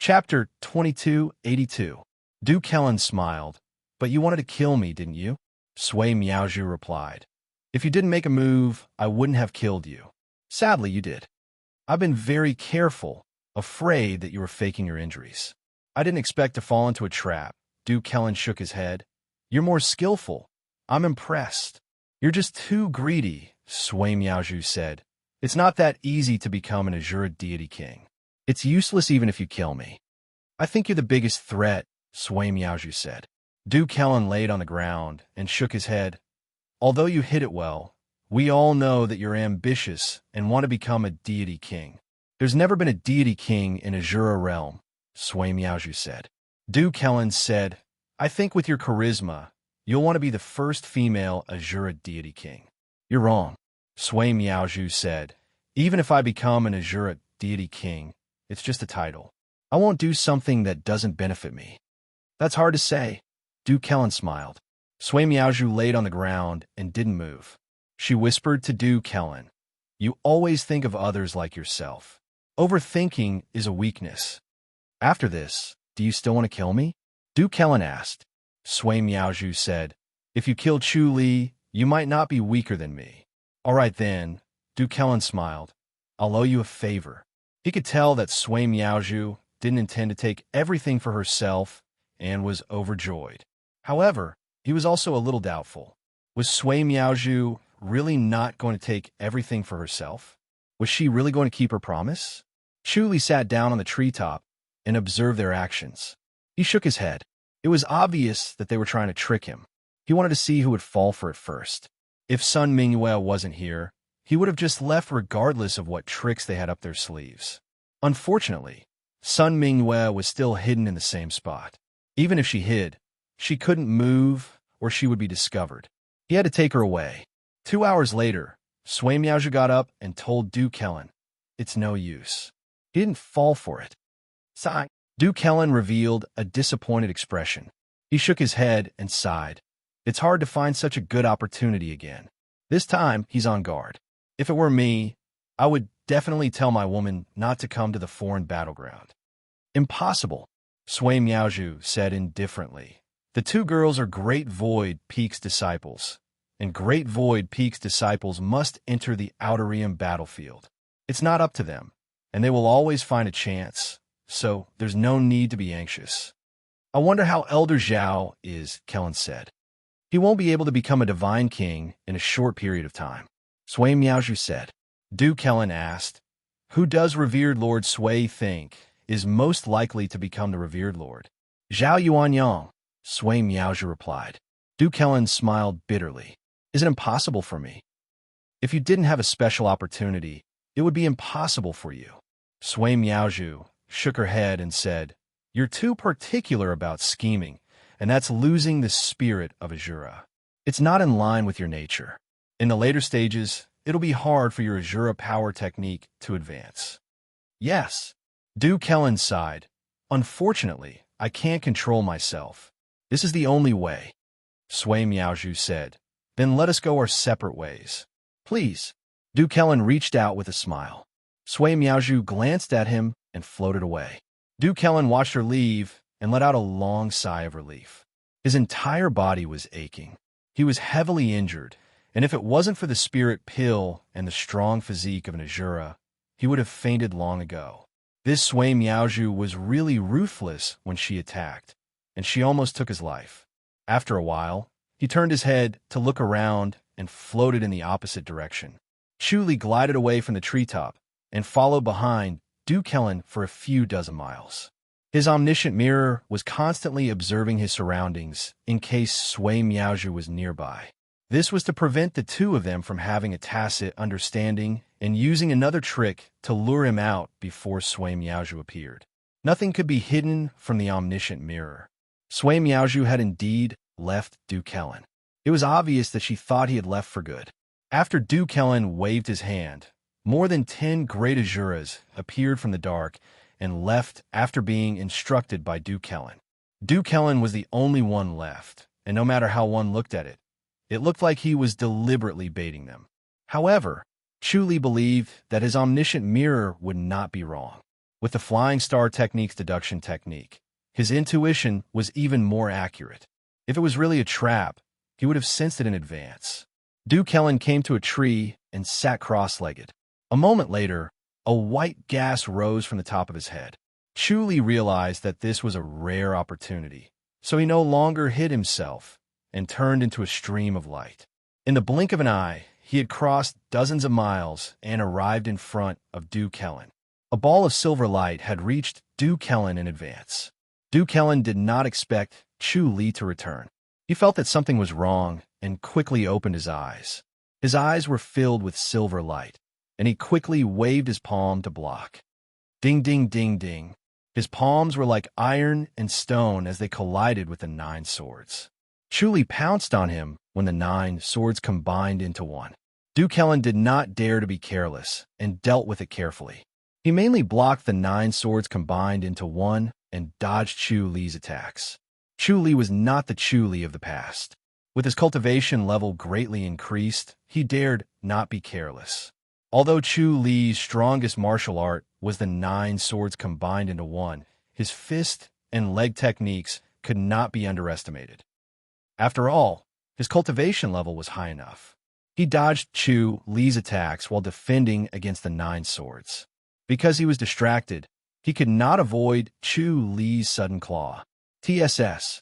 Chapter 2282. Du Kellen smiled. But you wanted to kill me, didn't you? Sui Miaozhu replied. If you didn't make a move, I wouldn't have killed you. Sadly, you did. I've been very careful, afraid that you were faking your injuries. I didn't expect to fall into a trap. Du Kellen shook his head. You're more skillful. I'm impressed. You're just too greedy, Sui Miaozhu said. It's not that easy to become an Azura deity king. It's useless even if you kill me. I think you're the biggest threat, Sui Miaozhu said. Du Kellen laid on the ground and shook his head. Although you hit it well, we all know that you're ambitious and want to become a deity king. There's never been a deity king in Azura realm, Sui Miaozhu said. Du Kellen said, I think with your charisma, you'll want to be the first female Azura deity king. You're wrong, Sui Miaozhu said. Even if I become an Azura deity king, it's just a title. I won't do something that doesn't benefit me. That's hard to say. Du Kellen smiled. Sui Miaozhu laid on the ground and didn't move. She whispered to Du Kellen, You always think of others like yourself. Overthinking is a weakness. After this, do you still want to kill me? Du Kellen asked. Sui Miaozhu said, If you kill Chu Li, you might not be weaker than me. All right then, Du Kellen smiled. I'll owe you a favor. He could tell that Sui Miaozhu didn't intend to take everything for herself and was overjoyed. However, he was also a little doubtful. Was Sui Miaozhu really not going to take everything for herself? Was she really going to keep her promise? Chu Li sat down on the treetop and observed their actions. He shook his head. It was obvious that they were trying to trick him. He wanted to see who would fall for it first. If Sun Mingyue wasn't here, he would have just left regardless of what tricks they had up their sleeves. Unfortunately, Sun Mingyue was still hidden in the same spot. Even if she hid, she couldn't move or she would be discovered. He had to take her away. 2 hours later, Sui Miaozhu got up and told Du Kellen, It's no use. He didn't fall for it. Sigh. Du Kellen revealed a disappointed expression. He shook his head and sighed. It's hard to find such a good opportunity again. This time, he's on guard. If it were me, I would definitely tell my woman not to come to the foreign battleground. Impossible, Sui Miaozhu said indifferently. The two girls are Great Void Peak's disciples, and Great Void Peak's disciples must enter the Outer Realm battlefield. It's not up to them, and they will always find a chance, so there's no need to be anxious. I wonder how Elder Zhao is, Kellen said. He won't be able to become a divine king in a short period of time, Sui Miaozhu said. Du Kellen asked, Who does revered Lord Sui think is most likely to become the revered lord? Zhao Yuanyang, Sui Miaozhu replied. Du Kellen smiled bitterly. Is it impossible for me? If you didn't have a special opportunity, it would be impossible for you. Sui Miaozhu shook her head and said, You're too particular about scheming, and that's losing the spirit of Azura. It's not in line with your nature. In the later stages, it'll be hard for your Azura power technique to advance. Yes, Du Kellen sighed. Unfortunately, I can't control myself. This is the only way. Sui Miaozhu said, Then let us go our separate ways. Please. Du Kellen reached out with a smile. Sui Miaozhu glanced at him and floated away. Du Kellen watched her leave and let out a long sigh of relief. His entire body was aching. He was heavily injured, and if it wasn't for the spirit pill and the strong physique of an Azura, he would have fainted long ago. This Sui Miaozhu was really ruthless when she attacked, and she almost took his life. After a while, he turned his head to look around and floated in the opposite direction. Chu Li glided away from the treetop and followed behind Du Kellen for a few dozen miles. His omniscient mirror was constantly observing his surroundings in case Sui Miaozhu was nearby. This was to prevent the two of them from having a tacit understanding and using another trick to lure him out before Sui Miaozhu appeared. Nothing could be hidden from the omniscient mirror. Sui Miaozhu had indeed left Du Kellen. It was obvious that she thought he had left for good. After Du Kellen waved his hand, more than 10 great Azuras appeared from the dark and left after being instructed by Du Kellen. Du Kellen was the only one left, and no matter how one looked at it, it looked like he was deliberately baiting them. However, Chu Li believed that his omniscient mirror would not be wrong. With the Flying Star Technique's deduction technique, his intuition was even more accurate. If it was really a trap, he would have sensed it in advance. Duke Helen came to a tree and sat cross-legged. A moment later, a white gas rose from the top of his head. Chu Li realized that this was a rare opportunity, so he no longer hid himself and turned into a stream of light. In the blink of an eye, he had crossed dozens of miles and arrived in front of Duke Helen. A ball of silver light had reached Duke Helen in advance. Duke Helen did not expect Chu Li to return. He felt that something was wrong and quickly opened his eyes. His eyes were filled with silver light, and he quickly waved his palm to block. Ding, ding, ding, ding. His palms were like iron and stone as they collided with the 9 swords. Chu Li pounced on him when the 9 swords combined into one. Duke Helen did not dare to be careless and dealt with it carefully. He mainly blocked the 9 swords combined into one and dodged Chu Li's attacks. Chu Li was not the Chu Li of the past. With his cultivation level greatly increased, he dared not be careless. Although Chu Li's strongest martial art was the 9 swords combined into one, his fist and leg techniques could not be underestimated. After all, his cultivation level was high enough. He dodged Chu Li's attacks while defending against the 9 swords. Because he was distracted, he could not avoid Chu Li's sudden claw. TSS.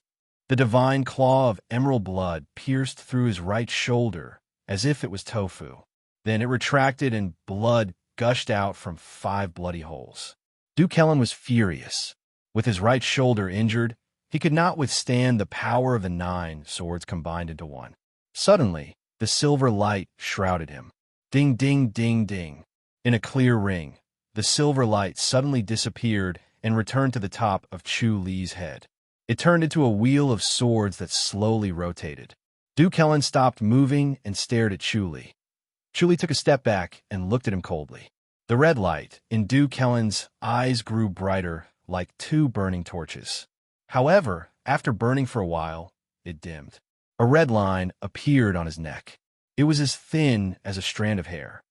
The divine claw of emerald blood pierced through his right shoulder as if it was tofu. Then it retracted and blood gushed out from 5 bloody holes. Duke Helen was furious. With his right shoulder injured, he could not withstand the power of the 9 swords combined into one. Suddenly, the silver light shrouded him. Ding, ding, ding, ding. In a clear ring, the silver light suddenly disappeared and returned to the top of Chu Li's head. It turned into a wheel of swords that slowly rotated. Duke Helen stopped moving and stared at Chu Li. Chu Li took a step back and looked at him coldly. The red light in Duke Helen's eyes grew brighter, like 2 burning torches. However, after burning for a while, it dimmed. A red line appeared on his neck. It was as thin as a strand of hair.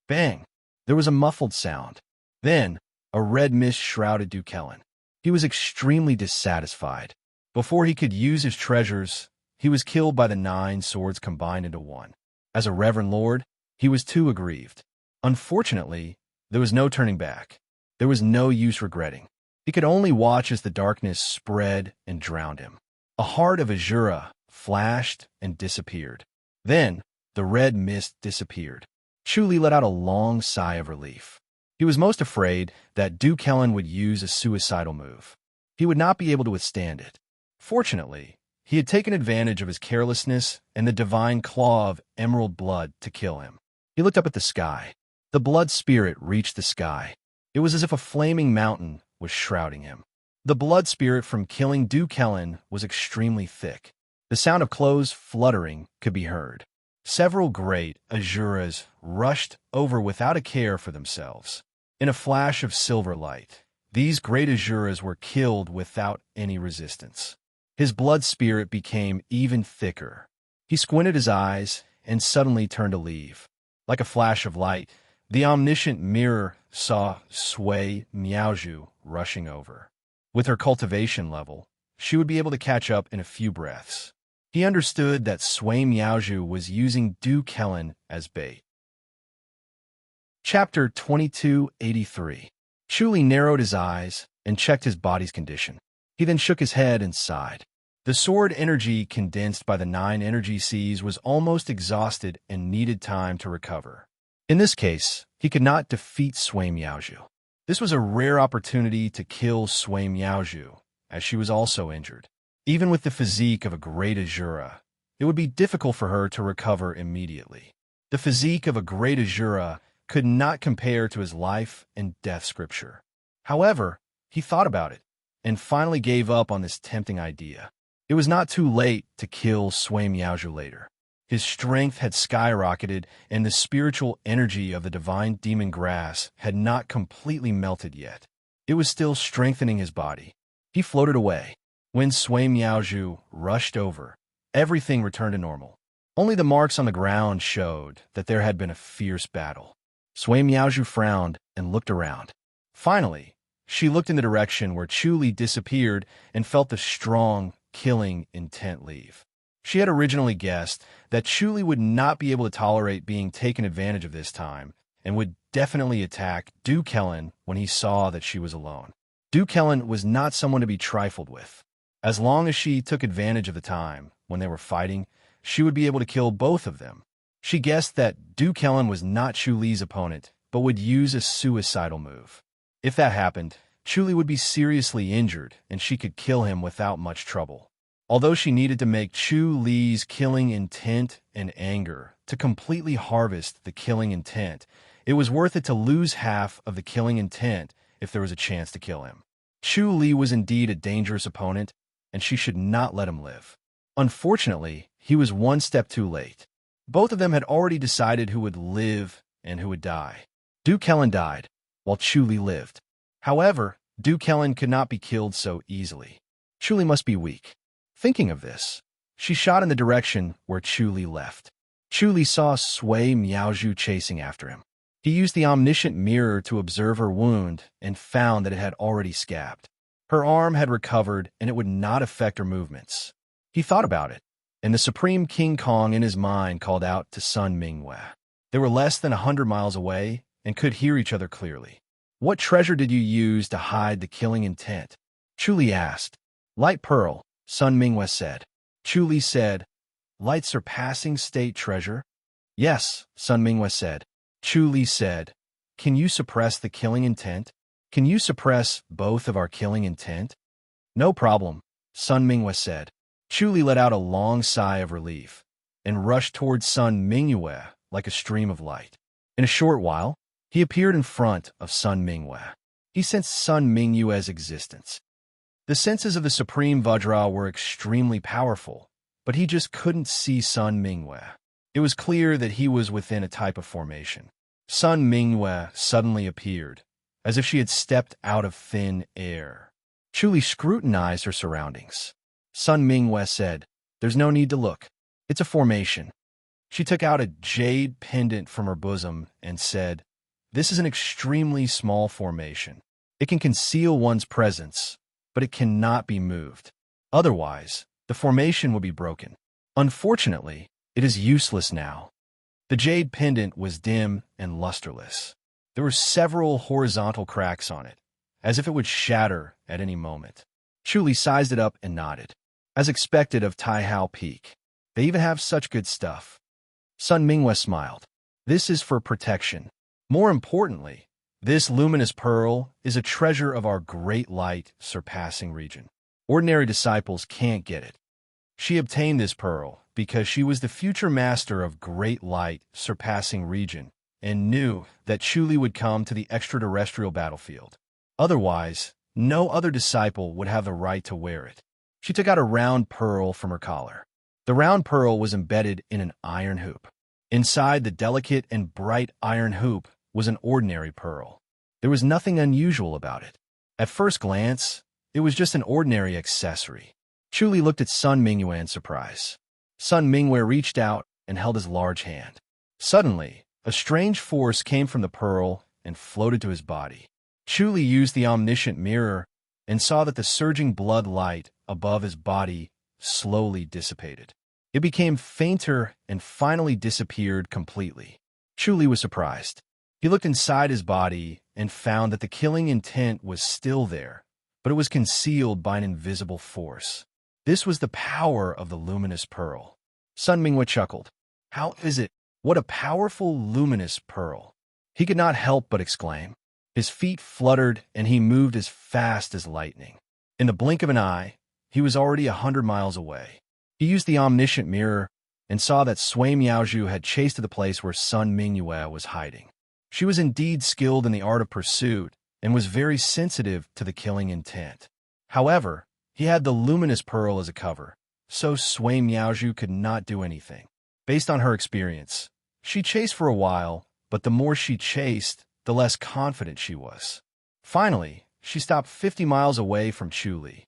Bang! There was a muffled sound. Then, a red mist shrouded Duke Helen. He was extremely dissatisfied. Before he could use his treasures, he was killed by the 9 swords combined into one. As a reverend lord, he was too aggrieved. Unfortunately, there was no turning back. There was no use regretting. He could only watch as the darkness spread and drowned him. A heart of azura flashed and disappeared. Then, the red mist disappeared. Chu Li let out a long sigh of relief. He was most afraid that Duke Helen would use a suicidal move. He would not be able to withstand it. Fortunately, he had taken advantage of his carelessness and the divine claw of emerald blood to kill him. He looked up at the sky. The blood spirit reached the sky. It was as if a flaming mountain was shrouding him. The blood spirit from killing Duke Helen was extremely thick. The sound of clothes fluttering could be heard. Several great azuras rushed over without a care for themselves. In a flash of silver light, these great azuras were killed without any resistance. His blood spirit became even thicker. He squinted his eyes and suddenly turned to leave. Like a flash of light, the omniscient mirror saw Sui Miaozhu rushing over. With her cultivation level, she would be able to catch up in a few breaths. He understood that Sui Miaozhu was using Duke Helen as bait. Chapter 2283. Chu Li narrowed his eyes and checked his body's condition. He then shook his head and sighed. The sword energy condensed by the 9 energy seas was almost exhausted and needed time to recover. In this case, he could not defeat Sui Miaozhu. This was a rare opportunity to kill Sui Miaozhu, as she was also injured. Even with the physique of a great Azura, it would be difficult for her to recover immediately. The physique of a great Azura could not compare to his life and death scripture. However, he thought about it and finally gave up on this tempting idea. It was not too late to kill Sui Miaozhu later. His strength had skyrocketed, and the spiritual energy of the divine demon grass had not completely melted yet. It was still strengthening his body. He floated away. When Sui Miaozhu rushed over, everything returned to normal. Only the marks on the ground showed that there had been a fierce battle. Sui Miaozhu frowned and looked around. Finally, She looked in the direction where Chu Li disappeared and felt the strong, killing intent leave. She had originally guessed that Chu Li would not be able to tolerate being taken advantage of this time and would definitely attack Du Kellen when he saw that she was alone. Du Kellen was not someone to be trifled with. As long as she took advantage of the time when they were fighting, she would be able to kill both of them. She guessed that Du Kellen was not Chu Li's opponent, but would use a suicidal move. If that happened, Chu Li would be seriously injured, and she could kill him without much trouble. Although she needed to make Chu Li's killing intent and anger to completely harvest the killing intent, it was worth it to lose half of the killing intent if there was a chance to kill him. Chu Li was indeed a dangerous opponent, and she should not let him live. Unfortunately, he was one step too late. Both of them had already decided who would live and who would die. Du Kellen died, while Chu Li lived. However, Du Kellen could not be killed so easily. Chu Li must be weak. Thinking of this, she shot in the direction where Chu Li left. Chu Li saw Sui Miaozhu chasing after him. He used the omniscient mirror to observe her wound and found that it had already scabbed. Her arm had recovered and it would not affect her movements. He thought about it, and the Supreme King Kong in his mind called out to Sun Mingwei. They were less than 100 miles away and could hear each other clearly. "What treasure did you use to hide the killing intent?" Chu Li asked. "Light pearl," Sun Mingwei said. Chu Li said, "Light surpassing state treasure?" "Yes," Sun Mingwei said. Chu Li said, "Can you suppress the killing intent? Can you suppress both of our killing intent?" "No problem," Sun Mingwei said. Chu Li let out a long sigh of relief and rushed towards Sun Mingwei like a stream of light. In a short while, he appeared in front of Sun Mingwei. He sensed Sun Mingwei's existence. The senses of the Supreme Vajra were extremely powerful, but he just couldn't see Sun Mingwei. It was clear that he was within a type of formation. Sun Mingwei suddenly appeared, as if she had stepped out of thin air. Chu Li scrutinized her surroundings. Sun Mingwei said, "There's no need to look. It's a formation." She took out a jade pendant from her bosom and said, "This is an extremely small formation. It can conceal one's presence, but it cannot be moved. Otherwise, the formation would be broken. Unfortunately, it is useless now." The jade pendant was dim and lusterless. There were several horizontal cracks on it, as if it would shatter at any moment. Chu Li sized it up and nodded. As expected of Taihao Peak. They even have such good stuff. Sun Mingwei smiled. "This is for protection. More importantly, this luminous pearl is a treasure of our great light surpassing region. Ordinary disciples can't get it. She obtained this pearl because she was the future master of great light surpassing region and knew that Chu Li would come to the extraterrestrial battlefield. Otherwise, no other disciple would have the right to wear it." She took out a round pearl from her collar. The round pearl was embedded in an iron hoop. Inside the delicate and bright iron hoop was an ordinary pearl. There was nothing unusual about it. At first glance, it was just an ordinary accessory. Chu Li looked at Sun Mingwei in surprise. Sun Mingwei reached out and held his large hand. Suddenly, a strange force came from the pearl and floated to his body. Chu Li used the omniscient mirror and saw that the surging blood light above his body slowly dissipated. It became fainter and finally disappeared completely. Chu Li was surprised. He looked inside his body and found that the killing intent was still there, but it was concealed by an invisible force. This was the power of the luminous pearl. Sun Mingwei chuckled. "How is it? What a powerful luminous pearl!" He could not help but exclaim. His feet fluttered and he moved as fast as lightning. In the blink of an eye, he was already 100 miles away. He used the omniscient mirror and saw that Sui Miaozhu had chased to the place where Sun Mingwei was hiding. She was indeed skilled in the art of pursuit and was very sensitive to the killing intent. However, he had the luminous pearl as a cover, so Sui Miaozhu could not do anything. Based on her experience, she chased for a while, but the more she chased, the less confident she was. Finally, she stopped 50 miles away from Chu Li.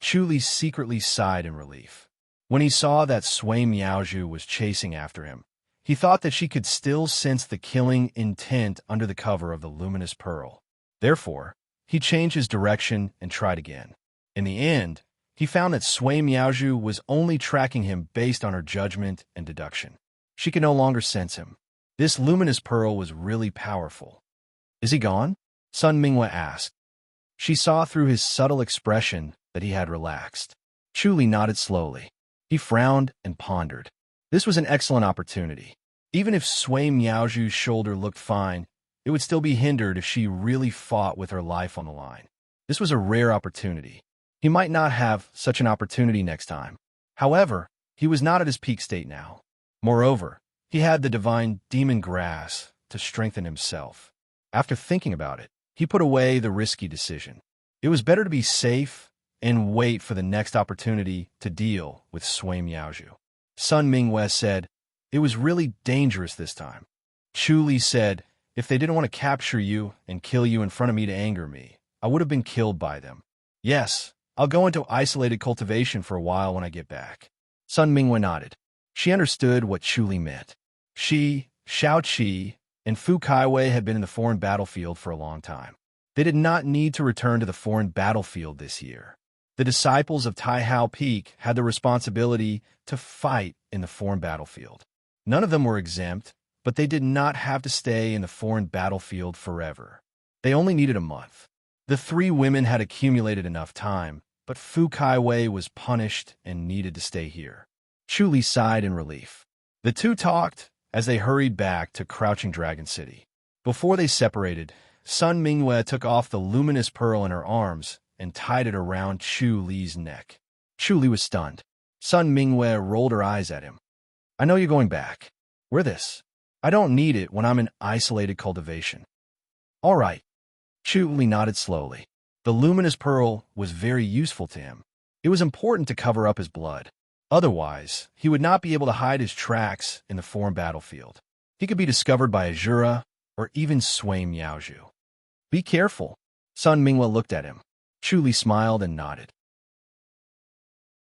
Chu Li secretly sighed in relief. When he saw that Sui Miaozhu was chasing after him, he thought that she could still sense the killing intent under the cover of the luminous pearl. Therefore, He changed his direction and tried again. In the end, he found that Sui Miaozhu was only tracking him based on her judgment and deduction. She could no longer sense him. This luminous pearl was really powerful. Is he gone? Sun Minghua asked. She saw through his subtle expression that he had relaxed. Chu Li nodded slowly. He frowned and pondered. This was an excellent opportunity. Even if Sui Miaozhu's shoulder looked fine, it would still be hindered if she really fought with her life on the line. This was a rare opportunity. He might not have such an opportunity next time. However, he was not at his peak state now. Moreover, he had the divine demon grass to strengthen himself. After thinking about it, he put away the risky decision. It was better to be safe and wait for the next opportunity to deal with Sui Miaozhu. Sun Minghua said, "It was really dangerous this time." Chu Li said, "If they didn't want to capture you and kill you in front of me to anger me, I would have been killed by them. Yes, I'll go into isolated cultivation for a while when I get back." Sun Minghua nodded. She understood what Chu Li meant. She, Xiao Qi, and Fu Kaiwei had been in the foreign battlefield for a long time. They did not need to return to the foreign battlefield this year. The disciples of Tai Hao Peak had the responsibility to fight in the foreign battlefield. None of them were exempt, but they did not have to stay in the foreign battlefield forever. They only needed a month. The three women had accumulated enough time, but Fu Kaiwei was punished and needed to stay here. Chu Li sighed in relief. The two talked as they hurried back to Crouching Dragon City. Before they separated, Sun Minghua took off the luminous pearl in her arms and tied it around Chu Li's neck. Chu Li was stunned. Sun Minghua rolled her eyes at him. "I know you're going back. Wear this. I don't need it when I'm in isolated cultivation." "All right." Chu Li nodded slowly. The luminous pearl was very useful to him. It was important to cover up his blood. Otherwise, he would not be able to hide his tracks in the foreign battlefield. He could be discovered by Azura or even Sui Miaozhu. "Be careful." Sun Minghua looked at him. Chu Li smiled and nodded.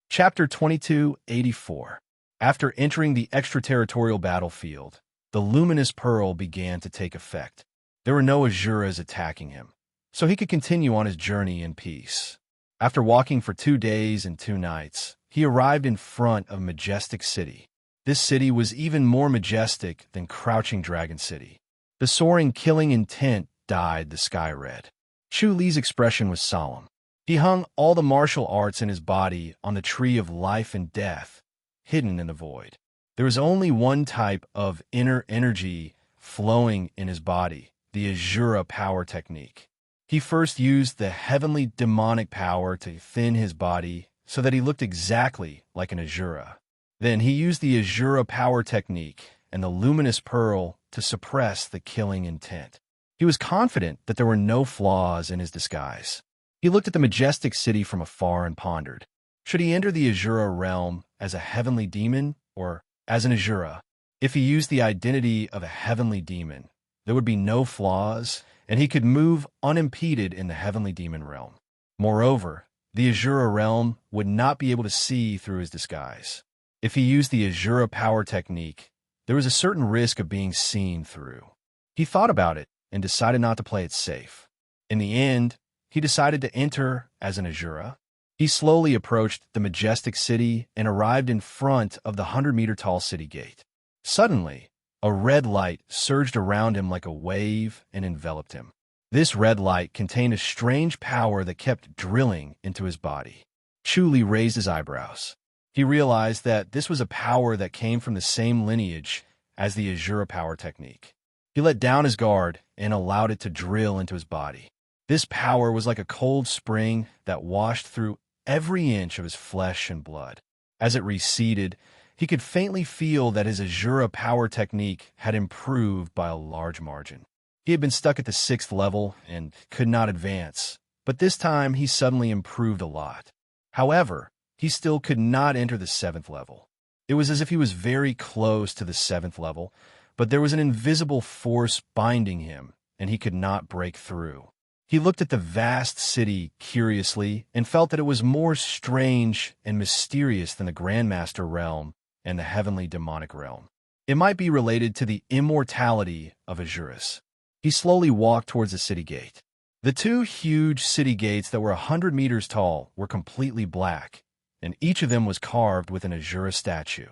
Chapter 2284. After entering the extraterritorial battlefield, the luminous pearl began to take effect. There were no Azuras attacking him, so he could continue on his journey in peace. After walking for 2 days and 2 nights, he arrived in front of Majestic City. This city was even more majestic than Crouching Dragon City. The soaring killing intent dyed the sky red. Chu Li's expression was solemn. He hung all the martial arts in his body on the tree of life and death, hidden in the void. There was only one type of inner energy flowing in his body, the Azura power technique. He first used the heavenly demonic power to thin his body so that he looked exactly like an Azura. Then he used the Azura power technique and the luminous pearl to suppress the killing intent. He was confident that there were no flaws in his disguise. He looked at the majestic city from afar and pondered. Should he enter the Azura realm as a heavenly demon or as an Azura? If he used the identity of a heavenly demon, there would be no flaws, and he could move unimpeded in the heavenly demon realm. Moreover, the Azura realm would not be able to see through his disguise. If he used the Azura power technique, there was a certain risk of being seen through. He thought about it and decided not to play it safe. In the end, he decided to enter as an Azura. He slowly approached the majestic city and arrived in front of the 100-meter-tall city gate. Suddenly, a red light surged around him like a wave and enveloped him. This red light contained a strange power that kept drilling into his body. Chu Li raised his eyebrows. He realized that this was a power that came from the same lineage as the Azura power technique. He let down his guard and allowed it to drill into his body. This power was like a cold spring that washed through every inch of his flesh and blood. As it receded, he could faintly feel that his Azura power technique had improved by a large margin. He had been stuck at the 6th level and could not advance, but this time he suddenly improved a lot. However, he still could not enter the 7th level. It was as if he was very close to the 7th level, but there was an invisible force binding him, and he could not break through. He looked at the vast city curiously and felt that it was more strange and mysterious than the Grandmaster realm and the heavenly demonic realm. It might be related to the immortality of Azuras. He slowly walked towards the city gate. The two huge city gates that were 100 meters tall were completely black, and each of them was carved with an Azura statue.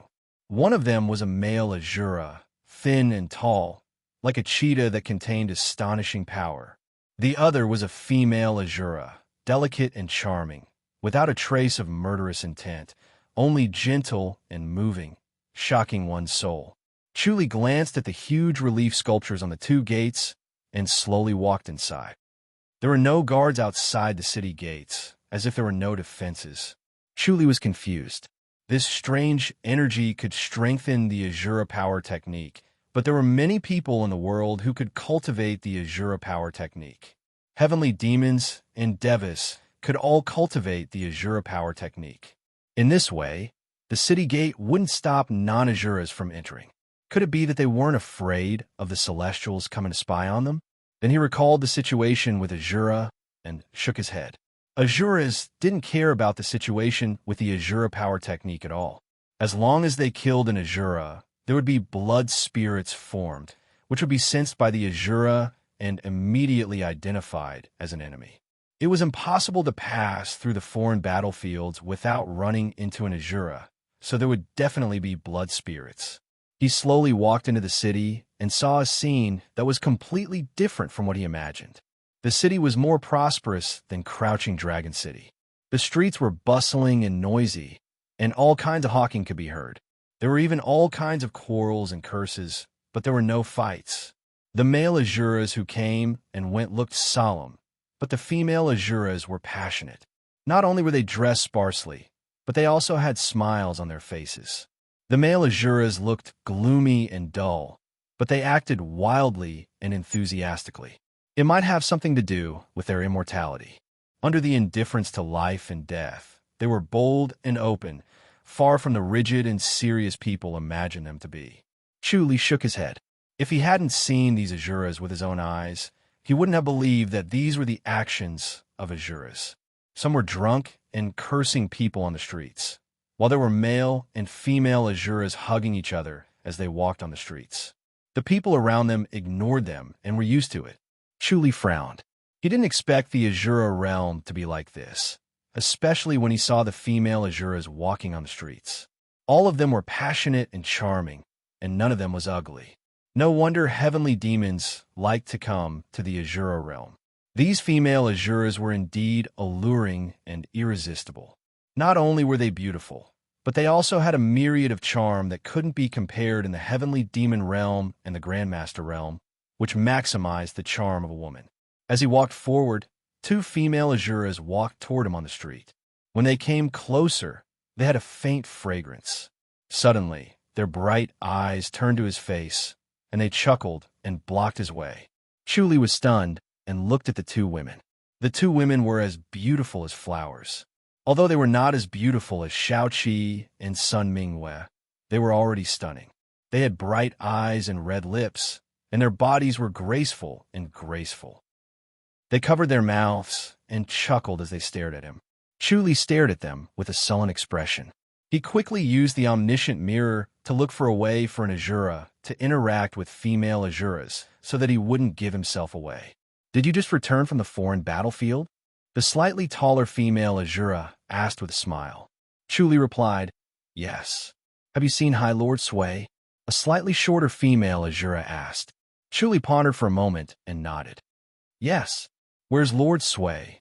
One of them was a male Azura, thin and tall, like a cheetah that contained astonishing power. The other was a female Azura, delicate and charming, without a trace of murderous intent, only gentle and moving, shocking one's soul. Chuli glanced at the huge relief sculptures on the two gates and slowly walked inside. There were no guards outside the city gates, as if there were no defenses. Chuli was confused. This strange energy could strengthen the Azura power technique, but there were many people in the world who could cultivate the Azura power technique. Heavenly demons and devas could all cultivate the Azura power technique. In this way, the city gate wouldn't stop non-Azuras from entering. Could it be that they weren't afraid of the Celestials coming to spy on them? Then he recalled the situation with Azura and shook his head. Azuras didn't care about the situation with the Azura power technique at all. As long as they killed an Azura, there would be blood spirits formed, which would be sensed by the Azura and immediately identified as an enemy. It was impossible to pass through the foreign battlefields without running into an Azura, so there would definitely be blood spirits. He slowly walked into the city and saw a scene that was completely different from what he imagined. The city was more prosperous than Crouching Dragon City. The streets were bustling and noisy, and all kinds of hawking could be heard. There were even all kinds of quarrels and curses, but there were no fights. The male Azuras who came and went looked solemn, but the female Azuras were passionate. Not only were they dressed sparsely, but they also had smiles on their faces. The male Azuras looked gloomy and dull, but they acted wildly and enthusiastically. It might have something to do with their immortality. Under the indifference to life and death, they were bold and open, far from the rigid and serious people imagined them to be. Chuli shook his head. If he hadn't seen these Azuras with his own eyes, he wouldn't have believed that these were the actions of Azuras. Some were drunk and cursing people on the streets, while there were male and female Azuras hugging each other as they walked on the streets. The people around them ignored them and were used to it. Chuli frowned. He didn't expect the Azura realm to be like this, especially when he saw the female Azuras walking on the streets. All of them were passionate and charming, and none of them was ugly. No wonder heavenly demons liked to come to the Azura realm. These female Azuras were indeed alluring and irresistible. Not only were they beautiful, but they also had a myriad of charm that couldn't be compared in the heavenly demon realm and the Grandmaster realm, which maximized the charm of a woman. As he walked forward, two female Azuras walked toward him on the street. When they came closer, they had a faint fragrance. Suddenly, their bright eyes turned to his face, and they chuckled and blocked his way. Chuli was stunned and looked at the two women. The two women were as beautiful as flowers. Although they were not as beautiful as Xiaoqi and Sun Mingwei, they were already stunning. They had bright eyes and red lips, and their bodies were graceful and graceful. They covered their mouths and chuckled as they stared at him. Chuli stared at them with a sullen expression. He quickly used the omniscient mirror to look for a way for an Azura to interact with female Azuras so that he wouldn't give himself away. "Did you just return from the foreign battlefield?" The slightly taller female Azura asked with a smile. Chuli replied, "Yes." "Have you seen High Lord Sui?" A slightly shorter female Azura asked. Chuli pondered for a moment and nodded. "Yes." "Where's Lord Sui?"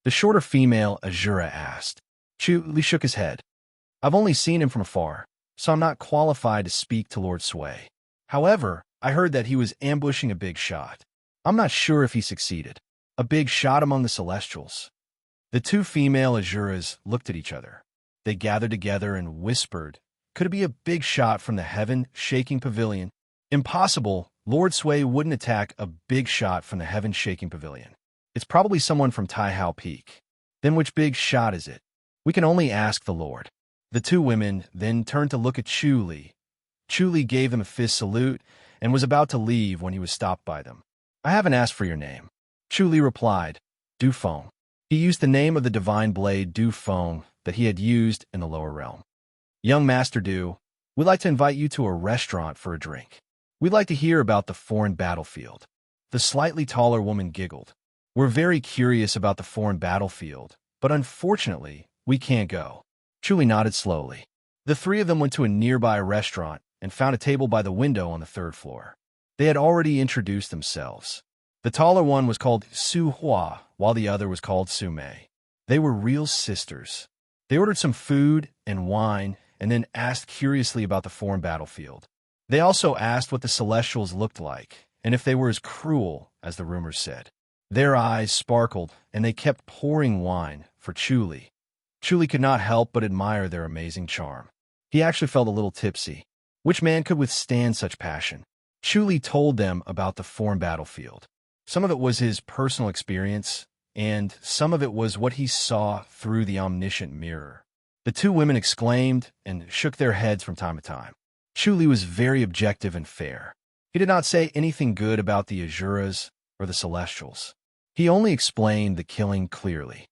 the shorter female Azura asked. Chuli shook his head. "I've only seen him from afar, so I'm not qualified to speak to Lord Sui. However, I heard that he was ambushing a big shot. I'm not sure if he succeeded. A big shot among the Celestials." The two female Azuras looked at each other. They gathered together and whispered, "Could it be a big shot from the heaven-shaking pavilion?" "Impossible. Lord Sui wouldn't attack a big shot from the heaven-shaking pavilion. It's probably someone from Taihao Peak." "Then which big shot is it?" "We can only ask the Lord." The two women then turned to look at Chuli. Chuli gave them a fist salute and was about to leave when he was stopped by them. "I haven't asked for your name." Chuli replied, "Du Feng." He used the name of the divine blade Du Feng that he had used in the lower realm. "Young Master Du, we'd like to invite you to a restaurant for a drink. We'd like to hear about the foreign battlefield." The slightly taller woman giggled. We're very curious about the foreign battlefield, but unfortunately, we can't go. Chu nodded slowly. The three of them went to a nearby restaurant and found a table by the window on the third floor. They had already introduced themselves. The taller one was called Su Hua, while the other was called Su Mei. They were real sisters. They ordered some food and wine and then asked curiously about the foreign battlefield. They also asked what the Celestials looked like and if they were as cruel as the rumors said. Their eyes sparkled, and they kept pouring wine for Chuli. Chuli could not help but admire their amazing charm. He actually felt a little tipsy. Which man could withstand such passion? Chuli told them about the foreign battlefield. Some of it was his personal experience, and some of it was what he saw through the omniscient mirror. The two women exclaimed and shook their heads from time to time. Chuli was very objective and fair. He did not say anything good about the Azuras or the Celestials. He only explained the killing clearly.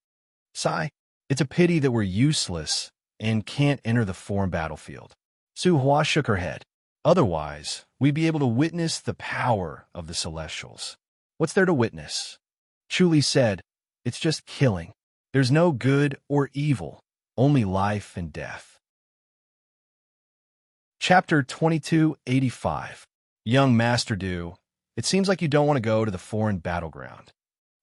Sigh, it's a pity that we're useless and can't enter the foreign battlefield. Su Hua shook her head. Otherwise, we'd be able to witness the power of the Celestials. What's there to witness? Chuli said, it's just killing. There's no good or evil, only life and death. Chapter 2285. Young Master Du, it seems like you don't want to go to the foreign battleground.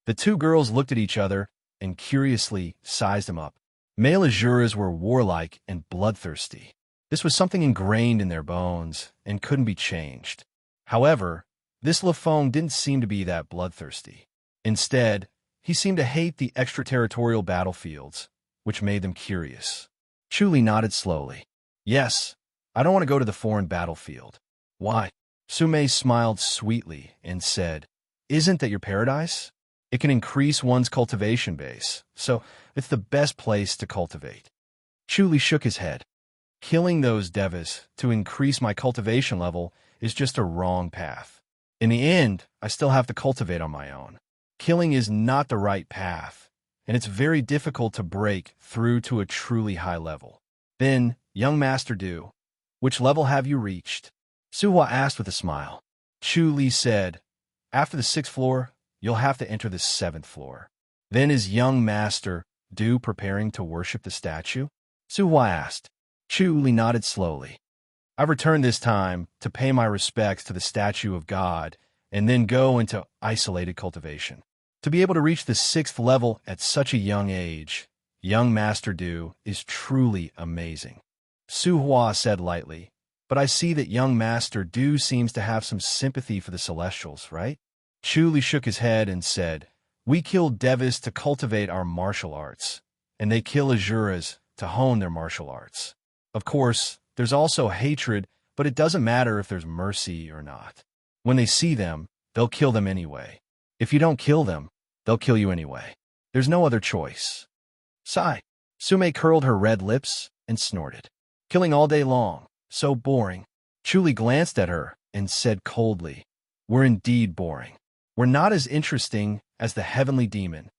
The two girls looked at each other and curiously sized them up. Male Azuras were warlike and bloodthirsty. This was something ingrained in their bones and couldn't be changed. However, this Lafong didn't seem to be that bloodthirsty. Instead, he seemed to hate the extraterritorial battlefields, which made them curious. Chuli nodded slowly. Yes, I don't want to go to the foreign battlefield. Why? Su Mei smiled sweetly and said, isn't that your paradise? It can increase one's cultivation base, so it's the best place to cultivate. Chuli shook his head. Killing those devas to increase my cultivation level is just a wrong path. In the end, I still have to cultivate on my own. Killing is not the right path, and it's very difficult to break through to a truly high level. Then, young Master Du, which level have you reached? Su Hua asked with a smile. Chuli said, after the 6th floor, you'll have to enter the 7th floor. Then is young Master Du preparing to worship the statue? Su Hua asked. Chuli nodded slowly. I've returned this time to pay my respects to the statue of God and then go into isolated cultivation. To be able to reach the 6th level at such a young age, young Master Du is truly amazing. Su Hua said lightly, but I see that young Master Du seems to have some sympathy for the Celestials, right? Chuli shook his head and said, we kill devas to cultivate our martial arts, and they kill Azuras to hone their martial arts. Of course, there's also hatred, but it doesn't matter if there's mercy or not. When they see them, they'll kill them anyway. If you don't kill them, they'll kill you anyway. There's no other choice. Sigh. Su Mei curled her red lips and snorted. Killing all day long. So boring. Chuli glanced at her and said coldly, we're indeed boring. We're not as interesting as the heavenly demon.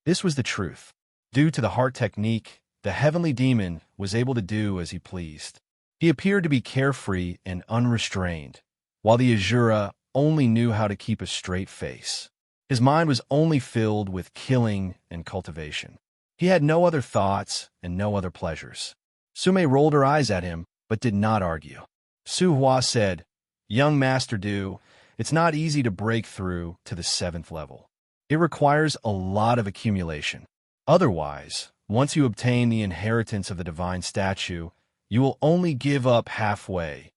This was the truth. Due to the heart technique, the heavenly demon was able to do as he pleased. He appeared to be carefree and unrestrained, while the Azura only knew how to keep a straight face. His mind was only filled with killing and cultivation. He had no other thoughts and no other pleasures. Su Mei rolled her eyes at him, but did not argue. Su Hua said, young Master Du, it's not easy to break through to the 7th level. It requires a lot of accumulation. Otherwise, once you obtain the inheritance of the divine statue, you will only give up halfway,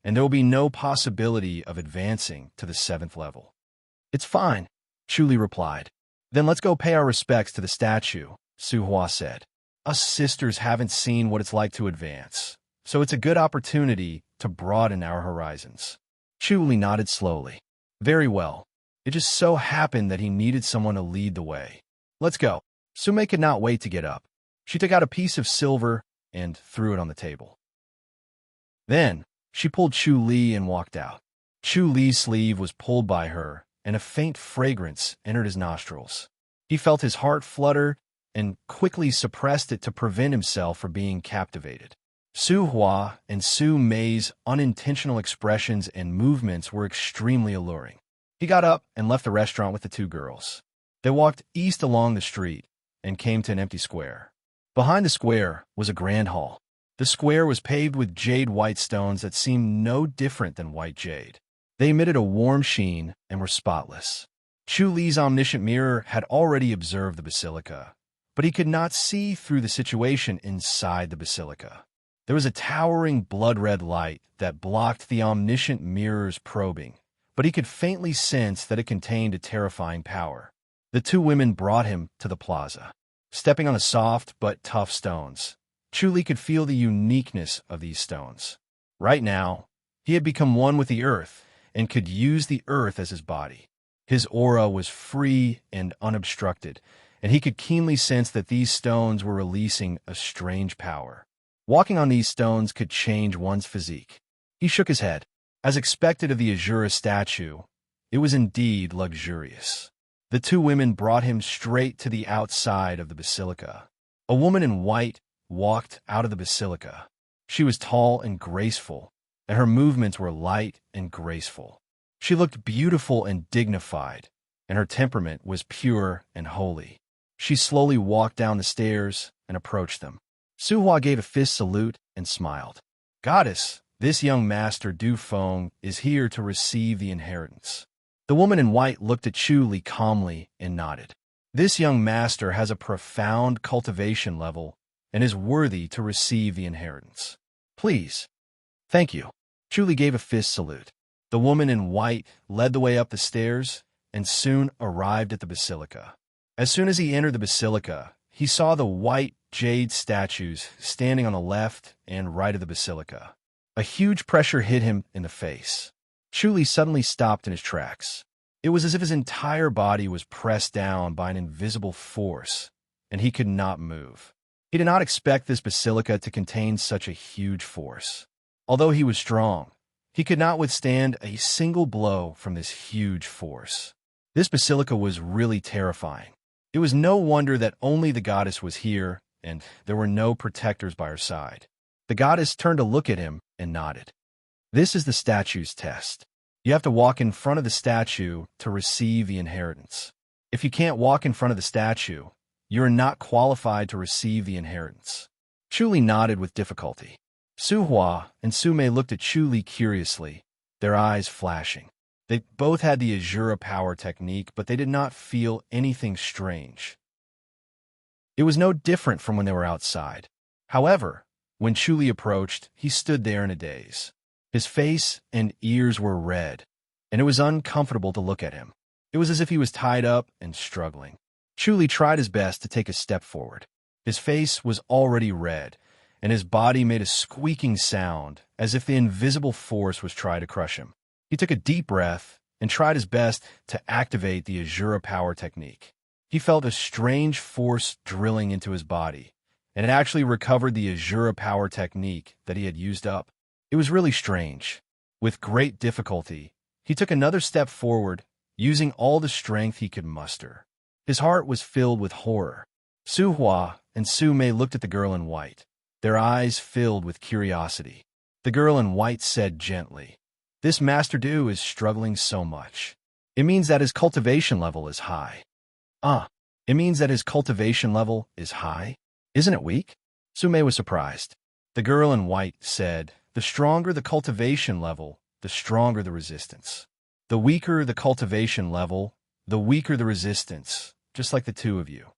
and there will be no possibility of advancing to the 7th level. It's fine, Chuli replied. Then let's go pay our respects to the statue, Su Hua said. Us sisters haven't seen what it's like to advance, so it's a good opportunity to broaden our horizons. Chuli nodded slowly. Very well. It just so happened that he needed someone to lead the way. Let's go. Su Mei could not wait to get up. She took out a piece of silver and threw it on the table. Then, she pulled Chu Li and walked out. Chu Li's sleeve was pulled by her, and a faint fragrance entered his nostrils. He felt his heart flutter and quickly suppressed it to prevent himself from being captivated. Su Hua and Su Mei's unintentional expressions and movements were extremely alluring. He got up and left the restaurant with the two girls. They walked east along the street and came to an empty square. Behind the square was a grand hall. The square was paved with jade-white stones that seemed no different than white jade. They emitted a warm sheen and were spotless. Chu Li's omniscient mirror had already observed the basilica, but he could not see through the situation inside the basilica. There was a towering blood-red light that blocked the omniscient mirror's probing, but he could faintly sense that it contained a terrifying power. The two women brought him to the plaza. Stepping on the soft but tough stones, Chu Li could feel the uniqueness of these stones. Right now, he had become one with the earth and could use the earth as his body. His aura was free and unobstructed, and he could keenly sense that these stones were releasing a strange power. Walking on these stones could change one's physique. He shook his head. As expected of the Azura statue, it was indeed luxurious. The two women brought him straight to the outside of the basilica. A woman in white walked out of the basilica. She was tall and graceful, and her movements were light and graceful. She looked beautiful and dignified, and her temperament was pure and holy. She slowly walked down the stairs and approached them. Suhua gave a fist salute and smiled. "Goddess, this young master Du Feng is here to receive the inheritance." The woman in white looked at Chu Li calmly and nodded. "This young master has a profound cultivation level and is worthy to receive the inheritance. Please." "Thank you." Chu Li gave a fist salute. The woman in white led the way up the stairs and soon arrived at the basilica. As soon as he entered the basilica, he saw the white jade statues standing on the left and right of the basilica. A huge pressure hit him in the face. Chu Li suddenly stopped in his tracks. It was as if his entire body was pressed down by an invisible force, and he could not move. He did not expect this basilica to contain such a huge force. Although he was strong, he could not withstand a single blow from this huge force. This basilica was really terrifying. It was no wonder that only the goddess was here, and there were no protectors by her side. The goddess turned to look at him and nodded. "This is the statue's test. You have to walk in front of the statue to receive the inheritance. If you can't walk in front of the statue, you are not qualified to receive the inheritance." Chu Li nodded with difficulty. Suhua and Sume looked at Chu Li curiously, their eyes flashing. They both had the Azura power technique, but they did not feel anything strange. It was no different from when they were outside. However, when Chu Li approached, he stood there in a daze. His face and ears were red, and it was uncomfortable to look at him. It was as if he was tied up and struggling. Chu Li tried his best to take a step forward. His face was already red, and his body made a squeaking sound as if the invisible force was trying to crush him. He took a deep breath and tried his best to activate the Azura power technique. He felt a strange force drilling into his body, and it actually recovered the Azura power technique that he had used up. It was really strange. With great difficulty, he took another step forward, using all the strength he could muster. His heart was filled with horror. Suhua and Sume looked at the girl in white, their eyes filled with curiosity. The girl in white said gently, "This Master Du is struggling so much. It means that his cultivation level is high." It means that his cultivation level is high? Isn't it weak?" Sume was surprised. The girl in white said, "The stronger the cultivation level, the stronger the resistance. The weaker the cultivation level, the weaker the resistance, just like the two of you."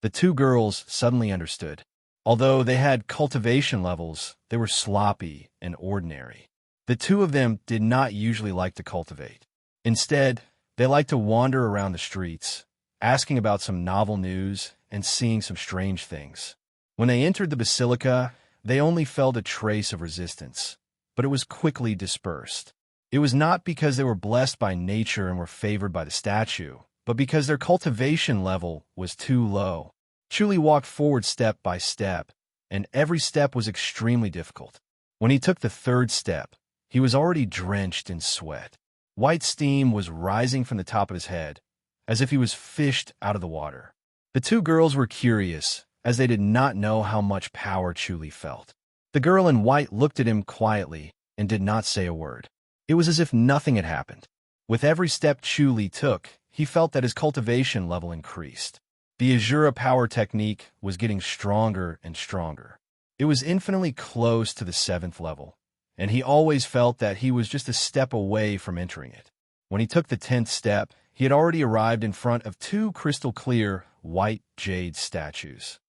The two girls suddenly understood. Although they had cultivation levels, they were sloppy and ordinary. The two of them did not usually like to cultivate. Instead, they liked to wander around the streets, asking about some novel news and seeing some strange things. When they entered the basilica, they only felt a trace of resistance, but it was quickly dispersed. It was not because they were blessed by nature and were favored by the statue, but because their cultivation level was too low. Chu Li walked forward step by step, and every step was extremely difficult. When he took the third step, he was already drenched in sweat. White steam was rising from the top of his head, as if he was fished out of the water. The two girls were curious, as they did not know how much power Chu Li felt. The girl in white looked at him quietly and did not say a word. It was as if nothing had happened. With every step Chu Li took, he felt that his cultivation level increased. The Azura power technique was getting stronger and stronger. It was infinitely close to the 7th level, and he always felt that he was just a step away from entering it. When he took the 10th step, he had already arrived in front of 2 crystal-clear, white jade statues.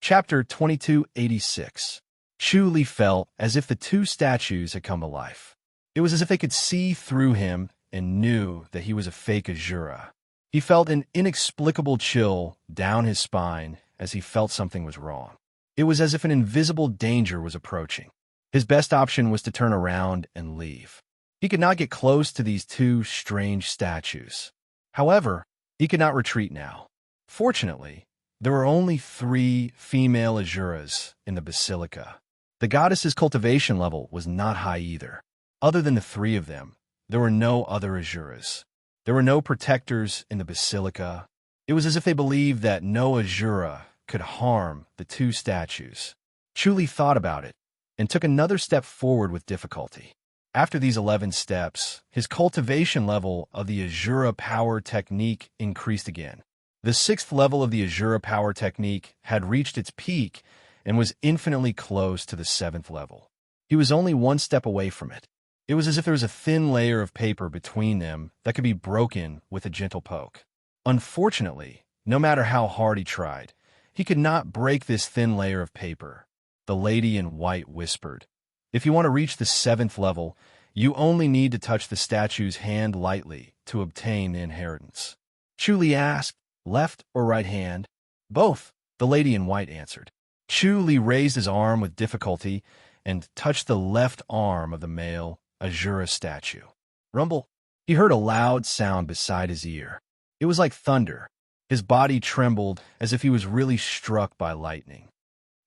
Chapter 2286. Chu Li felt as if the 2 statues had come to life. It was as if they could see through him and knew that he was a fake Azura. He felt an inexplicable chill down his spine as he felt something was wrong. It was as if an invisible danger was approaching. His best option was to turn around and leave. He could not get close to these 2 strange statues. However, he could not retreat now. Fortunately, there were only 3 female Azuras in the basilica. The goddess's cultivation level was not high either. Other than the 3 of them, there were no other Azuras. There were no protectors in the basilica. It was as if they believed that no Azura could harm the 2 statues. Chu Li thought about it and took another step forward with difficulty. After these 11 steps, his cultivation level of the Azura power technique increased again. The 6th level of the Azura power technique had reached its peak and was infinitely close to the 7th level. He was only 1 step away from it. It was as if there was a thin layer of paper between them that could be broken with a gentle poke. Unfortunately, no matter how hard he tried, he could not break this thin layer of paper. The lady in white whispered, "If you want to reach the 7th level, you only need to touch the statue's hand lightly to obtain the inheritance." Chu Li asked, "Left or right hand?" "Both," the lady in white answered. Chu Li raised his arm with difficulty and touched the left arm of the male Azura statue. Rumble! He heard a loud sound beside his ear. It was like thunder. His body trembled as if he was really struck by lightning.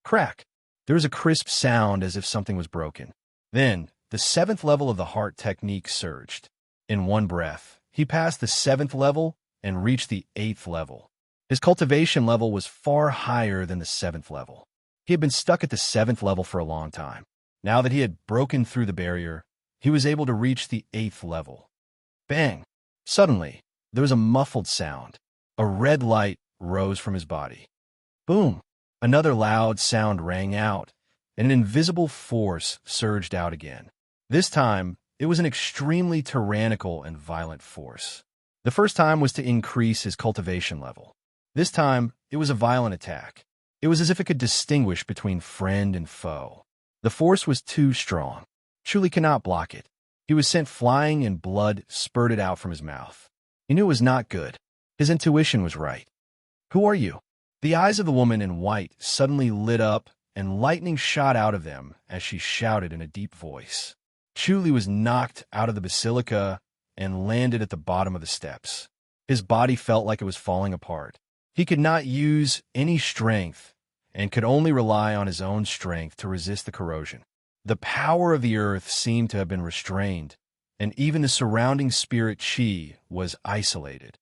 Crack! There was a crisp sound as if something was broken. Then, the 7th level of the heart technique surged. In one breath, he passed the 7th level and reached the 8th level. His cultivation level was far higher than the 7th level. He had been stuck at the 7th level for a long time. Now that he had broken through the barrier, he was able to reach the 8th level. Bang! Suddenly, there was a muffled sound. A red light rose from his body. Boom! Another loud sound rang out, and an invisible force surged out again. This time, it was an extremely tyrannical and violent force. The first time was to increase his cultivation level. This time, it was a violent attack. It was as if it could distinguish between friend and foe. The force was too strong. Chu Li cannot block it. He was sent flying and blood spurted out from his mouth. He knew it was not good. His intuition was right. "Who are you?" The eyes of the woman in white suddenly lit up, and lightning shot out of them as she shouted in a deep voice. Chu Li was knocked out of the basilica and landed at the bottom of the steps. His body felt like it was falling apart. He could not use any strength and could only rely on his own strength to resist the corrosion. The power of the earth seemed to have been restrained, and even the surrounding spirit chi was isolated.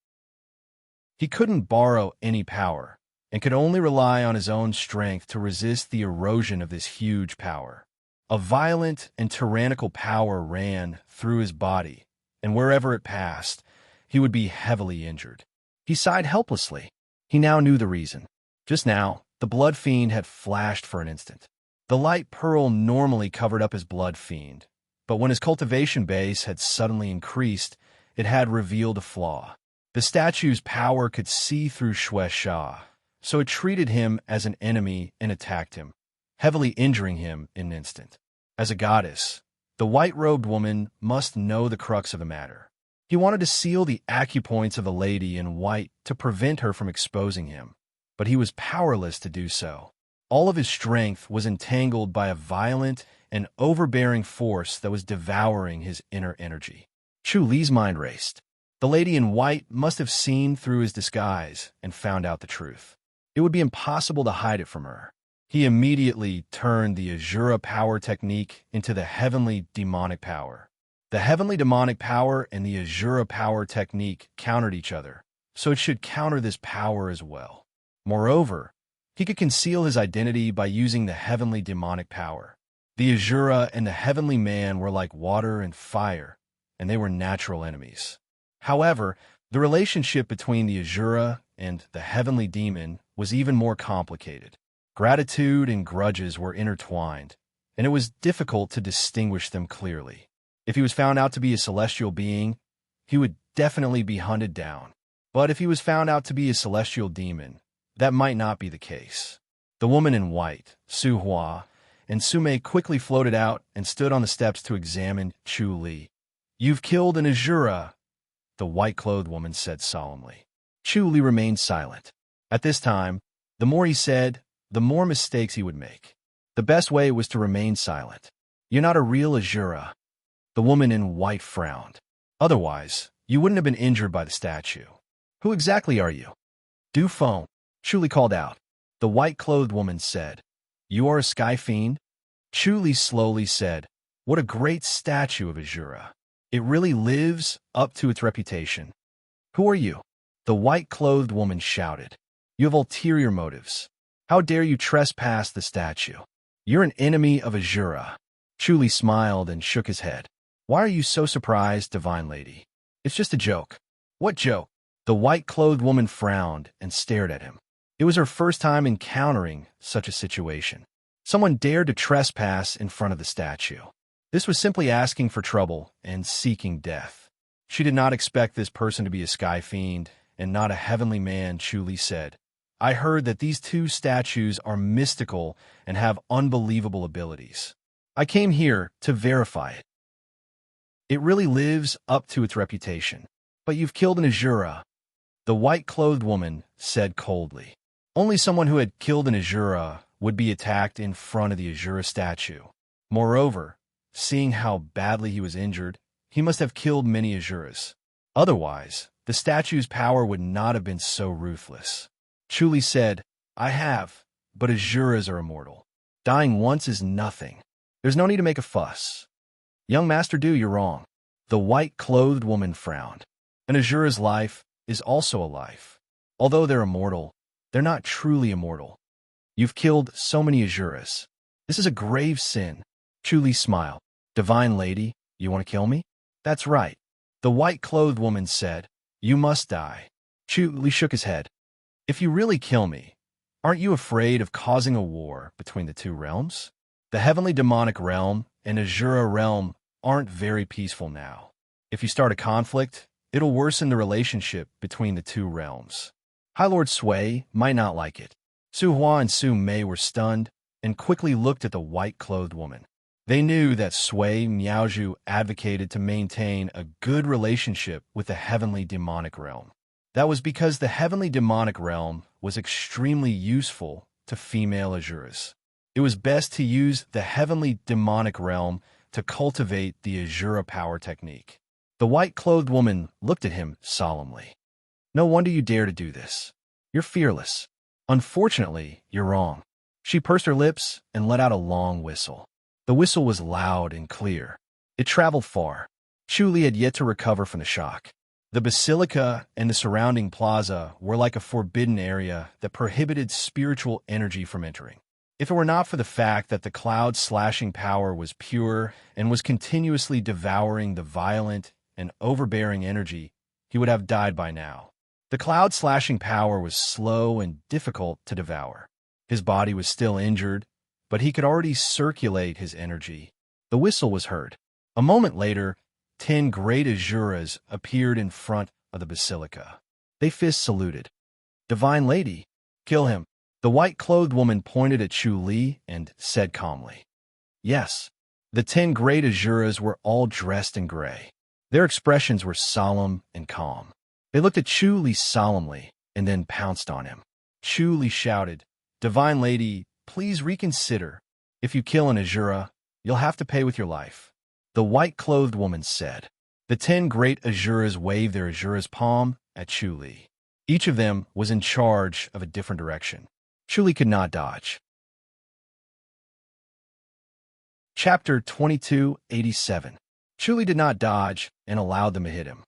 He couldn't borrow any power, and could only rely on his own strength to resist the erosion of this huge power. A violent and tyrannical power ran through his body, and wherever it passed, he would be heavily injured. He sighed helplessly. He now knew the reason. Just now, the blood fiend had flashed for an instant. The light pearl normally covered up his blood fiend, but when his cultivation base had suddenly increased, it had revealed a flaw. The statue's power could see through Shui Sha, so it treated him as an enemy and attacked him, heavily injuring him in an instant. As a goddess, the white-robed woman must know the crux of the matter. He wanted to seal the acupoints of the lady in white to prevent her from exposing him, but he was powerless to do so. All of his strength was entangled by a violent and overbearing force that was devouring his inner energy. Chu Li's mind raced. The lady in white must have seen through his disguise and found out the truth. It would be impossible to hide it from her. He immediately turned the Azura power technique into the heavenly demonic power. The heavenly demonic power and the Azura power technique countered each other, so it should counter this power as well. Moreover, he could conceal his identity by using the heavenly demonic power. The Azura and the heavenly man were like water and fire, and they were natural enemies. However, the relationship between the Azura and the heavenly demon was even more complicated. Gratitude and grudges were intertwined, and it was difficult to distinguish them clearly. If he was found out to be a celestial being, he would definitely be hunted down. But if he was found out to be a celestial demon, that might not be the case. The woman in white, Su Hua, and Su Mei quickly floated out and stood on the steps to examine Chu Li. "You've killed an Azura," the white-clothed woman said solemnly. Chu Li remained silent. At this time, the more he said, the more mistakes he would make. The best way was to remain silent. "You're not a real Azura." The woman in white frowned. "Otherwise, you wouldn't have been injured by the statue." "Who exactly are you?" "Du Feng," Chu Li called out. The white-clothed woman said, "You are a sky fiend?" Chu Li slowly said, "What a great statue of Azura. It really lives up to its reputation." "Who are you?" the white-clothed woman shouted. "You have ulterior motives. How dare you trespass the statue? You're an enemy of Azura." Chu Li smiled and shook his head. "Why are you so surprised, divine lady? It's just a joke." "What joke?" The white-clothed woman frowned and stared at him. It was her first time encountering such a situation. Someone dared to trespass in front of the statue. This was simply asking for trouble and seeking death. She did not expect this person to be a sky fiend and not a heavenly man. Chu Li said, "I heard that these two statues are mystical and have unbelievable abilities. I came here to verify it. It really lives up to its reputation. But you've killed an Azura," the white-clothed woman said coldly. Only someone who had killed an Azura would be attacked in front of the Azura statue. Moreover, seeing how badly he was injured, he must have killed many Azuras. Otherwise, the statue's power would not have been so ruthless. Chu Li said, "I have, but Azuras are immortal. Dying once is nothing. There's no need to make a fuss." "Young Master Du, you're wrong." The white-clothed woman frowned. An Azura's life is also a life. Although they're immortal, they're not truly immortal. You've killed so many Azuras. This is a grave sin. Chu Li smiled. "Divine lady, you want to kill me?" "That's right." The white-clothed woman said, "You must die." Chu Li shook his head. "If you really kill me, aren't you afraid of causing a war between the two realms? The heavenly demonic realm and Azura realm aren't very peaceful now. If you start a conflict, it'll worsen the relationship between the two realms. High Lord Sui might not like it." Su Hua and Su Mei were stunned and quickly looked at the white-clothed woman. They knew that Sui Miaozhu advocated to maintain a good relationship with the heavenly demonic realm. That was because the heavenly demonic realm was extremely useful to female Azuras. It was best to use the heavenly demonic realm to cultivate the Azura power technique. The white-clothed woman looked at him solemnly. "No wonder you dare to do this. You're fearless. Unfortunately, you're wrong." She pursed her lips and let out a long whistle. The whistle was loud and clear. It traveled far. Chu Li had yet to recover from the shock. The basilica and the surrounding plaza were like a forbidden area that prohibited spiritual energy from entering. If it were not for the fact that the cloud slashing power was pure and was continuously devouring the violent and overbearing energy, he would have died by now. The cloud slashing power was slow and difficult to devour. His body was still injured, but he could already circulate his energy. The whistle was heard. A moment later, 10 great Azuras appeared in front of the basilica. They fist saluted. "Divine lady, kill him." The white-clothed woman pointed at Chu Li and said calmly. "Yes." The 10 great Azuras were all dressed in gray. Their expressions were solemn and calm. They looked at Chu Li solemnly and then pounced on him. Chu Li shouted, "Divine lady, please reconsider. If you kill an Azura, you'll have to pay with your life." The white-clothed woman said. The 10 great Azuras waved their Azura's palm at Chu Li. Each of them was in charge of a different direction. Chu Li could not dodge. Chapter 2287. Chu Li did not dodge and allowed them to hit him.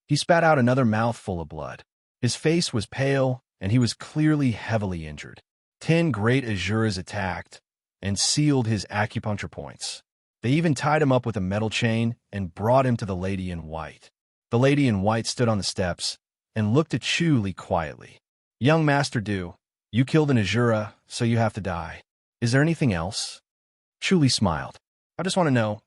He spat out another mouthful of blood. His face was pale, and he was clearly heavily injured. 10 great Azuras attacked and sealed his acupuncture points. They even tied him up with a metal chain and brought him to the lady in white. The lady in white stood on the steps and looked at Chuli quietly. Young Master Du, you killed an Azura, so you have to die. Is there anything else? Chuli smiled. I just want to know,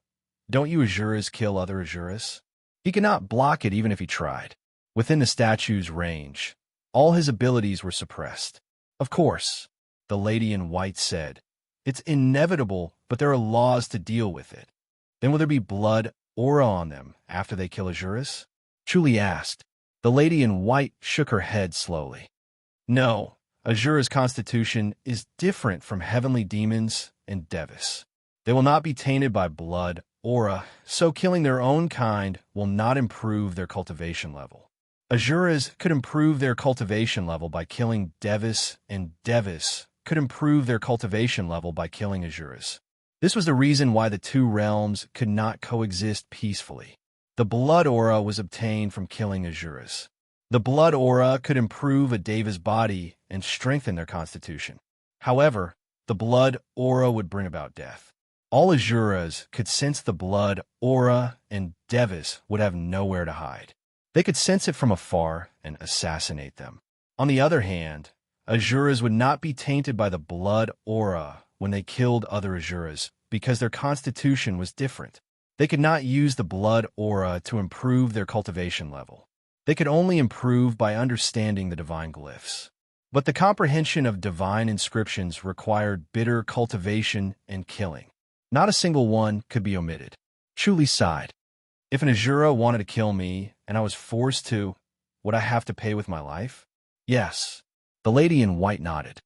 don't you Azuras kill other Azuras? He could not block it even if he tried. Within the statue's range, all his abilities were suppressed. Of course, the lady in white said. It's inevitable, but there are laws to deal with it. Then will there be blood aura on them after they kill Azuras? Chuli asked. The lady in white shook her head slowly. No, Azura's constitution is different from heavenly demons and devas. They will not be tainted by blood, aura, so killing their own kind will not improve their cultivation level. Azuras could improve their cultivation level by killing devas, and devas could improve their cultivation level by killing Azuras. This was the reason why the two realms could not coexist peacefully. The blood aura was obtained from killing Azuras. The blood aura could improve a deva's body and strengthen their constitution. However, the blood aura would bring about death. All Azuras could sense the blood aura, and devas would have nowhere to hide. They could sense it from afar and assassinate them. On the other hand, Azuras would not be tainted by the blood aura when they killed other Azuras because their constitution was different. They could not use the blood aura to improve their cultivation level. They could only improve by understanding the divine glyphs. But the comprehension of divine inscriptions required bitter cultivation and killing. Not a single one could be omitted. Chuli sighed. If an Azura wanted to kill me and I was forced to, would I have to pay with my life? Yes. The lady in white nodded.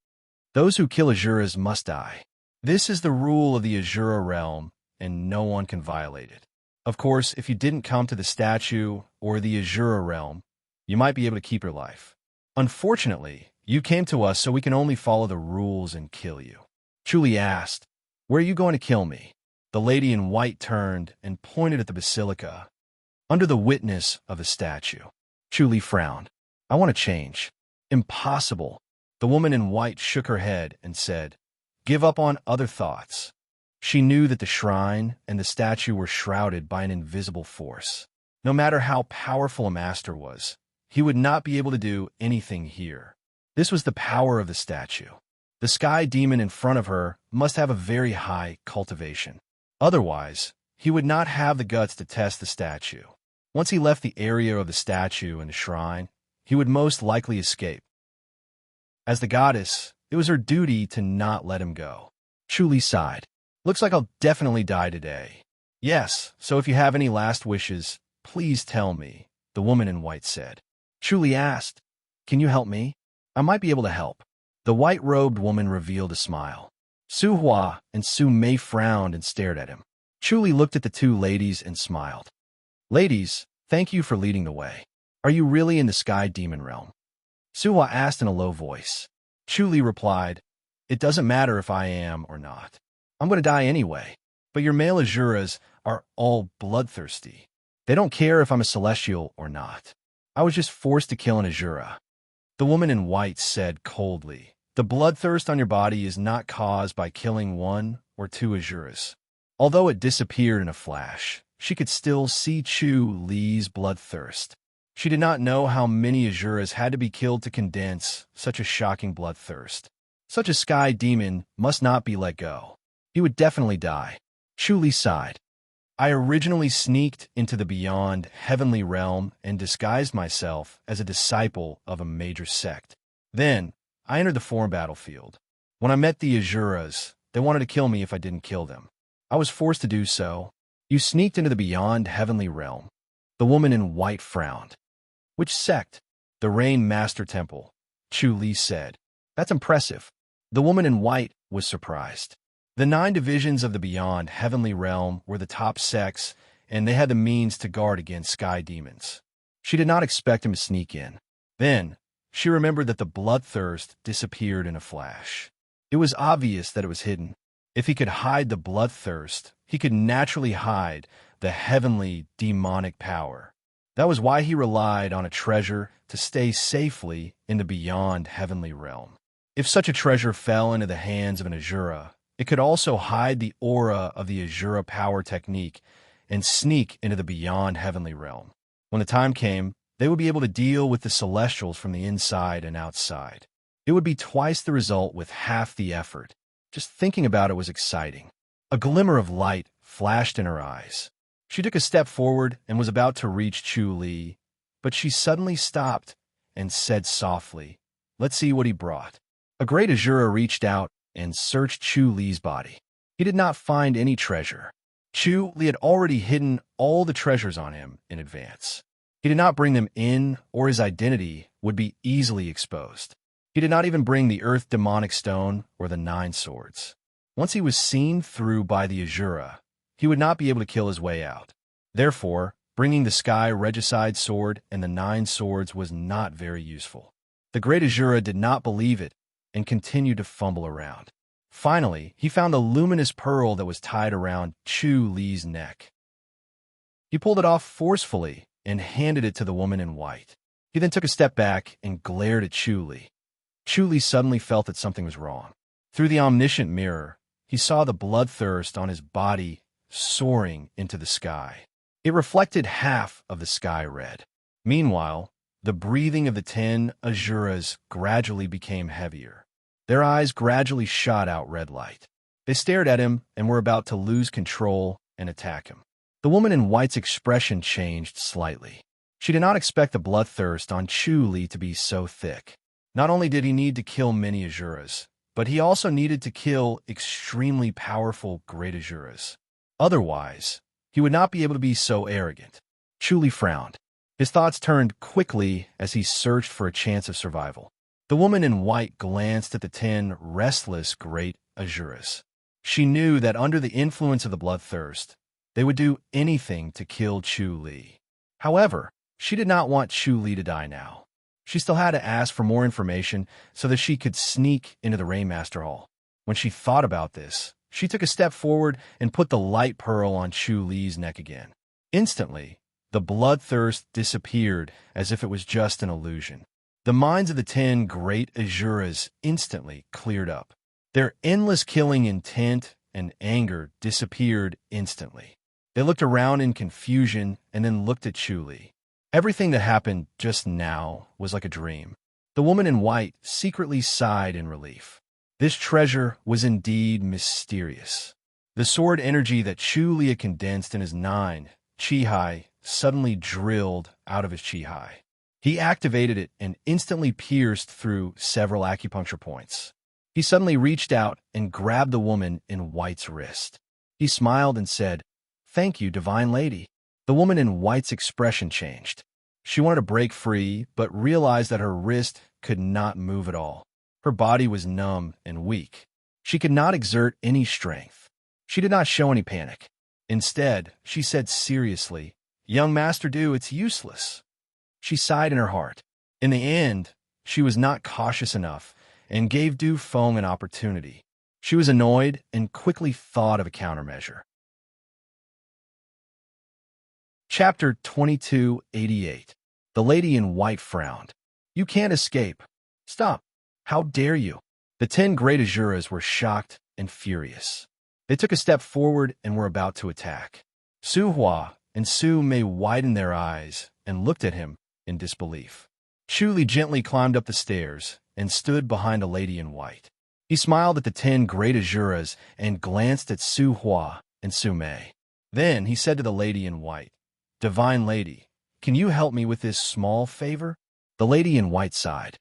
Those who kill Azuras must die. This is the rule of the Azura realm, and no one can violate it. Of course, if you didn't come to the statue or the Azura realm, you might be able to keep your life. Unfortunately, you came to us, so we can only follow the rules and kill you. Chuli asked, where are you going to kill me? The lady in white turned and pointed at the basilica, under the witness of the statue. Chuli frowned. I want to change. Impossible. The woman in white shook her head and said, give up on other thoughts. She knew that the shrine and the statue were shrouded by an invisible force. No matter how powerful a master was, he would not be able to do anything here. This was the power of the statue. The sky demon in front of her must have a very high cultivation. Otherwise, he would not have the guts to test the statue. Once he left the area of the statue and the shrine, he would most likely escape. As the goddess, it was her duty to not let him go. Chuli sighed. Looks like I'll definitely die today. Yes, so if you have any last wishes, please tell me, the woman in white said. Chuli asked, can you help me? I might be able to help. The white-robed woman revealed a smile. Su Hua and Su Mei frowned and stared at him. Chuli looked at the two ladies and smiled. Ladies, thank you for leading the way. Are you really in the sky demon realm? Su Hua asked in a low voice. Chuli replied, it doesn't matter if I am or not. I'm going to die anyway. But your male Azuras are all bloodthirsty. They don't care if I'm a celestial or not. I was just forced to kill an Azura. The woman in white said coldly, the bloodthirst on your body is not caused by killing one or two Azuras. Although it disappeared in a flash, she could still see Chu Li's bloodthirst. She did not know how many Azuras had to be killed to condense such a shocking bloodthirst. Such a sky demon must not be let go. He would definitely die. Chuli sighed. I originally sneaked into the beyond heavenly realm and disguised myself as a disciple of a major sect. Then, I entered the foreign battlefield. When I met the Azuras, they wanted to kill me if I didn't kill them. I was forced to do so. You sneaked into the beyond heavenly realm. The woman in white frowned. Which sect? The Rain Master Temple, Chuli said. That's impressive. The woman in white was surprised. The 9 divisions of the beyond heavenly realm were the top sects, and they had the means to guard against sky demons. She did not expect him to sneak in. Then, she remembered that the bloodthirst disappeared in a flash. It was obvious that it was hidden. If he could hide the bloodthirst, he could naturally hide the heavenly demonic power. That was why he relied on a treasure to stay safely in the beyond heavenly realm. If such a treasure fell into the hands of an Azura, it could also hide the aura of the Azura power technique and sneak into the beyond heavenly realm. When the time came, they would be able to deal with the celestials from the inside and outside. It would be twice the result with half the effort. Just thinking about it was exciting. A glimmer of light flashed in her eyes. She took a step forward and was about to reach Chu Li, but she suddenly stopped and said softly, "Let's see what he brought." A great Azura reached out and searched Chu Li's body. He did not find any treasure. Chu Li had already hidden all the treasures on him in advance. He did not bring them in, or his identity would be easily exposed. He did not even bring the Earth Demonic Stone or the 9 Swords. Once he was seen through by the Azura, he would not be able to kill his way out. Therefore, bringing the Sky Regicide Sword and the 9 Swords was not very useful. The Great Azura did not believe it and continued to fumble around. Finally, he found the luminous pearl that was tied around Chu Li's neck. He pulled it off forcefully and handed it to the woman in white. He then took a step back and glared at Chu Li. Chu Li suddenly felt that something was wrong. Through the omniscient mirror, he saw the bloodthirst on his body soaring into the sky. It reflected half of the sky red. Meanwhile, the breathing of the 10 Azuras gradually became heavier. Their eyes gradually shot out red light. They stared at him and were about to lose control and attack him. The woman in white's expression changed slightly. She did not expect the bloodthirst on Chu Li to be so thick. Not only did he need to kill many Azuras, but he also needed to kill extremely powerful Great Azuras. Otherwise, he would not be able to be so arrogant. Chu Li frowned. His thoughts turned quickly as he searched for a chance of survival. The woman in white glanced at the 10 restless Great Azuras. She knew that under the influence of the bloodthirst, they would do anything to kill Chu Li. However, she did not want Chu Li to die now. She still had to ask for more information so that she could sneak into the Rainmaster Hall. When she thought about this, she took a step forward and put the light pearl on Chu Li's neck again. Instantly, the bloodthirst disappeared as if it was just an illusion. The minds of the 10 Great Azuras instantly cleared up. Their endless killing intent and anger disappeared instantly. They looked around in confusion and then looked at Chu Li. Everything that happened just now was like a dream. The woman in white secretly sighed in relief. This treasure was indeed mysterious. The sword energy that Chu Li had condensed in his 9 Chi-Hai suddenly drilled out of his Chi-Hai. He activated it and instantly pierced through several acupuncture points. He suddenly reached out and grabbed the woman in white's wrist. He smiled and said, "Thank you, divine lady." The woman in white's expression changed. She wanted to break free, but realized that her wrist could not move at all. Her body was numb and weak. She could not exert any strength. She did not show any panic. Instead, she said seriously, "Young Master Du, it's useless." She sighed in her heart. In the end, she was not cautious enough and gave Du Feng an opportunity. She was annoyed and quickly thought of a countermeasure. Chapter 2288. The lady in white frowned. "You can't escape. Stop. How dare you?" The 10 Great Azuras were shocked and furious. They took a step forward and were about to attack. Su Hua and Su Mei widened their eyes and looked at him in disbelief. Chu Li gently climbed up the stairs and stood behind a lady in white. He smiled at the 10 Great Azuras and glanced at Su Hua and Su Mei. Then he said to the lady in white, "Divine lady, can you help me with this small favor?" The lady in white sighed.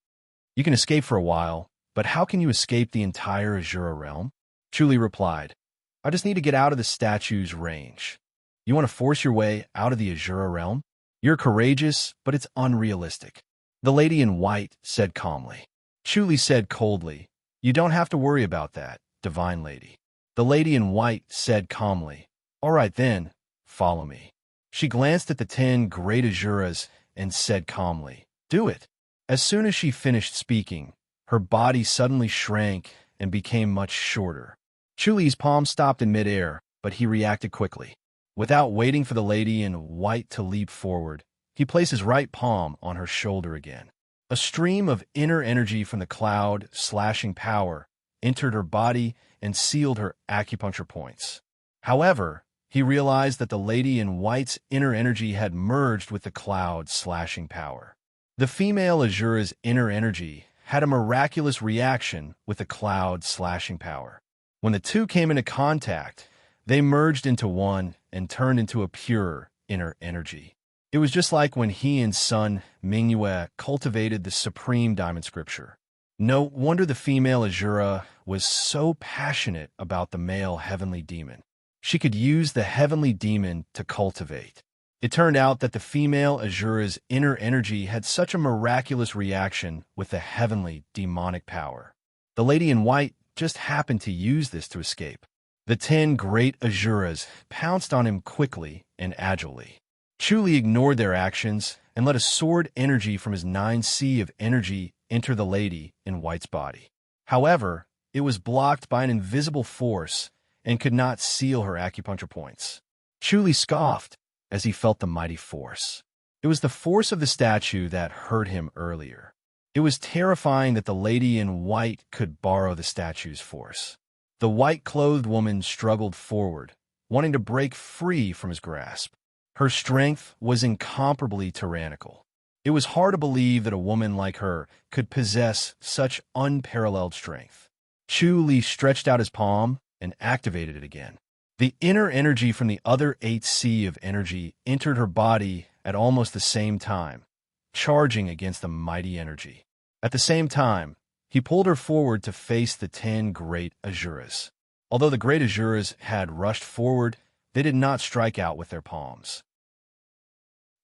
"You can escape for a while, but how can you escape the entire Azura realm?" Chu Li replied, "I just need to get out of the statue's range." "You want to force your way out of the Azura realm? You're courageous, but it's unrealistic." The lady in white said calmly. Chu Li said coldly, "You don't have to worry about that, divine lady." The lady in white said calmly, "All right then, follow me." She glanced at the 10 Great Azuras and said calmly, "Do it." As soon as she finished speaking, her body suddenly shrank and became much shorter. Chu Li's palm stopped in midair, but he reacted quickly. Without waiting for the lady in white to leap forward, he placed his right palm on her shoulder again. A stream of inner energy from the cloud, slashing power, entered her body and sealed her acupuncture points. However, he realized that the lady in white's inner energy had merged with the cloud's slashing power. The female Azura's inner energy had a miraculous reaction with the cloud's slashing power. When the two came into contact, they merged into one and turned into a pure inner energy. It was just like when he and Sun Mingyue cultivated the supreme diamond scripture. No wonder the female Azura was so passionate about the male heavenly demon. She could use the heavenly demon to cultivate. It turned out that the female Azura's inner energy had such a miraculous reaction with the heavenly demonic power. The lady in white just happened to use this to escape. The 10 great Azuras pounced on him quickly and agilely. Chu Li ignored their actions and let a sword energy from his 9C of energy enter the lady in white's body. However, it was blocked by an invisible force and could not seal her acupuncture points. Chu Li scoffed as he felt the mighty force. It was the force of the statue that hurt him earlier. It was terrifying that the lady in white could borrow the statue's force. The white-clothed woman struggled forward, wanting to break free from his grasp. Her strength was incomparably tyrannical. It was hard to believe that a woman like her could possess such unparalleled strength. Chu Li stretched out his palm and activated it again. The inner energy from the other 8C of energy entered her body at almost the same time, charging against the mighty energy. At the same time, he pulled her forward to face the 10 great Azuras. Although the great Azuras had rushed forward, they did not strike out with their palms.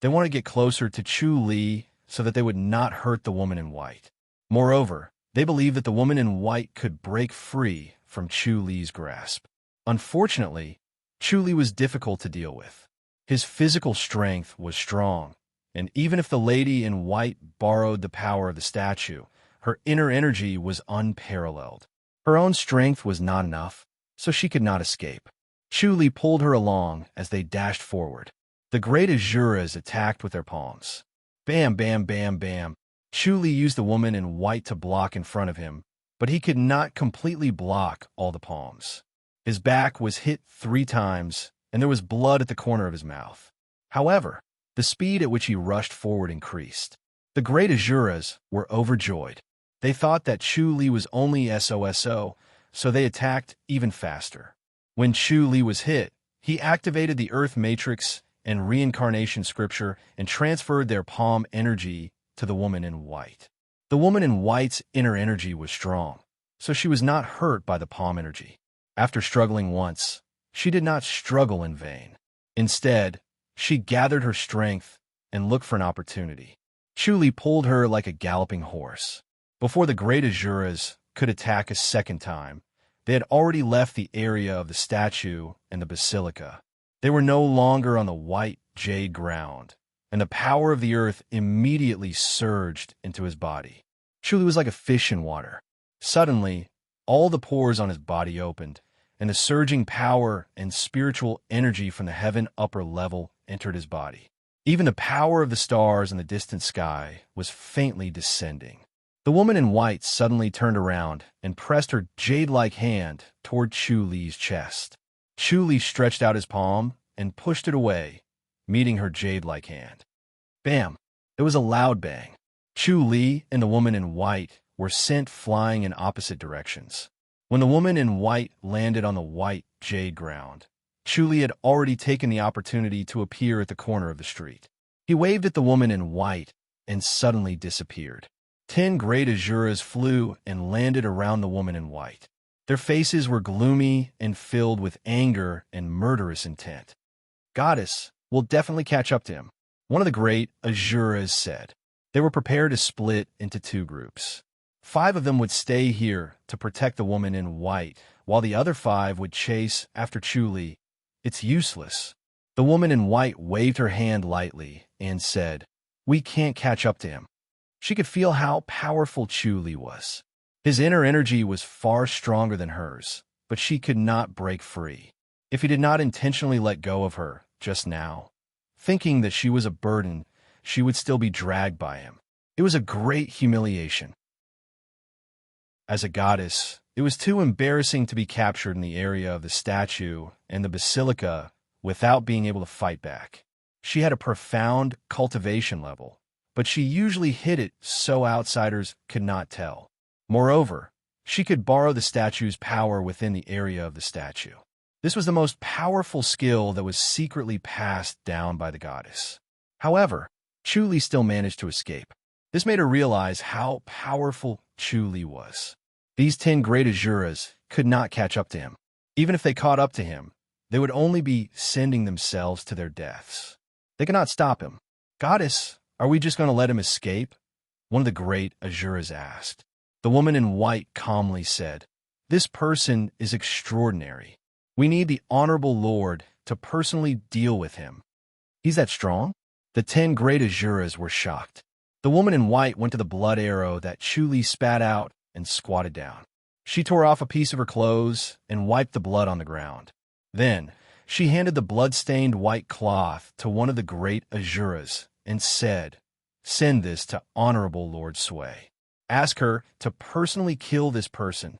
They wanted to get closer to Chu Li so that they would not hurt the woman in white. Moreover, they believed that the woman in white could break free from Chu Li's grasp. Unfortunately, Chu Li was difficult to deal with. His physical strength was strong, and even if the lady in white borrowed the power of the statue, her inner energy was unparalleled. Her own strength was not enough, so she could not escape. Chu Li pulled her along as they dashed forward. The great Azuras attacked with their palms. Bam, bam, bam, bam. Chu Li used the woman in white to block in front of him, but he could not completely block all the palms. His back was hit 3 times, and there was blood at the corner of his mouth. However, the speed at which he rushed forward increased. The great Azuras were overjoyed. They thought that Chu Li was only SOSO, so they attacked even faster. When Chu Li was hit, he activated the Earth Matrix and Reincarnation Scripture and transferred their palm energy to the woman in white. The woman in white's inner energy was strong, so she was not hurt by the palm energy. After struggling once, she did not struggle in vain. Instead, she gathered her strength and looked for an opportunity. Chu Li pulled her like a galloping horse. Before the great Azuras could attack a second time, they had already left the area of the statue and the basilica. They were no longer on the white jade ground, and the power of the earth immediately surged into his body. Chu Li was like a fish in water. Suddenly, all the pores on his body opened, and the surging power and spiritual energy from the heaven upper level entered his body. Even the power of the stars in the distant sky was faintly descending. The woman in white suddenly turned around and pressed her jade-like hand toward Chu Li's chest. Chu Li stretched out his palm and pushed it away, meeting her jade-like hand. Bam! There was a loud bang. Chu Li and the woman in white were sent flying in opposite directions. When the woman in white landed on the white jade ground, Chu Li had already taken the opportunity to appear at the corner of the street. He waved at the woman in white and suddenly disappeared. 10 great Azuras flew and landed around the woman in white. Their faces were gloomy and filled with anger and murderous intent. Goddess, we'll definitely catch up to him, one of the great Azuras said. They were prepared to split into 2 groups. 5 of them would stay here to protect the woman in white, while the other 5 would chase after Chu Li. It's useless. The woman in white waved her hand lightly and said, "We can't catch up to him." She could feel how powerful Chu Li was. His inner energy was far stronger than hers, but she could not break free. If he did not intentionally let go of her just now, thinking that she was a burden, she would still be dragged by him. It was a great humiliation. As a goddess, it was too embarrassing to be captured in the area of the statue and the basilica without being able to fight back. She had a profound cultivation level, but she usually hid it so outsiders could not tell. Moreover, she could borrow the statue's power within the area of the statue. This was the most powerful skill that was secretly passed down by the goddess. However, Chu Li still managed to escape. This made her realize how powerful Chu Li was. These 10 great Asuras could not catch up to him. Even if they caught up to him, they would only be sending themselves to their deaths. They could not stop him. "Goddess, are we just going to let him escape?" one of the great Asuras asked. The woman in white calmly said, "This person is extraordinary. We need the Honorable Lord to personally deal with him." "He's that strong?" The 10 great Asuras were shocked. The woman in white went to the blood arrow that Chu Li spat out and squatted down. She tore off a piece of her clothes and wiped the blood on the ground. Then, she handed the blood-stained white cloth to one of the great Asuras and said, "Send this to Honorable Lord Sui. Ask her to personally kill this person."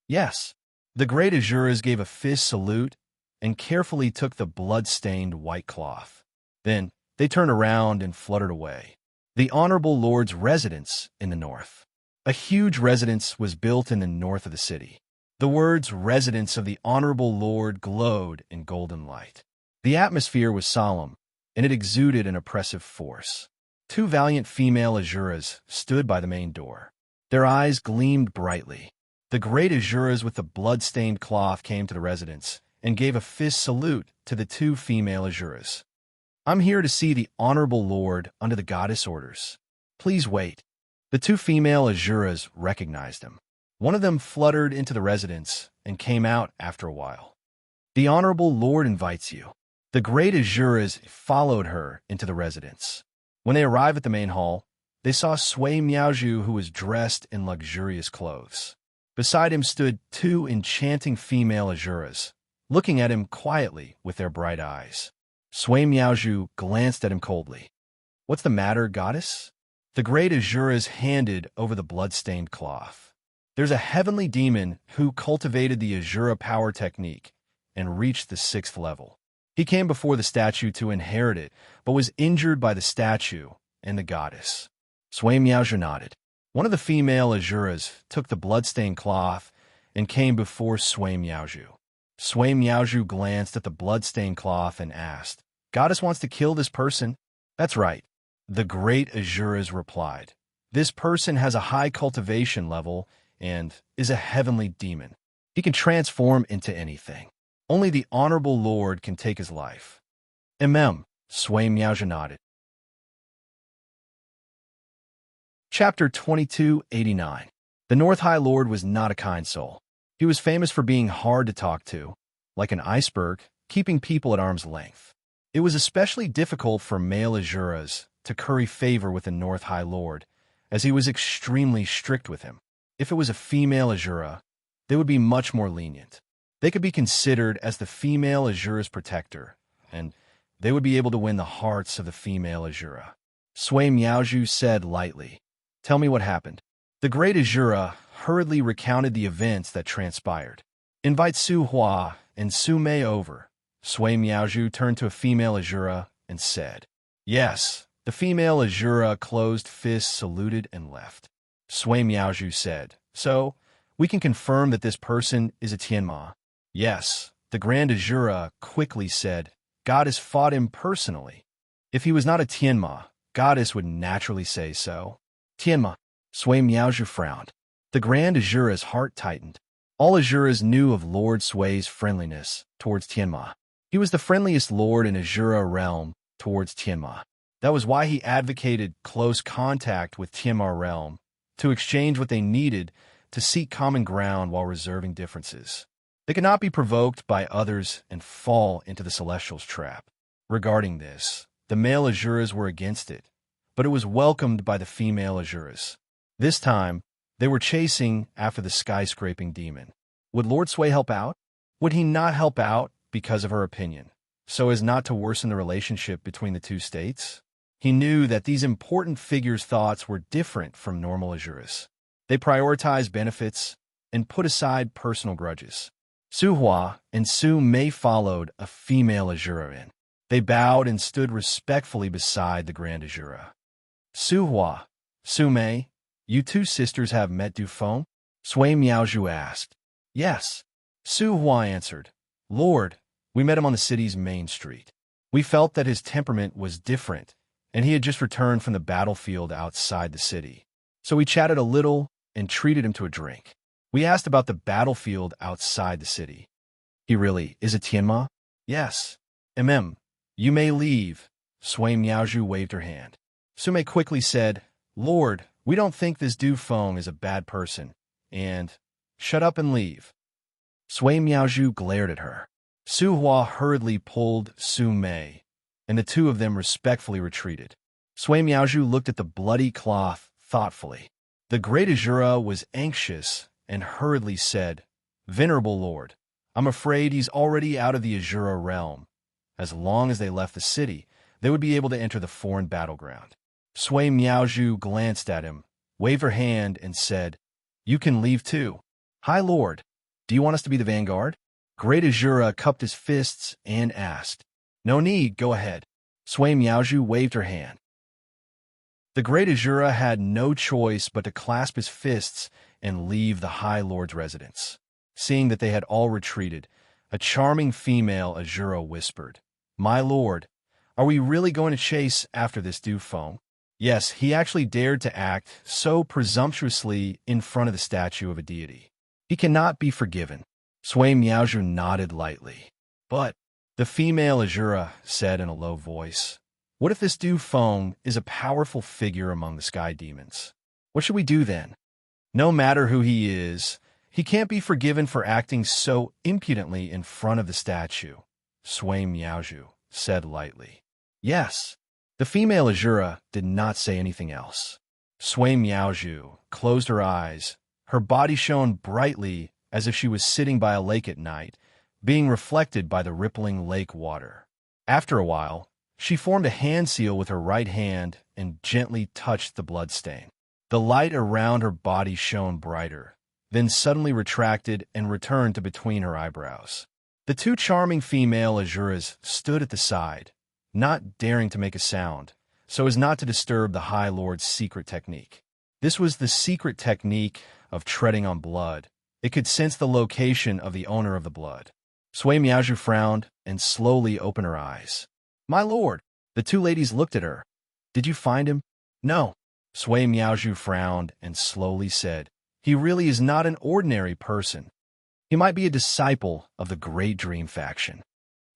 "Yes." The great Asuras gave a fist salute and carefully took the blood-stained white cloth. Then, they turned around and fluttered away. The Honorable Lord's residence in the north. A huge residence was built in the north of the city. The words "Residence of the Honorable Lord" glowed in golden light. The atmosphere was solemn, and it exuded an oppressive force. 2 valiant female Asuras stood by the main door. Their eyes gleamed brightly. The great Asuras with the blood-stained cloth came to the residence and gave a fist salute to the 2 female Asuras. "I'm here to see the Honorable Lord under the goddess orders. Please wait." The 2 female Asuras recognized him. One of them fluttered into the residence and came out after a while. "The Honorable Lord invites you." The great Asuras followed her into the residence. When they arrived at the main hall, they saw Sui Miaozhu, who was dressed in luxurious clothes. Beside him stood 2 enchanting female Asuras, looking at him quietly with their bright eyes. Sui Miaozhu glanced at him coldly. "What's the matter, goddess?" The great Asuras handed over the blood-stained cloth. "There's a heavenly demon who cultivated the Asura power technique and reached the 6th level. He came before the statue to inherit it, but was injured by the statue and the goddess." Sui Miaozhu nodded. One of the female Asuras took the blood-stained cloth and came before Sui Miaozhu. Sui Miaozhu glanced at the blood-stained cloth and asked, "Goddess wants to kill this person?" "That's right," the great Asuras replied. "This person has a high cultivation level and is a heavenly demon. He can transform into anything. Only the Honorable Lord can take his life." Sui Miaozhu nodded. Chapter 2289. The North High Lord was not a kind soul. He was famous for being hard to talk to, like an iceberg, keeping people at arm's length. It was especially difficult for male Asuras to curry favor with the North High Lord, as he was extremely strict with him. If it was a female Asura, they would be much more lenient. They could be considered as the female Asura's protector, and they would be able to win the hearts of the female Asura. Sui Miaozhu said lightly, "Tell me what happened." The great Asura hurriedly recounted the events that transpired. "Invite Su Hua and Su Mei over." Sui Miaozhu turned to a female Asura and said, "Yes." The female Asura closed fists, saluted, and left. Sui Miaozhu said, "So, we can confirm that this person is a Tianma?" "Yes." The grand Asura quickly said, "Goddess fought him personally." If he was not a Tianma, Goddess would naturally say so. "Tianma." Sui Miaozhu frowned. The grand Asura's heart tightened. All Asuras knew of Lord Sui's friendliness towards Tianma. He was the friendliest lord in Asura realm towards Tianma. That was why he advocated close contact with Tianma realm, to exchange what they needed to seek common ground while reserving differences. They could not be provoked by others and fall into the Celestial's trap. Regarding this, the male Asuras were against it, but it was welcomed by the female Asuras. This time, they were chasing after the skyscraping demon. Would Lord Sui help out? Would he not help out because of her opinion, so as not to worsen the relationship between the 2 states? He knew that these important figures' thoughts were different from normal Asuras. They prioritized benefits and put aside personal grudges. Su Hua and Su Mei followed a female Azura in. They bowed and stood respectfully beside the Grand Azura. Su Hua, Su Mei, you two sisters have met Du Feng? Sui Miaozhu asked. Yes. Su Hua answered. Lord, we met him on the city's main street. We felt that his temperament was different, and he had just returned from the battlefield outside the city. So we chatted a little and treated him to a drink. We asked about the battlefield outside the city. He really is a Tianma? Yes. You may leave. Sui Miaozhu waved her hand. Su Mei quickly said, Lord, we don't think this Du Feng is a bad person, and shut up and leave. Sui Miaozhu glared at her. Su Hua hurriedly pulled Su Mei, and the two of them respectfully retreated. Sui Miaozhu looked at the bloody cloth thoughtfully. The great Azura was anxious and hurriedly said, Venerable Lord, I'm afraid he's already out of the Azura realm. As long as they left the city, they would be able to enter the foreign battleground. Sui Miaozhu glanced at him, waved her hand, and said, You can leave too. High Lord, do you want us to be the vanguard? Great Azura cupped his fists and asked. No need, go ahead. Sui Miaozhu waved her hand. The Great Azura had no choice but to clasp his fists and leave the High Lord's residence. Seeing that they had all retreated, a charming female Azura whispered, My lord, are we really going to chase after this Du Feng? Yes, he actually dared to act so presumptuously in front of the statue of a deity. He cannot be forgiven. Sui Miaozhu nodded lightly. But, the female Azura said in a low voice, What if this Du Feng is a powerful figure among the sky demons? What should we do then? No matter who he is, he can't be forgiven for acting so impudently in front of the statue, Sui Miaozhu said lightly. Yes. The female Azura did not say anything else. Sui Miaozhu closed her eyes. Her body shone brightly as if she was sitting by a lake at night, being reflected by the rippling lake water. After a while, she formed a hand seal with her right hand and gently touched the bloodstain. The light around her body shone brighter, then suddenly retracted and returned to between her eyebrows. The two charming female Azuras stood at the side, not daring to make a sound, so as not to disturb the High Lord's secret technique. This was the secret technique of treading on blood. It could sense the location of the owner of the blood. Sui Miaozhu frowned and slowly opened her eyes. My lord! The two ladies looked at her. Did you find him? No. Sui Miaozhu frowned and slowly said, He really is not an ordinary person. He might be a disciple of the Great Dream faction.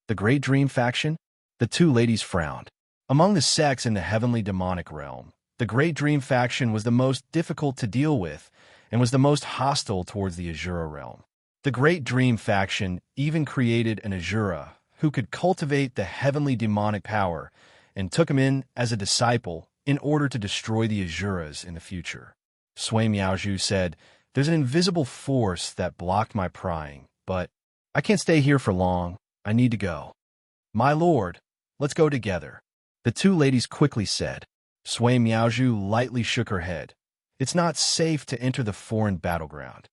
The Great Dream faction? The two ladies frowned. Among the sects in the heavenly demonic realm, the Great Dream faction was the most difficult to deal with and was the most hostile towards the Azura realm. The Great Dream faction even created an Azura who could cultivate the heavenly demonic power and took him in as a disciple in order to destroy the Azuras in the future. Sui Miaozhu said, There's an invisible force that blocked my prying, but I can't stay here for long. I need to go. My lord, let's go together. The two ladies quickly said. Sui Miaozhu lightly shook her head. It's not safe to enter the foreign battleground.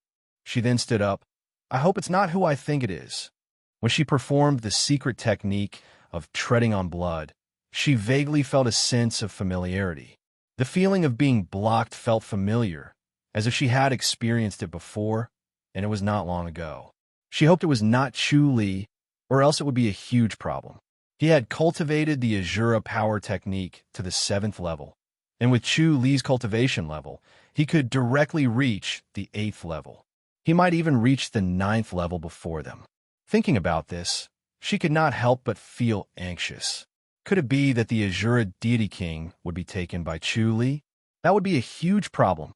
She then stood up. I hope it's not who I think it is. When she performed the secret technique of treading on blood, she vaguely felt a sense of familiarity. The feeling of being blocked felt familiar, as if she had experienced it before, and it was not long ago. She hoped it was not Chu Li, or else it would be a huge problem. He had cultivated the Azura power technique to the 7th level, and with Chu Li's cultivation level, he could directly reach the 8th level. He might even reach the 9th level before them. Thinking about this, she could not help but feel anxious. Could it be that the Azura deity king would be taken by Chu Li? That would be a huge problem.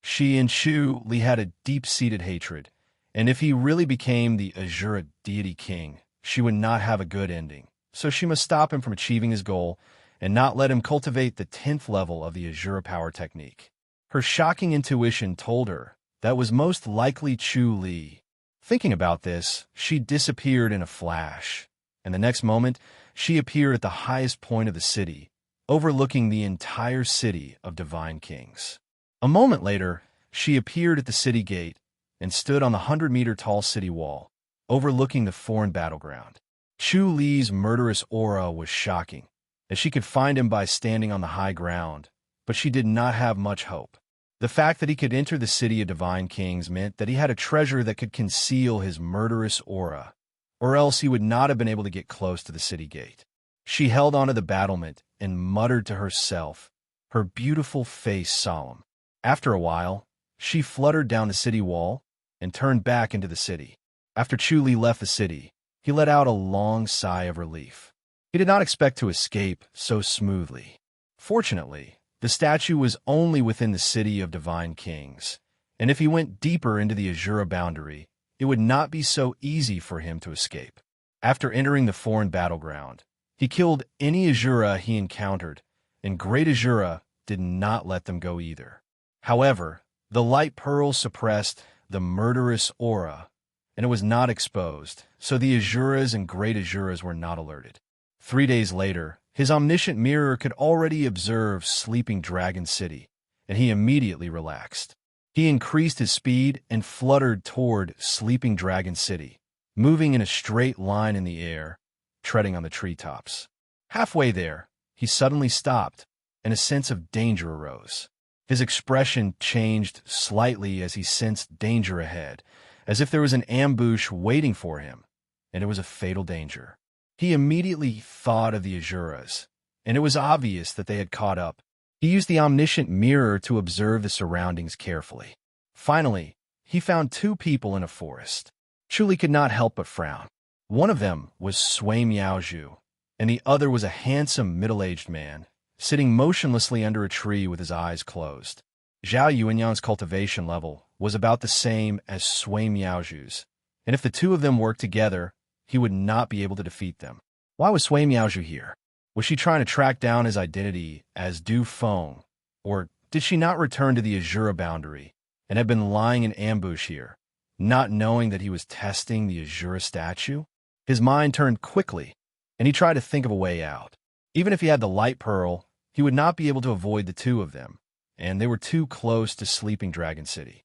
She and Chu Li had a deep-seated hatred, and if he really became the Azura deity king, she would not have a good ending. So she must stop him from achieving his goal and not let him cultivate the 10th level of the Azura power technique. Her shocking intuition told her that was most likely Chu Li. Thinking about this, she disappeared in a flash, and the next moment, she appeared at the highest point of the city, overlooking the entire city of divine kings. A moment later, she appeared at the city gate, and stood on the 100-meter-tall city wall, overlooking the foreign battleground. Chu Li's murderous aura was shocking, as she could find him by standing on the high ground, but she did not have much hope. The fact that he could enter the city of divine kings meant that he had a treasure that could conceal his murderous aura, or else he would not have been able to get close to the city gate. She held onto the battlement and muttered to herself, her beautiful face solemn. After a while, she fluttered down the city wall and turned back into the city. After Chu Li left the city, he let out a long sigh of relief. He did not expect to escape so smoothly. Fortunately, the statue was only within the city of divine kings, and if he went deeper into the Azura boundary, it would not be so easy for him to escape. After entering the foreign battleground, he killed any Azura he encountered, and Great Azura did not let them go either. However, the light pearl suppressed the murderous aura, and it was not exposed, so the Azuras and Great Azuras were not alerted. 3 days later, his omniscient mirror could already observe sleeping Dragon City, and he immediately relaxed. He increased his speed and fluttered toward sleeping Dragon City, moving in a straight line in the air, treading on the treetops. Halfway there, he suddenly stopped, and a sense of danger arose. His expression changed slightly as he sensed danger ahead, as if there was an ambush waiting for him, and it was a fatal danger. He immediately thought of the Azuras, and it was obvious that they had caught up. He used the omniscient mirror to observe the surroundings carefully. Finally, he found 2 people in a forest. Chu Li could not help but frown. One of them was Sui Miaozhu, and the other was a handsome middle-aged man, sitting motionlessly under a tree with his eyes closed. Zhao Yuanyang's cultivation level was about the same as Sui Miaozhu's, and if the 2 of them worked together, he would not be able to defeat them. Why was Sui Miaozhu here? Was she trying to track down his identity as Du Feng, or did she not return to the Azura boundary and have been lying in ambush here, not knowing that he was testing the Azura statue? His mind turned quickly, and he tried to think of a way out. Even if he had the light pearl, he would not be able to avoid the 2 of them, and they were too close to sleeping Dragon City.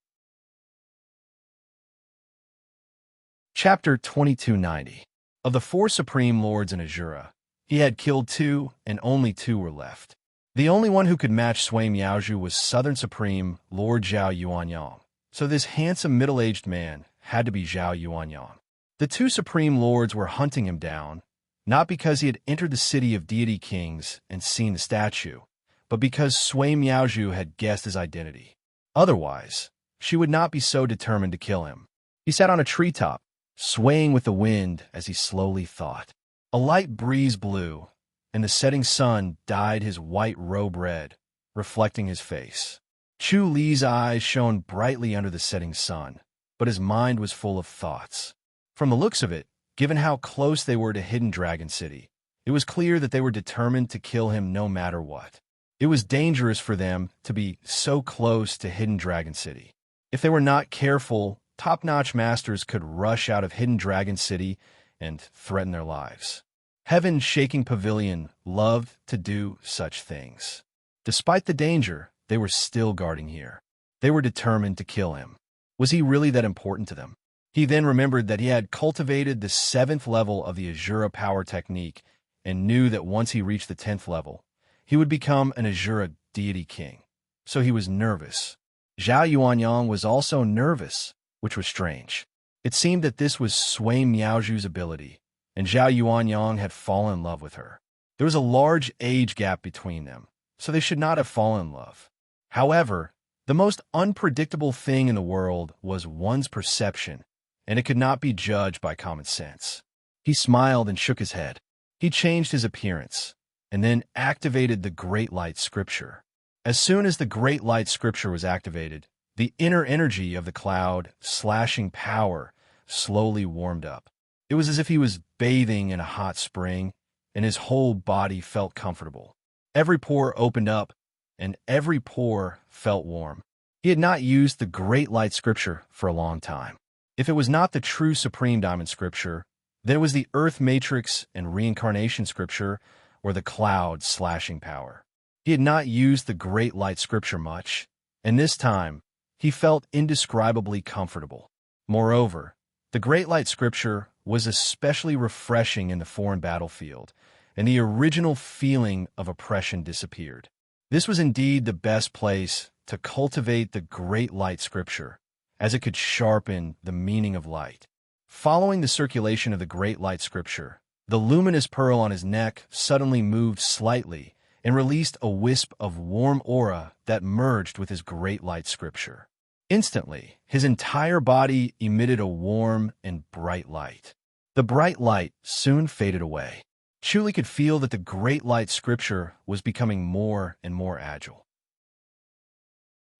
Chapter 2290. Of the 4 Supreme Lords in Azura, he had killed 2, and only 2 were left. The only one who could match Sui Miaozhu was Southern Supreme Lord Zhao Yuanyang, so this handsome middle-aged man had to be Zhao Yuanyang. The 2 Supreme Lords were hunting him down, not because he had entered the city of deity kings and seen the statue, but because Sui Miaozhu had guessed his identity. Otherwise, she would not be so determined to kill him. He sat on a treetop, swaying with the wind as he slowly thought. A light breeze blew, and the setting sun dyed his white robe red, reflecting his face. Chu Li's eyes shone brightly under the setting sun, but his mind was full of thoughts. From the looks of it, given how close they were to Hidden Dragon City, it was clear that they were determined to kill him no matter what. It was dangerous for them to be so close to Hidden Dragon City. If they were not careful, top-notch masters could rush out of Hidden Dragon City and threaten their lives. Heaven's shaking pavilion loved to do such things. Despite the danger, they were still guarding here. They were determined to kill him. Was he really that important to them? He then remembered that he had cultivated the 7th level of the Azura power technique and knew that once he reached the 10th level, he would become an Azura deity king. So he was nervous. Zhao Yuanyang was also nervous, which was strange. It seemed that this was Sui Miaozhu's ability, and Zhao Yuanyang had fallen in love with her. There was a large age gap between them, so they should not have fallen in love. However, the most unpredictable thing in the world was one's perception, and it could not be judged by common sense. He smiled and shook his head. He changed his appearance, and then activated the Great Light Scripture. As soon as the Great Light Scripture was activated, the inner energy of the cloud, slashing power, slowly warmed up. It was as if he was bathing in a hot spring, and his whole body felt comfortable. Every pore opened up, and every pore felt warm. He had not used the Great Light Scripture for a long time. If it was not the true Supreme Diamond Scripture, then it was the Earth Matrix and Reincarnation Scripture, or the Cloud slashing power. He had not used the Great Light Scripture much, and this time, he felt indescribably comfortable. Moreover, the Great Light Scripture was especially refreshing in the foreign battlefield, and the original feeling of oppression disappeared. This was indeed the best place to cultivate the Great Light Scripture, as it could sharpen the meaning of light. Following the circulation of the Great Light Scripture, the luminous pearl on his neck suddenly moved slightly and released a wisp of warm aura that merged with his Great Light Scripture. Instantly, his entire body emitted a warm and bright light. The bright light soon faded away. Chuli could feel that the Great Light Scripture was becoming more and more agile.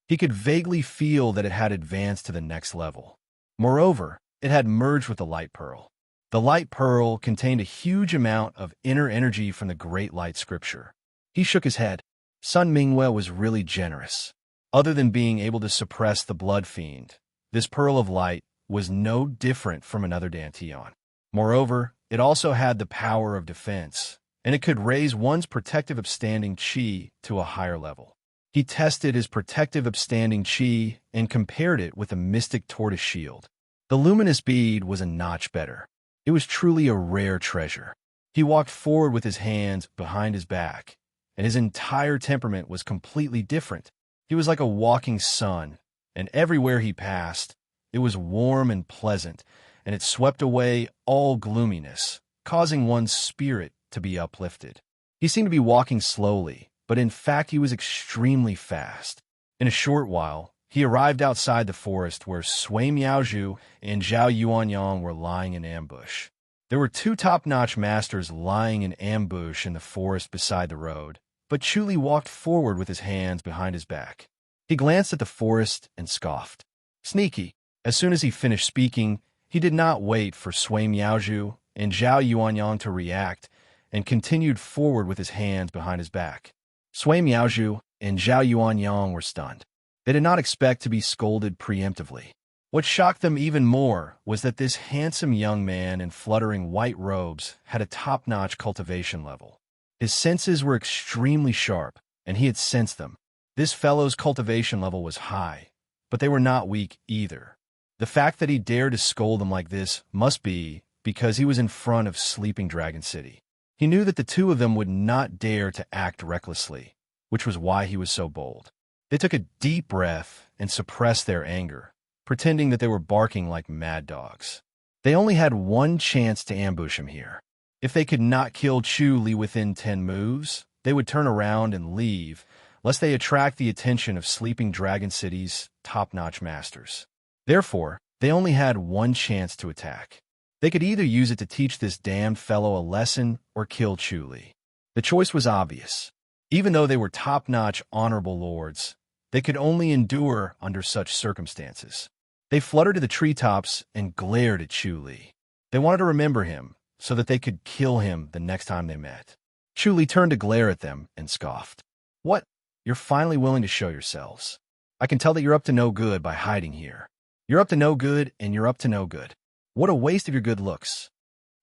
He could vaguely feel that it had advanced to the next level. Moreover, it had merged with the light pearl. The light pearl contained a huge amount of inner energy from the Great Light Scripture. He shook his head. Sun Mingwe was really generous. Other than being able to suppress the blood fiend, this pearl of light was no different from another Dantian. Moreover, it also had the power of defense, and it could raise one's protective upstanding chi to a higher level. He tested his protective upstanding chi and compared it with a mystic tortoise shield. The luminous bead was a notch better. It was truly a rare treasure. He walked forward with his hands behind his back, and his entire temperament was completely different. He was like a walking sun, and everywhere he passed, it was warm and pleasant, and it swept away all gloominess, causing one's spirit to be uplifted. He seemed to be walking slowly, but in fact he was extremely fast. In a short while, he arrived outside the forest where Sui Miaozhu and Zhao Yuanyang were lying in ambush. There were two top-notch masters lying in ambush in the forest beside the road, but Chuli walked forward with his hands behind his back. He glanced at the forest and scoffed. Sneaky. As soon as he finished speaking, he did not wait for Sui Miaozhu and Zhao Yuanyang to react and continued forward with his hands behind his back. Sui Miaozhu and Zhao Yuanyang were stunned. They did not expect to be scolded preemptively. What shocked them even more was that this handsome young man in fluttering white robes had a top-notch cultivation level. His senses were extremely sharp, and he had sensed them. This fellow's cultivation level was high, but they were not weak either. The fact that he dared to scold them like this must be because he was in front of Sleeping Dragon City. He knew that the two of them would not dare to act recklessly, which was why he was so bold. They took a deep breath and suppressed their anger, pretending that they were barking like mad dogs. They only had one chance to ambush him here. If they could not kill Chu Li within 10 moves, they would turn around and leave, lest they attract the attention of Sleeping Dragon City's top-notch masters. Therefore, they only had one chance to attack. They could either use it to teach this damned fellow a lesson or kill Chu Li. The choice was obvious. Even though they were top-notch honorable lords, they could only endure under such circumstances. They fluttered to the treetops and glared at Chu Li. They wanted to remember him so that they could kill him the next time they met. Chu Li turned to glare at them and scoffed. What? You're finally willing to show yourselves. I can tell that you're up to no good by hiding here. You're up to no good, and you're up to no good. What a waste of your good looks.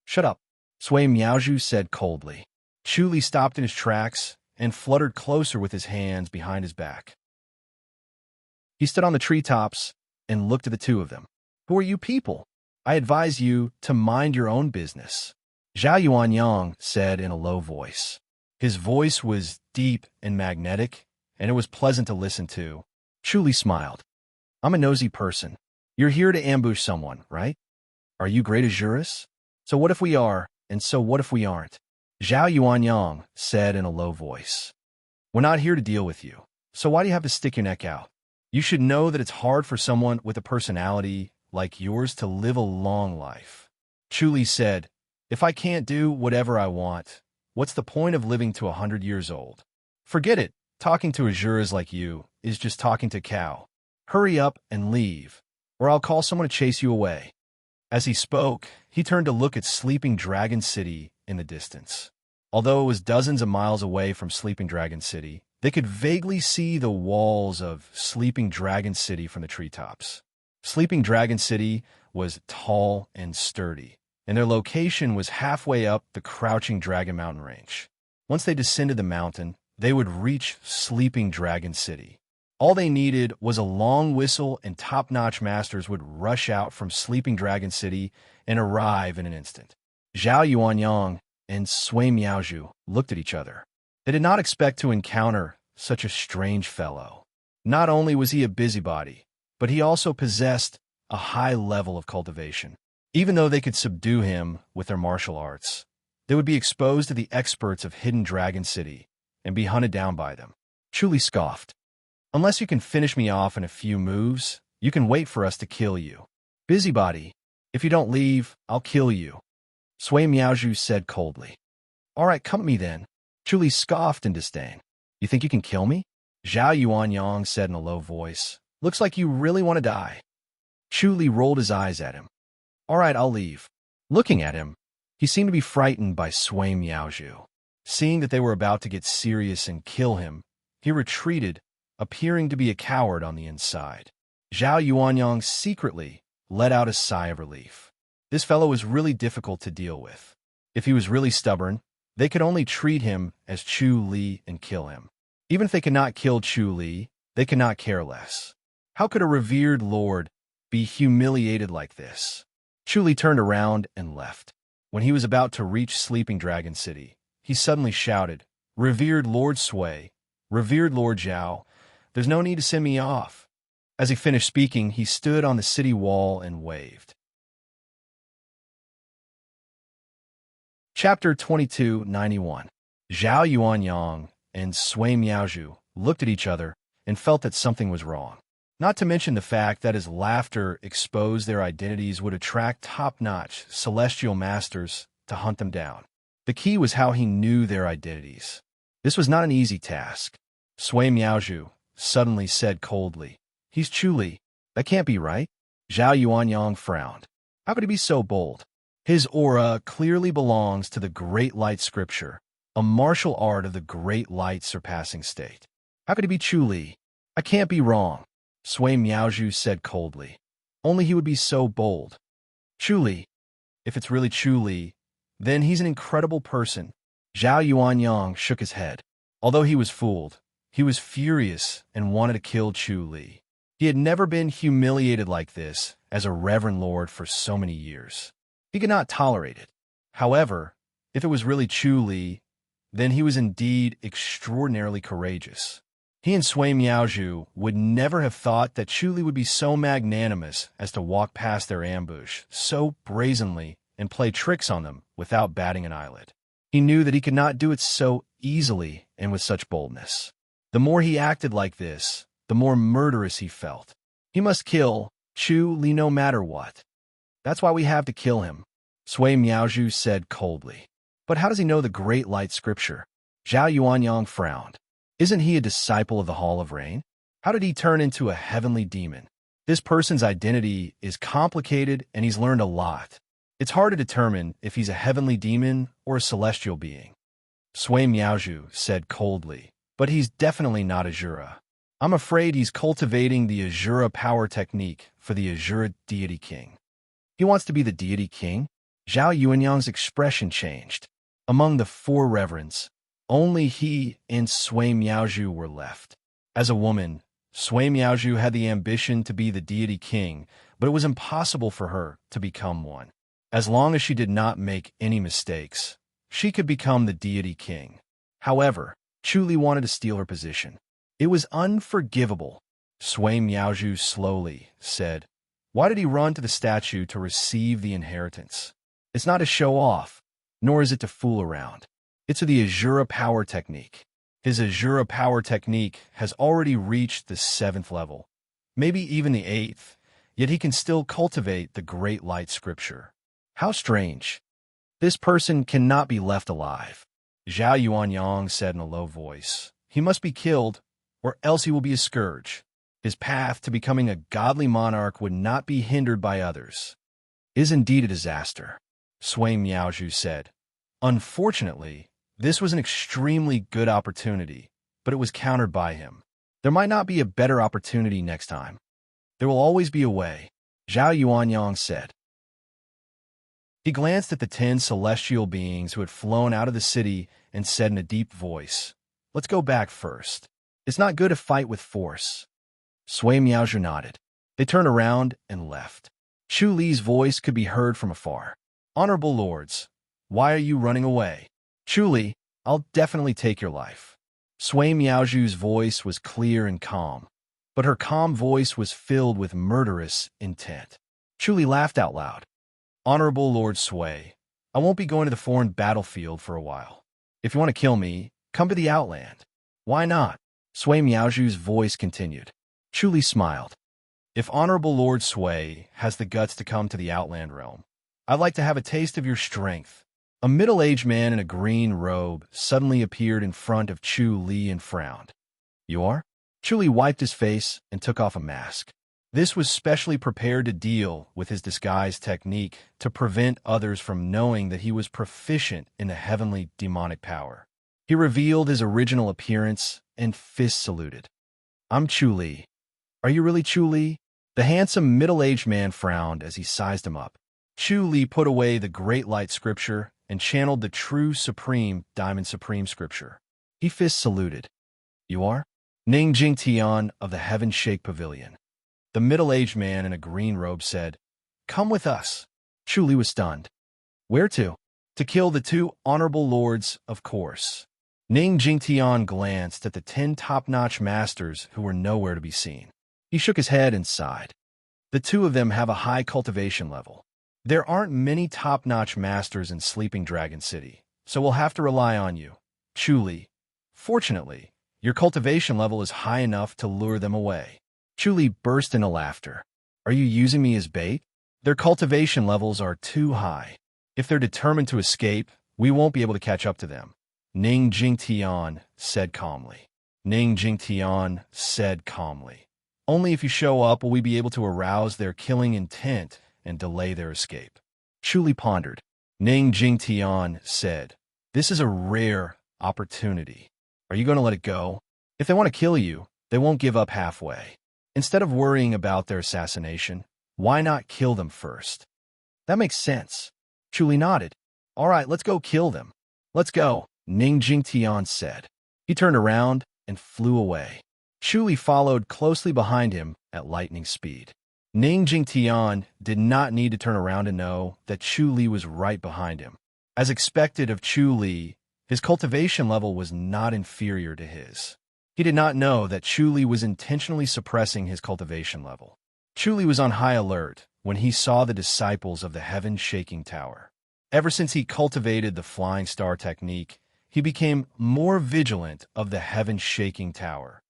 Shut up, Sui Miaozhu said coldly. Chu Li stopped in his tracks and fluttered closer with his hands behind his back. He stood on the treetops and looked at the two of them. Who are you people? I advise you to mind your own business, Zhao Yuanyang said in a low voice. His voice was deep and magnetic, and it was pleasant to listen to. Chu Li smiled. I'm a nosy person. You're here to ambush someone, right? Are you great Azuris? So what if we are, and so what if we aren't? Zhao Yuanyang said in a low voice. We're not here to deal with you, so why do you have to stick your neck out? You should know that it's hard for someone with a personality like yours to live a long life. Chu Li said, if I can't do whatever I want, what's the point of living to 100 years old? Forget it. Talking to Azuras like you is just talking to cow. Hurry up and leave, or I'll call someone to chase you away. As he spoke, he turned to look at Sleeping Dragon City in the distance. Although it was dozens of miles away from Sleeping Dragon City, they could vaguely see the walls of Sleeping Dragon City from the treetops. Sleeping Dragon City was tall and sturdy, and their location was halfway up the Crouching Dragon Mountain range. Once they descended the mountain, they would reach Sleeping Dragon City. All they needed was a long whistle, and top-notch masters would rush out from Sleeping Dragon City and arrive in an instant. Zhao Yuanyang and Sui Miaozhu looked at each other. They did not expect to encounter such a strange fellow. Not only was he a busybody, but he also possessed a high level of cultivation. Even though they could subdue him with their martial arts, they would be exposed to the experts of Hidden Dragon City and be hunted down by them. Chuli scoffed. Unless you can finish me off in a few moves, you can wait for us to kill you. Busybody, if you don't leave, I'll kill you. Sui Miaozhu said coldly. All right, come at me then. Chuli scoffed in disdain. You think you can kill me? Zhao Yuanyang said in a low voice. Looks like you really want to die. Chuli rolled his eyes at him. All right, I'll leave. Looking at him, he seemed to be frightened by Sui Miaozhu. Seeing that they were about to get serious and kill him, he retreated, appearing to be a coward on the inside. Zhao Yuanyang secretly let out a sigh of relief. This fellow was really difficult to deal with. If he was really stubborn, they could only treat him as Chu Li and kill him. Even if they could not kill Chu Li, they could not care less. How could a revered lord be humiliated like this? Chu Li turned around and left. When he was about to reach Sleeping Dragon City, he suddenly shouted, Revered Lord Sui, Revered Lord Zhao, there's no need to send me off. As he finished speaking, he stood on the city wall and waved. Chapter 2291. Zhao Yuanyang and Sui Miaozhu looked at each other and felt that something was wrong. Not to mention the fact that his laughter exposed their identities would attract top-notch celestial masters to hunt them down. The key was how he knew their identities. This was not an easy task. Sui Miaozhu suddenly said coldly, He's Chu Li. That can't be right. Zhao Yuanyang frowned. How could he be so bold? His aura clearly belongs to the Great Light Scripture, a martial art of the Great Light surpassing state. How could he be Chu Li? I can't be wrong. Sui Miaozhu said coldly. Only he would be so bold. Chu Li. If it's really Chu Li, then he's an incredible person. Zhao Yuanyang shook his head. Although he was fooled, he was furious and wanted to kill Chu Li. He had never been humiliated like this as a reverend lord for so many years. He could not tolerate it. However, if it was really Chu Li, then he was indeed extraordinarily courageous. He and Sui Miaozhu would never have thought that Chu Li would be so magnanimous as to walk past their ambush so brazenly and play tricks on them without batting an eyelid. He knew that he could not do it so easily and with such boldness. The more he acted like this, the more murderous he felt. He must kill Chu Li no matter what. That's why we have to kill him, Sui Miaozhu said coldly. But how does he know the Great Light Scripture? Zhao Yuanyang frowned. Isn't he a disciple of the Hall of Rain? How did he turn into a heavenly demon? This person's identity is complicated and he's learned a lot. It's hard to determine if he's a heavenly demon or a celestial being. Sui Miaozhu said coldly, but he's definitely not Azura. I'm afraid he's cultivating the Azura power technique for the Azura deity king. He wants to be the deity king? Zhao Yuanyang's expression changed. Among the four reverends, only he and Sui Miaozhu were left. As a woman, Sui Miaozhu had the ambition to be the deity king, but it was impossible for her to become one. As long as she did not make any mistakes, she could become the deity king. However, Chu Li wanted to steal her position. It was unforgivable. Sui Miaozhu slowly said, Why did he run to the statue to receive the inheritance? It's not to show off, nor is it to fool around. It's the Azura power technique. His Azura power technique has already reached the 7th level, maybe even the 8th, yet he can still cultivate the Great Light Scripture. How strange. This person cannot be left alive. Zhao Yuanyang said in a low voice. He must be killed, or else he will be a scourge. His path to becoming a godly monarch would not be hindered by others. It is indeed a disaster, Sui Miaozhu said. Unfortunately, this was an extremely good opportunity, but it was countered by him. There might not be a better opportunity next time. There will always be a way, Zhao Yuanyang said. He glanced at the 10 celestial beings who had flown out of the city and said in a deep voice, Let's go back first. It's not good to fight with force. Sui Miaozhu nodded. They turned around and left. Chu Li's voice could be heard from afar. Honorable lords, why are you running away? Chu Li, I'll definitely take your life. Sui Miaozhu's voice was clear and calm, but her calm voice was filled with murderous intent. Chu Li laughed out loud. Honorable Lord Sui, I won't be going to the foreign battlefield for a while. If you want to kill me, come to the Outland. Why not? Sui Miaozhu's voice continued. Chu Li smiled. If Honorable Lord Sui has the guts to come to the Outland realm, I'd like to have a taste of your strength. A middle-aged man in a green robe suddenly appeared in front of Chu Li and frowned. You are? Chu Li wiped his face and took off a mask. This was specially prepared to deal with his disguise technique to prevent others from knowing that he was proficient in the heavenly demonic power. He revealed his original appearance and fist saluted. I'm Chu Li. Are you really Chu Li? The handsome middle-aged man frowned as he sized him up. Chu Li put away the Great Light Scripture and channeled the true Supreme Diamond Supreme Scripture. He fist saluted. You are? Ning Jing Tian of the Heaven Shake Pavilion. The middle-aged man in a green robe said, Come with us. Chu Li was stunned. Where to? To kill the two honorable lords, of course. Ning Jing Tian glanced at the 10 top-notch masters who were nowhere to be seen. He shook his head and sighed. The two of them have a high cultivation level. There aren't many top-notch masters in Sleeping Dragon City, so we'll have to rely on you, Chu Li. Fortunately, your cultivation level is high enough to lure them away. Chu Li burst into laughter. Are you using me as bait? Their cultivation levels are too high. If they're determined to escape, we won't be able to catch up to them. Ning Jing Tian said calmly. Ning Jing Tian said calmly. Only if you show up will we be able to arouse their killing intent and delay their escape. Chu Li pondered. Ning Jing Tian said, This is a rare opportunity. Are you going to let it go? If they want to kill you, they won't give up halfway. Instead of worrying about their assassination, why not kill them first? That makes sense. Chu Li nodded. All right, let's go kill them. Let's go, Ning Jing Tian said. He turned around and flew away. Chu Li followed closely behind him at lightning speed. Ning Jing Tian did not need to turn around to know that Chu Li was right behind him. As expected of Chu Li, his cultivation level was not inferior to his. He did not know that Chu Li was intentionally suppressing his cultivation level. Chu Li was on high alert when he saw the disciples of the heaven-shaking tower. Ever since he cultivated the flying star technique, he became more vigilant of the heaven-shaking tower.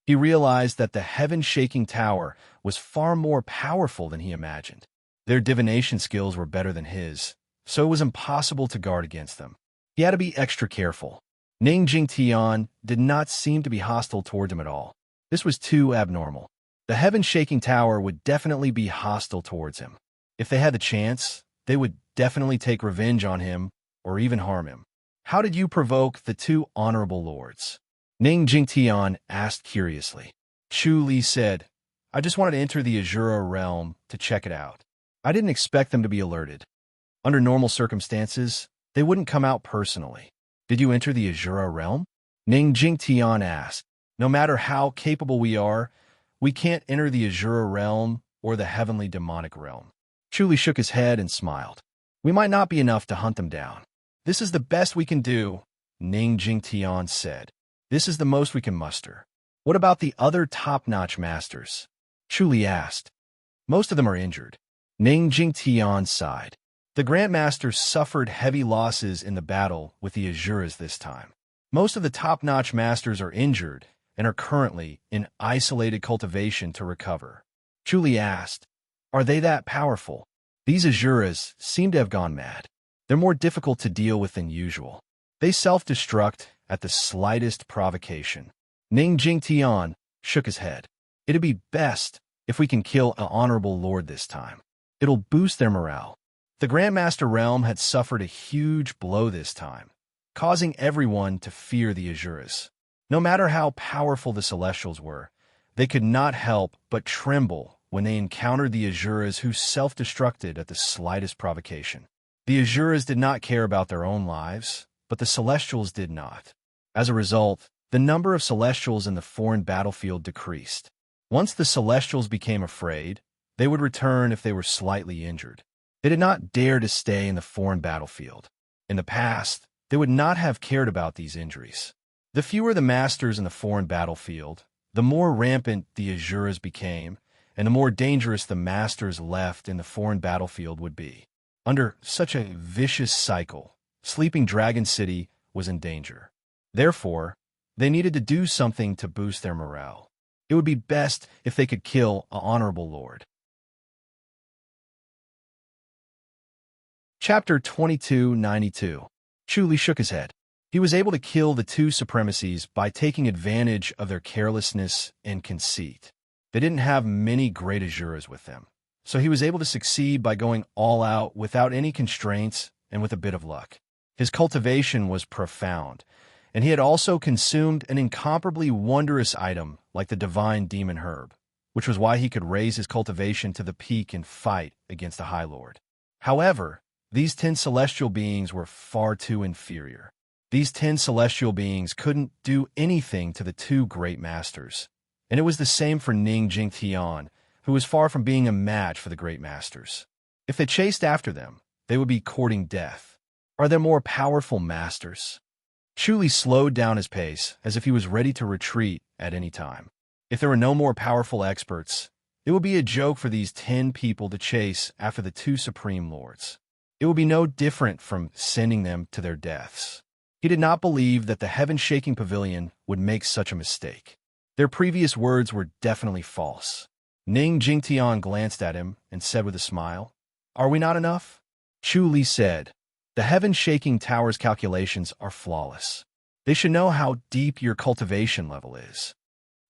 He realized that the heaven-shaking tower was far more powerful than he imagined. Their divination skills were better than his, so it was impossible to guard against them. He had to be extra careful. Ning Jing Tian did not seem to be hostile towards him at all. This was too abnormal. The heaven-shaking tower would definitely be hostile towards him. If they had the chance, they would definitely take revenge on him or even harm him. How did you provoke the two honorable lords? Ning Jing Tian asked curiously. Chu Li said, I just wanted to enter the Azura realm to check it out. I didn't expect them to be alerted. Under normal circumstances, they wouldn't come out personally. Did you enter the Azura realm? Ning Jing Tian asked. No matter how capable we are, we can't enter the Azura realm or the heavenly demonic realm. Chu Li shook his head and smiled. We might not be enough to hunt them down. This is the best we can do, Ning Jing Tian said. This is the most we can muster. What about the other top-notch masters? Chu Li asked. Most of them are injured. Ning Jing Tian sighed. The Grandmasters suffered heavy losses in the battle with the Azuras this time. Most of the top-notch masters are injured and are currently in isolated cultivation to recover. Chu Li asked, Are they that powerful? These Azuras seem to have gone mad. They're more difficult to deal with than usual. They self-destruct at the slightest provocation. Ning Jing Tian shook his head. It'd be best if we can kill an honorable lord this time. It'll boost their morale. The Grandmaster realm had suffered a huge blow this time, causing everyone to fear the Azuras. No matter how powerful the Celestials were, they could not help but tremble when they encountered the Azuras who self-destructed at the slightest provocation. The Azuras did not care about their own lives, but the Celestials did not. As a result, the number of Celestials in the foreign battlefield decreased. Once the Celestials became afraid, they would return if they were slightly injured. They did not dare to stay in the foreign battlefield. In the past, they would not have cared about these injuries. The fewer the masters in the foreign battlefield, the more rampant the Azuras became, and the more dangerous the masters left in the foreign battlefield would be. Under such a vicious cycle, Sleeping Dragon City was in danger. Therefore, they needed to do something to boost their morale. It would be best if they could kill an honorable lord. Chapter 2292. Chuli shook his head. He was able to kill the two supremacies by taking advantage of their carelessness and conceit. They didn't have many great Azuras with them, so he was able to succeed by going all out without any constraints and with a bit of luck. His cultivation was profound, and he had also consumed an incomparably wondrous item like the divine demon herb, which was why he could raise his cultivation to the peak and fight against the High Lord. However, these 10 celestial beings were far too inferior. These 10 celestial beings couldn't do anything to the two great masters, and it was the same for Ning Jingtian, who was far from being a match for the great masters. If they chased after them, they would be courting death. Are there more powerful masters? Chuli slowed down his pace as if he was ready to retreat at any time. If there were no more powerful experts, it would be a joke for these 10 people to chase after the two supreme lords. It would be no different from sending them to their deaths. He did not believe that the heaven-shaking pavilion would make such a mistake. Their previous words were definitely false. Ning Jingtian glanced at him and said with a smile, "Are we not enough?" Chuli said, "The heaven-shaking tower's calculations are flawless. They should know how deep your cultivation level is."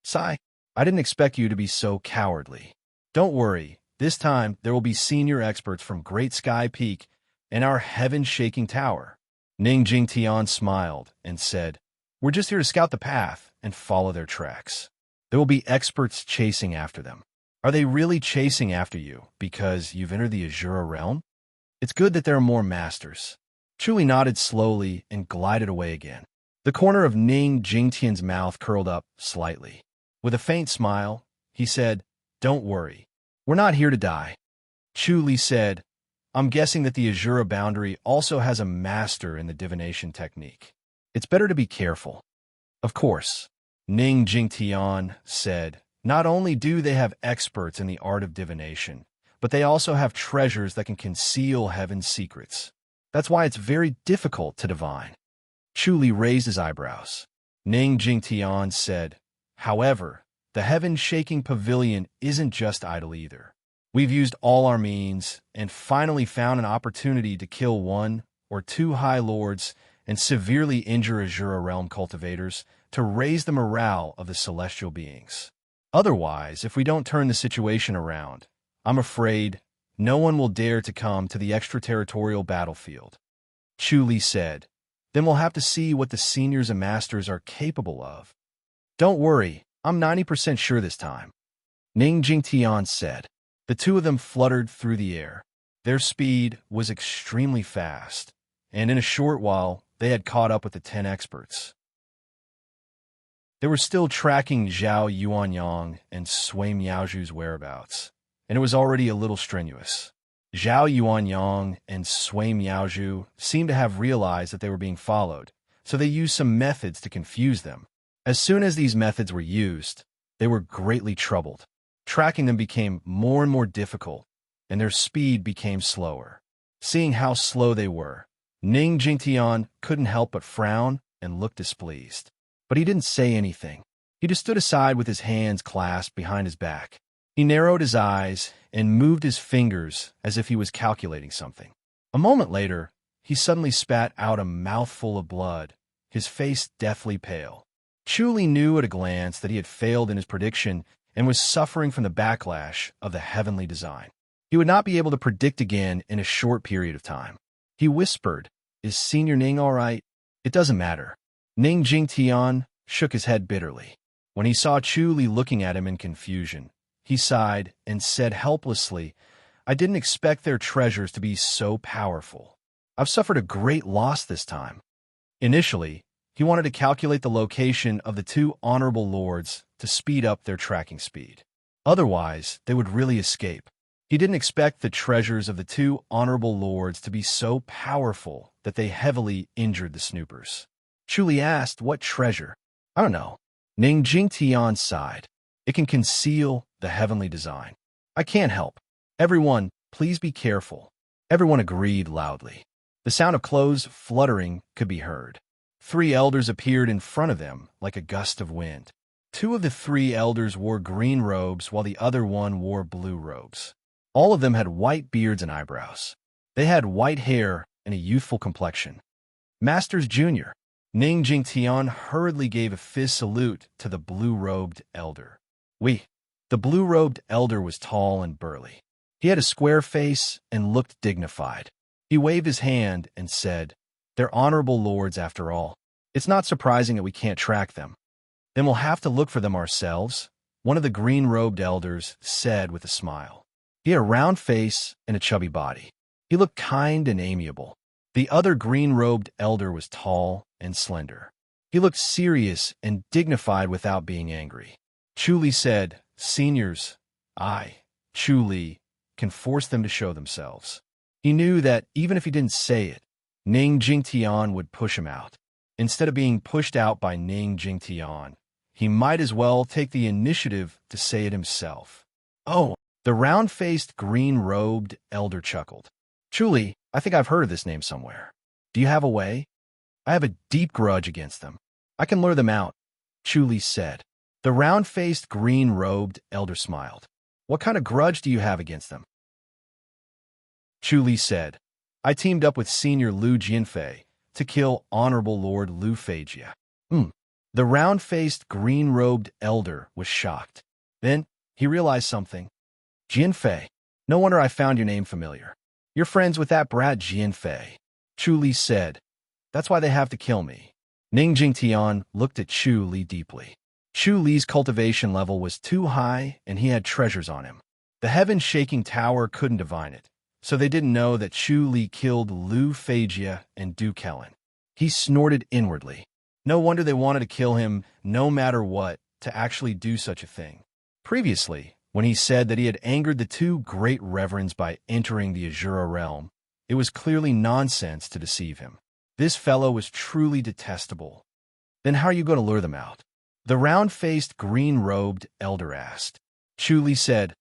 "Sigh, I didn't expect you to be so cowardly. Don't worry, this time there will be senior experts from Great Sky Peak and our heaven-shaking tower." Ning Jingtian smiled and said, "We're just here to scout the path and follow their tracks. There will be experts chasing after them." "Are they really chasing after you because you've entered the Azura realm?" "It's good that there are more masters." Chuli nodded slowly and glided away again. The corner of Ning Jingtian's mouth curled up slightly. With a faint smile, he said, "Don't worry. We're not here to die." Chuli said, "I'm guessing that the Azura boundary also has a master in the divination technique. It's better to be careful." "Of course," Ning Jingtian said, "not only do they have experts in the art of divination, but they also have treasures that can conceal heaven's secrets. That's why it's very difficult to divine." Chuli raised his eyebrows. Ning Jingtian said, "However, the heaven-shaking pavilion isn't just idle either. We've used all our means and finally found an opportunity to kill one or two High Lords and severely injure Azura realm cultivators to raise the morale of the celestial beings. Otherwise, if we don't turn the situation around, I'm afraid no one will dare to come to the extraterritorial battlefield." Chuli said, "Then we'll have to see what the seniors and masters are capable of." "Don't worry, I'm 90% sure this time," Ning Jingtian said. The two of them fluttered through the air. Their speed was extremely fast, and in a short while, they had caught up with the 10 experts. They were still tracking Zhao Yuanyang and Sui Miaozhu's whereabouts, and it was already a little strenuous. Zhao Yuanyang and Sui Miaozhu seemed to have realized that they were being followed, so they used some methods to confuse them. As soon as these methods were used, they were greatly troubled. Tracking them became more and more difficult, and their speed became slower. Seeing how slow they were, Ning Jingtian couldn't help but frown and look displeased. But he didn't say anything. He just stood aside with his hands clasped behind his back. He narrowed his eyes and moved his fingers as if he was calculating something. A moment later, he suddenly spat out a mouthful of blood, his face deathly pale. Chuli knew at a glance that he had failed in his prediction and was suffering from the backlash of the heavenly design. He would not be able to predict again in a short period of time. He whispered, "Is Senior Ning all right?" "It doesn't matter." Ning Jingtian shook his head bitterly. When he saw Chuli looking at him in confusion, he sighed and said helplessly, "I didn't expect their treasures to be so powerful. I've suffered a great loss this time." Initially, He wanted to calculate the location of the two honorable lords to speed up their tracking speed. Otherwise, they would really escape. He didn't expect the treasures of the two honorable lords to be so powerful that they heavily injured the snoopers. Chu Li asked, "What treasure?" "I don't know." Ning Jingtian sighed. "It can conceal the heavenly design." "I can't help." "Everyone, please be careful." Everyone agreed loudly. The sound of clothes fluttering could be heard. 3 elders appeared in front of them like a gust of wind. 2 of the 3 elders wore green robes while the other one wore blue robes. All of them had white beards and eyebrows. They had white hair and a youthful complexion. "Masters Junior." Ning Jingtian hurriedly gave a fist salute to the blue-robed elder. "We." The blue-robed elder was tall and burly. He had a square face and looked dignified. He waved his hand and said, "They're honorable lords after all. It's not surprising that we can't track them." "Then we'll have to look for them ourselves," one of the green-robed elders said with a smile. He had a round face and a chubby body. He looked kind and amiable. The other green-robed elder was tall and slender. He looked serious and dignified without being angry. Chu Li said, "Seniors, I, Chu Li, can force them to show themselves." He knew that even if he didn't say it, Ning Jingtian would push him out. Instead of being pushed out by Ning Jingtian, he might as well take the initiative to say it himself. "Oh," the round-faced, green-robed elder chuckled. "Chu Li, I think I've heard of this name somewhere. Do you have a way?" "I have a deep grudge against them. I can lure them out," Chu Li said. The round-faced, green-robed elder smiled. "What kind of grudge do you have against them?" Chu Li said, "I teamed up with Senior Lu Jianfei to kill Honorable Lord Lu Feijia." The round-faced, green-robed elder was shocked. Then he realized something. "Jianfei, no wonder I found your name familiar. You're friends with that brat Jianfei," Chu Li said. "That's why they have to kill me." Ning Jingtian looked at Chu Li deeply. Chu Li's cultivation level was too high, and he had treasures on him. The heaven-shaking tower couldn't divine it, so they didn't know that Chu Li killed Lu Feijia and Du Kellen. He snorted inwardly. No wonder they wanted to kill him no matter what to actually do such a thing. Previously, when he said that he had angered the 2 great reverends by entering the Azura realm, it was clearly nonsense to deceive him. This fellow was truly detestable. "Then how are you going to lure them out?" the round-faced, green-robed elder asked. Chu Li said,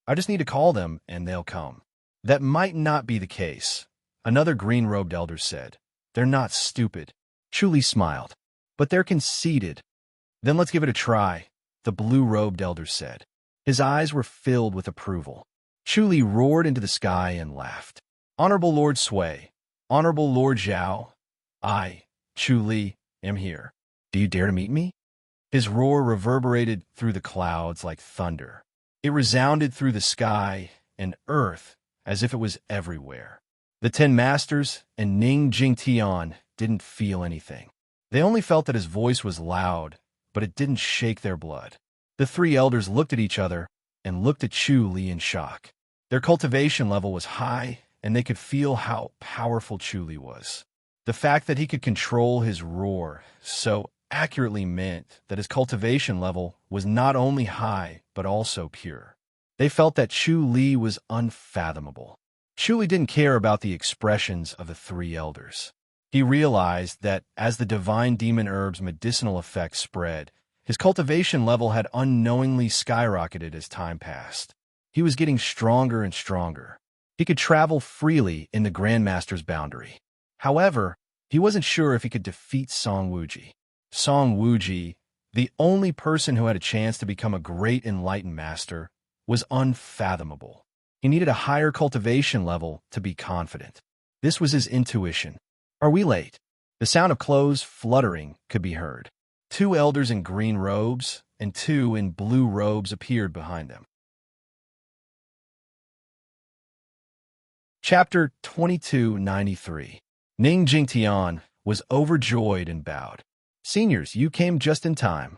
"I just need to call them, and they'll come." "That might not be the case," another green-robed elder said. "They're not stupid." Chu Li smiled. "But they're conceited." "Then let's give it a try," the blue-robed elder said. His eyes were filled with approval. Chu Li roared into the sky and laughed. "Honorable Lord Sui, Honorable Lord Zhao, I, Chu Li, am here. Do you dare to meet me?" His roar reverberated through the clouds like thunder. It resounded through the sky and earth as if it was everywhere. The 10 masters and Ning Jingtian didn't feel anything. They only felt that his voice was loud, but it didn't shake their blood. The 3 elders looked at each other and looked at Chu Li in shock. Their cultivation level was high, and they could feel how powerful Chu Li was. The fact that he could control his roar so accurately meant that his cultivation level was not only high, but also pure. They felt that Chu Li was unfathomable. Chu Li didn't care about the expressions of the 3 elders. He realized that as the divine demon herb's medicinal effects spread, his cultivation level had unknowingly skyrocketed as time passed. He was getting stronger and stronger. He could travel freely in the Grandmaster's boundary. However, he wasn't sure if he could defeat Song Wuji. Song Wuji, the only person who had a chance to become a great enlightened master, was unfathomable. He needed a higher cultivation level to be confident. This was his intuition. "Are we late?" The sound of clothes fluttering could be heard. 2 elders in green robes and 2 in blue robes appeared behind them. Chapter 2293. Ning Jingtian was overjoyed and bowed. "Seniors, you came just in time."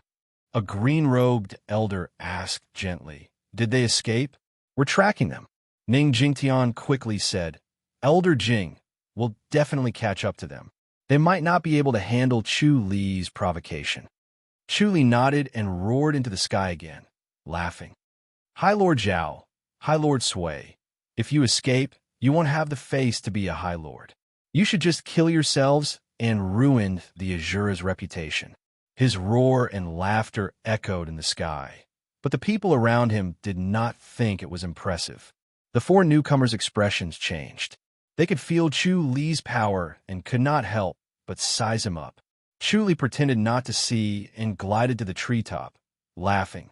A green-robed elder asked gently, "Did they escape?" "We're tracking them." Ning Jingtian quickly said, "Elder Jing, we'll definitely catch up to them." They might not be able to handle Chu Li's provocation. Chu Li nodded and roared into the sky again, laughing. High Lord Zhao, High Lord Sui, if you escape, you won't have the face to be a High Lord. You should just kill yourselves and ruin the Azura's reputation. His roar and laughter echoed in the sky, but the people around him did not think it was impressive. The four newcomers' expressions changed. They could feel Chu Li's power and could not help but size him up. Chu Li pretended not to see and glided to the treetop, laughing.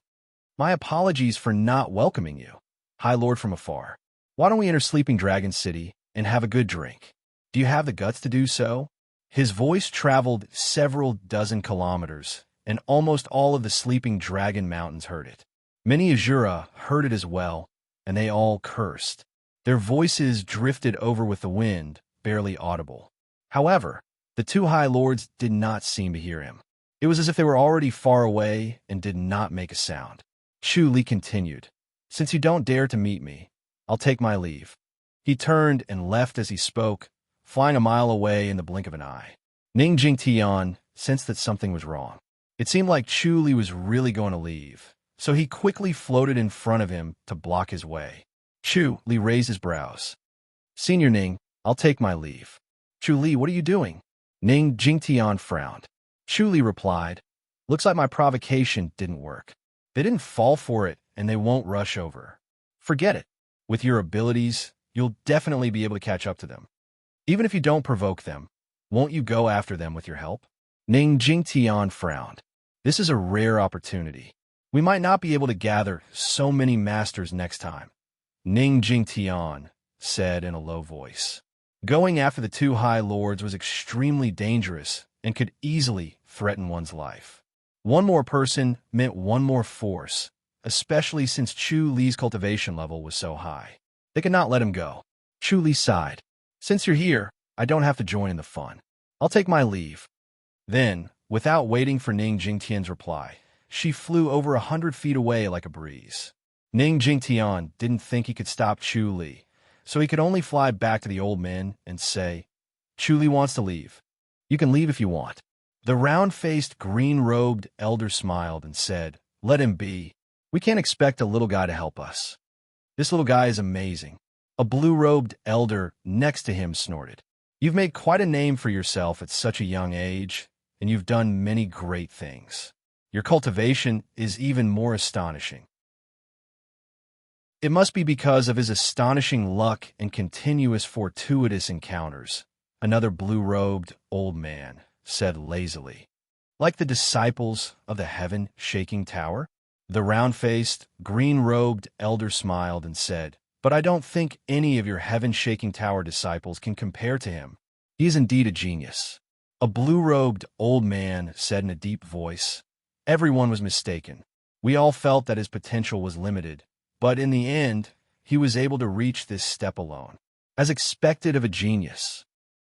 My apologies for not welcoming you, High Lord from afar. Why don't we enter Sleeping Dragon City and have a good drink? Do you have the guts to do so? His voice traveled several dozen kilometers, and almost all of the Sleeping Dragon Mountains heard it. Many Azura heard it as well, and they all cursed. Their voices drifted over with the wind, barely audible. However, the two High Lords did not seem to hear him. It was as if they were already far away and did not make a sound. Chu Li continued, Since you don't dare to meet me, I'll take my leave. He turned and left as he spoke, flying a mile away in the blink of an eye. Ning Jingtian sensed that something was wrong. It seemed like Chu Li was really going to leave, so he quickly floated in front of him to block his way. Chu Li raised his brows. Senior Ning, I'll take my leave. Chu Li, what are you doing? Ning Jingtian frowned. Chu Li replied, Looks like my provocation didn't work. They didn't fall for it, and they won't rush over. Forget it. With your abilities, you'll definitely be able to catch up to them. Even if you don't provoke them, won't you go after them with your help? Ning Jingtian frowned. This is a rare opportunity. We might not be able to gather so many masters next time. Ning Jingtian said in a low voice. Going after the two High Lords was extremely dangerous and could easily threaten one's life. One more person meant one more force, especially since Chu Li's cultivation level was so high. They could not let him go. Chu Li sighed. Since you're here, I don't have to join in the fun. I'll take my leave. Then, without waiting for Ning Jingtian's reply, she flew over 100 feet away like a breeze. Ning Jingtian didn't think he could stop Chu Li, so he could only fly back to the old men and say, Chu Li wants to leave. You can leave if you want. The round-faced, green-robed elder smiled and said, Let him be. We can't expect a little guy to help us. This little guy is amazing. A blue-robed elder next to him snorted. You've made quite a name for yourself at such a young age, and you've done many great things. Your cultivation is even more astonishing. It must be because of his astonishing luck and continuous fortuitous encounters, another blue-robed old man said lazily. Like the disciples of the heaven-shaking tower? The round-faced, green-robed elder smiled and said, But I don't think any of your heaven-shaking tower disciples can compare to him. He is indeed a genius. A blue-robed old man said in a deep voice. Everyone was mistaken. We all felt that his potential was limited, but in the end, he was able to reach this step alone, as expected of a genius.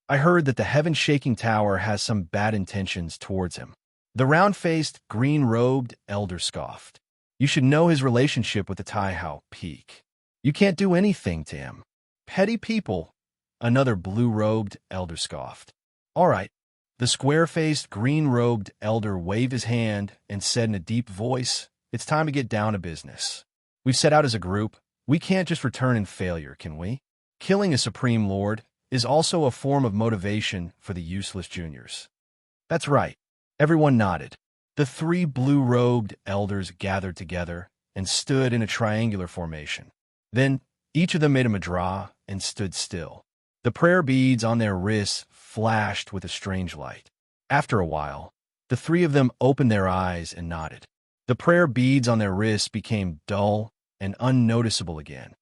I heard that the heaven-shaking tower has some bad intentions towards him. The round-faced, green-robed elder scoffed. You should know his relationship with the Taihao Peak. You can't do anything to him. Petty people, another blue-robed elder scoffed. All right. The square-faced, green-robed elder waved his hand and said in a deep voice, It's time to get down to business. We've set out as a group. We can't just return in failure, can we? Killing a Supreme Lord is also a form of motivation for the useless juniors. That's right. Everyone nodded. The three blue-robed elders gathered together and stood in a triangular formation. Then, each of them made a mudrah and stood still. The prayer beads on their wrists flashed with a strange light. After a while, the three of them opened their eyes and nodded. The prayer beads on their wrists became dull and unnoticeable again.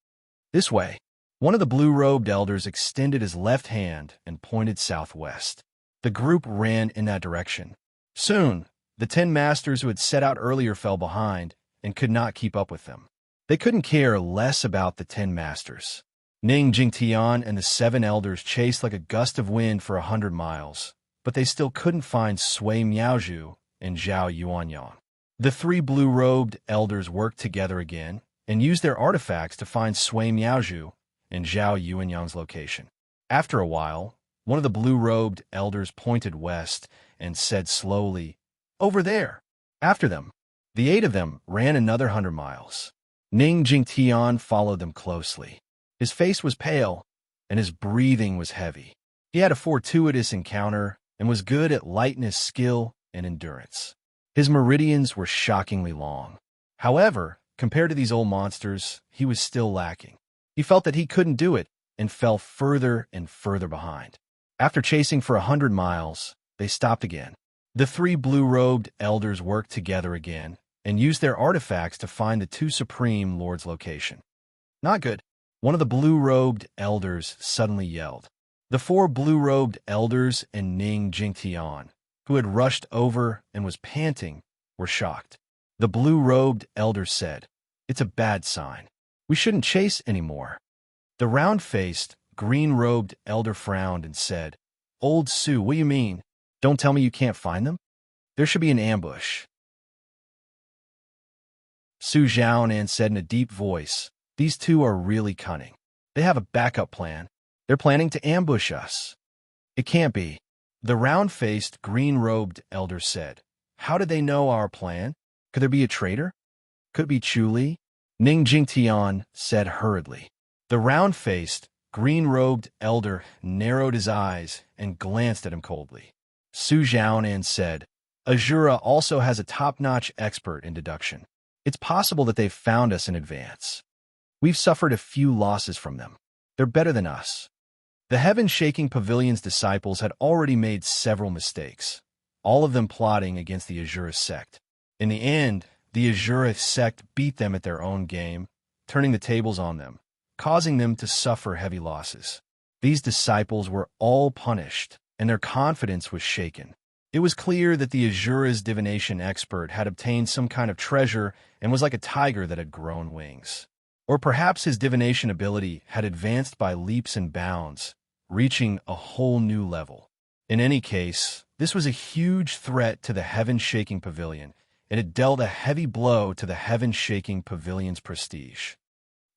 This way. One of the blue-robed elders extended his left hand and pointed southwest. The group ran in that direction. Soon, the 10 masters who had set out earlier fell behind and could not keep up with them. They couldn't care less about the 10 masters. Ning Jingtian and the 7 elders chased like a gust of wind for 100 miles, but they still couldn't find Sui Miaozhu and Zhao Yuanyang. The 3 blue-robed elders worked together again and used their artifacts to find Sui Miaozhu and Zhao Yuanyang's location. After a while, One of the blue-robed elders pointed west and said slowly, "Over there." After them, the 8 of them ran another 100 miles. Ning Jingtian followed them closely. His face was pale, and his breathing was heavy. He had a fortuitous encounter and was good at lightness, skill, and endurance. His meridians were shockingly long. However, compared to these old monsters, he was still lacking. He felt that he couldn't do it and fell further and further behind. After chasing for 100 miles, they stopped again. The 3 blue-robed elders worked together again and used their artifacts to find the 2 Supreme Lords' location. Not good. One of the blue-robed elders suddenly yelled. The 4 blue-robed elders and Ning Jingtian, who had rushed over and was panting, were shocked. The blue-robed elder said, "It's a bad sign. We shouldn't chase anymore." The round-faced, green-robed elder frowned and said, "Old Su, what do you mean? Don't tell me you can't find them? There should be an ambush." Su Zhaonan said in a deep voice, "These 2 are really cunning. They have a backup plan. They're planning to ambush us." "It can't be." The round-faced, green-robed elder said, "How did they know our plan? Could there be a traitor? Could it be Chu Li?" Ning Jingtian said hurriedly. The round-faced, green-robed elder narrowed his eyes and glanced at him coldly. Su Zhaonan said, "Azura also has a top-notch expert in deduction. It's possible that they've found us in advance. We've suffered a few losses from them. They're better than us." The Heaven-Shaking Pavilion's disciples had already made several mistakes, all of them plotting against the Azura sect. In the end, the Azura sect beat them at their own game, turning the tables on them, causing them to suffer heavy losses. These disciples were all punished, and their confidence was shaken. It was clear that the Azura's divination expert had obtained some kind of treasure and was like a tiger that had grown wings. Or perhaps his divination ability had advanced by leaps and bounds, reaching a whole new level. In any case, this was a huge threat to the Heaven-Shaking Pavilion, and it dealt a heavy blow to the Heaven-Shaking Pavilion's prestige.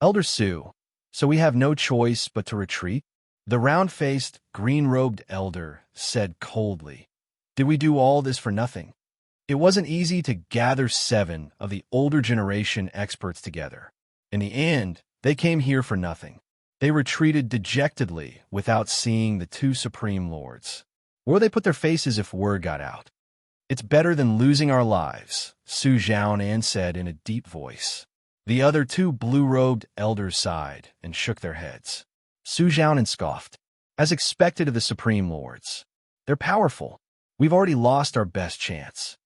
"Elder Su, so we have no choice but to retreat?" The round-faced, green-robed elder said coldly. "Did we do all this for nothing? It wasn't easy to gather 7 of the older generation experts together. In the end, they came here for nothing. They retreated dejectedly without seeing the 2 Supreme Lords. Or they put their faces if word got out. It's better than losing our lives," Su Zhaonan said in a deep voice. The other 2 blue-robed elders sighed and shook their heads. Su Zhaonan scoffed. "As expected of the Supreme Lords. They're powerful. We've already lost our best chance.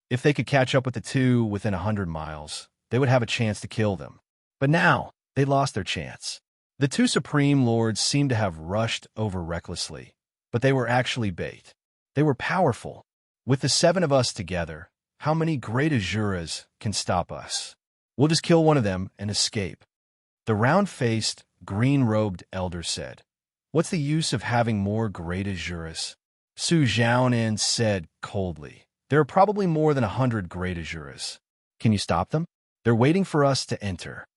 If they could catch up with the 2 within 100 miles, they would have a chance to kill them. But now, they lost their chance." The 2 Supreme Lords seemed to have rushed over recklessly, but they were actually bait. They were powerful. With the 7 of us together, how many great Azuras can stop us? We'll just kill one of them and escape." The round-faced, green-robed elder said, "What's the use of having more great Azuras?" Su Zhaonan said coldly, "There are probably more than 100 great Azuras. Can you stop them? They're waiting for us to enter."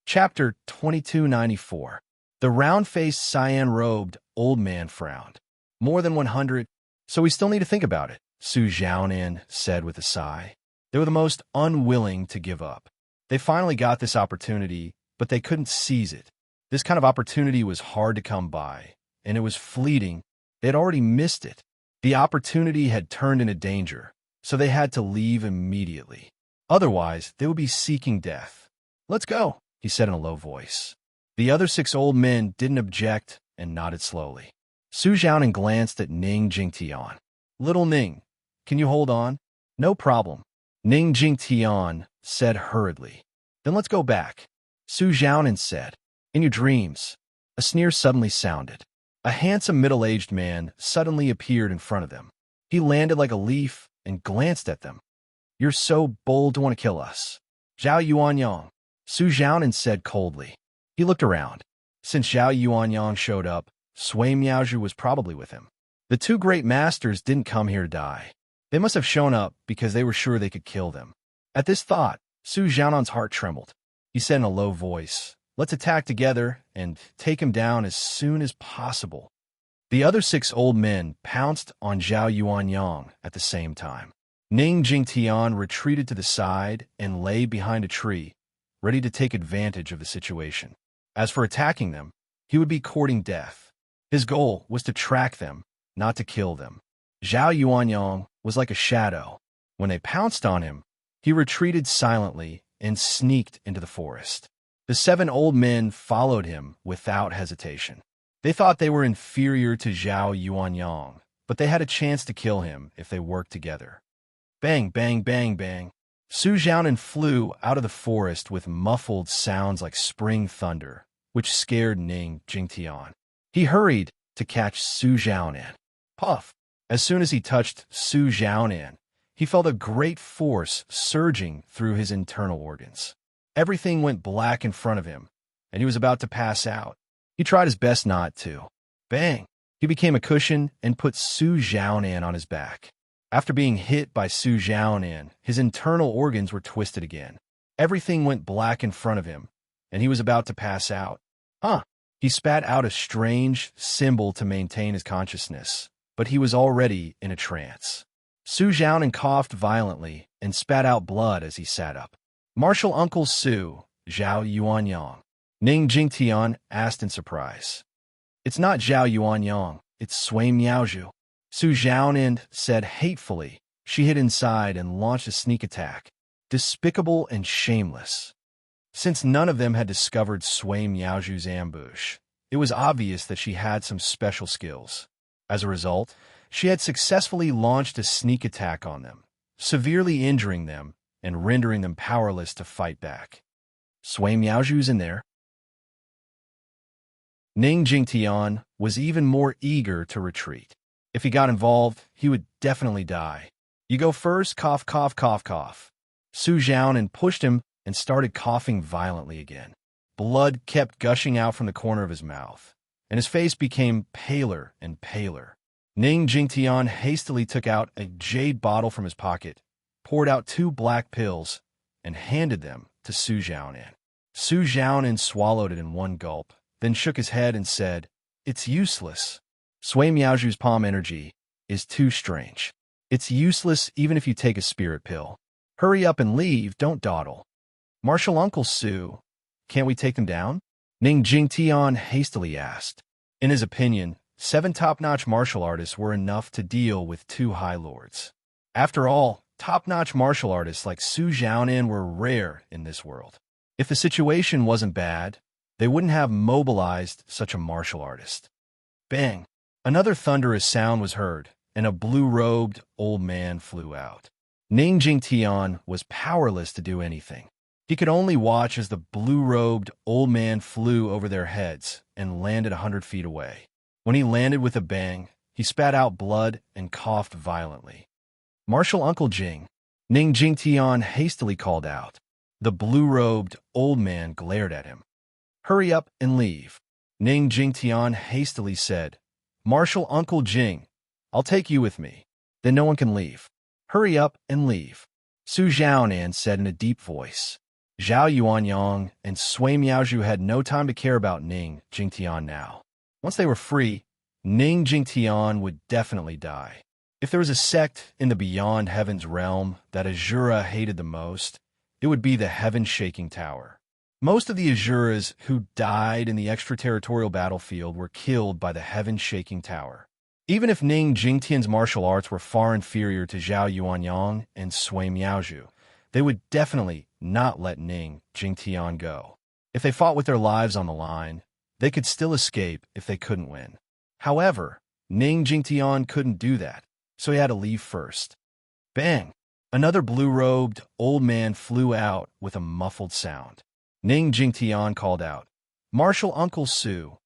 Chapter 2294. The round-faced, cyan-robed old man frowned. "More than 100, so we still need to think about it," Su Zhaonan said with a sigh. They were the most unwilling to give up. They finally got this opportunity, but they couldn't seize it. This kind of opportunity was hard to come by, and it was fleeting. They had already missed it. The opportunity had turned into danger, so they had to leave immediately. Otherwise, they would be seeking death. "Let's go," he said in a low voice. The other 6 old men didn't object and nodded slowly. Su Zhaonan glanced at Ning Jingtian. "Little Ning, can you hold on?" "No problem," Ning Jingtian said hurriedly. "Then let's go back," Su Zhaonan said. "In your dreams." A sneer suddenly sounded. A handsome middle-aged man suddenly appeared in front of them. He landed like a leaf and glanced at them. "You're so bold to want to kill us." "Zhao Yuanyang," Su Zhaonan said coldly. He looked around. Since Zhao Yuanyang showed up, Sui Miaozhu was probably with him. The 2 great masters didn't come here to die. They must have shown up because they were sure they could kill them. At this thought, Su Zhaonan's heart trembled. He said in a low voice, "Let's attack together and take him down as soon as possible. The other 6 old men pounced on Zhao Yuanyang at the same time. Ning Jingtian retreated to the side and lay behind a tree, ready to take advantage of the situation. As for attacking them, he would be courting death. His goal was to track them, not to kill them. Zhao Yuanyang was like a shadow. When they pounced on him, he retreated silently and sneaked into the forest. The 7 old men followed him without hesitation. They thought they were inferior to Zhao Yuanyang, but they had a chance to kill him if they worked together. Bang, bang, bang, bang. Su Zhaonan flew out of the forest with muffled sounds like spring thunder, which scared Ning Jingtian. He hurried to catch Su Zhaonan. Puff! As soon as he touched Su Zhaonan, he felt a great force surging through his internal organs. Everything went black in front of him, and he was about to pass out. He tried his best not to. Bang! He became a cushion and put Su Zhaonan on his back. After being hit by Su Zhaonan, his internal organs were twisted again. Everything went black in front of him, and he was about to pass out. He spat out a strange symbol to maintain his consciousness, but he was already in a trance. Su Zhaonan coughed violently and spat out blood as he sat up. Martial Uncle Su, Zhao Yuanyang. Ning Jingtian asked in surprise. It's not Zhao Yuanyang, it's Sui Miaozhu. Su Zhaonan said hatefully. She hid inside and launched a sneak attack. Despicable and shameless. Since none of them had discovered Sui Miaozhu's ambush, it was obvious that she had some special skills. As a result, she had successfully launched a sneak attack on them, severely injuring them and rendering them powerless to fight back. Sui Miaozhu's in there. Ning Jingtian was even more eager to retreat. If he got involved, he would definitely die. You go first, cough, cough, cough, cough. Su Zhaonan pushed him and started coughing violently again. Blood kept gushing out from the corner of his mouth, and his face became paler and paler. Ning Jingtian hastily took out a jade bottle from his pocket, poured out 2 black pills, and handed them to Su Zhaonan. Su Zhaonan swallowed it in one gulp, then shook his head and said, "It's useless. Sui Miaozhu's palm energy is too strange. It's useless even if you take a spirit pill. Hurry up and leave, don't dawdle." Martial Uncle Su, can't we take them down? Ning Jingtian hastily asked. In his opinion, 7 top-notch martial artists were enough to deal with 2 high lords. After all, top-notch martial artists like Su Zhaonan were rare in this world. If the situation wasn't bad, they wouldn't have mobilized such a martial artist. Bang! Another thunderous sound was heard, and a blue-robed old man flew out. Ning Jingtian was powerless to do anything. He could only watch as the blue-robed old man flew over their heads and landed 100 feet away. When he landed with a bang, he spat out blood and coughed violently. "Martial Uncle Jing," Ning Jingtian hastily called out. The blue-robed old man glared at him. "Hurry up and leave," Ning Jingtian hastily said. "Martial Uncle Jing, I'll take you with me. Then no one can leave. Hurry up and leave," Su Zhaonan said in a deep voice. Zhao Yuanyang and Sui Miaozhu had no time to care about Ning Jingtian now. Once they were free, Ning Jingtian would definitely die. If there was a sect in the Beyond Heaven's realm that Azura hated the most, it would be the Heaven-Shaking Tower. Most of the Azuras who died in the extraterritorial battlefield were killed by the Heaven-Shaking Tower. Even if Ning Jingtian's martial arts were far inferior to Zhao Yuanyang and Sui Miaozhu, they would definitely not let Ning Jingtian go. If they fought with their lives on the line, they could still escape if they couldn't win. However, Ning Jingtian couldn't do that, so he had to leave first. Bang! Another blue-robed old man flew out with a muffled sound. Ning Jingtian called out, "Martial Uncle Su."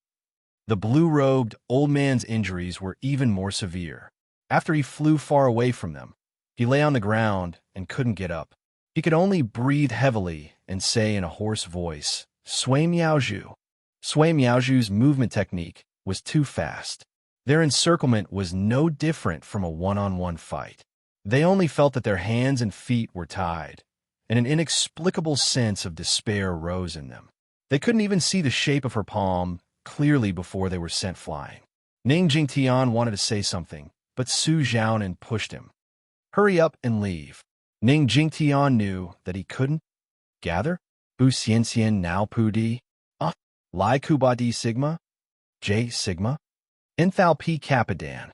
The blue-robed old man's injuries were even more severe. After he flew far away from them, he lay on the ground and couldn't get up. He could only breathe heavily and say in a hoarse voice, "Sui Miaozhu." Sui Miaozhu's movement technique was too fast. Their encirclement was no different from a one-on-one fight. They only felt that their hands and feet were tied, and an inexplicable sense of despair rose in them. They couldn't even see the shape of her palm clearly before they were sent flying. Ning Jingtian wanted to say something, but Su Zhaonan pushed him. Hurry up and leave. Ning Jingtian knew that he couldn't. Gather? Bu Xianxian Nao Pu Di? Lai Kuba Di Sigma? J Sigma? Enthal P Kappa Dan.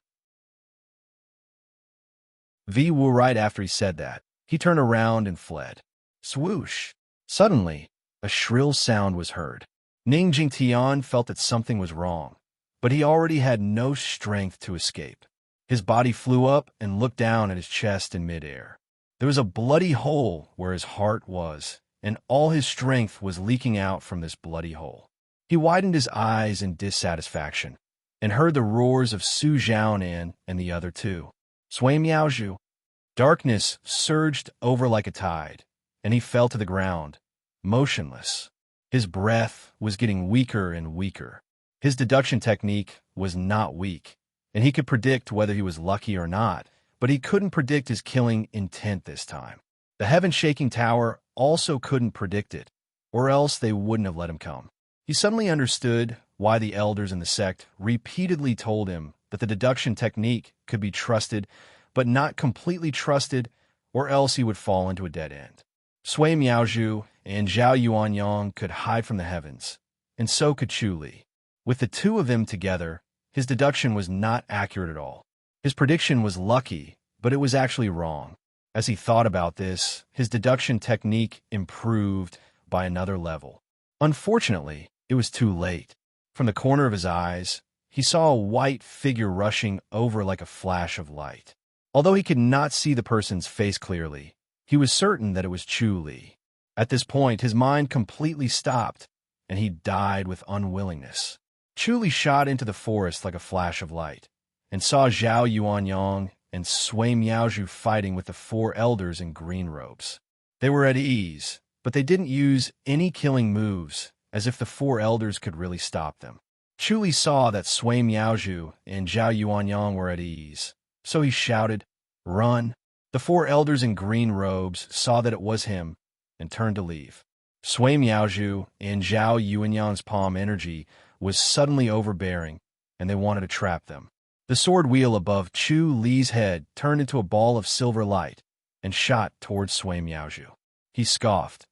V Wu right after he said that, he turned around and fled. Swoosh! Suddenly, a shrill sound was heard. Ning Jingtian felt that something was wrong, but he already had no strength to escape. His body flew up and looked down at his chest in midair. There was a bloody hole where his heart was, and all his strength was leaking out from this bloody hole. He widened his eyes in dissatisfaction, and heard the roars of Su Zhaonan and the other two. Sui Miaozhu. Darkness surged over like a tide, and he fell to the ground, motionless. His breath was getting weaker and weaker. His deduction technique was not weak, and he could predict whether he was lucky or not, but he couldn't predict his killing intent this time. The heaven-shaking tower also couldn't predict it, or else they wouldn't have let him come. He suddenly understood why the elders in the sect repeatedly told him that the deduction technique could be trusted, but not completely trusted, or else he would fall into a dead end. Sui Miaozhu and Zhao Yuanyang could hide from the heavens, and so could Chu Li. With the two of them together, his deduction was not accurate at all. His prediction was lucky, but it was actually wrong. As he thought about this, his deduction technique improved by another level. Unfortunately, it was too late. From the corner of his eyes, he saw a white figure rushing over like a flash of light. Although he could not see the person's face clearly, he was certain that it was Chu Li. At this point, his mind completely stopped, and he died with unwillingness. Chu Li shot into the forest like a flash of light, and saw Zhao Yuanyang and Sui Miaozhu fighting with the four elders in green robes. They were at ease, but they didn't use any killing moves, as if the four elders could really stop them. Chu Li saw that Sui Miaozhu and Zhao Yuanyang were at ease, so he shouted, "Run!" The four elders in green robes saw that it was him and turned to leave. Sui Miaozhu and Zhao Yuanyang's palm energy was suddenly overbearing, and they wanted to trap them. The sword wheel above Chu Li's head turned into a ball of silver light and shot towards Sui Miaozhu. He scoffed,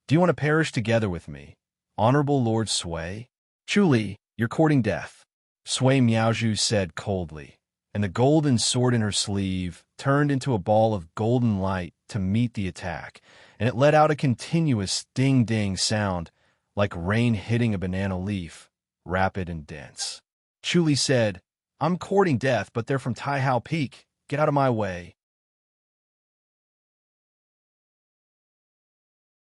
"Do you want to perish together with me, Honorable Lord Sui? Chu Li, you're courting death," Sui Miaozhu said coldly, and the golden sword in her sleeve turned into a ball of golden light to meet the attack, and it let out a continuous ding-ding sound like rain hitting a banana leaf, rapid and dense. Chu Li said, "I'm courting death, but they're from Taihao Peak. Get out of my way."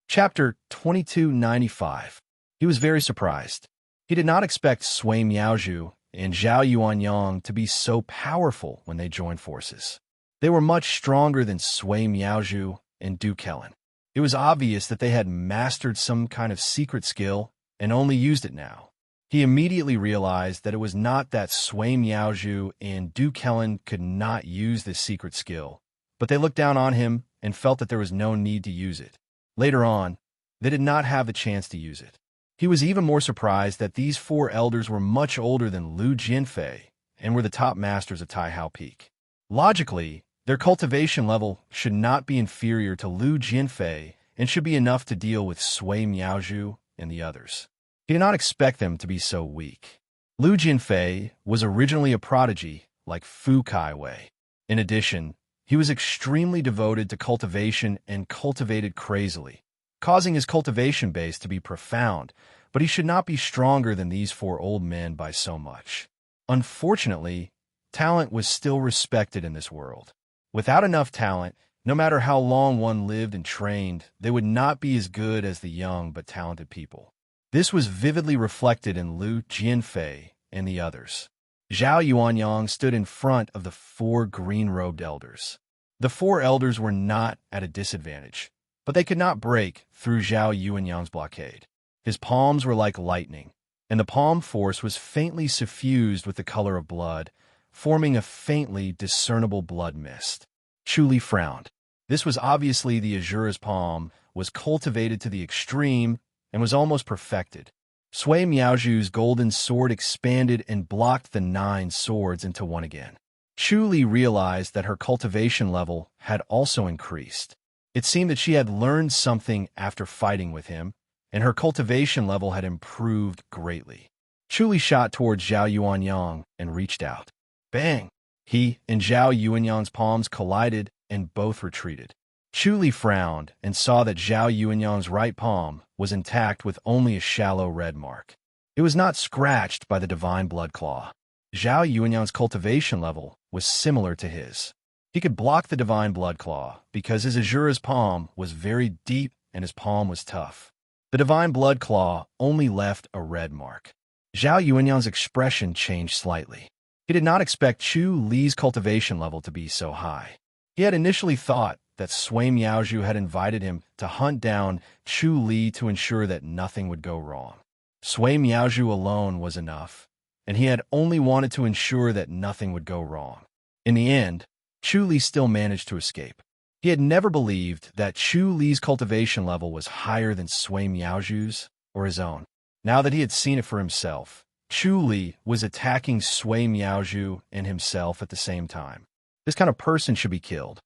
Chapter 2295. He was very surprised. He did not expect Sui Miaozhu and Zhao Yuanyang to be so powerful when they joined forces. They were much stronger than Sui Miaozhu and Du Kellen. It was obvious that they had mastered some kind of secret skill and only used it now. He immediately realized that it was not that Sui Miaozhu and Du Kellen could not use this secret skill, but they looked down on him and felt that there was no need to use it. Later on, they did not have the chance to use it. He was even more surprised that these four elders were much older than Lu Jianfei and were the top masters of Taihao Peak. Logically, their cultivation level should not be inferior to Lu Jianfei and should be enough to deal with Sui Miaozhu and the others. He did not expect them to be so weak. Lu Jianfei was originally a prodigy like Fu Kaiwei. In addition, he was extremely devoted to cultivation and cultivated crazily, causing his cultivation base to be profound, but he should not be stronger than these four old men by so much. Unfortunately, talent was still respected in this world. Without enough talent, no matter how long one lived and trained, they would not be as good as the young but talented people. This was vividly reflected in Lu Jianfei and the others. Zhao Yuanyang stood in front of the four green-robed elders. The four elders were not at a disadvantage, but they could not break through Zhao Yuanyang's blockade. His palms were like lightning, and the palm force was faintly suffused with the color of blood, forming a faintly discernible blood mist. Chu Li frowned. This was obviously the Azura's palm was cultivated to the extreme and was almost perfected. Sui Miaoju's golden sword expanded and blocked the 9 swords into one again. Chu Li realized that her cultivation level had also increased. It seemed that she had learned something after fighting with him, and her cultivation level had improved greatly. Chu Li shot towards Zhao Yuanyang and reached out. Bang! He and Zhao Yuanyang's palms collided and both retreated. Chu Li frowned and saw that Zhao Yuanyang's right palm was intact with only a shallow red mark. It was not scratched by the divine blood claw. Zhao Yuanyang's cultivation level was similar to his. He could block the divine blood claw because his Azura's palm was very deep and his palm was tough. The divine blood claw only left a red mark. Zhao Yuanyang's expression changed slightly. He did not expect Chu Li's cultivation level to be so high. He had initially thought that Sui Miaoju had invited him to hunt down Chu Li to ensure that nothing would go wrong. Sui Miaoju alone was enough, and he had only wanted to ensure that nothing would go wrong. In the end, Chu Li still managed to escape. He had never believed that Chu Li's cultivation level was higher than Sui Miaoju's or his own. Now that he had seen it for himself, Chu Li was attacking Sui Miaoju and himself at the same time. This kind of person should be killed.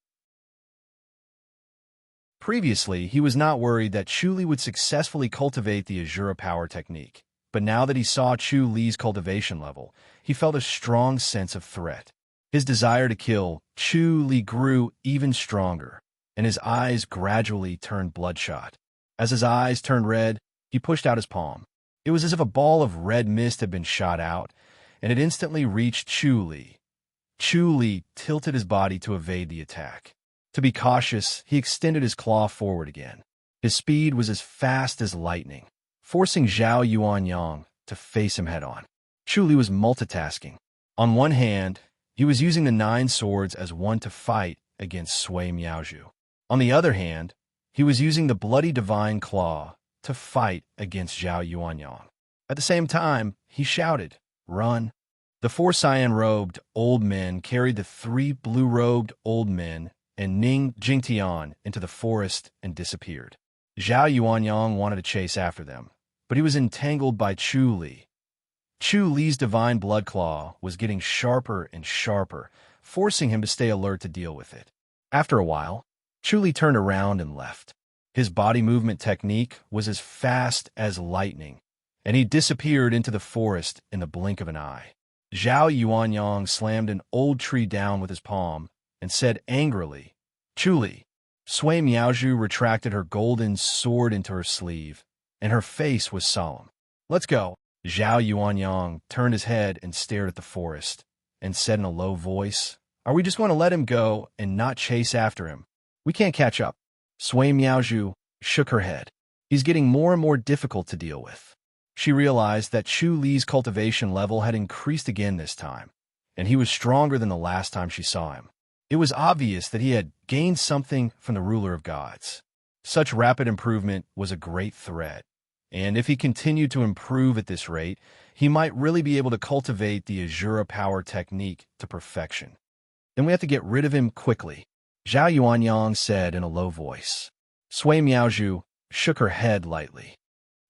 Previously, he was not worried that Chu Li would successfully cultivate the Azura power technique, but now that he saw Chu Li's cultivation level, he felt a strong sense of threat. His desire to kill Chu Li grew even stronger, and his eyes gradually turned bloodshot. As his eyes turned red, he pushed out his palm. It was as if a ball of red mist had been shot out, and it instantly reached Chu Li. Chu Li tilted his body to evade the attack. To be cautious, he extended his claw forward again. His speed was as fast as lightning, forcing Zhao Yuanyang to face him head-on. Chu Li was multitasking. On one hand, he was using the 9 swords as one to fight against Sui Miaoju. On the other hand, he was using the bloody divine claw to fight against Zhao Yuanyang. At the same time, he shouted, "Run!" The 4 cyan-robed old men carried the 3 blue-robed old men and Ning Jingtian into the forest and disappeared. Zhao Yuanyang wanted to chase after them, but he was entangled by Chu Li. Chu Li's divine blood claw was getting sharper and sharper, forcing him to stay alert to deal with it. After a while, Chu Li turned around and left. His body movement technique was as fast as lightning, and he disappeared into the forest in the blink of an eye. Zhao Yuanyang slammed an old tree down with his palm and said angrily, "Chu Li." Sui Miaoju retracted her golden sword into her sleeve, and her face was solemn. "Let's go." Zhao Yuanyang turned his head and stared at the forest, and said in a low voice, "Are we just going to let him go and not chase after him? We can't catch up." Sui Miaoju shook her head. He's getting more and more difficult to deal with. She realized that Chu Li's cultivation level had increased again this time, and he was stronger than the last time she saw him. It was obvious that he had gained something from the ruler of gods. Such rapid improvement was a great threat, and if he continued to improve at this rate, he might really be able to cultivate the Azura power technique to perfection. Then we have to get rid of him quickly, Zhao Yuanyang said in a low voice. Sui Miaoju shook her head lightly.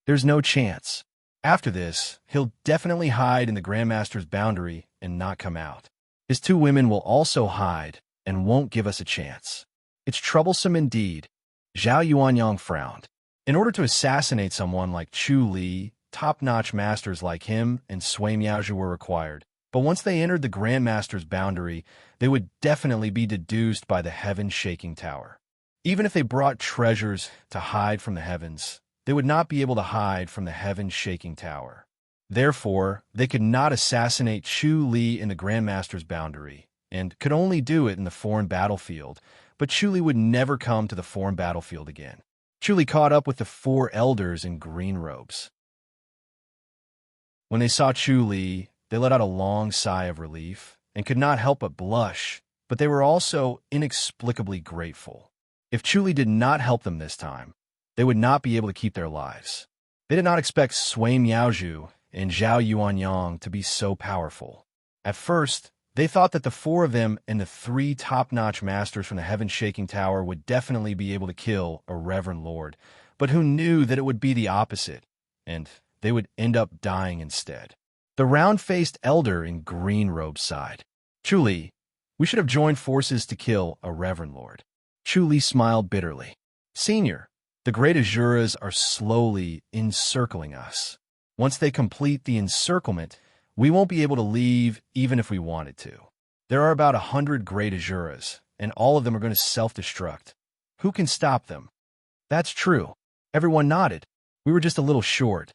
There's no chance. After this, he'll definitely hide in the Grandmaster's boundary and not come out. His 2 women will also hide and won't give us a chance. It's troublesome indeed. Zhao Yuanyang frowned. In order to assassinate someone like Chu Li, top-notch masters like him and Sui Miaoju were required. But once they entered the Grandmaster's boundary, they would definitely be deduced by the heaven-shaking tower. Even if they brought treasures to hide from the heavens, they would not be able to hide from the heaven-shaking tower. Therefore, they could not assassinate Chu Li in the Grandmaster's boundary, and could only do it in the foreign battlefield, but Chu Li would never come to the foreign battlefield again. Chu Li caught up with the 4 elders in green robes. When they saw Chu Li, they let out a long sigh of relief, and could not help but blush, but they were also inexplicably grateful. If Chu Li did not help them this time, they would not be able to keep their lives. They did not expect Sui Miaoju and Zhao Yuanyang to be so powerful. At first, they thought that the 4 of them and the 3 top-notch masters from the heaven-shaking tower would definitely be able to kill a reverend lord, but who knew that it would be the opposite, and they would end up dying instead. The round-faced elder in green robes sighed. Chuli, we should have joined forces to kill a reverend lord. Chuli smiled bitterly. Senior, the great Azuras are slowly encircling us. Once they complete the encirclement, we won't be able to leave even if we wanted to. There are about 100 great Azuras, and all of them are going to self-destruct. Who can stop them? That's true. Everyone nodded. We were just a little short,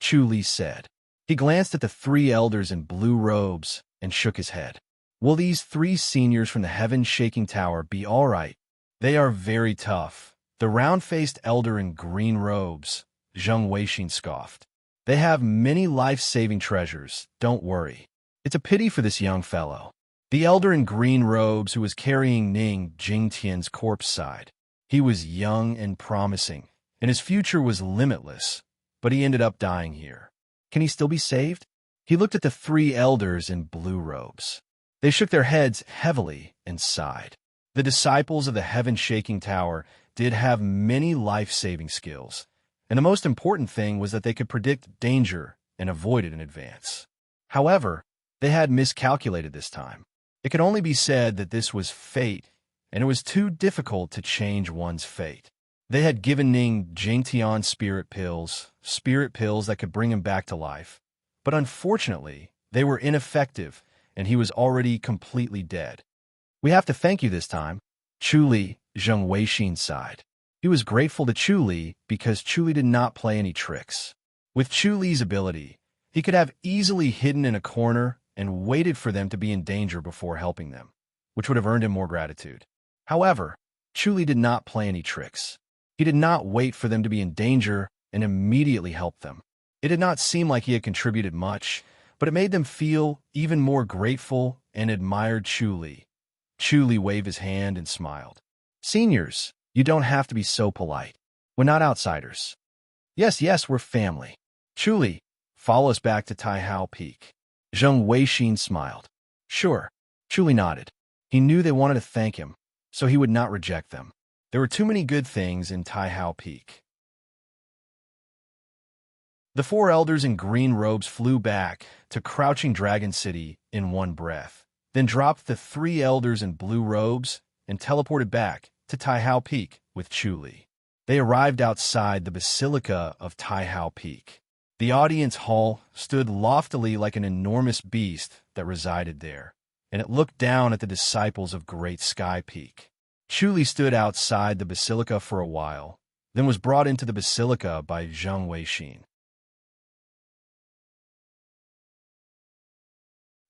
Chuli said. He glanced at the 3 elders in blue robes and shook his head. Will these 3 seniors from the heaven-shaking tower be all right? They are very tough. The round-faced elder in green robes, Zheng Weixin scoffed. They have many life-saving treasures, don't worry. It's a pity for this young fellow. The elder in green robes who was carrying Ning Jingtian's corpse sighed. He was young and promising, and his future was limitless, but he ended up dying here. Can he still be saved? He looked at the 3 elders in blue robes. They shook their heads heavily and sighed. The disciples of the heaven-shaking tower did have many life-saving skills, and the most important thing was that they could predict danger and avoid it in advance. However, they had miscalculated this time. It could only be said that this was fate, and it was too difficult to change one's fate. They had given Ning Jingtian spirit pills that could bring him back to life, but unfortunately, they were ineffective, and he was already completely dead. We have to thank you this time, Chuli, Zheng Weixin sighed. He was grateful to Chuli because Chuli did not play any tricks. With Chuli's ability, he could have easily hidden in a corner and waited for them to be in danger before helping them, which would have earned him more gratitude. However, Chuli did not play any tricks. He did not wait for them to be in danger and immediately help them. It did not seem like he had contributed much, but it made them feel even more grateful and admired Chuli. Chuli waved his hand and smiled. Seniors, you don't have to be so polite. We're not outsiders. Yes, we're family. Chuli, follow us back to Taihao Peak. Zheng Weixin smiled. Sure. Chuli nodded. He knew they wanted to thank him, so he would not reject them. There were too many good things in Taihao Peak. The 4 elders in green robes flew back to Crouching Dragon City in one breath, then dropped the 3 elders in blue robes and teleported back to Taihao Peak with Chuli. They arrived outside the Basilica of Taihao Peak. The audience hall stood loftily like an enormous beast that resided there, and it looked down at the disciples of Great Sky Peak. Chuli stood outside the basilica for a while, then was brought into the basilica by Zheng Weixin.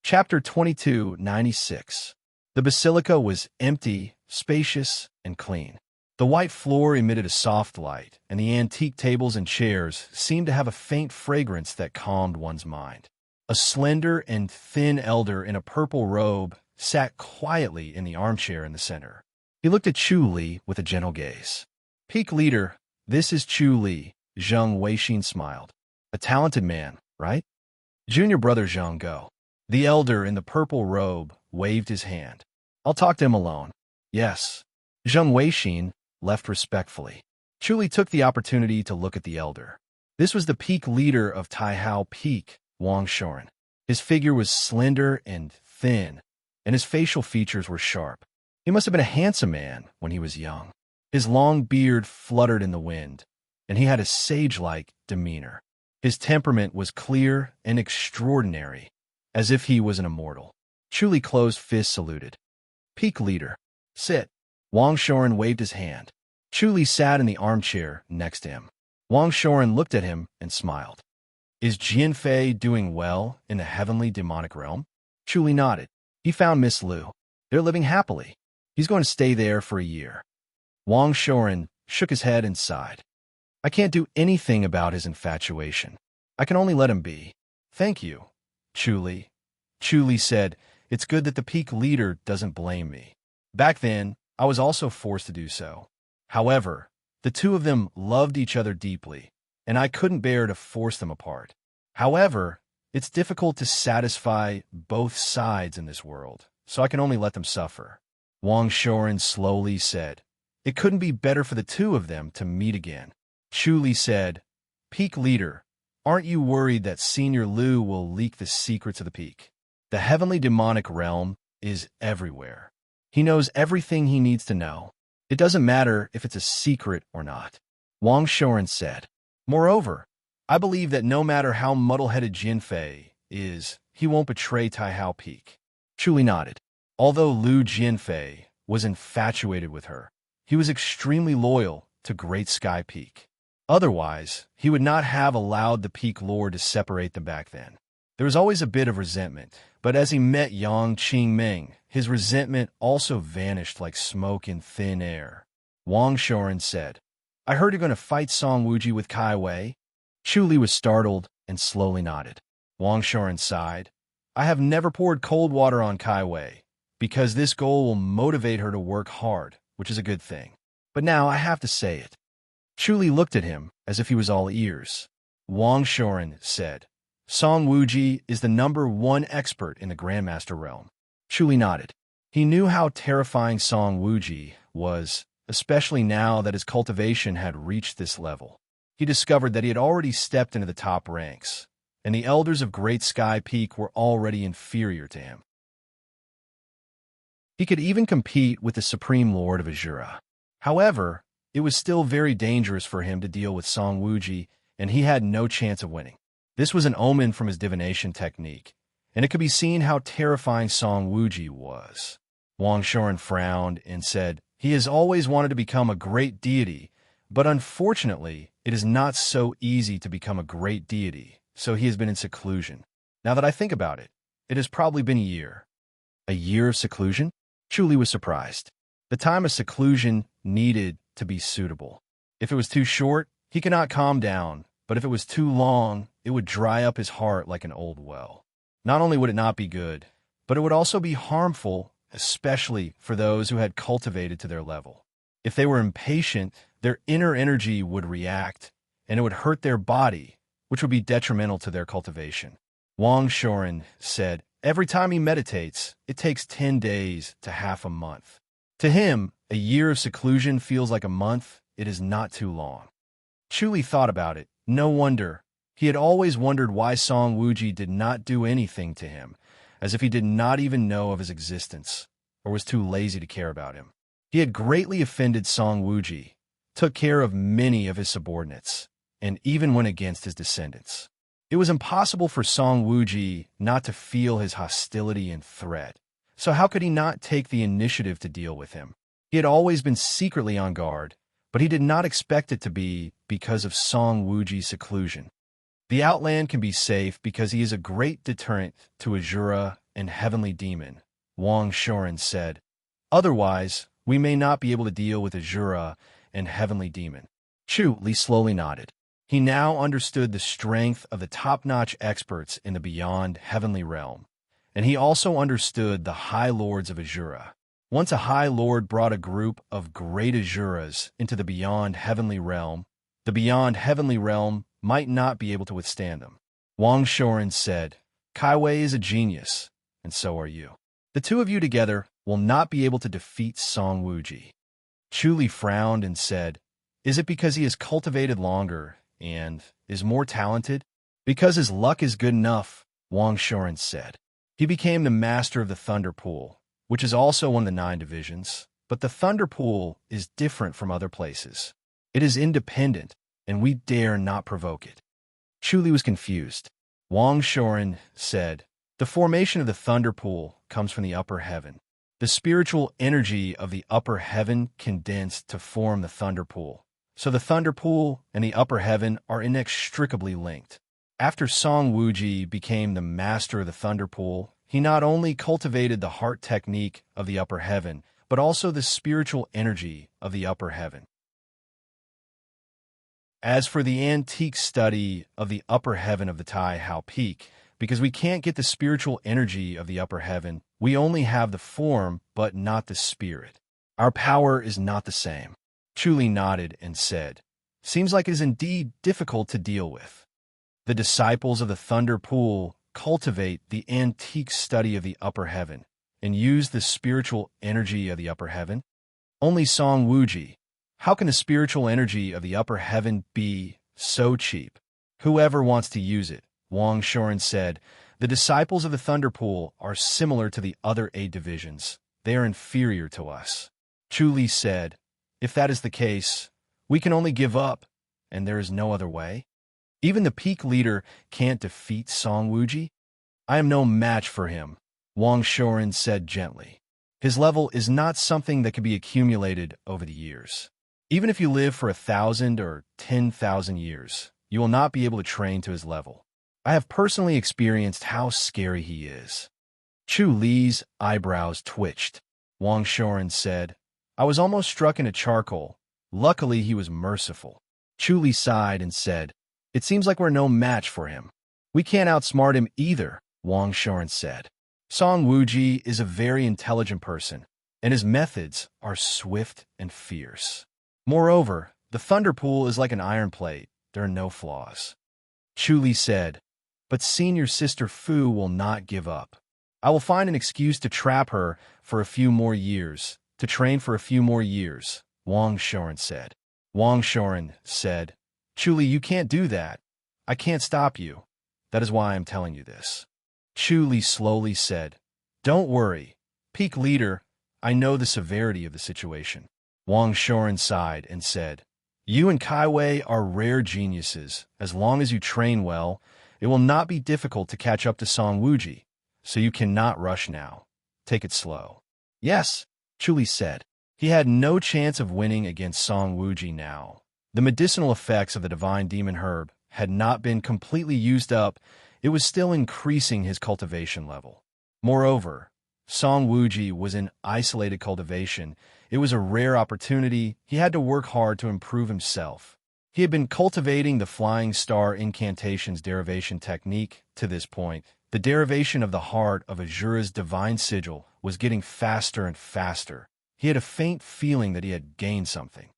Chapter 2296. The basilica was empty, spacious, and clean. The white floor emitted a soft light, and the antique tables and chairs seemed to have a faint fragrance that calmed one's mind. A slender and thin elder in a purple robe sat quietly in the armchair in the center. He looked at Chuli with a gentle gaze. Peak leader, this is Chuli, Zheng Weixin smiled. A talented man, right? Junior brother Zheng Go. The elder in the purple robe waved his hand. I'll talk to him alone. Yes. Zheng Weixin left respectfully. Chuli took the opportunity to look at the elder. This was the peak leader of Taihao Peak, Wang Shoren. His figure was slender and thin, and his facial features were sharp. He must have been a handsome man when he was young. His long beard fluttered in the wind, and he had a sage-like demeanor. His temperament was clear and extraordinary, as if he was an immortal. Chuli closed fist saluted. Peak leader, sit. Wang Shoren waved his hand. Chuli sat in the armchair next to him. Wang Shoren looked at him and smiled. Is Jianfei doing well in the heavenly demonic realm? Chuli nodded. He found Miss Lu. They're living happily. He's going to stay there for a year. Wang Shoren shook his head and sighed. I can't do anything about his infatuation. I can only let him be. Thank you, Chuli. Chuli said, it's good that the peak leader doesn't blame me. Back then, I was also forced to do so. However, the two of them loved each other deeply, and I couldn't bear to force them apart. However, it's difficult to satisfy both sides in this world, so I can only let them suffer. Wang Shoren slowly said, it couldn't be better for the two of them to meet again. Chu Li said, "Peak leader, aren't you worried that Senior Lu will leak the secrets of the peak? The heavenly demonic realm is everywhere. He knows everything he needs to know. It doesn't matter if it's a secret or not," Wang Shoren said. "Moreover, I believe that no matter how muddle-headed Jinfei is, he won't betray Taihao Peak." Chu Li nodded. Although Lu Jinfei was infatuated with her, he was extremely loyal to Great Sky Peak. Otherwise, he would not have allowed the Peak Lord to separate them back then. There was always a bit of resentment, but as he met Yang Qingming, his resentment also vanished like smoke in thin air. Wang Shoren said, "I heard you're going to fight Song Wuji with Kai Wei." Chu Li was startled and slowly nodded. Wang Shoren sighed. "I have never poured cold water on Kai Wei, because this goal will motivate her to work hard, which is a good thing. But now I have to say it." Chu Li looked at him as if he was all ears. Wang Shoren said, "Song Wuji is the #1 expert in the Grandmaster realm." Chu Li nodded. He knew how terrifying Song Wuji was, especially now that his cultivation had reached this level. He discovered that he had already stepped into the top ranks, and the elders of Great Sky Peak were already inferior to him. He could even compete with the Supreme Lord of Azura. However, it was still very dangerous for him to deal with Song Wuji, and he had no chance of winning. This was an omen from his divination technique, and it could be seen how terrifying Song Wuji was. Wang Shoren frowned and said, "He has always wanted to become a great deity, but unfortunately, it is not so easy to become a great deity, so he has been in seclusion. Now that I think about it, it has probably been a year." "A year of seclusion?" Chu Li was surprised. The time of seclusion needed to be suitable. If it was too short, he could not calm down, but if it was too long, it would dry up his heart like an old well. Not only would it not be good, but it would also be harmful, especially for those who had cultivated to their level. If they were impatient, their inner energy would react, and it would hurt their body, which would be detrimental to their cultivation. Wang Shoren said, "Every time he meditates, it takes 10 days to half a month. To him, a year of seclusion feels like a month. It is not too long." Chu Li thought about it. No wonder. He had always wondered why Song Wuji did not do anything to him, as if he did not even know of his existence, or was too lazy to care about him. He had greatly offended Song Wuji, took care of many of his subordinates, and even went against his descendants. It was impossible for Song Wuji not to feel his hostility and threat, so how could he not take the initiative to deal with him? He had always been secretly on guard, but he did not expect it to be because of Song Wuji's seclusion. The Outland can be safe because he is a great deterrent to Azura and Heavenly Demon, Wang Shoren said. Otherwise, we may not be able to deal with Azura and Heavenly Demon. Chu Li slowly nodded. He now understood the strength of the top-notch experts in the Beyond Heavenly Realm, and he also understood the High Lords of Azura. Once a High Lord brought a group of great Azuras into the Beyond Heavenly Realm, the Beyond Heavenly Realm might not be able to withstand them. Wang Shoren said, "Kai Wei is a genius, and so are you. The two of you together will not be able to defeat Song Wuji." Chu Li frowned and said, "Is it because he has cultivated longer and is more talented?" "Because his luck is good enough," Wang Shoren said. "He became the master of the Thunder Pool, which is also one of the 9 divisions, but the Thunder Pool is different from other places. It is independent, and we dare not provoke it." Chu Li was confused. Wang Shoren said, "The formation of the Thunder Pool comes from the upper heaven. The spiritual energy of the upper heaven condensed to form the Thunder Pool. So the Thunder Pool and the upper heaven are inextricably linked. After Song Wuji became the master of the Thunder Pool, he not only cultivated the heart technique of the upper heaven, but also the spiritual energy of the upper heaven. As for the antique study of the upper heaven of the Taihao Peak, because we can't get the spiritual energy of the upper heaven, we only have the form, but not the spirit. Our power is not the same." Chu Li nodded and said, "Seems like it is indeed difficult to deal with. The disciples of the Thunder Pool cultivate the antique study of the upper heaven and use the spiritual energy of the upper heaven. Only Song Wuji, How can the spiritual energy of the upper heaven be so cheap? Whoever wants to use it, Wang Shoren said. The disciples of the Thunder Pool are similar to the other 8 divisions. They are inferior to us. Chu Li said, if that is the case, we can only give up, and there is no other way. Even the peak leader can't defeat Song Wuji. I am no match for him, Wang Shoren said gently. His level is not something that can be accumulated over the years. Even if you live for 1,000 or 10,000 years, you will not be able to train to his level. I have personally experienced how scary he is. Chu Li's eyebrows twitched. Wang Shoren said, I was almost struck in a charcoal. Luckily, he was merciful. Chu Li sighed and said, it seems like we're no match for him. We can't outsmart him either, Wang Shoren said. Song Wuji is a very intelligent person, and his methods are swift and fierce. Moreover, the Thunder Pool is like an iron plate. There are no flaws. Chu Li said, but senior sister Fu will not give up. I will find an excuse to trap her for a few more years, to train for a few more years, Wang Shoren said. Wang Shoren said, Chu Li, you can't do that. I can't stop you. That is why I am telling you this. Chu Li slowly said, don't worry. Peak leader, I know the severity of the situation. Wang Shoren sighed and said, you and Kai Wei are rare geniuses. As long as you train well, it will not be difficult to catch up to Song Wuji, so you cannot rush now. Take it slow. Yes, Chu Li said. He had no chance of winning against Song Wuji now. The medicinal effects of the divine demon herb had not been completely used up. It was still increasing his cultivation level. Moreover, Song Wuji was in isolated cultivation. It was a rare opportunity. He had to work hard to improve himself. He had been cultivating the Flying Star Incantation's derivation technique to this point. The derivation of the heart of Azura's divine sigil was getting faster and faster. He had a faint feeling that he had gained something.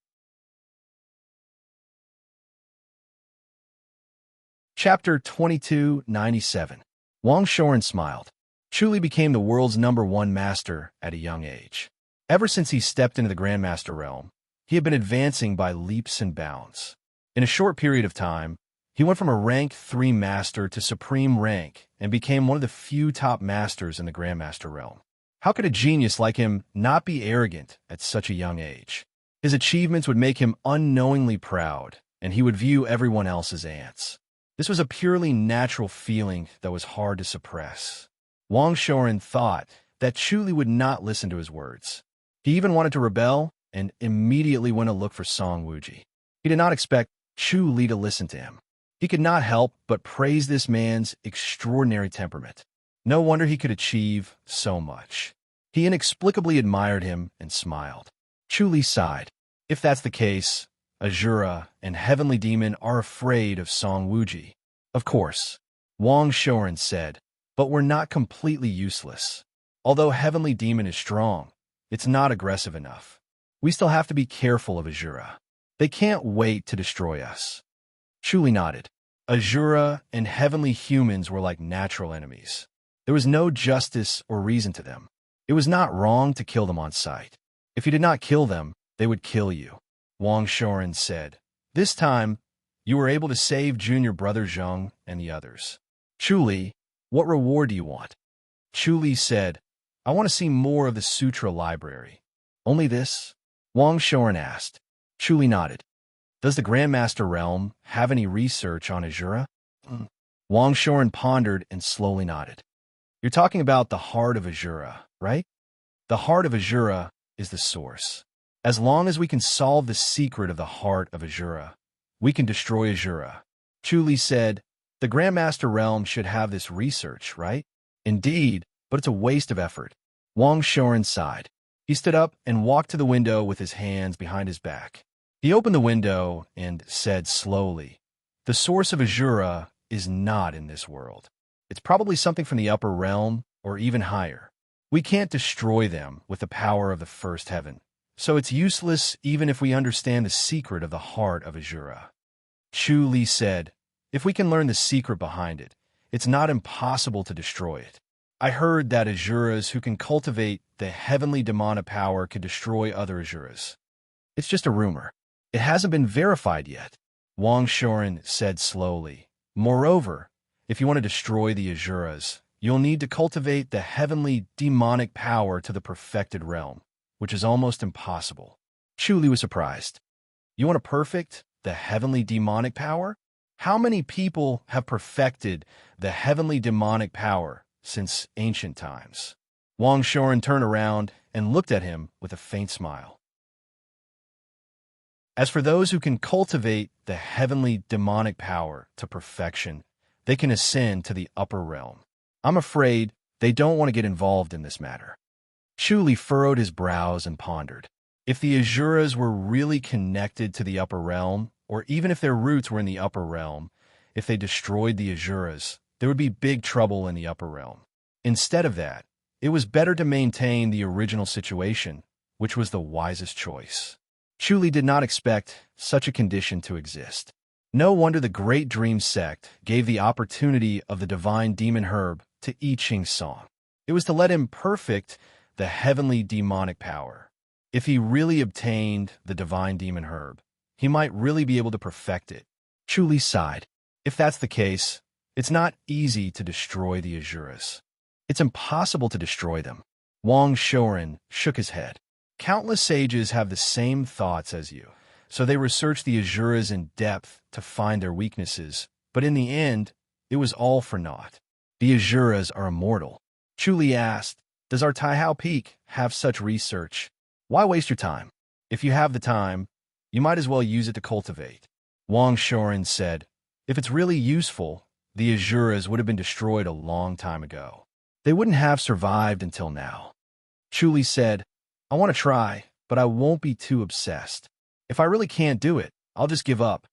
Chapter 2297. Wang Shoren smiled. Chu Li became the world's #1 master at a young age. Ever since he stepped into the Grandmaster realm, he had been advancing by leaps and bounds. In a short period of time, he went from a rank 3 master to supreme rank and became one of the few top masters in the Grandmaster realm. How could a genius like him not be arrogant at such a young age? His achievements would make him unknowingly proud, and he would view everyone else as ants. This was a purely natural feeling that was hard to suppress. Wang Shoren thought that Chu Li would not listen to his words. He even wanted to rebel and immediately went to look for Song Wuji. He did not expect Chu Li to listen to him. He could not help but praise this man's extraordinary temperament. No wonder he could achieve so much. He inexplicably admired him and smiled. Chu Li sighed. If that's the case, Azura and Heavenly Demon are afraid of Song Wuji. Of course, Wang Shoren said, but we're not completely useless. Although Heavenly Demon is strong, it's not aggressive enough. We still have to be careful of Azura. They can't wait to destroy us. Chu Li nodded. Azura and Heavenly Humans were like natural enemies. There was no justice or reason to them. It was not wrong to kill them on sight. If you did not kill them, they would kill you. Wang Shoren said, this time, you were able to save junior brother Zheng and the others. Chu Li, what reward do you want? Chu Li said, I want to see more of the Sutra library. Only this? Wang Shoren asked. Chu Li nodded. Does the Grandmaster realm have any research on Azura? Wang Shoren pondered and slowly nodded. You're talking about the heart of Azura, right? The heart of Azura is the source. As long as we can solve the secret of the heart of Azura, we can destroy Azura. Chu Li said, the Grandmaster realm should have this research, right? Indeed, but it's a waste of effort. Wang Shoren sighed. He stood up and walked to the window with his hands behind his back. He opened the window and said slowly, the source of Azura is not in this world. It's probably something from the upper realm or even higher. We can't destroy them with the power of the first heaven. So it's useless even if we understand the secret of the heart of Azura. Chu Li said, if we can learn the secret behind it, it's not impossible to destroy it. I heard that Azuras who can cultivate the heavenly demona power could destroy other Azuras. It's just a rumor. It hasn't been verified yet, Wang Shoren said slowly. Moreover, if you want to destroy the Asuras, you'll need to cultivate the heavenly demonic power to the perfected realm, which is almost impossible. Chu Li was surprised. You want to perfect the heavenly demonic power? How many people have perfected the heavenly demonic power since ancient times? Wang Shoren turned around and looked at him with a faint smile. As for those who can cultivate the heavenly demonic power to perfection, they can ascend to the upper realm. I'm afraid they don't want to get involved in this matter. Chu Li furrowed his brows and pondered. If the Asuras were really connected to the upper realm, or even if their roots were in the upper realm, if they destroyed the Asuras, there would be big trouble in the upper realm. Instead of that, it was better to maintain the original situation, which was the wisest choice. Chu Li did not expect such a condition to exist. No wonder the Great Dream sect gave the opportunity of the divine demon herb to I Ching's song. It was to let him perfect the heavenly demonic power. If he really obtained the divine demon herb, he might really be able to perfect it. Chu Li sighed. If that's the case, it's not easy to destroy the Asuras. It's impossible to destroy them. Wang Shoren shook his head. Countless sages have the same thoughts as you, so they researched the Asuras in depth to find their weaknesses, but in the end, it was all for naught. The Asuras are immortal. Chu Li asked, does our Taihao Peak have such research? Why waste your time? If you have the time, you might as well use it to cultivate. Wang Shoren said, if it's really useful, the Asuras would have been destroyed a long time ago. They wouldn't have survived until now. Chu Li said, I want to try, but I won't be too obsessed. If I really can't do it, I'll just give up.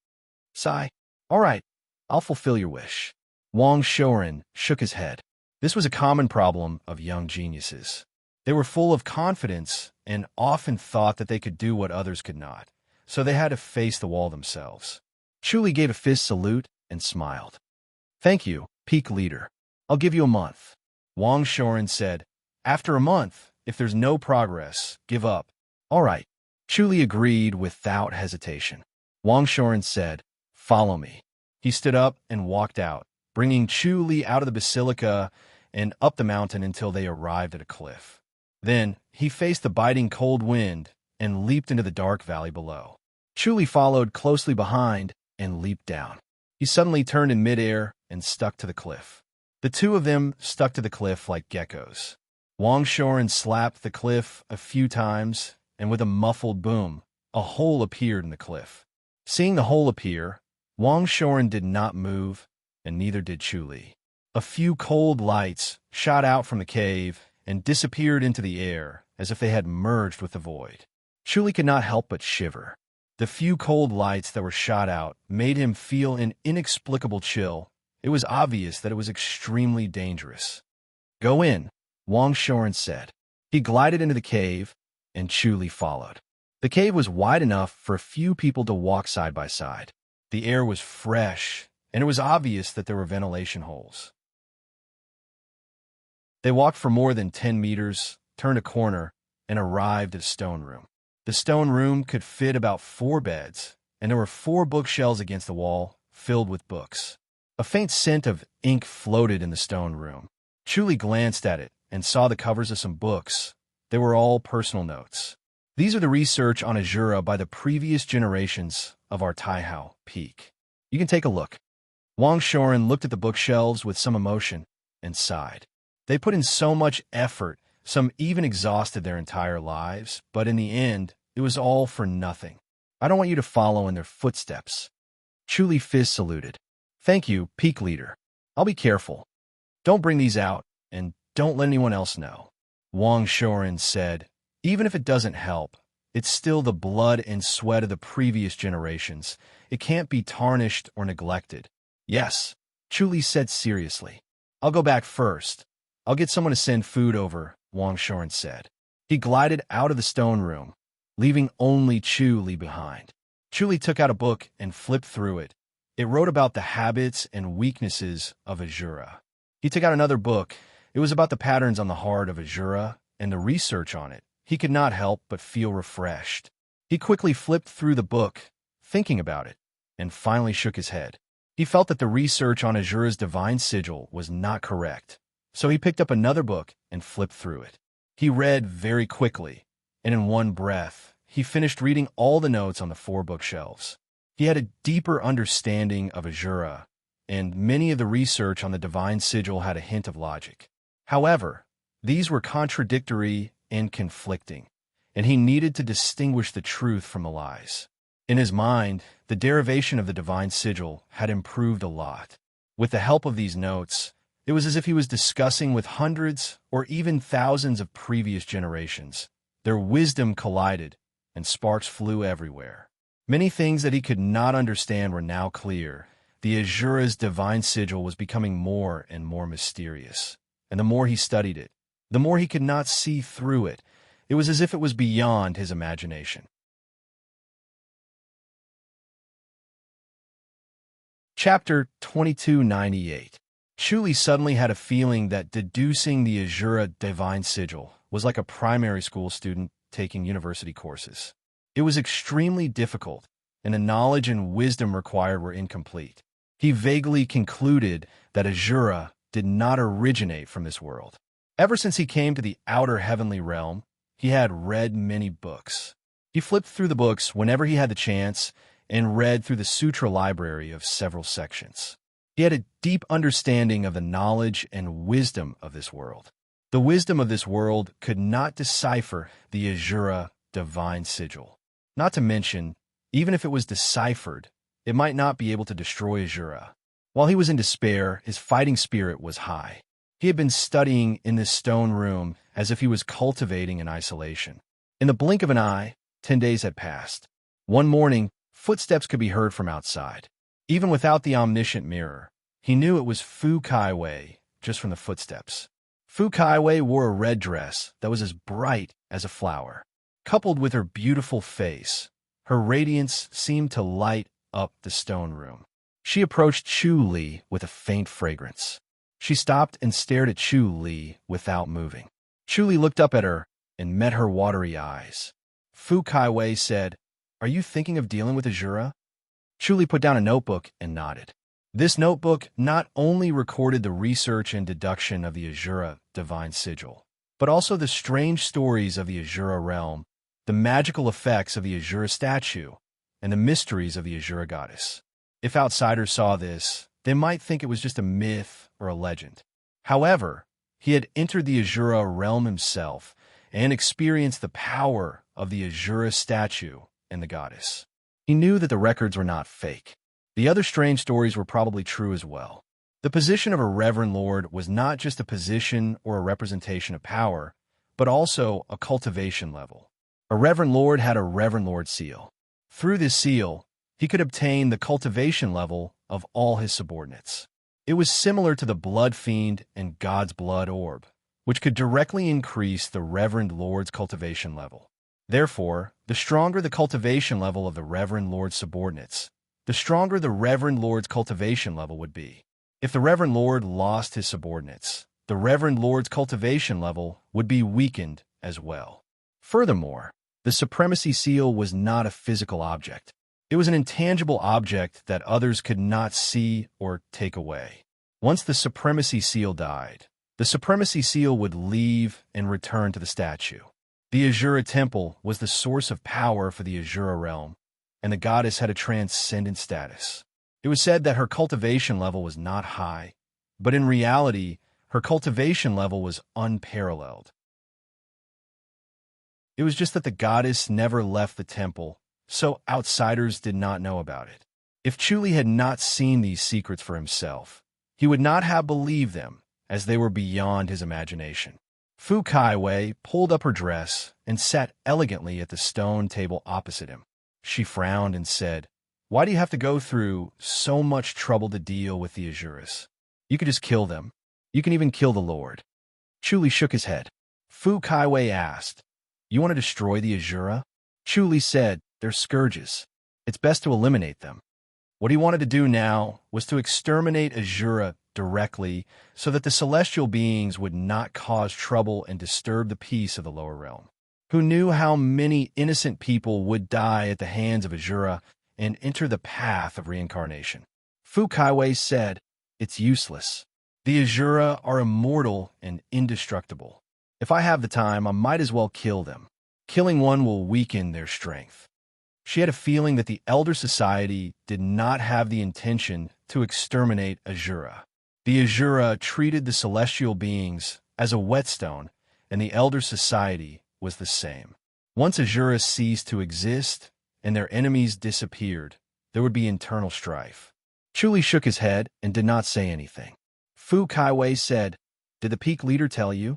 Sigh. All right, I'll fulfill your wish. Wang Shoren shook his head. This was a common problem of young geniuses. They were full of confidence and often thought that they could do what others could not, so they had to face the wall themselves. Chu Li gave a fist salute and smiled. Thank you, peak leader. I'll give you a month. Wang Shoren said, after a month, if there's no progress, give up. All right. Chu Li agreed without hesitation. Wang Shoren said, follow me. He stood up and walked out, bringing Chu Li out of the basilica and up the mountain until they arrived at a cliff. Then he faced the biting cold wind and leaped into the dark valley below. Chu Li followed closely behind and leaped down. He suddenly turned in midair and stuck to the cliff. The two of them stuck to the cliff like geckos. Wang Shoren slapped the cliff a few times, and with a muffled boom, a hole appeared in the cliff. Seeing the hole appear, Wang Shoren did not move, and neither did Chu Li. A few cold lights shot out from the cave and disappeared into the air as if they had merged with the void. Chu Li could not help but shiver. The few cold lights that were shot out made him feel an inexplicable chill. It was obvious that it was extremely dangerous. Go in, Wang Shoren said. He glided into the cave, and Chu Li followed. The cave was wide enough for a few people to walk side by side. The air was fresh, and it was obvious that there were ventilation holes. They walked for more than 10 meters, turned a corner, and arrived at a stone room. The stone room could fit about 4 beds, and there were 4 bookshelves against the wall, filled with books. A faint scent of ink floated in the stone room. Chu Li glanced at it and saw the covers of some books. They were all personal notes. These are the research on Asura by the previous generations of our Taihao Peak. You can take a look. Wang Shoren looked at the bookshelves with some emotion and sighed. They put in so much effort, some even exhausted their entire lives, but in the end, it was all for nothing. I don't want you to follow in their footsteps. Chu Li fist saluted. Thank you, Peak Leader. I'll be careful. Don't bring these out, and don't let anyone else know. Wang Shoren said, even if it doesn't help, it's still the blood and sweat of the previous generations. It can't be tarnished or neglected. Yes, Chu Li said seriously. I'll go back first. I'll get someone to send food over, Wang Shoren said. He glided out of the stone room, leaving only Chu Li behind. Chu Li took out a book and flipped through it. It wrote about the habits and weaknesses of Asura. He took out another book. It was about the patterns on the heart of Asura and the research on it. He could not help but feel refreshed. He quickly flipped through the book thinking about it, and finally shook his head. He felt that the research on Azura's divine sigil was not correct, so he picked up another book and flipped through it. He read very quickly, and in one breath, he finished reading all the notes on the 4 bookshelves. He had a deeper understanding of Azura, and many of the research on the divine sigil had a hint of logic. However, these were contradictory and conflicting, and he needed to distinguish the truth from the lies. In his mind, the derivation of the divine sigil had improved a lot. With the help of these notes, it was as if he was discussing with hundreds or even thousands of previous generations. Their wisdom collided, and sparks flew everywhere. Many things that he could not understand were now clear. The Azura's divine sigil was becoming more and more mysterious, and the more he studied it, the more he could not see through it. It was as if it was beyond his imagination. Chapter 2298. Chuli suddenly had a feeling that deducing the Azura divine sigil was like a primary school student taking university courses. It was extremely difficult, and the knowledge and wisdom required were incomplete. He vaguely concluded that Azura did not originate from this world. Ever since he came to the outer heavenly realm, he had read many books. He flipped through the books whenever he had the chance and read through the sutra library of several sections. He had a deep understanding of the knowledge and wisdom of this world. The wisdom of this world could not decipher the Azura divine sigil. Not to mention, even if it was deciphered, it might not be able to destroy Azura. While he was in despair, his fighting spirit was high. He had been studying in this stone room as if he was cultivating in isolation. In the blink of an eye, 10 days had passed. One morning, footsteps could be heard from outside. Even without the omniscient mirror, he knew it was Fu Kaiwei just from the footsteps. Fu Kaiwei wore a red dress that was as bright as a flower. Coupled with her beautiful face, her radiance seemed to light up the stone room. She approached Chu Li with a faint fragrance. She stopped and stared at Chu Li without moving. Chu Li looked up at her and met her watery eyes. Fu Kaiwei said, "Are you thinking of dealing with Azura?" Chu Li put down a notebook and nodded. This notebook not only recorded the research and deduction of the Azura divine sigil, but also the strange stories of the Azura realm, the magical effects of the Azura statue, and the mysteries of the Azura goddess. If outsiders saw this, they might think it was just a myth or a legend. However, he had entered the Azura realm himself and experienced the power of the Azura statue and the goddess. He knew that the records were not fake. The other strange stories were probably true as well. The position of a Reverend Lord was not just a position or a representation of power, but also a cultivation level. A Reverend Lord had a Reverend Lord seal. Through this seal, he could obtain the cultivation level of all his subordinates. It was similar to the Blood Fiend and God's Blood Orb, which could directly increase the Reverend Lord's cultivation level. Therefore, the stronger the cultivation level of the Reverend Lord's subordinates, the stronger the Reverend Lord's cultivation level would be. If the Reverend Lord lost his subordinates, the Reverend Lord's cultivation level would be weakened as well. Furthermore, the Supremacy Seal was not a physical object. It was an intangible object that others could not see or take away. Once the Supremacy Seal died, the Supremacy Seal would leave and return to the statue. The Azura Temple was the source of power for the Azura realm, and the goddess had a transcendent status. It was said that her cultivation level was not high, but in reality, her cultivation level was unparalleled. It was just that the goddess never left the temple, so outsiders did not know about it. If Chuli had not seen these secrets for himself, he would not have believed them, as they were beyond his imagination. Fu Kaiwei pulled up her dress and sat elegantly at the stone table opposite him. She frowned and said, "Why do you have to go through so much trouble to deal with the Azuras? You could just kill them. You can even kill the Lord." Chuli shook his head. Fu Kaiwei asked, "You want to destroy the Azura?" Chuli said, "They're scourges. It's best to eliminate them." What he wanted to do now was to exterminate Azura directly so that the celestial beings would not cause trouble and disturb the peace of the lower realm. Who knew how many innocent people would die at the hands of Azura and enter the path of reincarnation. Fu Kaiwei said, "It's useless. The Azura are immortal and indestructible. If I have the time, I might as well kill them. Killing one will weaken their strength." She had a feeling that the Elder Society did not have the intention to exterminate Azura. The Azura treated the celestial beings as a whetstone, and the Elder Society was the same. Once Azura ceased to exist and their enemies disappeared, there would be internal strife. Chuli shook his head and did not say anything. Fu Kaiwei said, "Did the peak leader tell you?"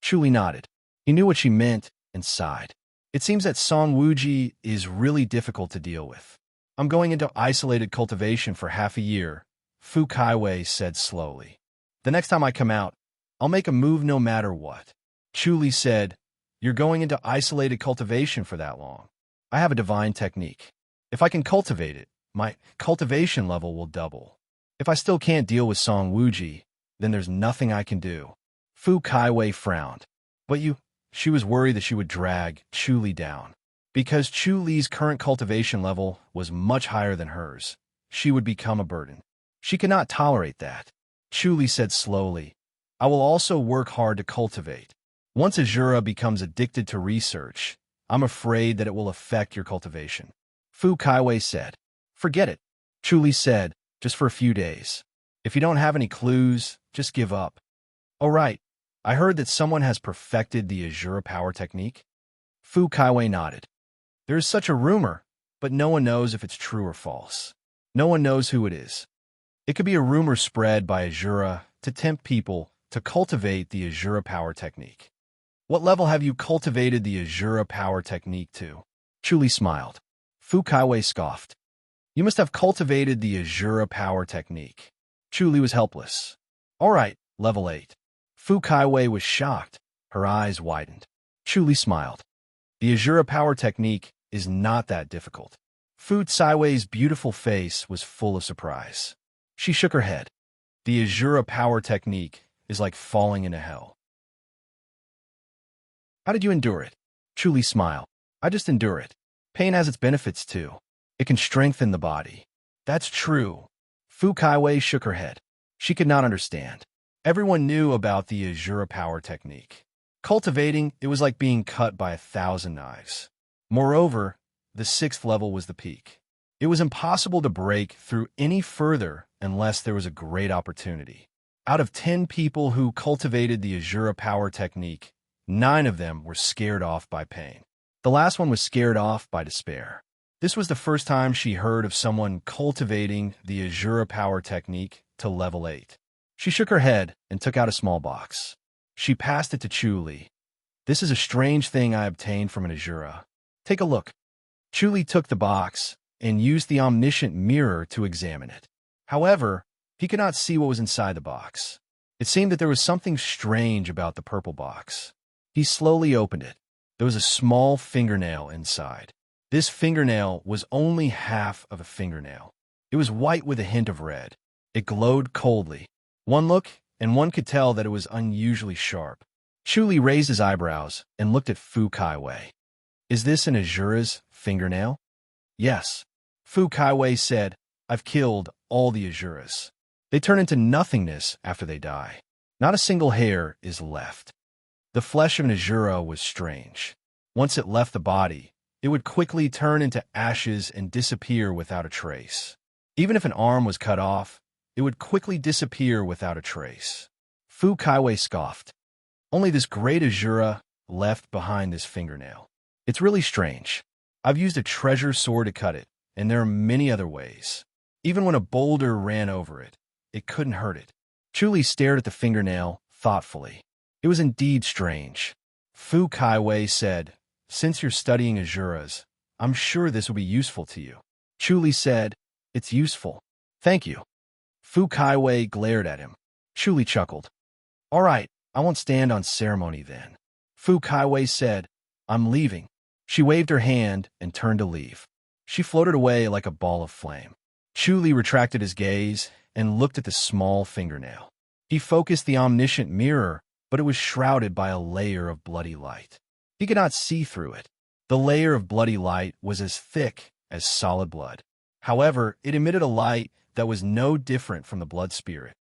Chuli nodded. He knew what she meant and sighed. "It seems that Song Wuji is really difficult to deal with. I'm going into isolated cultivation for half a year," Fu Kaiwei said slowly. "The next time I come out, I'll make a move no matter what." Chuli said, "You're going into isolated cultivation for that long. I have a divine technique. If I can cultivate it, my cultivation level will double. If I still can't deal with Song Wuji, then there's nothing I can do." Fu Kaiwei frowned. "But you..." She was worried that she would drag Chuli down. Because Chuli's current cultivation level was much higher than hers, she would become a burden. She could not tolerate that. Chuli said slowly, "I will also work hard to cultivate. Once Azura becomes addicted to research, I'm afraid that it will affect your cultivation." Fu Kaiwei said, "Forget it." Chuli said, "Just for a few days. If you don't have any clues, just give up." "Oh right, I heard that someone has perfected the Azura power technique." Fu Kaiwei nodded. "There is such a rumor, but no one knows if it's true or false. No one knows who it is. It could be a rumor spread by Azura to tempt people to cultivate the Azura power technique." "What level have you cultivated the Azura power technique to?" Chuli smiled. Fu Kaiwei scoffed. "You must have cultivated the Azura power technique." Chuli was helpless. "All right, level 8. Fu Kaiwei was shocked. Her eyes widened. Chuli smiled. "The Azura power technique is not that difficult." Fu Kaiwei's beautiful face was full of surprise. She shook her head. "The Azura power technique is like falling into hell." "How did you endure it?" Chuli smiled. "I just endure it. Pain has its benefits too. It can strengthen the body." "That's true." Fu Kaiwei shook her head. She could not understand. Everyone knew about the Azura power technique. Cultivating it was like being cut by 1,000 knives. Moreover, the 6th level was the peak. It was impossible to break through any further unless there was a great opportunity. Out of 10 people who cultivated the Azura power technique, 9 of them were scared off by pain. The last one was scared off by despair. This was the first time she heard of someone cultivating the Azura power technique to level 8. She shook her head and took out a small box. She passed it to Chuli. "This is a strange thing I obtained from an Azura. Take a look." Chuli took the box and used the omniscient mirror to examine it. However, he could not see what was inside the box. It seemed that there was something strange about the purple box. He slowly opened it. There was a small fingernail inside. This fingernail was only half of a fingernail. It was white with a hint of red. It glowed coldly. One look, and one could tell that it was unusually sharp. Chuli raised his eyebrows and looked at Fu Kaiwei. "Is this an Azura's fingernail?" "Yes." Fu Kaiwei said, "I've killed all the Azuras. They turn into nothingness after they die. Not a single hair is left." The flesh of an Azura was strange. Once it left the body, it would quickly turn into ashes and disappear without a trace. Even if an arm was cut off, it would quickly disappear without a trace. Fu Kaiwei scoffed. "Only this great Azura left behind this fingernail. It's really strange. I've used a treasure sword to cut it, and there are many other ways. Even when a boulder ran over it, it couldn't hurt it." Chuli stared at the fingernail thoughtfully. It was indeed strange. Fu Kaiwei said, "Since you're studying Azuras, I'm sure this will be useful to you." Chuli said, "It's useful. Thank you." Fu Kaiwei glared at him. Chuli chuckled. "All right, I won't stand on ceremony then." Fu Kaiwei said, "I'm leaving." She waved her hand and turned to leave. She floated away like a ball of flame. Chuli retracted his gaze and looked at the small fingernail. He focused the omniscient mirror, but it was shrouded by a layer of bloody light. He could not see through it. The layer of bloody light was as thick as solid blood. However, it emitted a light that was no different from the blood spirit.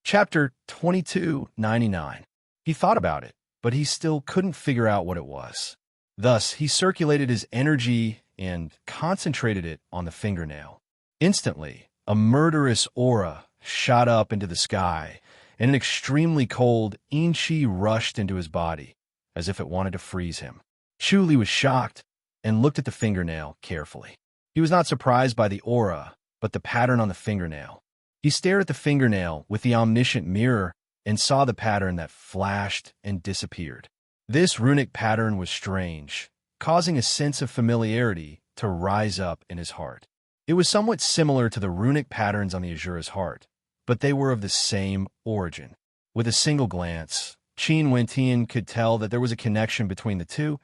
Chapter 2299. He thought about it, but he still couldn't figure out what it was. Thus, he circulated his energy and concentrated it on the fingernail. Instantly, a murderous aura shot up into the sky, and an extremely cold inchi rushed into his body, as if it wanted to freeze him. Chuli was shocked and looked at the fingernail carefully. He was not surprised by the aura, but the pattern on the fingernail. He stared at the fingernail with the omniscient mirror and saw the pattern that flashed and disappeared. This runic pattern was strange, causing a sense of familiarity to rise up in his heart. It was somewhat similar to the runic patterns on the Azura's heart, but they were of the same origin. With a single glance, Qin Wentian could tell that there was a connection between the two.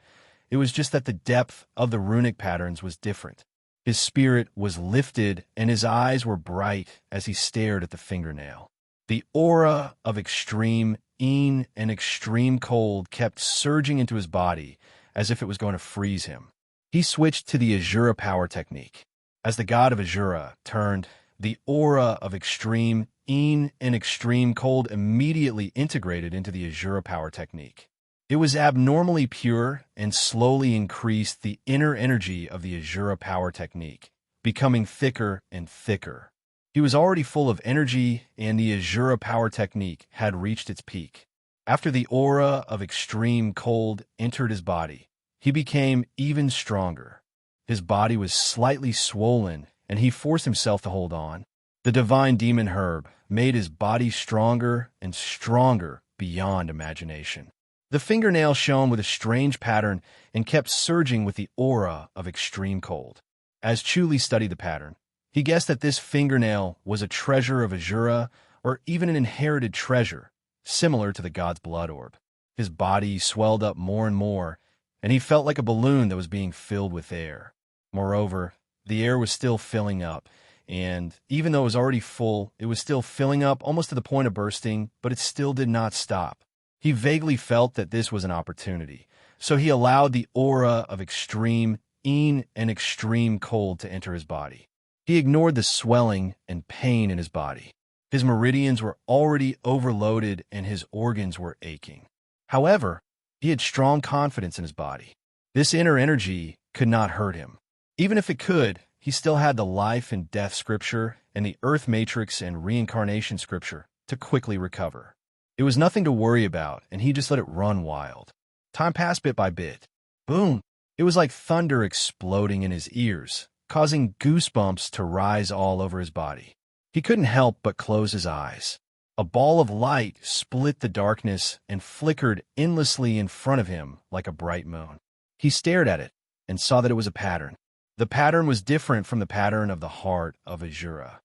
It was just that the depth of the runic patterns was different. His spirit was lifted and his eyes were bright as he stared at the fingernail. The aura of extreme and extreme cold kept surging into his body as if it was going to freeze him. He switched to the Azura power technique. As the god of Azura turned, the aura of extreme and extreme cold immediately integrated into the Azura power technique. It was abnormally pure and slowly increased the inner energy of the Azura power technique, becoming thicker and thicker. He was already full of energy, and the Azura power technique had reached its peak. After the aura of extreme cold entered his body, he became even stronger. His body was slightly swollen, and he forced himself to hold on. The divine demon herb made his body stronger and stronger beyond imagination. The fingernail shone with a strange pattern and kept surging with the aura of extreme cold. As Chuli studied the pattern, he guessed that this fingernail was a treasure of Azura or even an inherited treasure, similar to the god's blood orb. His body swelled up more and more, and he felt like a balloon that was being filled with air. Moreover, the air was still filling up, and even though it was already full, it was still filling up almost to the point of bursting, but it still did not stop. He vaguely felt that this was an opportunity, so he allowed the aura of extreme and extreme cold to enter his body. He ignored the swelling and pain in his body. His meridians were already overloaded and his organs were aching. However, he had strong confidence in his body. This inner energy could not hurt him. Even if it could, he still had the life and death scripture and the earth matrix and reincarnation scripture to quickly recover. It was nothing to worry about, and he just let it run wild. Time passed bit by bit. Boom! It was like thunder exploding in his ears, causing goosebumps to rise all over his body. He couldn't help but close his eyes. A ball of light split the darkness and flickered endlessly in front of him like a bright moon. He stared at it and saw that it was a pattern. The pattern was different from the pattern of the heart of Azura.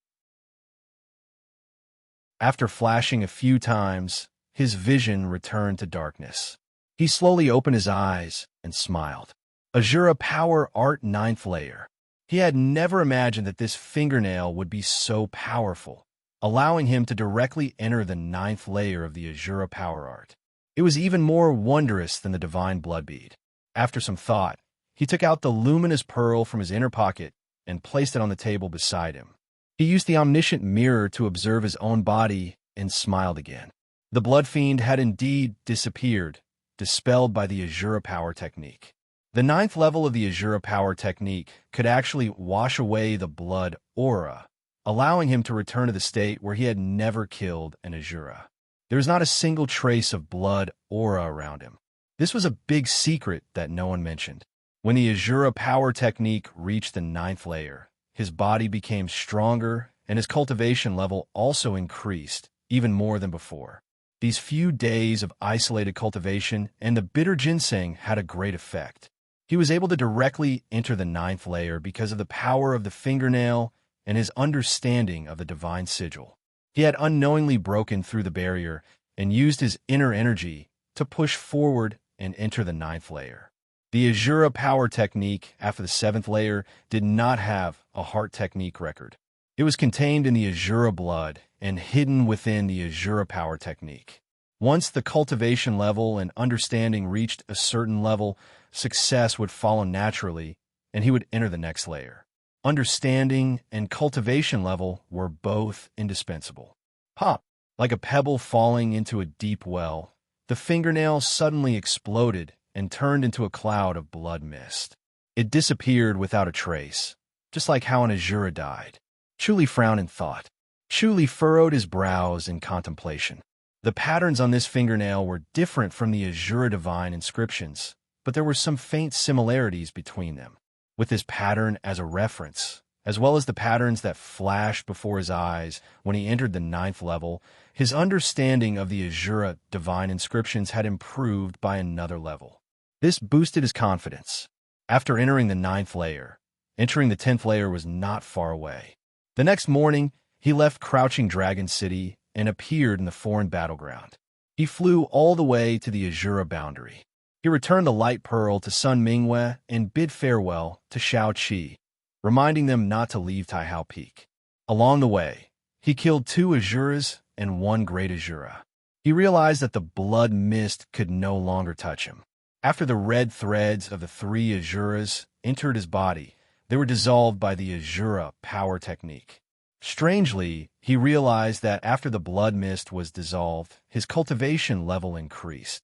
After flashing a few times, his vision returned to darkness. He slowly opened his eyes and smiled. Azura Power Art 9th Layer. He had never imagined that this fingernail would be so powerful, allowing him to directly enter the 9th layer of the Azura Power Art. It was even more wondrous than the divine blood bead. After some thought, he took out the luminous pearl from his inner pocket and placed it on the table beside him. He used the omniscient mirror to observe his own body and smiled again. The blood fiend had indeed disappeared, dispelled by the Azura power technique. The 9th level of the Azura power technique could actually wash away the blood aura, allowing him to return to the state where he had never killed an Azura. There was not a single trace of blood aura around him. This was a big secret that no one mentioned. When the Azura power technique reached the 9th layer, his body became stronger, and his cultivation level also increased, even more than before. These few days of isolated cultivation and the bitter ginseng had a great effect. He was able to directly enter the 9th layer because of the power of the fingernail and his understanding of the divine sigil. He had unknowingly broken through the barrier and used his inner energy to push forward and enter the 9th layer. The Azura power technique after the 7th layer did not have a heart technique record. It was contained in the Azura blood and hidden within the Azura power technique. Once the cultivation level and understanding reached a certain level, success would follow naturally, and he would enter the next layer. Understanding and cultivation level were both indispensable. Pop! Like a pebble falling into a deep well, the fingernail suddenly exploded and turned into a cloud of blood mist. It disappeared without a trace, just like how an Azura died. Chuli frowned in thought. Chuli furrowed his brows in contemplation. The patterns on this fingernail were different from the Azura divine inscriptions, but there were some faint similarities between them. With this pattern as a reference, as well as the patterns that flashed before his eyes when he entered the 9th level, his understanding of the Azura divine inscriptions had improved by another level. This boosted his confidence. After entering the 9th layer, entering the 10th layer was not far away. The next morning, he left Crouching Dragon City and appeared in the foreign battleground. He flew all the way to the Azura boundary. He returned the Light Pearl to Sun Mingwe and bid farewell to Shao Qi, reminding them not to leave Taihao Peak. Along the way, he killed 2 Azuras and 1 Great Azura. He realized that the blood mist could no longer touch him. After the red threads of the 3 Azuras entered his body, they were dissolved by the Azura power technique. Strangely, he realized that after the blood mist was dissolved, his cultivation level increased.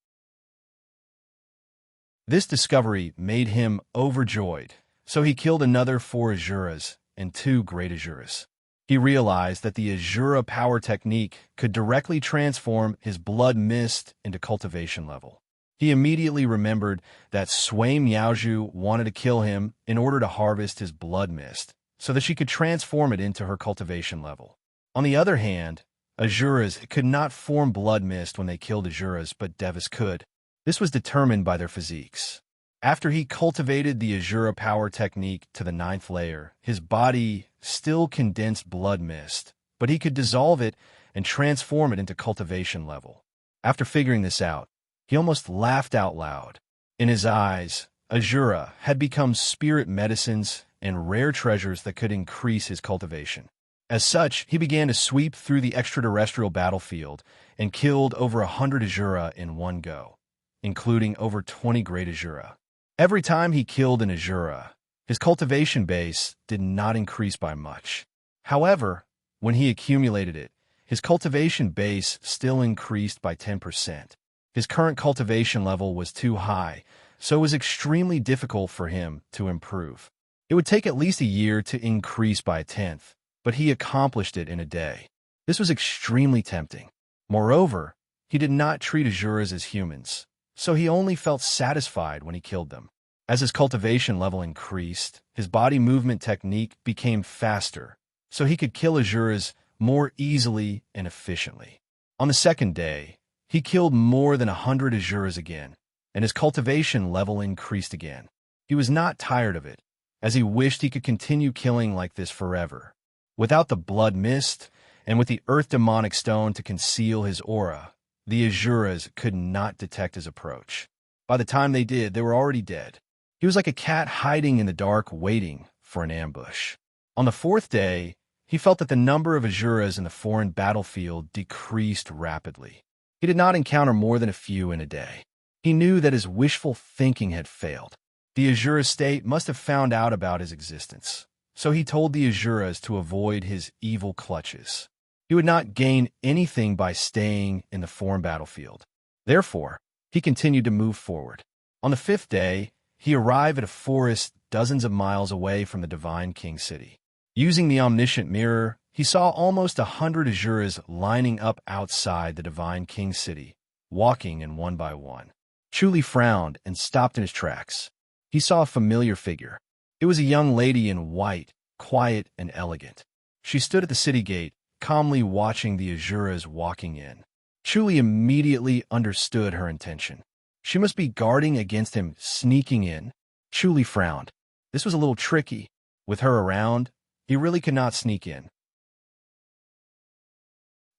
This discovery made him overjoyed, so he killed another 4 Azuras and 2 Great Azuras. He realized that the Azura power technique could directly transform his blood mist into cultivation level. He immediately remembered that Sui Miaozhu wanted to kill him in order to harvest his blood mist, so that she could transform it into her cultivation level. On the other hand, Azuras could not form blood mist when they killed Azuras, but Devas could. This was determined by their physiques. After he cultivated the Azura power technique to the 9th layer, his body still condensed blood mist, but he could dissolve it and transform it into cultivation level. After figuring this out, he almost laughed out loud. In his eyes, Azura had become spirit medicines and rare treasures that could increase his cultivation. As such, he began to sweep through the extraterrestrial battlefield and killed over 100 Azura in one go, including over 20 Great Azura. Every time he killed an Azura, his cultivation base did not increase by much. However, when he accumulated it, his cultivation base still increased by 10%. His current cultivation level was too high, so it was extremely difficult for him to improve. It would take at least a year to increase by a 10th, but he accomplished it in a day. This was extremely tempting. Moreover, he did not treat Azuras as humans, so he only felt satisfied when he killed them. As his cultivation level increased, his body movement technique became faster, so he could kill Azuras more easily and efficiently. On the second day, he killed more than 100 Azuras again, and his cultivation level increased again. He was not tired of it, as he wished he could continue killing like this forever. Without the blood mist, and with the earth demonic stone to conceal his aura, the Azuras could not detect his approach. By the time they did, they were already dead. He was like a cat hiding in the dark, waiting for an ambush. On the 4th day, he felt that the number of Azuras in the foreign battlefield decreased rapidly. He did not encounter more than a few in a day. He knew that his wishful thinking had failed. The Azura state must have found out about his existence, so he told the Azuras to avoid his evil clutches. He would not gain anything by staying in the foreign battlefield. Therefore, he continued to move forward. On the 5th day, he arrived at a forest dozens of miles away from the Divine King City. Using the omniscient mirror, he saw almost 100 Azuras lining up outside the Divine King City, walking in one by one. Chuli frowned and stopped in his tracks. He saw a familiar figure. It was a young lady in white, quiet and elegant. She stood at the city gate, calmly watching the Azuras walking in. Chuli immediately understood her intention. She must be guarding against him sneaking in. Chuli frowned. This was a little tricky. With her around, he really could not sneak in.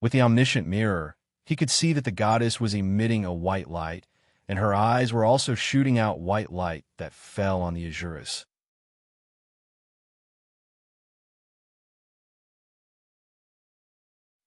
With the omniscient mirror, he could see that the goddess was emitting a white light, and her eyes were also shooting out white light that fell on the Azuras.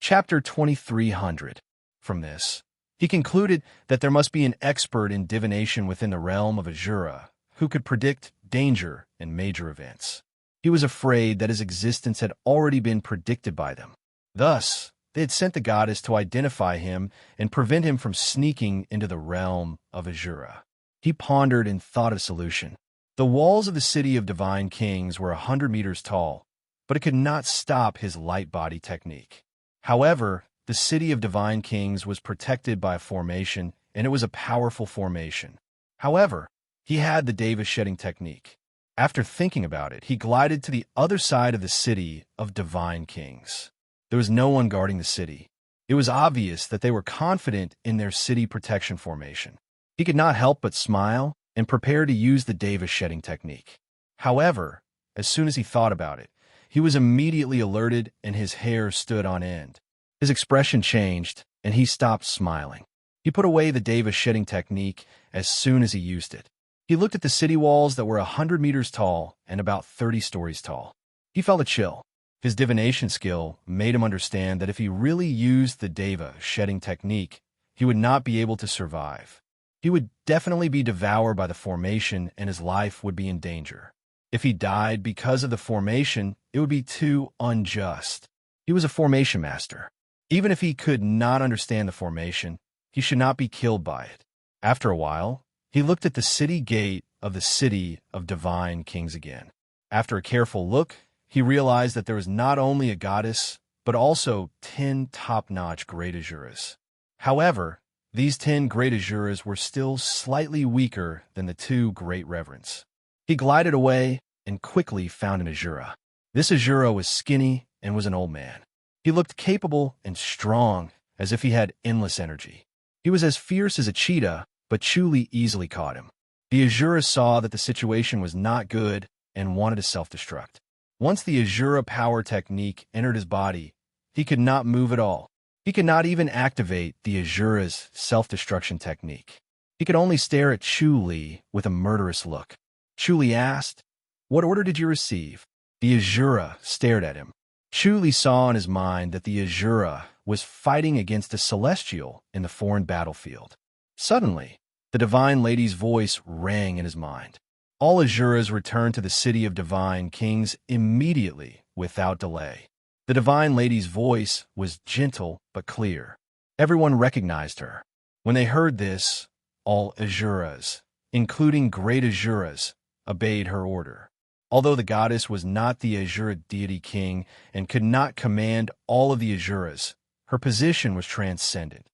Chapter 2300. From this, He concluded that there must be an expert in divination within the realm of Azura who could predict danger and major events. He was afraid that his existence had already been predicted by them. Thus, they had sent the goddess to identify him and prevent him from sneaking into the realm of Azura. He pondered and thought of a solution. The walls of the city of divine kings were 100 meters tall, but it could not stop his light body technique. However, the city of divine kings was protected by a formation, and it was a powerful formation. However, he had the Deva shedding technique. After thinking about it, he glided to the other side of the city of divine kings. There was no one guarding the city. It was obvious that they were confident in their city protection formation. He could not help but smile and prepare to use the Deva shedding technique. However, as soon as he thought about it, he was immediately alerted and his hair stood on end. His expression changed and he stopped smiling. He put away the Deva shedding technique as soon as he used it. He looked at the city walls that were 100 meters tall and about 30 stories tall. He felt a chill. His divination skill made him understand that if he really used the Deva shedding technique, he would not be able to survive. He would definitely be devoured by the formation and his life would be in danger. If he died because of the formation, it would be too unjust. He was a formation master. Even if he could not understand the formation, he should not be killed by it. After a while, he looked at the city gate of the city of divine kings again. After a careful look, he realized that there was not only a goddess, but also 10 top-notch great Azuras. However, these 10 great Azuras were still slightly weaker than the 2 great reverends. He glided away and quickly found an Azura. This Azura was skinny and was an old man. He looked capable and strong, as if he had endless energy. He was as fierce as a cheetah, but Chuli easily caught him. The Azura saw that the situation was not good and wanted to self-destruct. Once the Azura power technique entered his body, he could not move at all. He could not even activate the Azura's self-destruction technique. He could only stare at Chuli with a murderous look. Chuli asked, "What order did you receive?" The Azura stared at him. Chuli saw in his mind that the Azura was fighting against a celestial in the foreign battlefield. Suddenly, the divine lady's voice rang in his mind. All Azuras returned to the city of divine kings immediately without delay. The divine lady's voice was gentle but clear. Everyone recognized her. When they heard this, all Azuras, including great Azuras, obeyed her order. Although the goddess was not the Azura deity king and could not command all of the Azuras, her position was transcendent.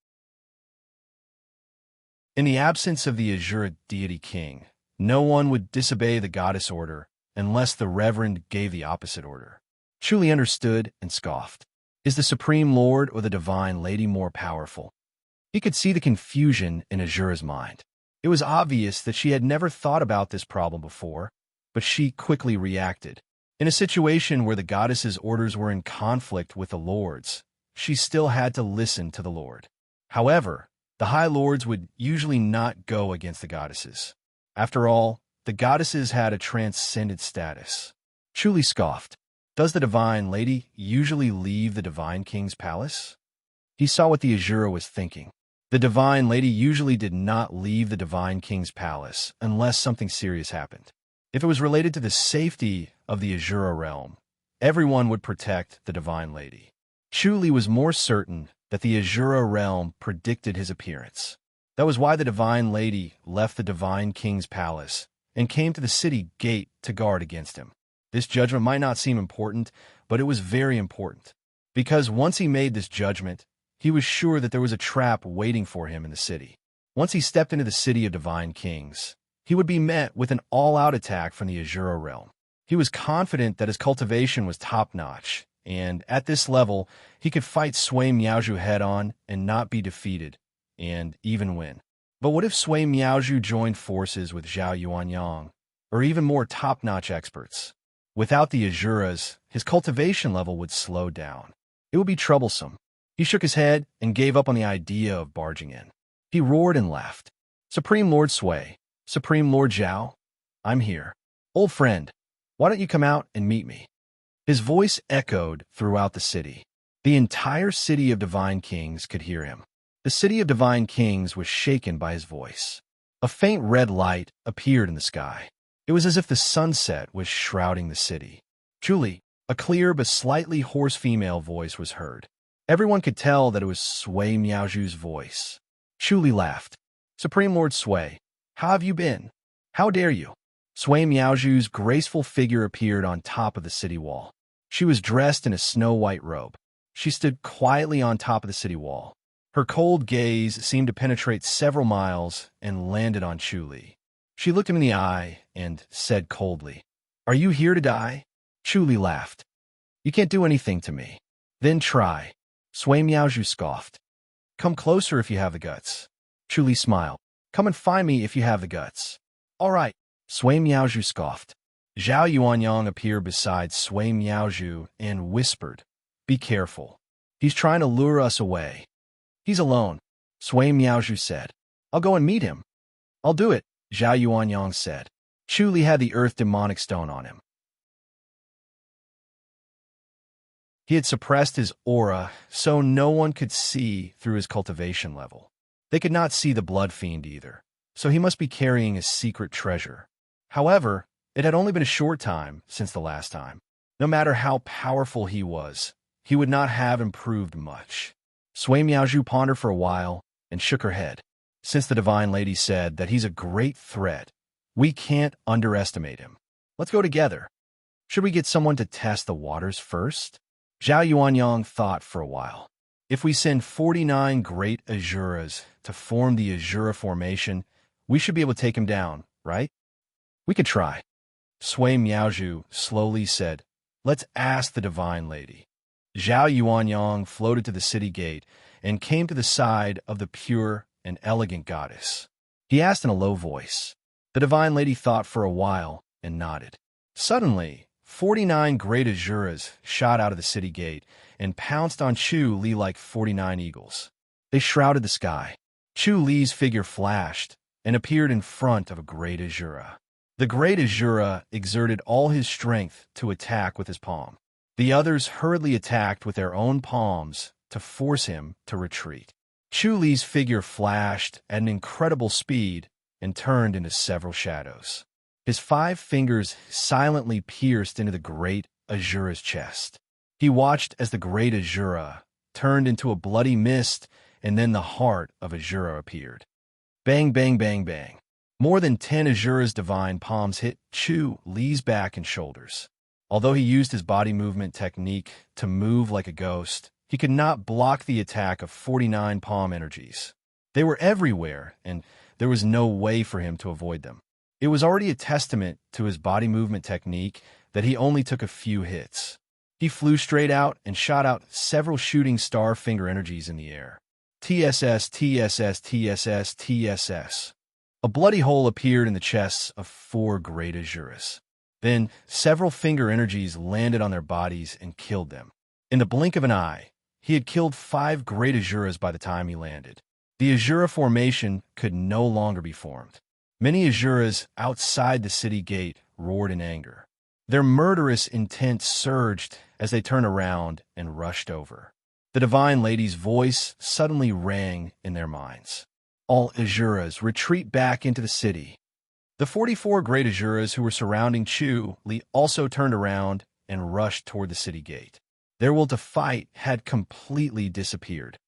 In the absence of the Azura deity king, no one would disobey the goddess order unless the reverend gave the opposite order. Chuli understood and scoffed. Is the Supreme Lord or the Divine Lady more powerful? He could see the confusion in Azura's mind. It was obvious that she had never thought about this problem before, but she quickly reacted. In a situation where the goddess's orders were in conflict with the Lord's, she still had to listen to the Lord. However, the High Lords would usually not go against the goddesses. After all, the goddesses had a transcendent status. Chuli scoffed. Does the Divine Lady usually leave the Divine King's palace? He saw what the Azura was thinking. The Divine Lady usually did not leave the Divine King's palace unless something serious happened. If it was related to the safety of the Azura realm, everyone would protect the Divine Lady. Chuli was more certain that the Azura realm predicted his appearance. That was why the Divine Lady left the Divine King's palace and came to the city gate to guard against him. This judgment might not seem important, but it was very important, because once he made this judgment, he was sure that there was a trap waiting for him in the city. Once he stepped into the city of Divine Kings, he would be met with an all-out attack from the Azura realm. He was confident that his cultivation was top-notch, and at this level, he could fight Sui Miaozhu head-on and not be defeated, and even win. But what if Sui Miaozhu joined forces with Zhao Yuanyang, or even more top-notch experts? Without the Azuras, his cultivation level would slow down. It would be troublesome. He shook his head and gave up on the idea of barging in. He roared and laughed. Supreme Lord Sui, Supreme Lord Zhao, I'm here. Old friend, why don't you come out and meet me? His voice echoed throughout the city. The entire city of Divine Kings could hear him. The city of divine kings was shaken by his voice. A faint red light appeared in the sky. It was as if the sunset was shrouding the city. Julie, a clear but slightly hoarse female voice was heard. Everyone could tell that it was Sui Miaoju's voice. Julie laughed. Supreme Lord Sui, how have you been? How dare you? Sui Miaoju's graceful figure appeared on top of the city wall. She was dressed in a snow-white robe. She stood quietly on top of the city wall. Her cold gaze seemed to penetrate several miles and landed on Julie. She looked him in the eye and said coldly, "Are you here to die?" Julie laughed. "You can't do anything to me." "Then try." Sui Miaoju scoffed. "Come closer if you have the guts." Julie smiled. "Come and find me if you have the guts." "All right." Sui Miaoju scoffed. Zhao Yuanyang appeared beside Sui Miaoju and whispered, "Be careful. He's trying to lure us away." "He's alone," Sui Miaoju said. "I'll go and meet him." "I'll do it," Zhao Yuanyang said. Chu Li had the earth demonic stone on him. He had suppressed his aura, so no one could see through his cultivation level. They could not see the blood fiend either, so he must be carrying a secret treasure. However, it had only been a short time since the last time. No matter how powerful he would not have improved much. Sui Miaoju pondered for a while and shook her head. Since the Divine Lady said that he's a great threat, we can't underestimate him. Let's go together. Should we get someone to test the waters first? Zhao Yuanyang thought for a while. If we send 49 great Azuras to form the Azura formation, we should be able to take him down, right? We could try. Sui Miaoju slowly said, "Let's ask the Divine Lady." Zhao Yuanyang floated to the city gate and came to the side of the pure and elegant goddess. He asked in a low voice. The Divine Lady thought for a while and nodded. Suddenly, 49 great Azuras shot out of the city gate and pounced on Chu Li like 49 eagles. They shrouded the sky. Chu Li's figure flashed and appeared in front of a great Azura. The great Azura exerted all his strength to attack with his palm. The others hurriedly attacked with their own palms to force him to retreat. Chu Li's figure flashed at an incredible speed and turned into several shadows. His 5 fingers silently pierced into the great Azura's chest. He watched as the great Azura turned into a bloody mist, and then the heart of Azura appeared. Bang, bang, bang, bang. More than 10 Azura's divine palms hit Chu Li's back and shoulders. Although he used his body movement technique to move like a ghost, he could not block the attack of 49 palm energies. They were everywhere, and there was no way for him to avoid them. It was already a testament to his body movement technique that he only took a few hits. He flew straight out and shot out several shooting star finger energies in the air. TSS, TSS, TSS, TSS. A bloody hole appeared in the chests of 4 great Azuras. Then, several finger energies landed on their bodies and killed them. In the blink of an eye, he had killed 5 great Azuras by the time he landed. The Azura formation could no longer be formed. Many Azuras outside the city gate roared in anger. Their murderous intent surged as they turned around and rushed over. The Divine Lady's voice suddenly rang in their minds. All Azuras retreat back into the city. The 44 great Azuras who were surrounding Chu Li also turned around and rushed toward the city gate. Their will to fight had completely disappeared.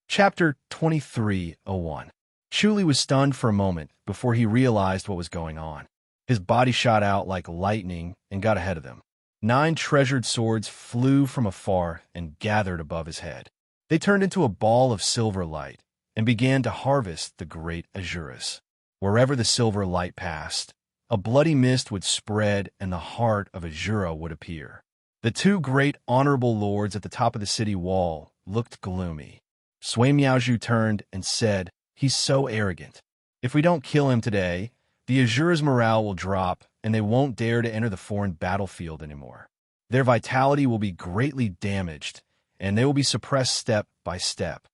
Chapter 23:01. Chu Li was stunned for a moment before he realized what was going on. His body shot out like lightning and got ahead of them. 9 treasured swords flew from afar and gathered above his head. They turned into a ball of silver light and began to harvest the great Azuras. Wherever the silver light passed, a bloody mist would spread and the heart of Azura would appear. The 2 great honorable lords at the top of the city wall looked gloomy. Sui Miaoju turned and said, "He's so arrogant. If we don't kill him today, the Azura's morale will drop and they won't dare to enter the foreign battlefield anymore. Their vitality will be greatly damaged, and they will be suppressed step by step."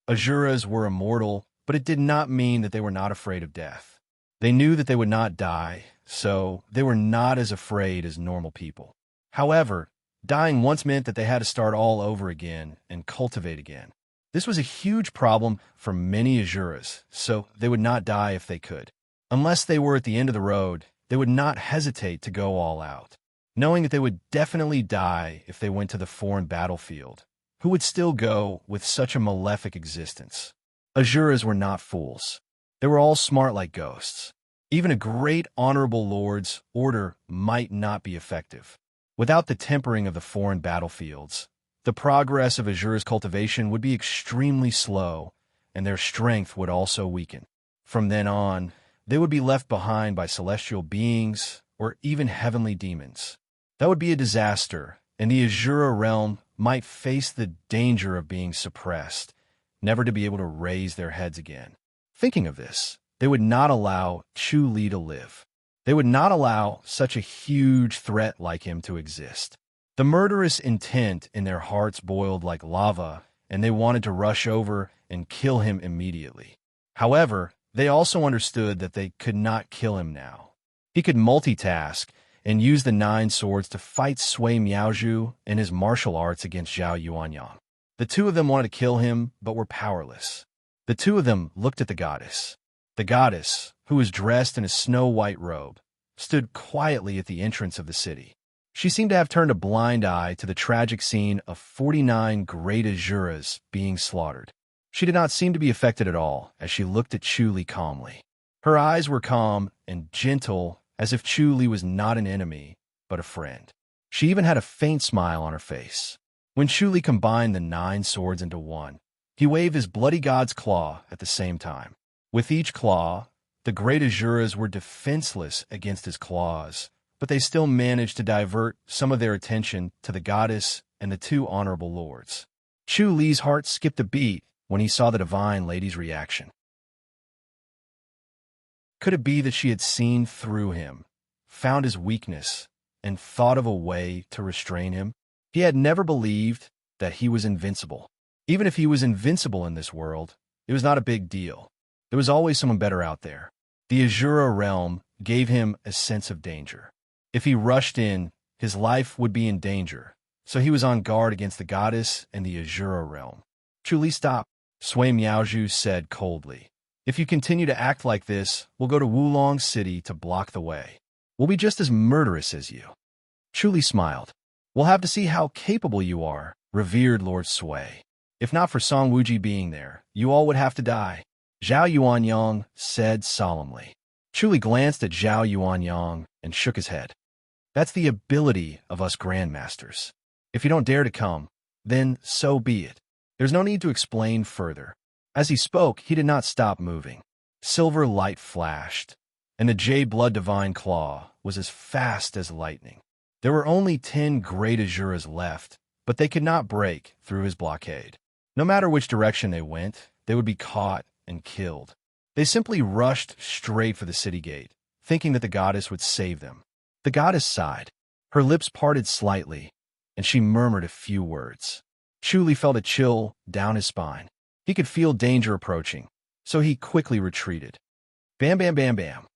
Azuras were immortal, but it did not mean that they were not afraid of death. They knew that they would not die, so they were not as afraid as normal people. However, Dying once meant that they had to start all over again and cultivate again. This was a huge problem for many Azuras, so they would not die if they could. Unless they were at the end of the road, they would not hesitate to go all out, knowing that they would definitely die if they went to the foreign battlefield. Who would still go with such a malefic existence? Azuras were not fools. They were all smart like ghosts. Even a great honorable lord's order might not be effective. Without the tempering of the foreign battlefields, the progress of Azura's cultivation would be extremely slow, and their strength would also weaken. From then on, they would be left behind by celestial beings or even heavenly demons. That would be a disaster, and the Azura realm might face the danger of being suppressed, never to be able to raise their heads again. Thinking of this, they would not allow Chu Li to live. They would not allow such a huge threat like him to exist. The murderous intent in their hearts boiled like lava, and they wanted to rush over and kill him immediately. However, they also understood that they could not kill him now. He could multitask and use the 9 swords to fight Sui Miaozhu and his martial arts against Zhao Yuanyang. The two of them wanted to kill him, but were powerless. The two of them looked at the goddess. The goddess, who was dressed in a snow-white robe, stood quietly at the entrance of the city. She seemed to have turned a blind eye to the tragic scene of 49 great Azuras being slaughtered. She did not seem to be affected at all as she looked at Chu Li calmly. Her eyes were calm and gentle, as if Chu Li was not an enemy, but a friend. She even had a faint smile on her face. When Chu Li combined the 9 swords into one, he waved his bloody god's claw at the same time. With each claw, the great Azuras were defenseless against his claws, but they still managed to divert some of their attention to the goddess and the 2 honorable lords. Chu Li's heart skipped a beat when he saw the divine lady's reaction. Could it be that she had seen through him, found his weakness, and thought of a way to restrain him? He had never believed that he was invincible. Even if he was invincible in this world, it was not a big deal. There was always someone better out there. The Azura realm gave him a sense of danger. If he rushed in, his life would be in danger, so he was on guard against the goddess and the Azura realm. Chu Li, stop, Sui Miaozhu said coldly. If you continue to act like this, we'll go to Wulong City to block the way. We'll be just as murderous as you. Chu Li smiled. We'll have to see how capable you are, revered Lord Sui. If not for Song Wuji being there, you all would have to die. Zhao Yuanyang said solemnly. Chu Li glanced at Zhao Yuanyang and shook his head. That's the ability of us grandmasters. If you don't dare to come, then so be it. There's no need to explain further. As he spoke, he did not stop moving. Silver light flashed, and the Jade Blood Divine Claw was as fast as lightning. There were only 10 great Azuras left, but they could not break through his blockade. No matter which direction they went, they would be caught and killed. They simply rushed straight for the city gate, thinking that the goddess would save them. The goddess sighed. Her lips parted slightly, and she murmured a few words. Chu Li felt a chill down his spine. He could feel danger approaching, so he quickly retreated. Bam, bam, bam, bam.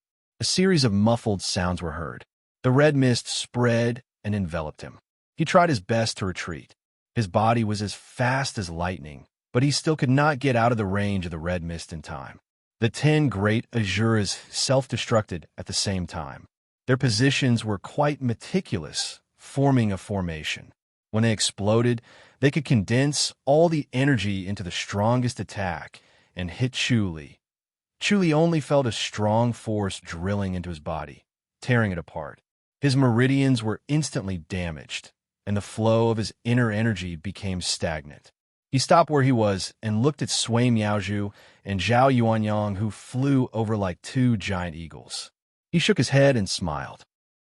A series of muffled sounds were heard. The red mist spread and enveloped him. He tried his best to retreat. His body was as fast as lightning, but he still could not get out of the range of the red mist in time. The 10 great Azuras self-destructed at the same time. Their positions were quite meticulous, forming a formation. When they exploded, they could condense all the energy into the strongest attack and hit Chu Li. Chu Li only felt a strong force drilling into his body, tearing it apart. His meridians were instantly damaged, and the flow of his inner energy became stagnant. He stopped where he was and looked at Sui Miaozhu and Zhao Yuanyang, who flew over like 2 giant eagles. He shook his head and smiled.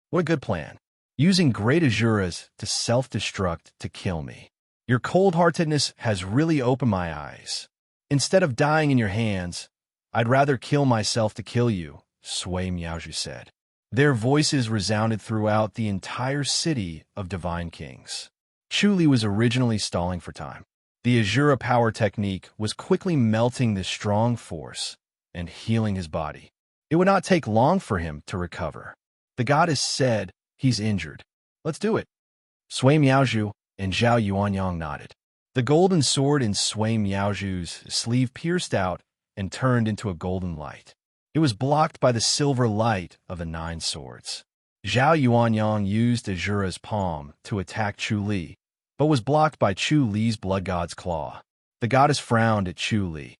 What a good plan. Using great Azuras to self-destruct to kill me. Your cold-heartedness has really opened my eyes. Instead of dying in your hands, I'd rather kill myself to kill you, Sui Miaozhu said. Their voices resounded throughout the entire city of Divine Kings. Chu Li was originally stalling for time. The Azura power technique was quickly melting this strong force and healing his body. It would not take long for him to recover. The goddess said, he's injured. Let's do it. Sui Miaozhu and Zhao Yuanyang nodded. The golden sword in Sui Miaozhu's sleeve pierced out and turned into a golden light. It was blocked by the silver light of the 9 swords. Zhao Yuanyang used Azura's palm to attack Chu Li, but was blocked by Chu Li's blood god's claw. The goddess frowned at Chu Li.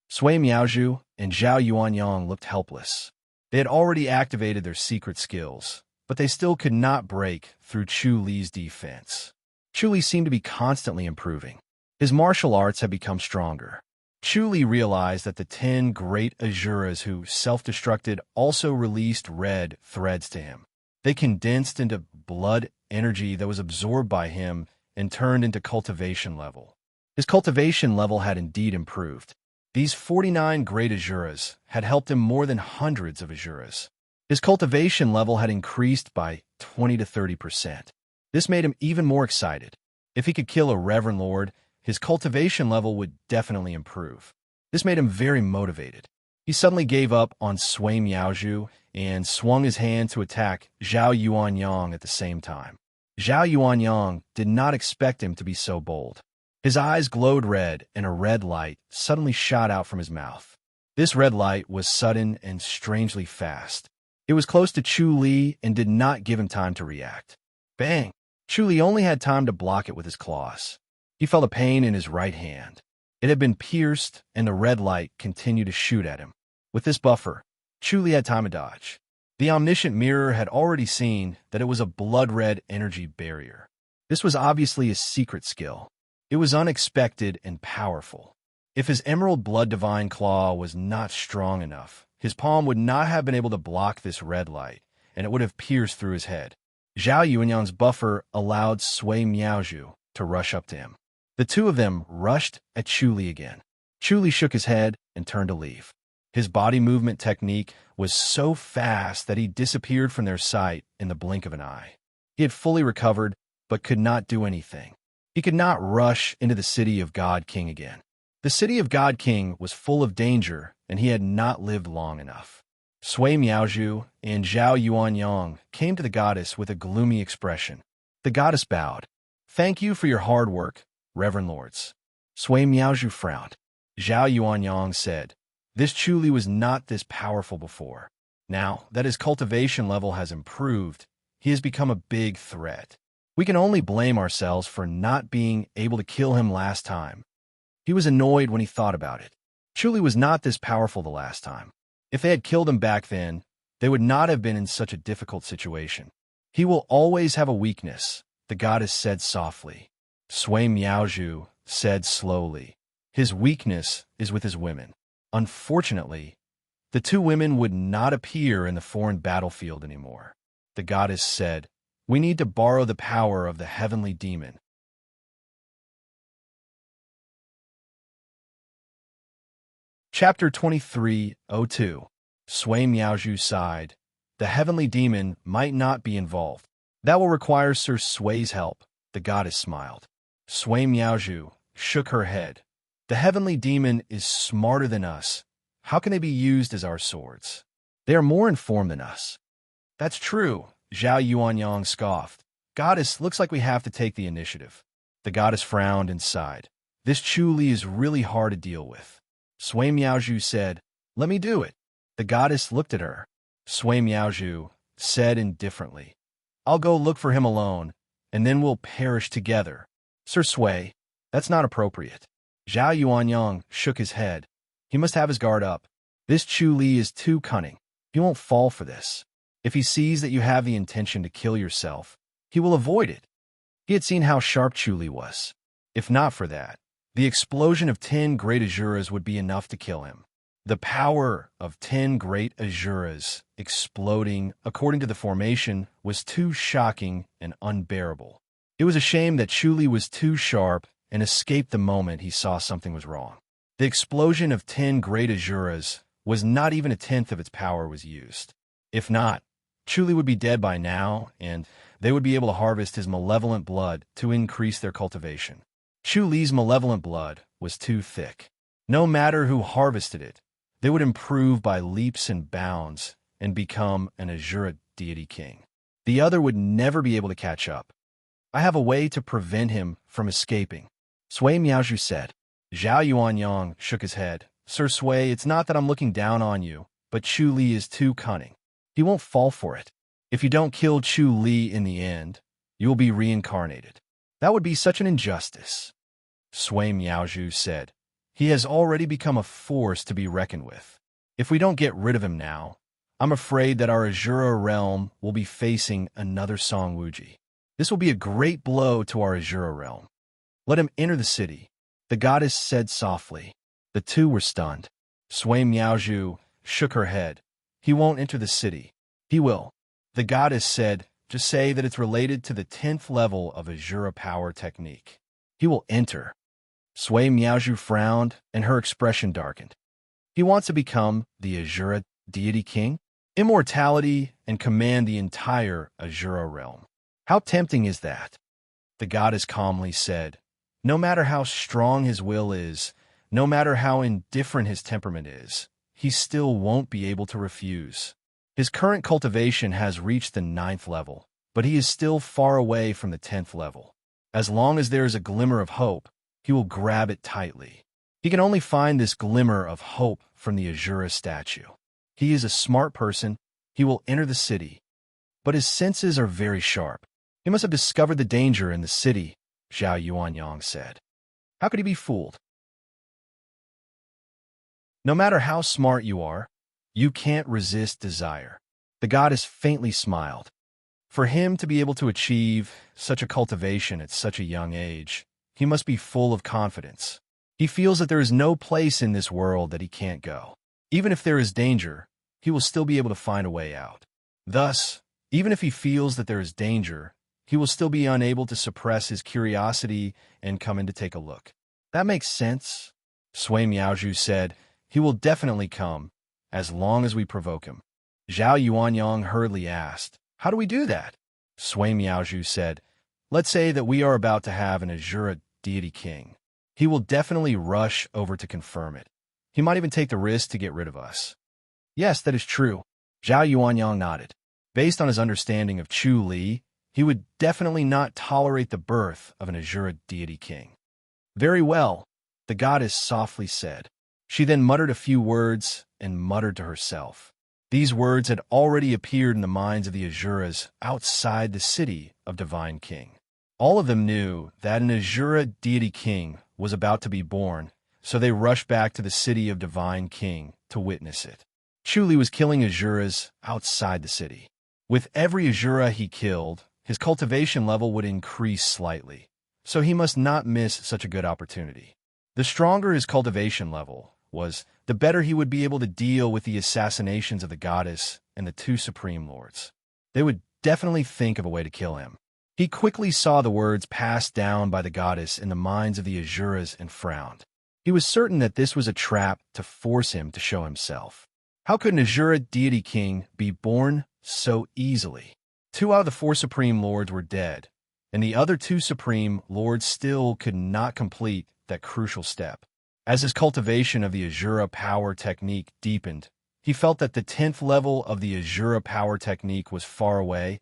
Sui Miaozhu and Zhao Yuanyang looked helpless. They had already activated their secret skills, but they still could not break through Chu Li's defense. Chu Li seemed to be constantly improving. His martial arts had become stronger. Chu Li realized that the 10 great Asuras who self-destructed also released red threads to him. They condensed into blood energy that was absorbed by him and turned into cultivation level. His cultivation level had indeed improved. These 49 great Asuras had helped him more than hundreds of Asuras. His cultivation level had increased by 20 to 30%. This made him even more excited. If he could kill a Reverend Lord, his cultivation level would definitely improve. This made him very motivated. He suddenly gave up on Sui Miaozhu and swung his hand to attack Zhao Yuanyang at the same time. Zhao Yuanyang did not expect him to be so bold. His eyes glowed red, and a red light suddenly shot out from his mouth. This red light was sudden and strangely fast. It was close to Chu Li and did not give him time to react. Bang! Chu Li only had time to block it with his claws. He felt a pain in his right hand. It had been pierced, and the red light continued to shoot at him. With this buffer, Chu Li had time to dodge. The omniscient mirror had already seen that it was a blood-red energy barrier. This was obviously a secret skill. It was unexpected and powerful. If his emerald blood divine claw was not strong enough, his palm would not have been able to block this red light, and it would have pierced through his head. Zhao Yuanyang's buffer allowed Sui Miaozhu to rush up to him. The two of them rushed at Chu Li again. Chu Li shook his head and turned to leave. His body movement technique was so fast that he disappeared from their sight in the blink of an eye. He had fully recovered, but could not do anything. He could not rush into the city of God King again. The city of God King was full of danger, and he had not lived long enough. Sui Miaozhu and Zhao Yuanyang came to the goddess with a gloomy expression. The goddess bowed. "Thank you for your hard work, Reverend Lords." Sui Miaozhu frowned. Zhao Yuanyang said, "This Chu Li was not this powerful before. Now that his cultivation level has improved, he has become a big threat. We can only blame ourselves for not being able to kill him last time." He was annoyed when he thought about it. Chu Li was not this powerful the last time. If they had killed him back then, they would not have been in such a difficult situation. "He will always have a weakness," the goddess said softly. Sui Miaozhu said slowly, "His weakness is with his women." Unfortunately, the two women would not appear in the foreign battlefield anymore. The goddess said, "We need to borrow the power of the heavenly demon." Chapter 23:02. Sui Miaozhu sighed. The heavenly demon might not be involved. "That will require Sir Sui's help," the goddess smiled. Sui Miaozhu shook her head. "The heavenly demon is smarter than us. How can they be used as our swords? They are more informed than us." "That's true," Zhao Yuanyang scoffed. "Goddess, looks like we have to take the initiative." The goddess frowned and sighed. "This Chu Li is really hard to deal with." Sui Miaozhu said, "Let me do it." The goddess looked at her. Sui Miaozhu said indifferently, "I'll go look for him alone, and then we'll perish together." "Sir Sui, that's not appropriate." Zhao Yuanyang shook his head. "He must have his guard up. This Chu Li is too cunning. He won't fall for this. If he sees that you have the intention to kill yourself, he will avoid it." He had seen how sharp Chu Li was. If not for that, the explosion of 10 great Asuras would be enough to kill him. The power of 10 great Asuras exploding, according to the formation, was too shocking and unbearable. It was a shame that Chu Li was too sharp and escaped the moment he saw something was wrong. The explosion of 10 great Asuras was not even a tenth of its power was used. If not, Chu Li would be dead by now, and they would be able to harvest his malevolent blood to increase their cultivation. Chu Li's malevolent blood was too thick. No matter who harvested it, they would improve by leaps and bounds and become an Asura deity king. The other would never be able to catch up. I have a way to prevent him from escaping, Sui Miaozhu said. Zhao Yuanyang shook his head. Sir Sui, it's not that I'm looking down on you, but Chu Li is too cunning. He won't fall for it. If you don't kill Chu Li in the end, you will be reincarnated. That would be such an injustice, Sui Miaozhu said. He has already become a force to be reckoned with. If we don't get rid of him now, I'm afraid that our Azura realm will be facing another Song Wuji. This will be a great blow to our Azura realm. Let him enter the city, the goddess said softly. The two were stunned. Sui Miaozhu shook her head. He won't enter the city. He will. The goddess said, just say that it's related to the 10th level of Azura power technique. He will enter. Sui Miaozhu frowned, and her expression darkened. He wants to become the Azura deity king, immortality, and command the entire Azura realm. How tempting is that? The goddess calmly said, no matter how strong his will is, no matter how indifferent his temperament is, he still won't be able to refuse. His current cultivation has reached the 9th level, but he is still far away from the 10th level. As long as there is a glimmer of hope, he will grab it tightly. He can only find this glimmer of hope from the Azura statue. He is a smart person. He will enter the city. But his senses are very sharp. He must have discovered the danger in the city, Zhao Yuanyang said. How could he be fooled? No matter how smart you are, you can't resist desire. The goddess faintly smiled. For him to be able to achieve such a cultivation at such a young age, he must be full of confidence. He feels that there is no place in this world that he can't go. Even if there is danger, he will still be able to find a way out. Thus, even if he feels that there is danger, he will still be unable to suppress his curiosity and come in to take a look. That makes sense, Sui Miaozhu said. He will definitely come, as long as we provoke him. Zhao Yuanyang hurriedly asked, how do we do that? Sui Miaozhu said, let's say that we are about to have an Azura deity king. He will definitely rush over to confirm it. He might even take the risk to get rid of us. Yes, that is true. Zhao Yuanyang nodded. Based on his understanding of Chu Li, he would definitely not tolerate the birth of an Azura deity king. Very well, the goddess softly said. She then muttered a few words and muttered to herself. These words had already appeared in the minds of the Azuras outside the city of Divine King. All of them knew that an Azura deity king was about to be born, so they rushed back to the city of Divine King to witness it. Chu Li was killing Azuras outside the city. With every Azura he killed, his cultivation level would increase slightly, so he must not miss such a good opportunity. The stronger his cultivation level was, the better he would be able to deal with the assassinations of the goddess and the two supreme lords. They would definitely think of a way to kill him. He quickly saw the words passed down by the goddess in the minds of the Azuras and frowned. He was certain that this was a trap to force him to show himself. How could an Azura deity king be born so easily? 2 out of the 4 supreme lords were dead, and the other 2 supreme lords still could not complete that crucial step. As his cultivation of the Azura power technique deepened, he felt that the 10th level of the Azura power technique was far away,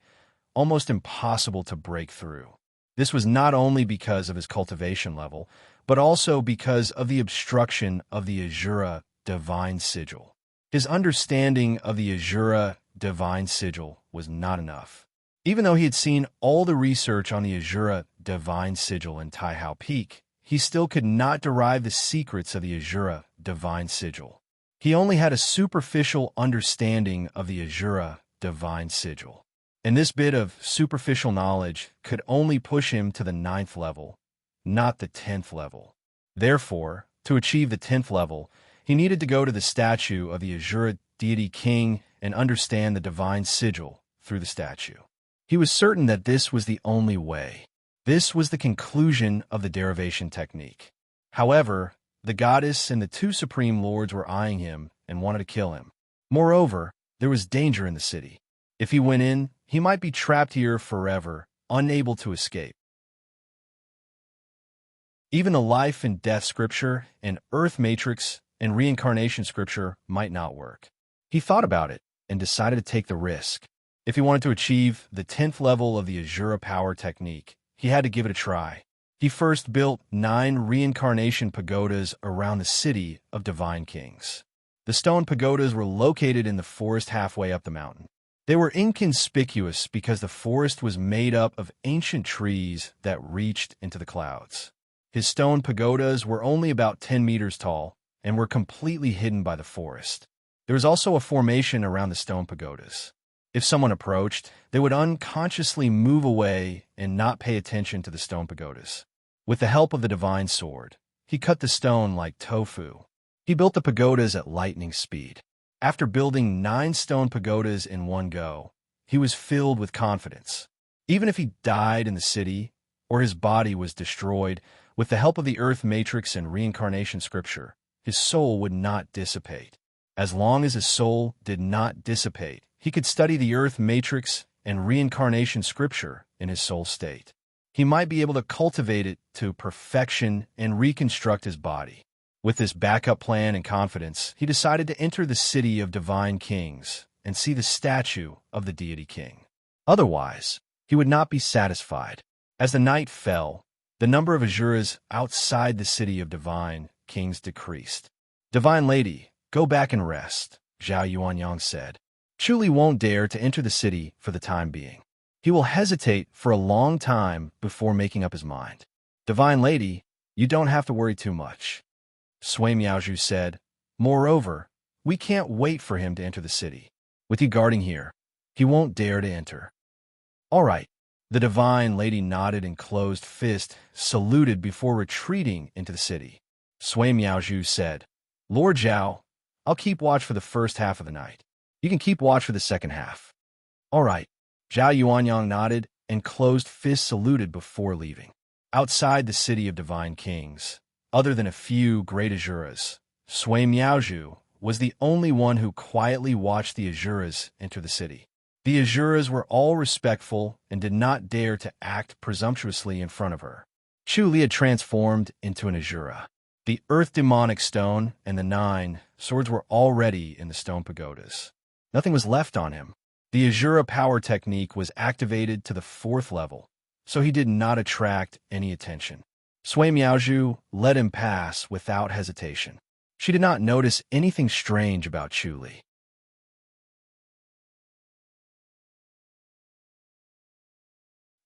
almost impossible to break through. This was not only because of his cultivation level, but also because of the obstruction of the Azura divine sigil. His understanding of the Azura divine sigil was not enough. Even though he had seen all the research on the Azura divine sigil in Taihao Peak, he still could not derive the secrets of the Azura divine sigil. He only had a superficial understanding of the Azura divine sigil. And this bit of superficial knowledge could only push him to the 9th level, not the 10th level. Therefore, to achieve the 10th level, he needed to go to the statue of the Azura deity king and understand the divine sigil through the statue. He was certain that this was the only way. This was the conclusion of the derivation technique. However, the goddess and the 2 supreme lords were eyeing him and wanted to kill him. Moreover, there was danger in the city. If he went in, he might be trapped here forever, unable to escape. Even the life and death scripture and earth matrix and reincarnation scripture might not work. He thought about it and decided to take the risk. If he wanted to achieve the 10th level of the Azura power technique, he had to give it a try. He first built 9 reincarnation pagodas around the city of divine kings. The stone pagodas were located in the forest halfway up the mountain. They were inconspicuous because the forest was made up of ancient trees that reached into the clouds. His stone pagodas were only about 10 meters tall and were completely hidden by the forest. There was also a formation around the stone pagodas. If someone approached, they would unconsciously move away and not pay attention to the stone pagodas. With the help of the divine sword, he cut the stone like tofu. He built the pagodas at lightning speed. After building 9 stone pagodas in one go, he was filled with confidence. Even if he died in the city, or his body was destroyed, with the help of the Earth Matrix and reincarnation scripture, his soul would not dissipate. As long as his soul did not dissipate, he could study the Earth Matrix and reincarnation scripture in his soul state. He might be able to cultivate it to perfection and reconstruct his body. With this backup plan and confidence, he decided to enter the city of divine kings and see the statue of the deity king. Otherwise, he would not be satisfied. As the night fell, the number of Azuras outside the city of divine kings decreased. "Divine lady, go back and rest," Zhao Yuanyang said. "Chu Li won't dare to enter the city for the time being. He will hesitate for a long time before making up his mind." "Divine lady, you don't have to worry too much," Sui Miaozhu said. "Moreover, we can't wait for him to enter the city. With you guarding here, he won't dare to enter." "All right." The divine lady nodded and closed fist, saluted before retreating into the city. Sui Miaozhu said, "Lord Zhao, I'll keep watch for the first half of the night. You can keep watch for the second half." "All right." Zhao Yuanyang nodded and closed fist saluted before leaving. Outside the city of divine kings, other than a few great Azuras, Sui Miaozhu was the only one who quietly watched the Azuras enter the city. The Azuras were all respectful and did not dare to act presumptuously in front of her. Chu Li had transformed into an Azura. The earth demonic stone and the 9 swords were already in the stone pagodas. Nothing was left on him. The Azura power technique was activated to the 4th level, so he did not attract any attention. Sui Miaozhu let him pass without hesitation. She did not notice anything strange about Chu Li.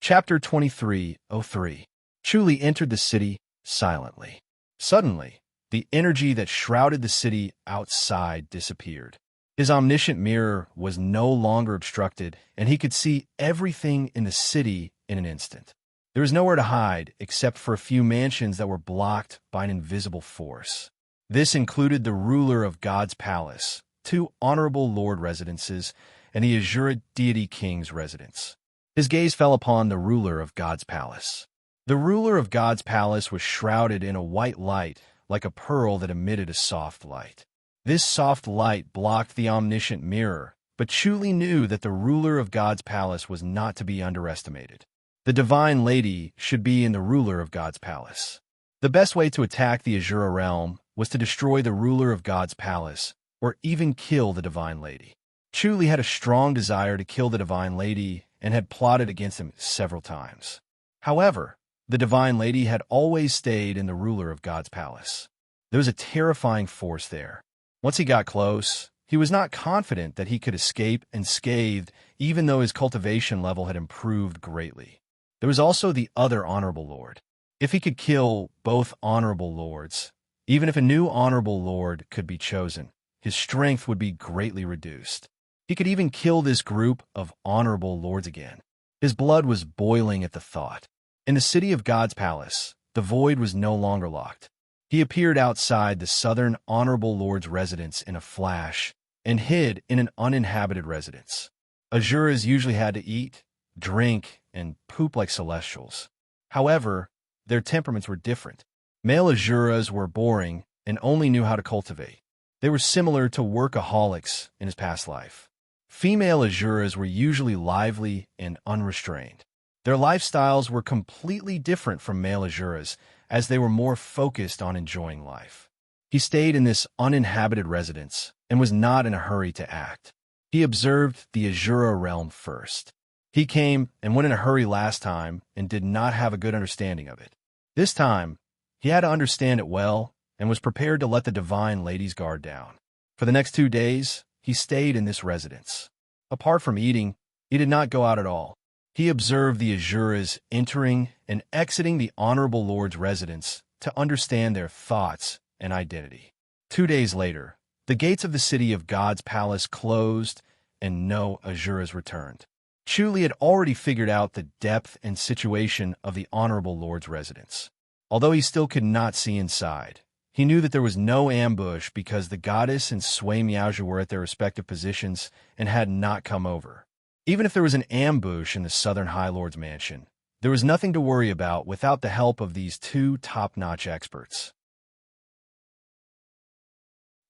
Chapter 23:03. Chu Li entered the city silently. Suddenly, the energy that shrouded the city outside disappeared. His omniscient mirror was no longer obstructed, and he could see everything in the city in an instant. There was nowhere to hide except for a few mansions that were blocked by an invisible force. This included the ruler of God's palace, 2 honorable lord residences, and the Azura deity king's residence. His gaze fell upon the ruler of God's palace. The ruler of God's palace was shrouded in a white light, like a pearl that emitted a soft light. This soft light blocked the omniscient mirror, but Chu Li knew that the ruler of God's palace was not to be underestimated. The divine lady should be in the ruler of God's palace. The best way to attack the Azura realm was to destroy the ruler of God's palace, or even kill the divine lady. Chu Li had a strong desire to kill the divine lady and had plotted against him several times. However, the divine lady had always stayed in the ruler of God's palace. There was a terrifying force there. Once he got close, he was not confident that he could escape unscathed, even though his cultivation level had improved greatly. There was also the other honorable lord. If he could kill both honorable lords, even if a new honorable lord could be chosen, his strength would be greatly reduced. He could even kill this group of honorable lords again. His blood was boiling at the thought. In the city of God's palace, the void was no longer locked. He appeared outside the southern honorable lord's residence in a flash and hid in an uninhabited residence. Azuras usually had to eat, drink, and poop like celestials. However, their temperaments were different. Male Azuras were boring and only knew how to cultivate. They were similar to workaholics in his past life. Female Azuras were usually lively and unrestrained. Their lifestyles were completely different from male Azuras, as they were more focused on enjoying life. He stayed in this uninhabited residence and was not in a hurry to act. He observed the Azura realm first. He came and went in a hurry last time and did not have a good understanding of it. This time, he had to understand it well and was prepared to let the divine lady's guard down. For the next 2 days, he stayed in this residence. Apart from eating, he did not go out at all. He observed the Azuras entering and exiting the Honorable Lord's residence to understand their thoughts and identity. 2 days later, the gates of the city of God's palace closed and no Azuras returned. Chuli had already figured out the depth and situation of the Honorable Lord's residence. Although he still could not see inside, he knew that there was no ambush because the goddess and Sui Miaozhu were at their respective positions and had not come over. Even if there was an ambush in the Southern High Lord's mansion, there was nothing to worry about without the help of these 2 top-notch experts.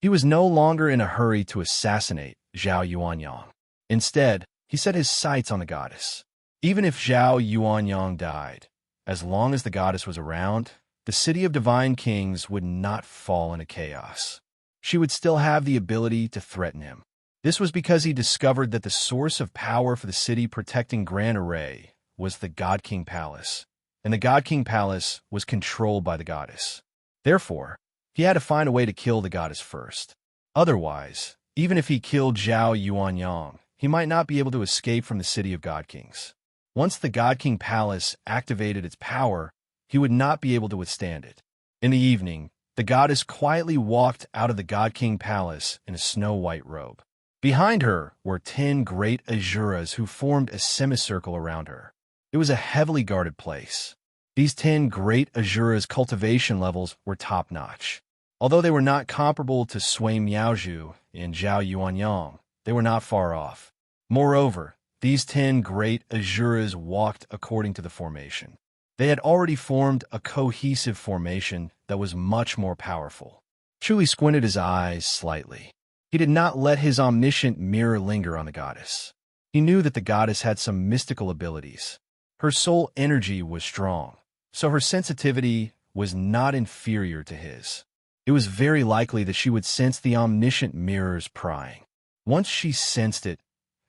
He was no longer in a hurry to assassinate Zhao Yuanyang. Instead, he set his sights on the goddess. Even if Zhao Yuanyang died, as long as the goddess was around, the city of divine kings would not fall into chaos. She would still have the ability to threaten him. This was because he discovered that the source of power for the city protecting Grand Array was the God King Palace, and the God King Palace was controlled by the goddess. Therefore, he had to find a way to kill the goddess first. Otherwise, even if he killed Zhao Yuanyang, he might not be able to escape from the city of God Kings. Once the God King Palace activated its power, he would not be able to withstand it. In the evening, the goddess quietly walked out of the God King Palace in a snow-white robe. Behind her were 10 great Azuras who formed a semicircle around her. It was a heavily guarded place. These 10 great Azuras' cultivation levels were top-notch. Although they were not comparable to Sui Miaozhu and Zhao Yuanyang, they were not far off. Moreover, these 10 great Azuras walked according to the formation. They had already formed a cohesive formation that was much more powerful. Chuli squinted his eyes slightly. He did not let his omniscient mirror linger on the goddess. He knew that the goddess had some mystical abilities. Her soul energy was strong, so her sensitivity was not inferior to his. It was very likely that she would sense the omniscient mirror's prying. Once she sensed it,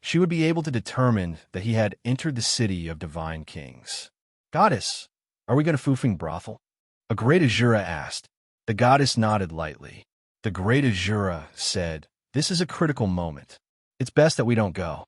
she would be able to determine that he had entered the city of divine kings. "Goddess, are we going to Fufeng brothel?" A great Azura asked. The goddess nodded lightly. The great Azura said, "This is a critical moment. It's best that we don't go."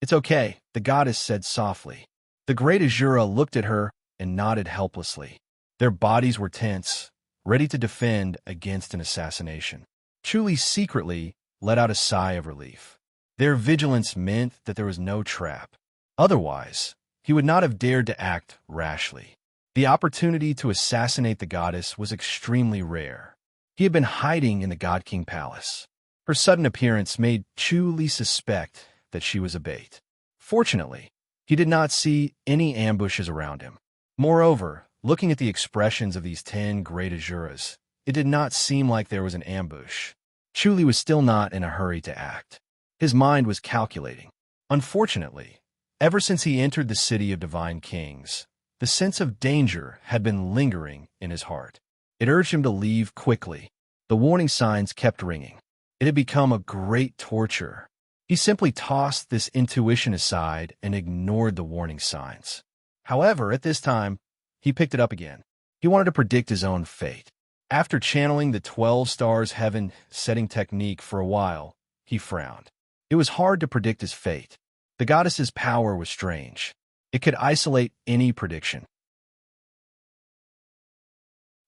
"It's okay," the goddess said softly. The great Azura looked at her and nodded helplessly. Their bodies were tense, ready to defend against an assassination. Chuli secretly let out a sigh of relief. Their vigilance meant that there was no trap. Otherwise, he would not have dared to act rashly. The opportunity to assassinate the goddess was extremely rare. He had been hiding in the God King Palace. Her sudden appearance made Chuli suspect that she was a bait. Fortunately, he did not see any ambushes around him. Moreover, looking at the expressions of these 10 great Azuras, it did not seem like there was an ambush. Chuli was still not in a hurry to act. His mind was calculating. Unfortunately, ever since he entered the city of divine kings, the sense of danger had been lingering in his heart. It urged him to leave quickly. The warning signs kept ringing. It had become a great torture. He simply tossed this intuition aside and ignored the warning signs. However, at this time, he picked it up again. He wanted to predict his own fate. After channeling the 12 stars heaven setting technique for a while, he frowned. It was hard to predict his fate. The goddess's power was strange. It could isolate any prediction.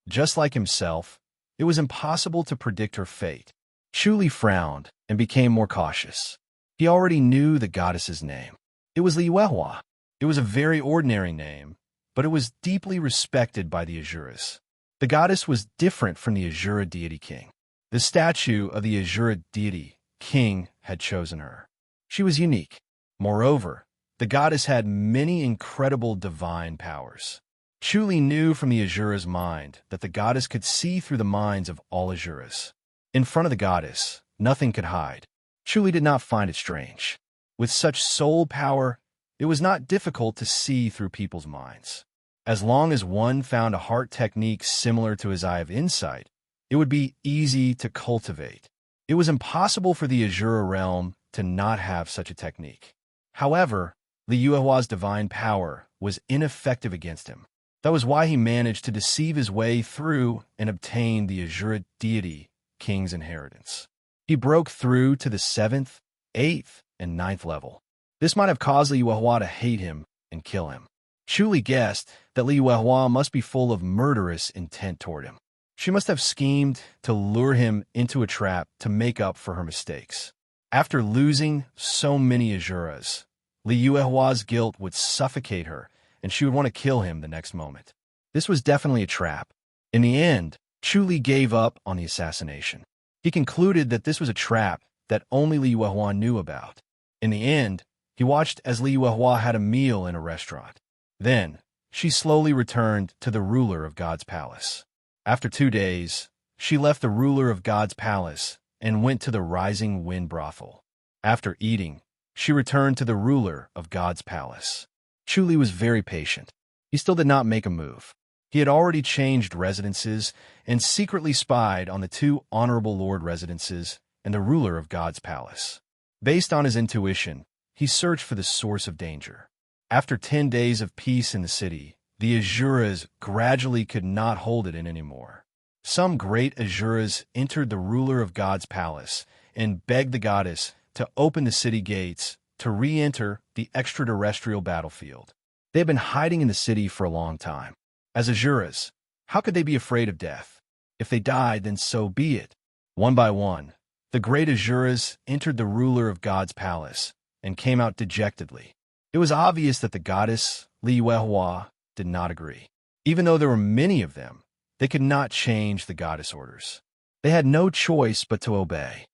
Just like himself, it was impossible to predict her fate. Chuli frowned and became more cautious. He already knew the goddess's name. It was Liuehua. It was a very ordinary name, but it was deeply respected by the Azuras. The goddess was different from the Azura deity king. The statue of the Azura deity king had chosen her. She was unique. Moreover, the goddess had many incredible divine powers. Chuli knew from the Azura's mind that the goddess could see through the minds of all Azuras. In front of the goddess, nothing could hide. Chuli did not find it strange. With such soul power, it was not difficult to see through people's minds. As long as one found a heart technique similar to his Eye of Insight, it would be easy to cultivate. It was impossible for the Azura realm to not have such a technique. However, Li Yuehua's divine power was ineffective against him. That was why he managed to deceive his way through and obtain the Azure deity king's inheritance. He broke through to the 7th, 8th, and 9th level. This might have caused Li Yuehua to hate him and kill him. Chu Li guessed that Li Yuehua must be full of murderous intent toward him. She must have schemed to lure him into a trap to make up for her mistakes. After losing so many Azuras, Li Yuehua's guilt would suffocate her, and she would want to kill him the next moment. This was definitely a trap. In the end, Chu Li gave up on the assassination. He concluded that this was a trap that only Li Yuehua knew about. In the end, he watched as Li Yuehua had a meal in a restaurant. Then, she slowly returned to the ruler of God's palace. After 2 days, she left the ruler of God's palace and went to the Rising Wind brothel. After eating, she returned to the ruler of God's palace. Chu Li was very patient. He still did not make a move. He had already changed residences and secretly spied on the 2 honorable lord residences and the ruler of God's palace. Based on his intuition, he searched for the source of danger. After 10 days of peace in the city, the Azuras gradually could not hold it in anymore. Some great Azuras entered the ruler of God's palace and begged the goddess to open the city gates to re-enter the extraterrestrial battlefield. They had been hiding in the city for a long time. As Azuras, how could they be afraid of death? If they died, then so be it. One by one, the great Azuras entered the ruler of God's palace and came out dejectedly. It was obvious that the goddess, Li Yuehua, did not agree. Even though there were many of them, they could not change the goddess' orders. They had no choice but to obey.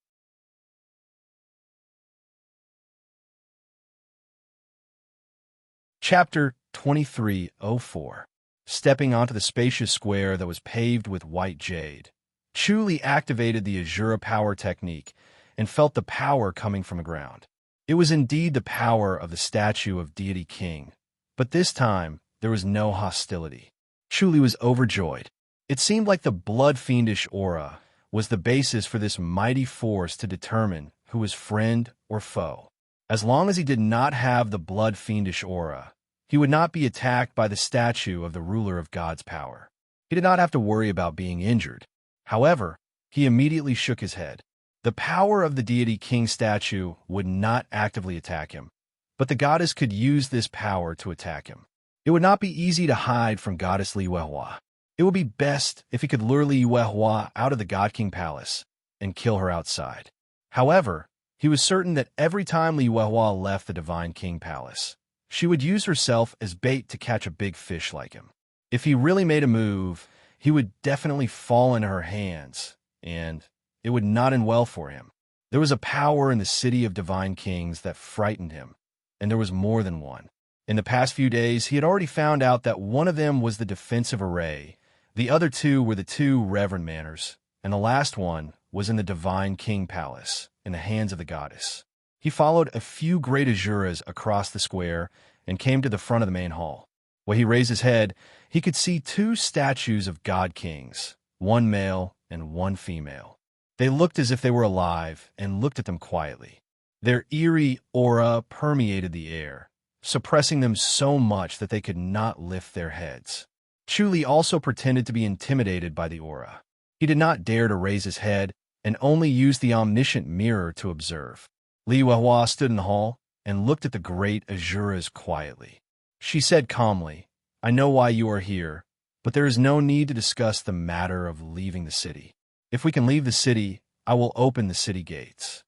Chapter 2304. Stepping onto the spacious square that was paved with white jade, Chu Li activated the Azura power technique and felt the power coming from the ground. It was indeed the power of the statue of Deity King, but this time there was no hostility. Chu Li was overjoyed. It seemed like the blood-fiendish aura was the basis for this mighty force to determine who was friend or foe. As long as he did not have the blood-fiendish aura, he would not be attacked by the statue of the ruler of God's power. He did not have to worry about being injured. However, he immediately shook his head. The power of the deity king statue would not actively attack him, but the goddess could use this power to attack him. It would not be easy to hide from goddess Li Yuehua. It would be best if he could lure Li Yuehua out of the God King palace and kill her outside. However, he was certain that every time Li Yuehua left the Divine King palace, she would use herself as bait to catch a big fish like him. If he really made a move, he would definitely fall into her hands, and it would not end well for him. There was a power in the city of divine kings that frightened him, and there was more than one. In the past few days, he had already found out that one of them was the defensive array, the other 2 were the 2 reverend manners, and the last one was in the divine king palace, in the hands of the goddess. He followed a few great Azuras across the square and came to the front of the main hall. When he raised his head, he could see 2 statues of god kings, one male and one female. They looked as if they were alive and looked at them quietly. Their eerie aura permeated the air, suppressing them so much that they could not lift their heads. Chu Li also pretended to be intimidated by the aura. He did not dare to raise his head and only used the omniscient mirror to observe. Li Yuehua stood in the hall and looked at the great Azuras quietly. She said calmly, "I know why you are here, but there is no need to discuss the matter of leaving the city. If we can leave the city, I will open the city gates."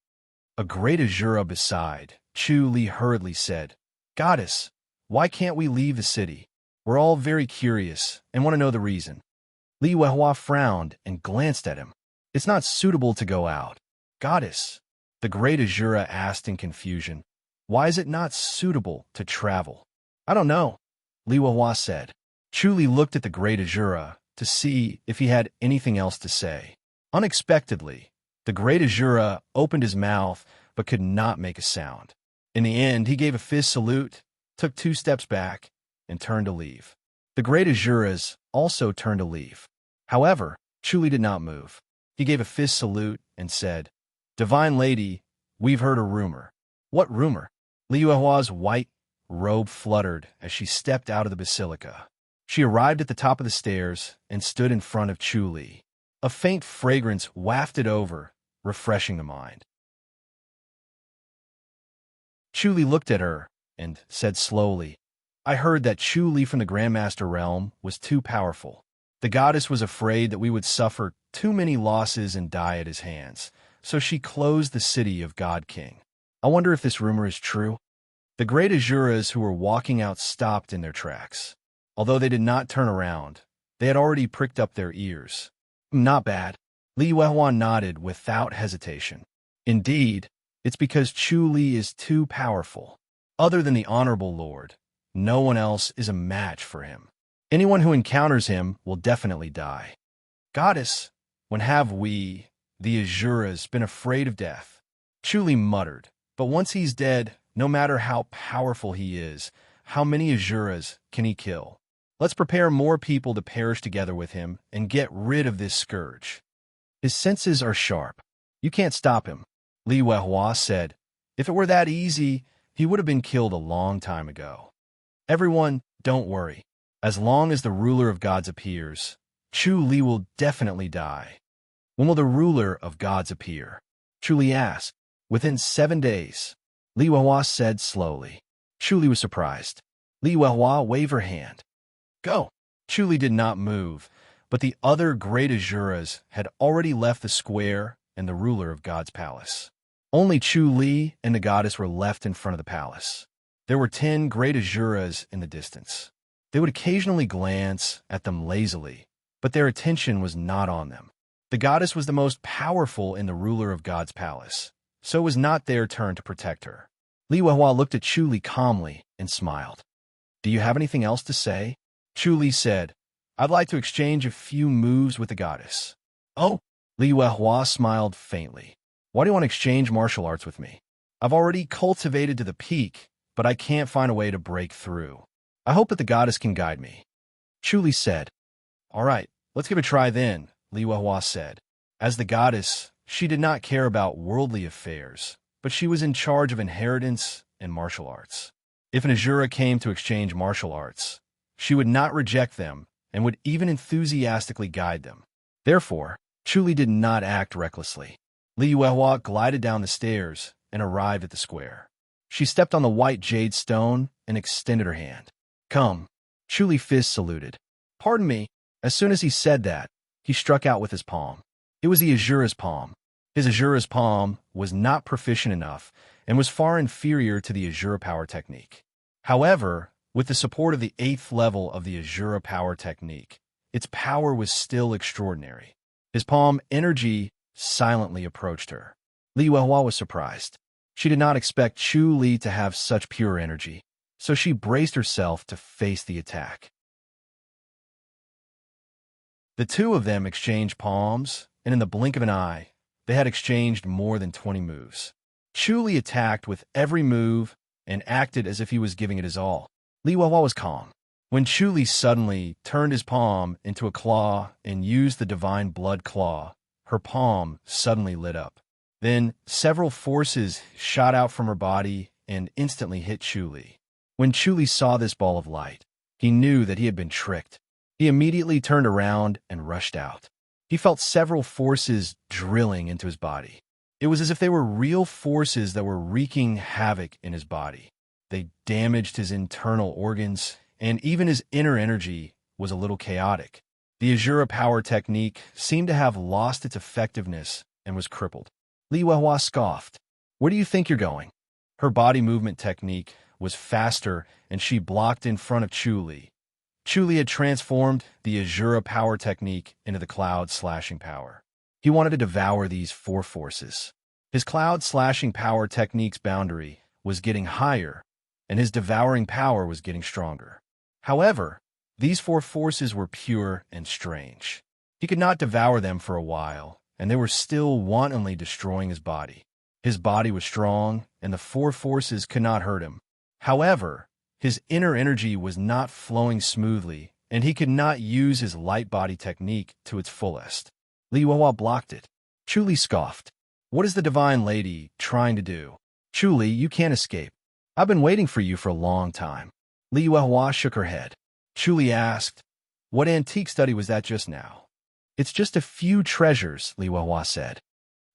A great Azura beside, Chu Li hurriedly said, "Goddess, why can't we leave the city? We're all very curious and want to know the reason." Li Yuehua frowned and glanced at him. "It's not suitable to go out." "Goddess," the great Azura asked in confusion, "why is it not suitable to travel?" "I don't know," Li Yuehua said. Chu Li looked at the great Azura to see if he had anything else to say. Unexpectedly, the great Azura opened his mouth but could not make a sound. In the end, he gave a fist salute, took 2 steps back, and turned to leave. The great Azuras also turned to leave. However, Chu Li did not move. He gave a fist salute and said, "Divine Lady, We've heard a rumor. What rumor? Li Yuehua's white robe fluttered as she stepped out of the basilica. She arrived at the top of the stairs and stood in front of Chu Li. A faint fragrance wafted over, refreshing the mind. Chu Li looked at her and said slowly, I heard that Chu Li from the Grandmaster realm was too powerful. The goddess was afraid that we would suffer too many losses and die at his hands, so she closed the city of God King. I wonder if this rumor is true. The great Azuras who were walking out stopped in their tracks. Although they did not turn around, they had already pricked up their ears. Not bad. Li Yuehua nodded without hesitation. Indeed, it's because Chu Li is too powerful. Other than the Honorable Lord, no one else is a match for him. Anyone who encounters him will definitely die. Goddess, when have we, the Azuras, been afraid of death? Chu Li muttered, but once he's dead, no matter how powerful he is, how many Azuras can he kill? Let's prepare more people to perish together with him and get rid of this scourge. His senses are sharp. You can't stop him, Li Yuehua said. If it were that easy, he would have been killed a long time ago. Everyone, don't worry. As long as the ruler of gods appears, Chu Li will definitely die. When will the ruler of gods appear? Chu Li asked. Within 7 days, Li Yuehua said slowly. Chu Li was surprised. Li Yuehua waved her hand. Go. Chu Li did not move, but the other great Azuras had already left the square and the ruler of God's palace. Only Chu Li and the goddess were left in front of the palace. There were 10 great Azuras in the distance. They would occasionally glance at them lazily, but their attention was not on them. The goddess was the most powerful in the ruler of God's palace, so it was not their turn to protect her. Li Yuehua looked at Chu Li calmly and smiled. Do you have anything else to say? Chu Li said, I'd like to exchange a few moves with the goddess. Oh, Li Yuehua smiled faintly. Why do you want to exchange martial arts with me? I've already cultivated to the peak, but I can't find a way to break through. I hope that the goddess can guide me. Chu Li said. All right, let's give it a try then, Li Yuehua said. As the goddess, she did not care about worldly affairs, but she was in charge of inheritance and martial arts. If an Azura came to exchange martial arts, she would not reject them and would even enthusiastically guide them. Therefore, Chu Li did not act recklessly. Li Yuehua glided down the stairs and arrived at the square. She stepped on the white jade stone and extended her hand. Come. Chu Li fist saluted. Pardon me. As soon as he said that, he struck out with his palm. It was the Azura's palm. His Azura's palm was not proficient enough and was far inferior to the Azura power technique. However, with the support of the 8th level of the Azura power technique, its power was still extraordinary. His palm energy silently approached her. Li Yuehua was surprised. She did not expect Chu Li to have such pure energy, so she braced herself to face the attack. The two of them exchanged palms, and in the blink of an eye, they had exchanged more than 20 moves. Chu Li attacked with every move and acted as if he was giving it his all. Li Yuehua was calm. When Chu Li suddenly turned his palm into a claw and used the divine blood claw, her palm suddenly lit up. Then several forces shot out from her body and instantly hit Chu Li. When Chu Li saw this ball of light, he knew that he had been tricked. He immediately turned around and rushed out. He felt several forces drilling into his body. It was as if they were real forces that were wreaking havoc in his body. They damaged his internal organs, and even his inner energy was a little chaotic. The Azura power technique seemed to have lost its effectiveness and was crippled. Li Yuehua scoffed. Where do you think you're going? Her body movement technique was faster, and she blocked in front of Chu Li. Chu Li had transformed the Azura power technique into the cloud slashing power. He wanted to devour these 4 forces. His cloud slashing power technique's boundary was getting higher, and his devouring power was getting stronger. However, these 4 forces were pure and strange. He could not devour them for a while, and they were still wantonly destroying his body. His body was strong, and the 4 forces could not hurt him. However, his inner energy was not flowing smoothly, and he could not use his light body technique to its fullest. Li Yuehua blocked it. Chu Li scoffed. What is the divine lady trying to do? Chu Li, you can't escape. I've been waiting for you for a long time. Li Yuehua shook her head. Chu Li asked, what antique study was that just now? It's just a few treasures, Li Yuehua said.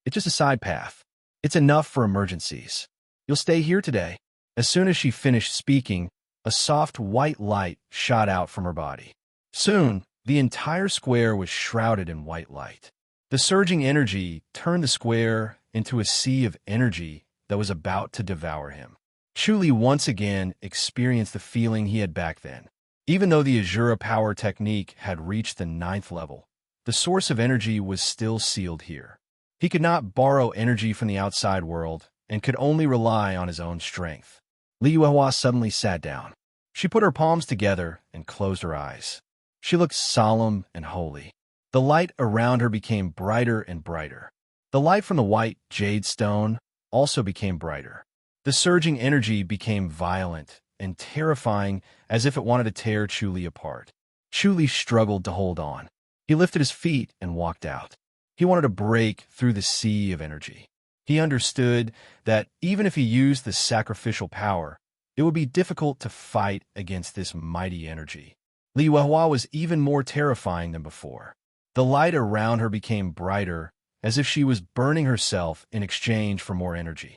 It's just a side path. It's enough for emergencies. You'll stay here today. As soon as she finished speaking, a soft white light shot out from her body. Soon, the entire square was shrouded in white light. The surging energy turned the square into a sea of energy that was about to devour him. Chu Li once again experienced the feeling he had back then. Even though the Azura power technique had reached the 9th level, the source of energy was still sealed here. He could not borrow energy from the outside world and could only rely on his own strength. Li Yuehua suddenly sat down. She put her palms together and closed her eyes. She looked solemn and holy. The light around her became brighter and brighter. The light from the white jade stone also became brighter. The surging energy became violent and terrifying, as if it wanted to tear Chu Li apart. Chu Li struggled to hold on. He lifted his feet and walked out. He wanted to break through the sea of energy. He understood that even if he used the sacrificial power, it would be difficult to fight against this mighty energy. Li Yuehua was even more terrifying than before. The light around her became brighter, as if she was burning herself in exchange for more energy.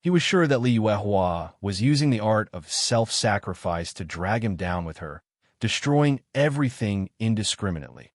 He was sure that Li Yuehua was using the art of self-sacrifice to drag him down with her, destroying everything indiscriminately.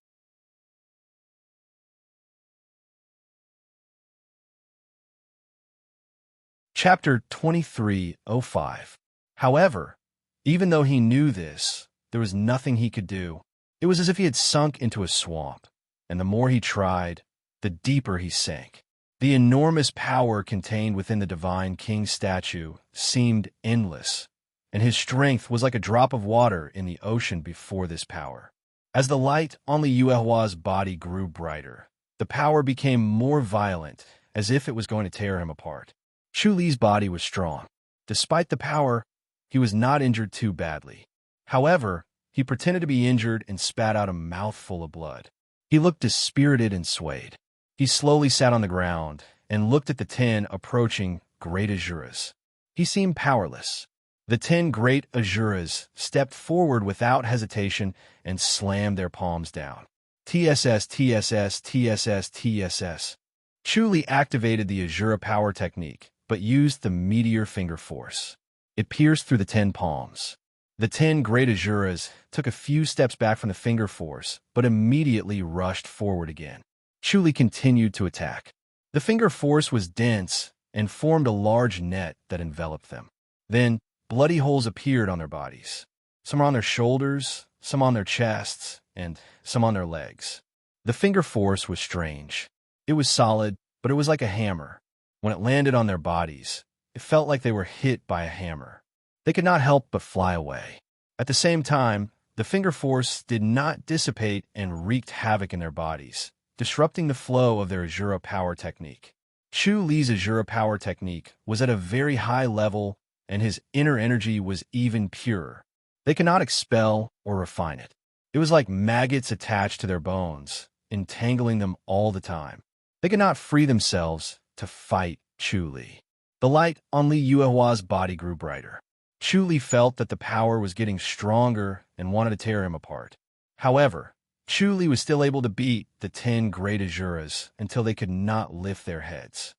Chapter 23:05. However, even though he knew this, there was nothing he could do. It was as if he had sunk into a swamp, and the more he tried, the deeper he sank. The enormous power contained within the divine king statue seemed endless, and his strength was like a drop of water in the ocean before this power. As the light on Li Yuehua's body grew brighter, the power became more violent, as if it was going to tear him apart. Chu Li's body was strong. Despite the power, he was not injured too badly. However, he pretended to be injured and spat out a mouthful of blood. He looked dispirited and swayed. He slowly sat on the ground and looked at the 10 approaching great Azuras. He seemed powerless. The 10 great Azuras stepped forward without hesitation and slammed their palms down. TSS, TSS, TSS, TSS. Chu Li activated the Azura power technique, but used the meteor finger force. It pierced through the 10 palms. The 10 great Azuras took a few steps back from the finger force, but immediately rushed forward again. Chu Li continued to attack. The finger force was dense and formed a large net that enveloped them. Then, bloody holes appeared on their bodies. Some on their shoulders, some on their chests, and some on their legs. The finger force was strange. It was solid, but it was like a hammer. When it landed on their bodies, it felt like they were hit by a hammer. They could not help but fly away. At the same time, the finger force did not dissipate and wreaked havoc in their bodies, disrupting the flow of their Azura power technique. Chu Li's Azura power technique was at a very high level, and his inner energy was even purer. They could not expel or refine it. It was like maggots attached to their bones, entangling them all the time. They could not free themselves to fight Chu Li. The light on Li Yuehua's body grew brighter. Chu Li felt that the power was getting stronger and wanted to tear him apart. However, Chu Li was still able to beat the 10 great Azuras until they could not lift their heads.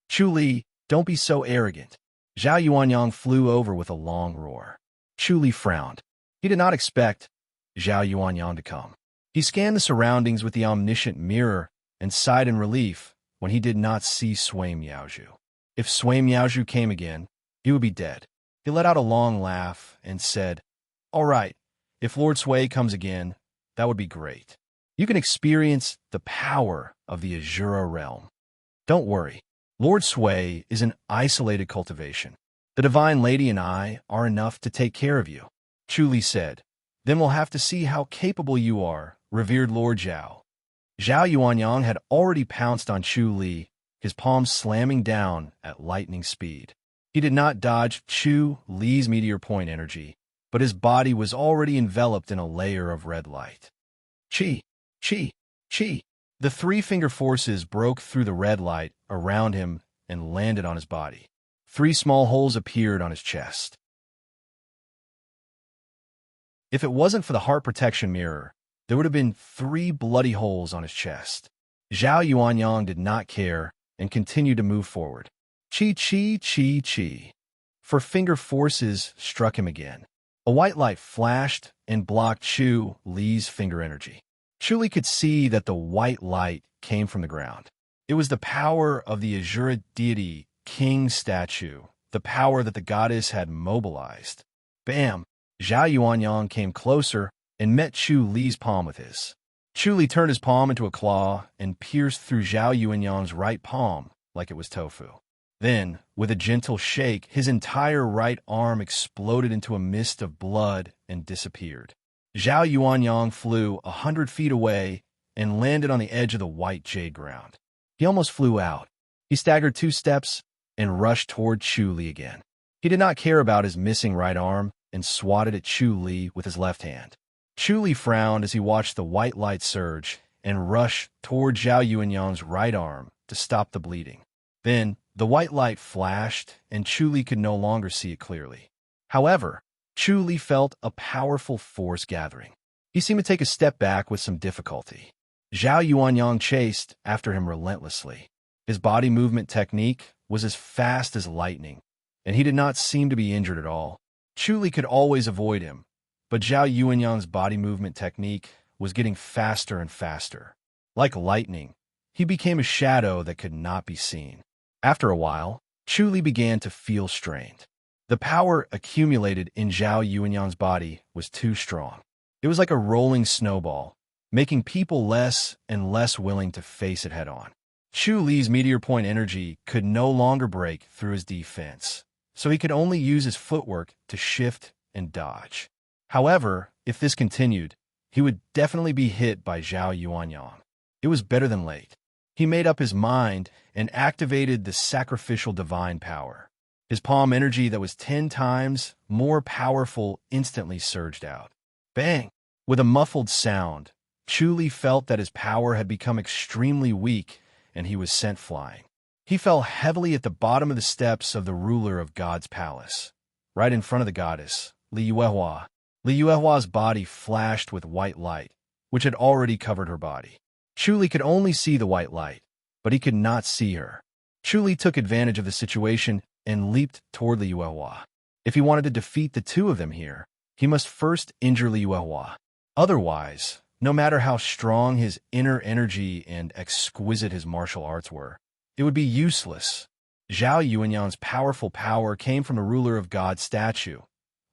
Chu Li, don't be so arrogant. Zhao Yuanyang flew over with a long roar. Chu Li frowned. He did not expect Zhao Yuanyang to come. He scanned the surroundings with the omniscient mirror and sighed in relief when he did not see Sui Miaozhu. If Sui Miaozhu came again, he would be dead. He let out a long laugh and said, "All right, if Lord Sui comes again, that would be great. You can experience the power of the Azura realm. Don't worry, Lord Sui is an isolated cultivation. The Divine Lady and I are enough to take care of you." Chu Li said, "Then we'll have to see how capable you are, revered Lord Zhao." Zhao Yuanyang had already pounced on Chu Li, his palms slamming down at lightning speed. He did not dodge Chu Li's meteor point energy, but his body was already enveloped in a layer of red light. Chi, chi, chi. The three-finger forces broke through the red light around him and landed on his body. 3 small holes appeared on his chest. If it wasn't for the heart protection mirror, there would have been 3 bloody holes on his chest. Zhao Yuanyang did not care and continued to move forward. Chi. For finger forces struck him again. A white light flashed and blocked Chu Li's finger energy. Chu Li could see that the white light came from the ground. It was the power of the Azura deity King statue, the power that the goddess had mobilized. Bam! Zhao Yuanyang came closer and met Chu Li's palm with his. Chu Li turned his palm into a claw and pierced through Zhao Yuanyang's right palm like it was tofu. Then, with a gentle shake, his entire right arm exploded into a mist of blood and disappeared. Zhao Yuanyang flew 100 feet away and landed on the edge of the white jade ground. He almost flew out. He staggered 2 steps and rushed toward Chu Li again. He did not care about his missing right arm and swatted at Chu Li with his left hand. Chu Li frowned as he watched the white light surge and rush toward Zhao Yuanyang's right arm to stop the bleeding. Then, the white light flashed, and Chu Li could no longer see it clearly. However, Chu Li felt a powerful force gathering. He seemed to take a step back with some difficulty. Zhao Yuanyang chased after him relentlessly. His body movement technique was as fast as lightning, and he did not seem to be injured at all. Chu Li could always avoid him, but Zhao Yuanyang's body movement technique was getting faster and faster. Like lightning, he became a shadow that could not be seen. After a while, Chu Li began to feel strained. The power accumulated in Zhao Yuanyang's body was too strong. It was like a rolling snowball, making people less and less willing to face it head-on. Chu Li's meteor point energy could no longer break through his defense, so he could only use his footwork to shift and dodge. However, if this continued, he would definitely be hit by Zhao Yuanyang. It was better than late. He made up his mind and activated the sacrificial divine power. His palm energy that was 10 times more powerful instantly surged out. Bang! With a muffled sound, Chu Li felt that his power had become extremely weak and he was sent flying. He fell heavily at the bottom of the steps of the ruler of God's palace, right in front of the goddess, Li Yuehua. Li Yuehua's body flashed with white light, which had already covered her body. Chu Li could only see the white light, but he could not see her. Chu Li took advantage of the situation and leaped toward Li Yuehua. If he wanted to defeat the 2 of them here, he must first injure Li Yuehua. Otherwise, no matter how strong his inner energy and exquisite his martial arts were, it would be useless. Zhao Yuanyang's powerful power came from the ruler of God's statue,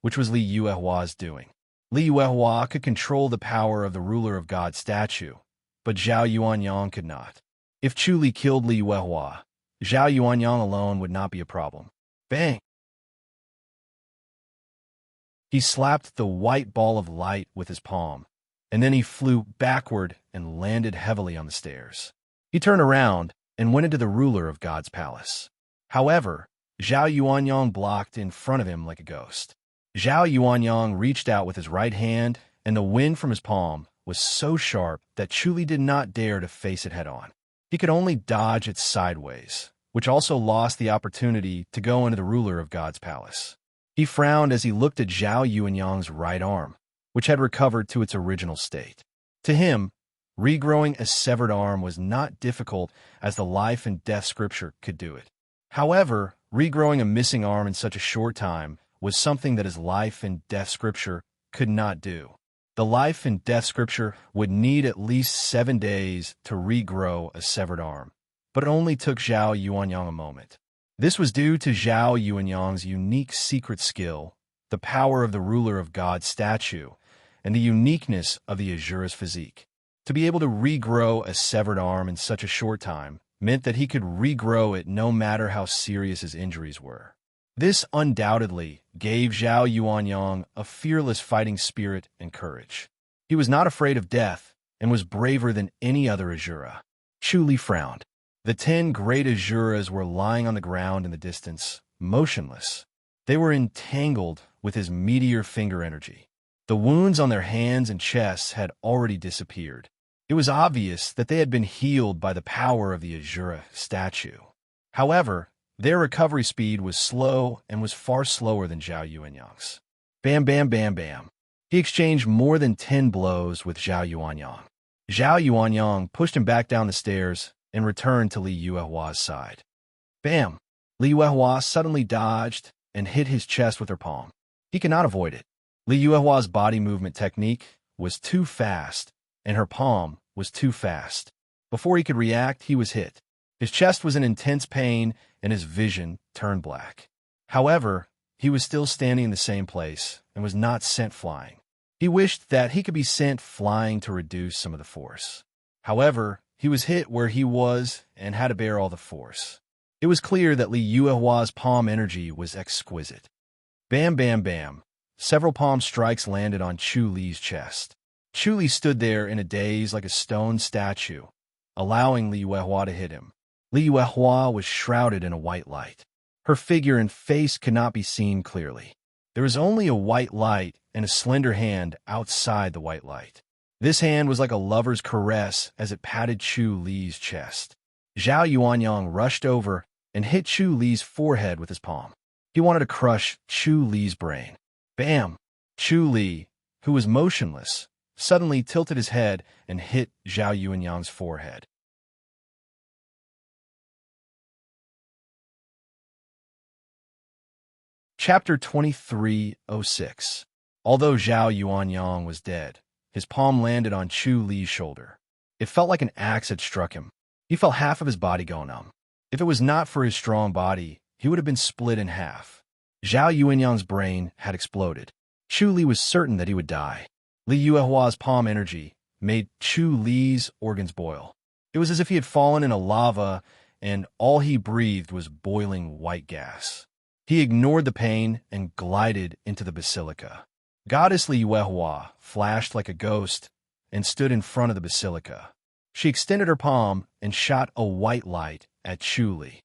which was Li Yuehua's doing. Li Yuehua could control the power of the ruler of God's statue, but Zhao Yuanyang could not. If Chu Li killed Li Yuehua, Zhao Yuanyang alone would not be a problem. Bang! He slapped the white ball of light with his palm, and then he flew backward and landed heavily on the stairs. He turned around and went into the ruler of God's palace. However, Zhao Yuanyang blocked in front of him like a ghost. Zhao Yuanyang reached out with his right hand, and the wind from his palm was so sharp that Chu Li did not dare to face it head-on. He could only dodge it sideways, which also lost the opportunity to go into the ruler of God's palace. He frowned as he looked at Zhao Yuanyang's right arm, which had recovered to its original state. To him, regrowing a severed arm was not difficult as the life and death scripture could do it. However, regrowing a missing arm in such a short time was something that his life and death scripture could not do. The life and death scripture would need at least 7 days to regrow a severed arm, but it only took Zhao Yuanyang a moment. This was due to Zhao Yuanyang's unique secret skill, the power of the ruler of God's statue, and the uniqueness of the Azura's physique. To be able to regrow a severed arm in such a short time meant that he could regrow it no matter how serious his injuries were. This undoubtedly gave Zhao Yuanyang a fearless fighting spirit and courage. He was not afraid of death and was braver than any other Azura. Chu Li frowned. The 10 great Azuras were lying on the ground in the distance, motionless. They were entangled with his meteor finger energy. The wounds on their hands and chests had already disappeared. It was obvious that they had been healed by the power of the Azura statue. However, their recovery speed was slow and was far slower than Zhao Yuanyang's. Bam, bam, bam, bam. He exchanged more than 10 blows with Zhao Yuanyang. Zhao Yuanyang pushed him back down the stairs and returned to Li Yuehua's side. Bam! Li Yuehua suddenly dodged and hit his chest with her palm. He could not avoid it. Li Yuehua's body movement technique was too fast, and her palm was too fast. Before he could react, he was hit. His chest was in intense pain, and his vision turned black. However, he was still standing in the same place and was not sent flying. He wished that he could be sent flying to reduce some of the force. However, he was hit where he was and had to bear all the force. It was clear that Li Yuehua's palm energy was exquisite. Bam, bam, bam. Several palm strikes landed on Chu Li's chest. Chu Li stood there in a daze like a stone statue, allowing Li Yuehua to hit him. Li Yuehua was shrouded in a white light. Her figure and face could not be seen clearly. There was only a white light and a slender hand outside the white light. This hand was like a lover's caress as it patted Chu Li's chest. Zhao Yuanyang rushed over and hit Chu Li's forehead with his palm. He wanted to crush Chu Li's brain. Bam! Chu Li, who was motionless, suddenly tilted his head and hit Zhao Yuanyang's forehead. Chapter 2306. Although Zhao Yuanyang was dead, his palm landed on Chu Li's shoulder. It felt like an axe had struck him. He felt half of his body go numb. If it was not for his strong body, he would have been split in half. Zhao Yuanyang's brain had exploded. Chu Li was certain that he would die. Li Yuehua's palm energy made Chu Li's organs boil. It was as if he had fallen in a lava and all he breathed was boiling white gas. He ignored the pain and glided into the basilica. Goddess Li Yuehua flashed like a ghost and stood in front of the basilica. She extended her palm and shot a white light at Chu Li.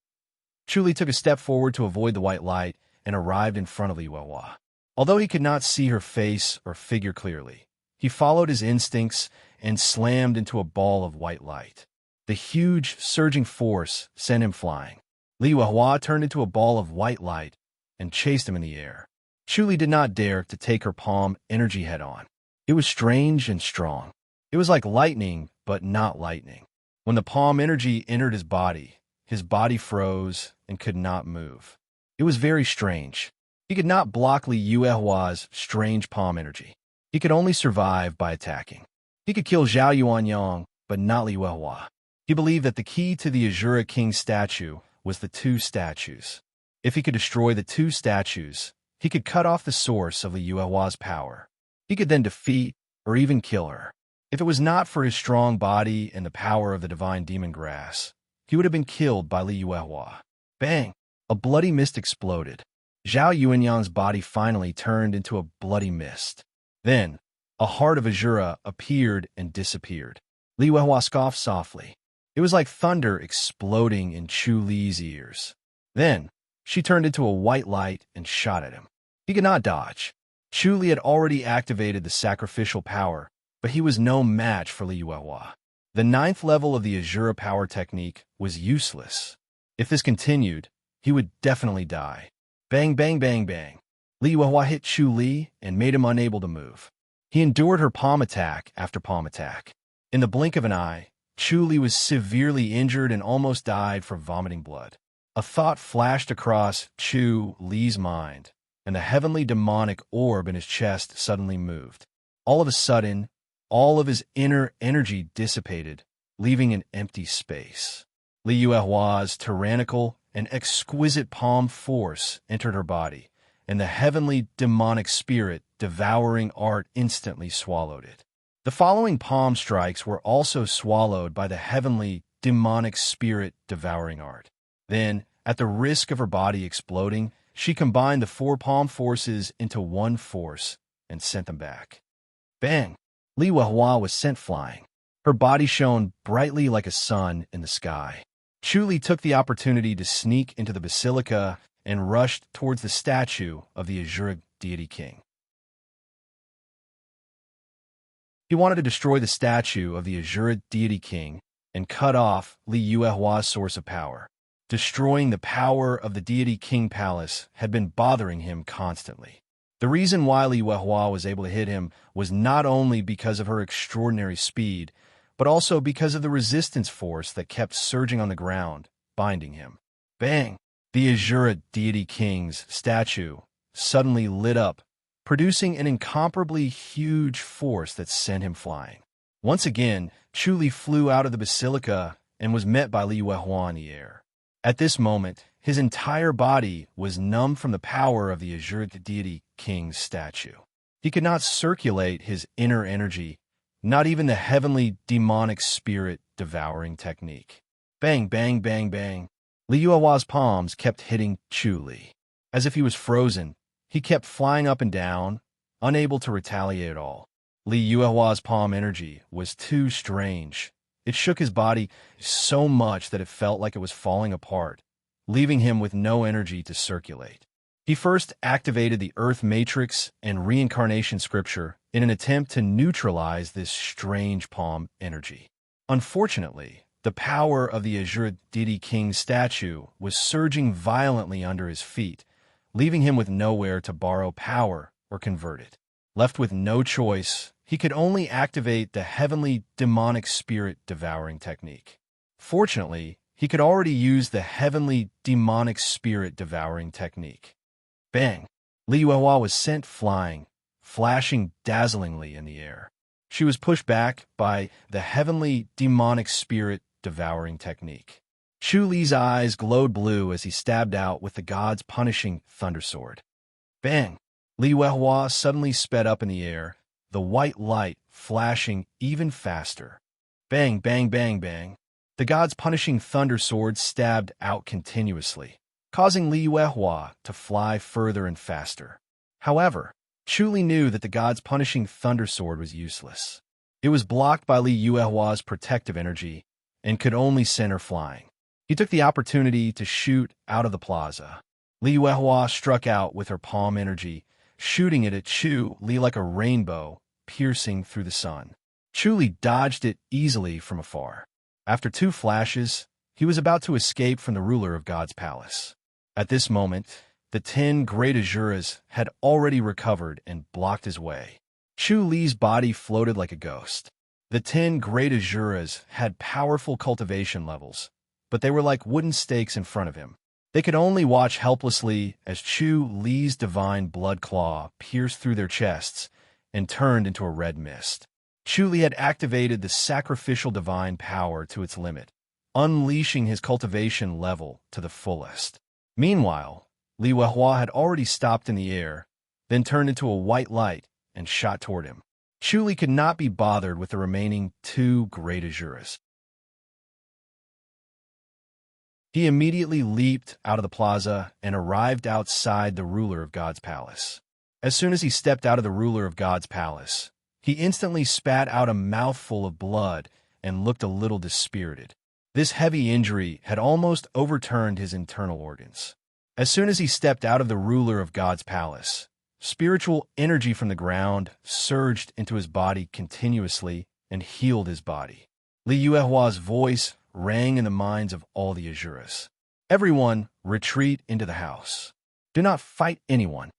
Chu Li took a step forward to avoid the white light and arrived in front of Li Yuehua. Although he could not see her face or figure clearly, he followed his instincts and slammed into a ball of white light. The huge, surging force sent him flying. Li Yuehua turned into a ball of white light and chased him in the air. Chu Li did not dare to take her palm energy head-on. It was strange and strong. It was like lightning, but not lightning. When the palm energy entered his body froze and could not move. It was very strange. He could not block Li Yuehua's strange palm energy. He could only survive by attacking. He could kill Zhao Yuanyang, but not Li Yuehua. He believed that the key to the Azura King statue was the two statues. If he could destroy the two statues, he could cut off the source of Li Yuehua's power. He could then defeat or even kill her. If it was not for his strong body and the power of the divine demon grass, he would have been killed by Li Yuehua. Bang! A bloody mist exploded. Zhao Yuanyang's body finally turned into a bloody mist. Then, a heart of Azura appeared and disappeared. Li Yuehua scoffed softly. It was like thunder exploding in Chu Li's ears. Then, she turned into a white light and shot at him. He could not dodge. Chu Li had already activated the sacrificial power, but he was no match for Li Yuehua. The 9th level of the Azura power technique was useless. If this continued, he would definitely die. Bang, bang, bang, bang. Li Yuehua hit Chu Li and made him unable to move. He endured her palm attack after palm attack. In the blink of an eye, Chu Li was severely injured and almost died from vomiting blood. A thought flashed across Chu Li's mind, and the heavenly demonic orb in his chest suddenly moved. All of a sudden, all of his inner energy dissipated, leaving an empty space. Li Yuehua's tyrannical and exquisite palm force entered her body, and the heavenly demonic spirit devouring art instantly swallowed it. The following palm strikes were also swallowed by the heavenly demonic spirit devouring art. Then, at the risk of her body exploding, she combined the 4 palm forces into one force and sent them back. Bang! Li Yuehua was sent flying. Her body shone brightly like a sun in the sky. Chu Li took the opportunity to sneak into the basilica and rushed towards the statue of the Azura deity king. He wanted to destroy the statue of the Azure deity king and cut off Li Yuehua's source of power. Destroying the power of the deity king palace had been bothering him constantly. The reason why Li Yuehua was able to hit him was not only because of her extraordinary speed, but also because of the resistance force that kept surging on the ground, binding him. Bang! The Azure deity king's statue suddenly lit up, producing an incomparably huge force that sent him flying. Once again, Chu Li flew out of the basilica and was met by Li Yuehua in the air. At this moment, his entire body was numb from the power of the Azure deity king's statue. He could not circulate his inner energy, not even the heavenly demonic spirit devouring technique. Bang, bang, bang, bang. Li Yuehua's palms kept hitting Chu Li. As if he was frozen, he kept flying up and down, unable to retaliate at all. Li Yuehua's palm energy was too strange. It shook his body so much that it felt like it was falling apart, leaving him with no energy to circulate. He first activated the Earth Matrix and Reincarnation Scripture in an attempt to neutralize this strange palm energy. Unfortunately, the power of the Azure deity king's statue was surging violently under his feet, leaving him with nowhere to borrow power or convert it. Left with no choice, he could only activate the heavenly demonic spirit devouring technique. Fortunately, he could already use the heavenly demonic spirit devouring technique. Bang! Li Yuehua was sent flying, flashing dazzlingly in the air. She was pushed back by the heavenly demonic spirit devouring technique. Chu Li's eyes glowed blue as he stabbed out with the god's punishing thundersword. Bang! Li Yuehua suddenly sped up in the air, the white light flashing even faster. Bang, bang, bang, bang. The god's punishing thundersword stabbed out continuously, causing Li Yuehua to fly further and faster. However, Chu Li knew that the god's punishing thundersword was useless. It was blocked by Li Yuehua's protective energy and could only send her flying. He took the opportunity to shoot out of the plaza. Li Yuehua struck out with her palm energy, shooting it at Chu Li like a rainbow, piercing through the sun. Chu Li dodged it easily from afar. After 2 flashes, he was about to escape from the ruler of God's palace. At this moment, the 10 great Azuras had already recovered and blocked his way. Chu Li's body floated like a ghost. The 10 great Azuras had powerful cultivation levels, but they were like wooden stakes in front of him. They could only watch helplessly as Chu Li's divine blood claw pierced through their chests and turned into a red mist. Chu Li had activated the sacrificial divine power to its limit, unleashing his cultivation level to the fullest. Meanwhile, Li Yuehua had already stopped in the air, then turned into a white light and shot toward him. Chu Li could not be bothered with the remaining 2 great Azuras. He immediately leaped out of the plaza and arrived outside the ruler of God's palace. As soon as he stepped out of the ruler of God's palace, he instantly spat out a mouthful of blood and looked a little dispirited. This heavy injury had almost overturned his internal organs. As soon as he stepped out of the ruler of God's palace, spiritual energy from the ground surged into his body continuously and healed his body. Li Yuehua's voice rang in the minds of all the Azuras. Everyone, retreat into the house. Do not fight anyone.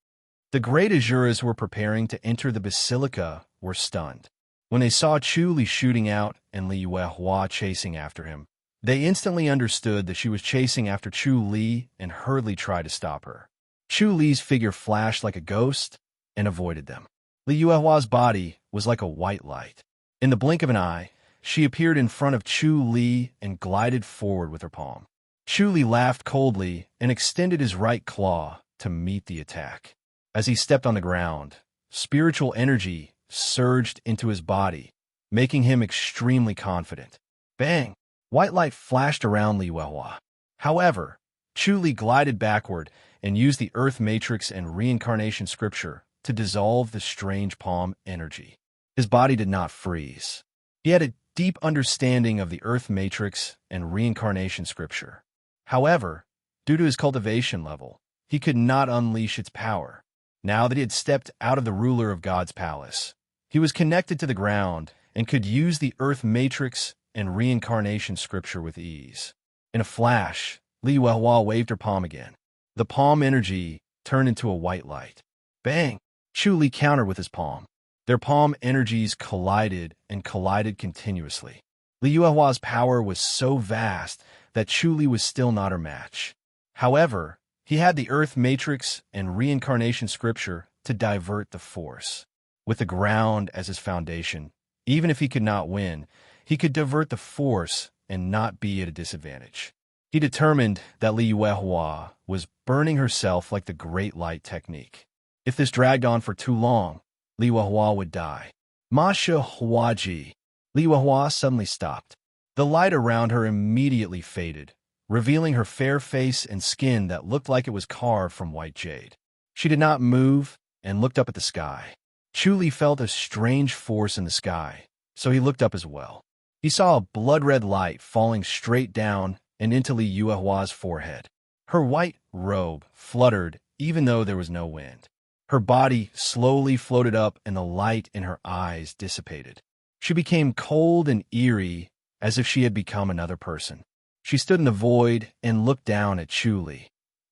The great Azuras who were preparing to enter the basilica were stunned. When they saw Chu Li shooting out and Li Yuehua chasing after him, they instantly understood that she was chasing after Chu Li and hurriedly tried to stop her. Chu Li's figure flashed like a ghost and avoided them. Li Yuehua's body was like a white light. In the blink of an eye, she appeared in front of Chu Li and glided forward with her palm. Chu Li laughed coldly and extended his right claw to meet the attack. As he stepped on the ground, spiritual energy surged into his body, making him extremely confident. Bang! White light flashed around Li Yuehua. However, Chu Li glided backward and used the Earth Matrix and Reincarnation Scripture to dissolve the strange palm energy. His body did not freeze. He had a deep understanding of the Earth Matrix and Reincarnation Scripture. However, due to his cultivation level, he could not unleash its power. Now that he had stepped out of the ruler of God's palace, He was connected to the ground and could use the earth matrix and reincarnation scripture with ease. In a flash, Li Yuehua waved her palm again. The palm energy turned into a white light. Bang! Chu Li countered with his palm. Their palm energies collided and collided continuously. Li Yuehua's power was so vast that Chu Li was still not her match. However, he had the earth matrix and reincarnation scripture to divert the force. With the ground as his foundation, even if he could not win, he could divert the force and not be at a disadvantage. He determined that Li Yuehua was burning herself like the Great Light technique. If this dragged on for too long, Li Yuehua would die. Masha Huaji. Li Yuehua suddenly stopped. The light around her immediately faded, revealing her fair face and skin that looked like it was carved from white jade. She did not move and looked up at the sky. Chu Li felt a strange force in the sky, so he looked up as well. He saw a blood-red light falling straight down and into Li Yuehua's forehead. Her white robe fluttered even though there was no wind. Her body slowly floated up and the light in her eyes dissipated. She became cold and eerie as if she had become another person. She stood in the void and looked down at Chu Li.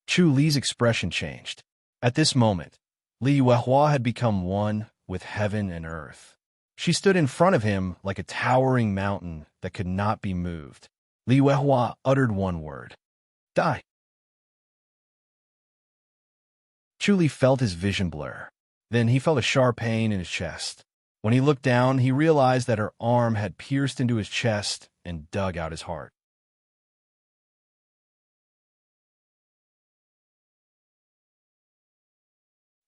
Chu Li's expression changed. At this moment, Li Yuehua had become one with heaven and earth. She stood in front of him like a towering mountain that could not be moved. Li Yuehua uttered one word. Die. Chu Li felt his vision blur. Then he felt a sharp pain in his chest. When he looked down, he realized that her arm had pierced into his chest and dug out his heart.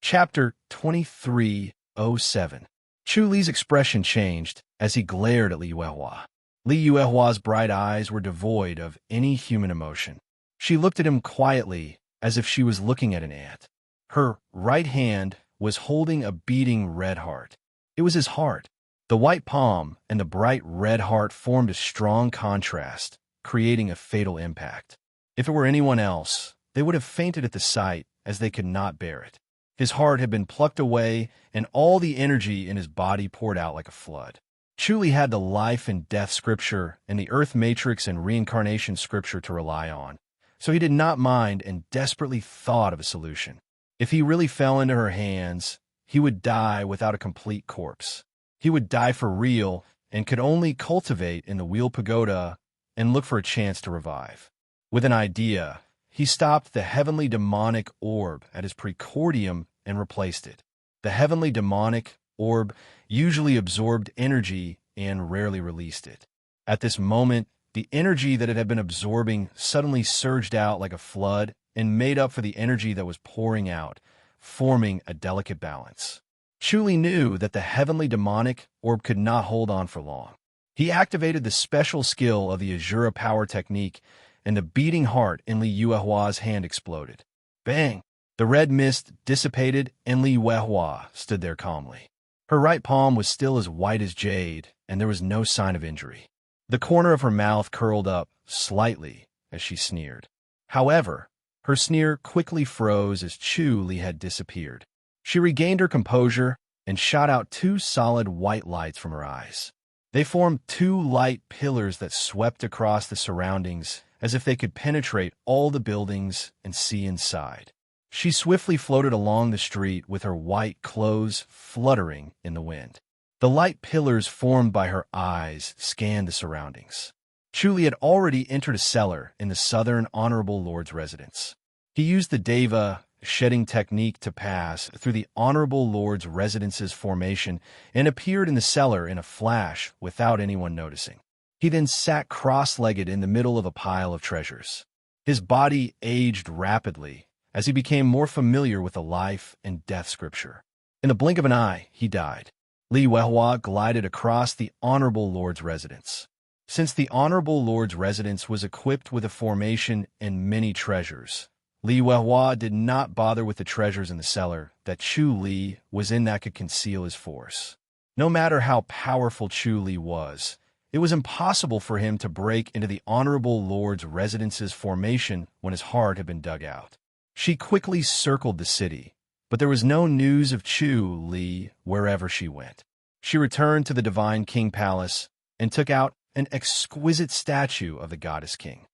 Chapter 23:07. Chu Li's expression changed as he glared at Li Yuehua. Li Yuehua's bright eyes were devoid of any human emotion. She looked at him quietly as if she was looking at an ant. Her right hand was holding a beating red heart. It was his heart. The white palm and the bright red heart formed a strong contrast, creating a fatal impact. If it were anyone else, they would have fainted at the sight as they could not bear it. His heart had been plucked away, and all the energy in his body poured out like a flood. Chu Li had the life and death scripture and the earth matrix and reincarnation scripture to rely on, so he did not mind and desperately thought of a solution. If he really fell into her hands, he would die without a complete corpse. He would die for real and could only cultivate in the Wheel Pagoda and look for a chance to revive. With an idea, he stopped the heavenly demonic orb at his precordium and replaced it. The heavenly demonic orb usually absorbed energy and rarely released it. At this moment, the energy that it had been absorbing suddenly surged out like a flood and made up for the energy that was pouring out, forming a delicate balance. Chu Li knew that the heavenly demonic orb could not hold on for long. He activated the special skill of the Azura power technique, and the beating heart in Li Yuehua's hand exploded. Bang! The red mist dissipated, and Li Yuehua stood there calmly. Her right palm was still as white as jade, and there was no sign of injury. The corner of her mouth curled up slightly as she sneered. However, her sneer quickly froze as Chu Li had disappeared. She regained her composure and shot out two solid white lights from her eyes. They formed two light pillars that swept across the surroundings as if they could penetrate all the buildings and see inside. She swiftly floated along the street with her white clothes fluttering in the wind. The light pillars formed by her eyes scanned the surroundings. Chu Li had already entered a cellar in the southern Honorable Lord's residence. He used the Deva shedding technique to pass through the Honorable Lord's residence's formation and appeared in the cellar in a flash without anyone noticing. He then sat cross-legged in the middle of a pile of treasures. His body aged rapidly as he became more familiar with the life and death scripture. In the blink of an eye, he died. Li Yuehua glided across the Honorable Lord's residence. Since the Honorable Lord's residence was equipped with a formation and many treasures, Li Yuehua did not bother with the treasures in the cellar that Chu Li was in that could conceal his force. No matter how powerful Chu Li was, it was impossible for him to break into the Honorable Lord's residence's formation when his heart had been dug out. She quickly circled the city, but there was no news of Chu Li wherever she went. She returned to the divine king palace and took out an exquisite statue of the goddess king.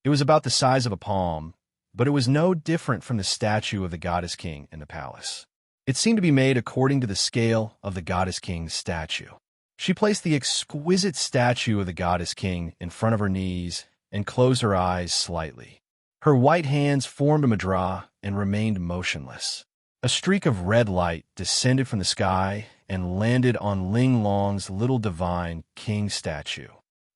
It was about the size of a palm, but it was no different from the statue of the goddess king in the palace. It seemed to be made according to the scale of the goddess king's statue. She placed the exquisite statue of the goddess king in front of her knees and closed her eyes slightly. Her white hands formed a mudra and remained motionless. A streak of red light descended from the sky and landed on Ling Long's little divine king statue.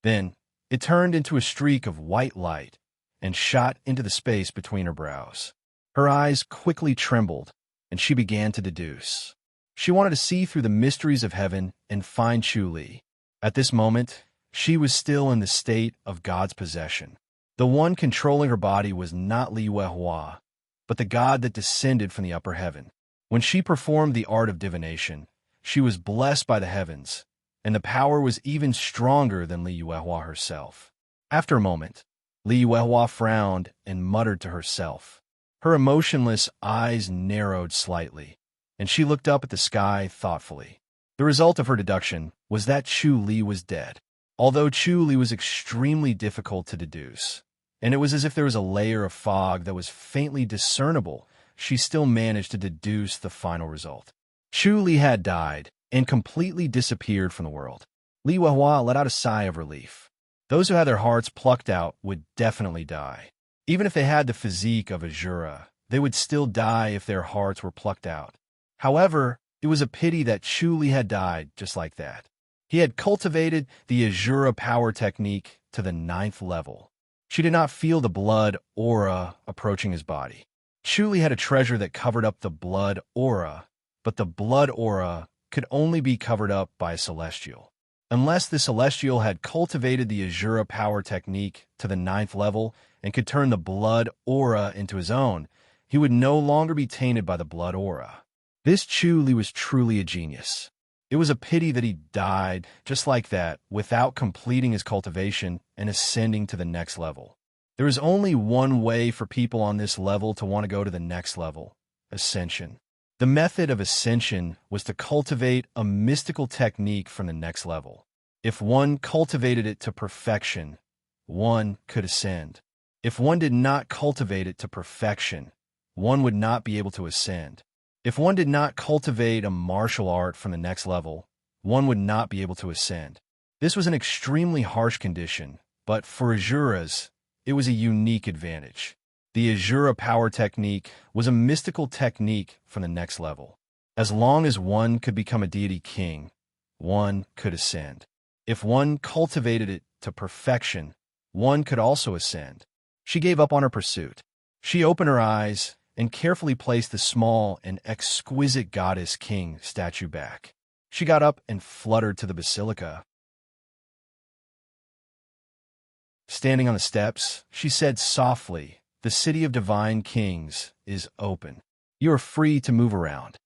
Then, it turned into a streak of white light and shot into the space between her brows. Her eyes quickly trembled, and she began to deduce. She wanted to see through the mysteries of heaven and find Chu Li. At this moment, she was still in the state of God's possession. The one controlling her body was not Li Yuehua, but the god that descended from the upper heaven. When she performed the art of divination, she was blessed by the heavens, and the power was even stronger than Li Yuehua herself. After a moment, Li Yuehua frowned and muttered to herself. Her emotionless eyes narrowed slightly, and she looked up at the sky thoughtfully. The result of her deduction was that Chu Li was dead. Although Chu Li was extremely difficult to deduce, and it was as if there was a layer of fog that was faintly discernible, she still managed to deduce the final result. Chu Li had died and completely disappeared from the world. Li Yuehua let out a sigh of relief. Those who had their hearts plucked out would definitely die. Even if they had the physique of Azura, they would still die if their hearts were plucked out. However, it was a pity that Chu Li had died just like that. He had cultivated the Azura power technique to the 9th level. She did not feel the blood aura approaching his body. Chu Li had a treasure that covered up the blood aura, but the blood aura could only be covered up by a celestial. Unless the celestial had cultivated the Azura power technique to the 9th level and could turn the blood aura into his own, he would no longer be tainted by the blood aura. This Chu Li was truly a genius. It was a pity that he died just like that without completing his cultivation and ascending to the next level. There is only one way for people on this level to want to go to the next level: ascension. The method of ascension was to cultivate a mystical technique from the next level. If one cultivated it to perfection, one could ascend. If one did not cultivate it to perfection, one would not be able to ascend. If one did not cultivate a martial art from the next level, one would not be able to ascend. This was an extremely harsh condition, but for Azuras, it was a unique advantage. The Azura power technique was a mystical technique from the next level. As long as one could become a deity king, one could ascend. If one cultivated it to perfection, one could also ascend. She gave up on her pursuit. She opened her eyes and carefully placed the small and exquisite goddess king statue back. She got up and fluttered to the basilica. Standing on the steps, she said softly, "The city of divine kings is open. You are free to move around."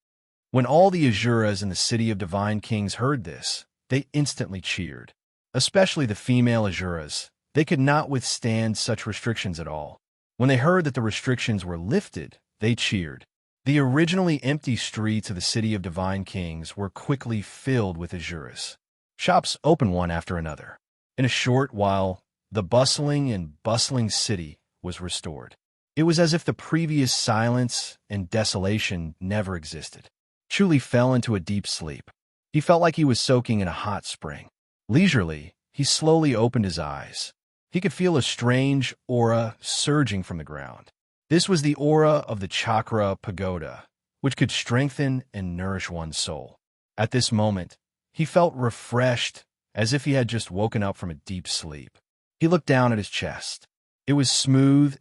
When all the Azuras in the city of divine kings heard this, they instantly cheered. Especially the female Azuras. They could not withstand such restrictions at all. When they heard that the restrictions were lifted, they cheered. The originally empty streets of the city of divine kings were quickly filled with Azuras. Shops opened one after another. In a short while, the bustling city was restored. It was as if the previous silence and desolation never existed. Chu Li fell into a deep sleep. He felt like he was soaking in a hot spring. Leisurely, he slowly opened his eyes. He could feel a strange aura surging from the ground. This was the aura of the chakra pagoda, which could strengthen and nourish one's soul. At this moment, he felt refreshed, as if he had just woken up from a deep sleep. He looked down at his chest. It was smooth,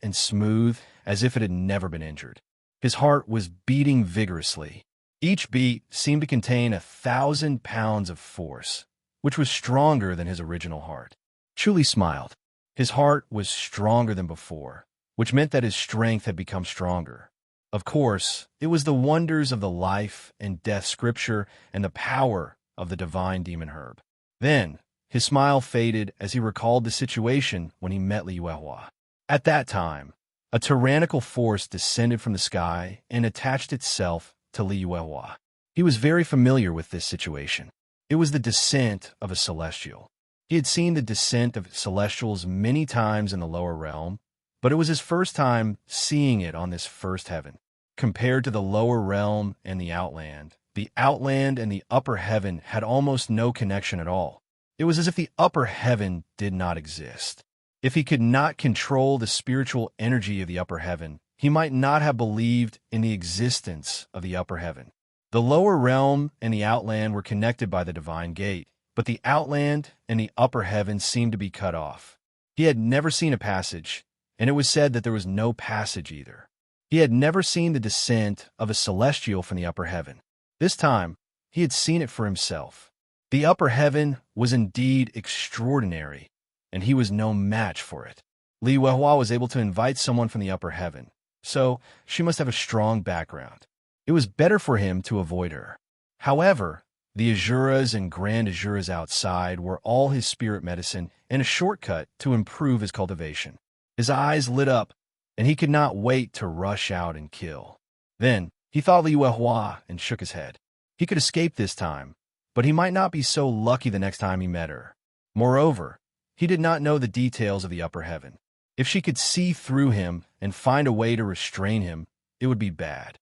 as if it had never been injured. His heart was beating vigorously. Each beat seemed to contain 1,000 pounds of force, which was stronger than his original heart. Chu Li smiled. His heart was stronger than before, which meant that his strength had become stronger. Of course, it was the wonders of the life and death scripture and the power of the divine demon herb. Then, his smile faded as he recalled the situation when he met Li Yuehua. At that time, a tyrannical force descended from the sky and attached itself to Li Yuehua. He was very familiar with this situation. It was the descent of a celestial. He had seen the descent of celestials many times in the lower realm, but it was his first time seeing it on this first heaven. Compared to the lower realm and the outland and the upper heaven had almost no connection at all. It was as if the upper heaven did not exist. If he could not control the spiritual energy of the upper heaven, he might not have believed in the existence of the upper heaven. The lower realm and the outland were connected by the divine gate, but the outland and the upper heaven seemed to be cut off. He had never seen a passage, and it was said that there was no passage either. He had never seen the descent of a celestial from the upper heaven. This time, he had seen it for himself. The upper heaven was indeed extraordinary, and he was no match for it. Li Yuehua was able to invite someone from the upper heaven, so she must have a strong background. It was better for him to avoid her. However, the Azuras and Grand Azuras outside were all his spirit medicine and a shortcut to improve his cultivation. His eyes lit up, and he could not wait to rush out and kill. Then, he thought Li Yuehua and shook his head. He could escape this time, but he might not be so lucky the next time he met her. Moreover, he did not know the details of the upper heaven. If she could see through him and find a way to restrain him, it would be bad.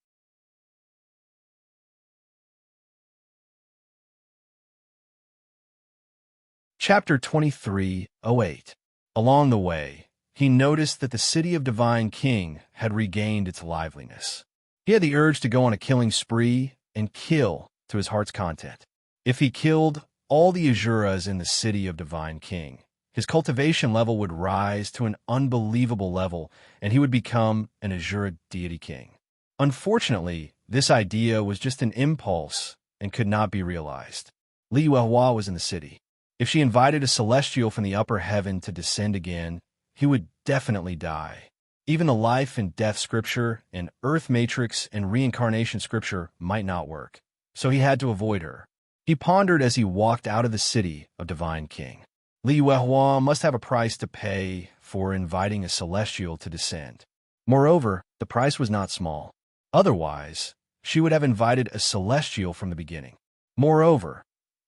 Chapter 23:08. Along the way, he noticed that the city of Divine King had regained its liveliness. He had the urge to go on a killing spree and kill to his heart's content. If he killed all the Azuras in the city of Divine King, his cultivation level would rise to an unbelievable level, and he would become an Azura deity king. Unfortunately, this idea was just an impulse and could not be realized. Li Yuehua was in the city. If she invited a celestial from the upper heaven to descend again, he would definitely die. Even the life and death scripture and earth matrix and reincarnation scripture might not work, so he had to avoid her. He pondered as he walked out of the city of Divine King. Li Yuehua must have a price to pay for inviting a celestial to descend. Moreover, the price was not small. Otherwise, she would have invited a celestial from the beginning. Moreover,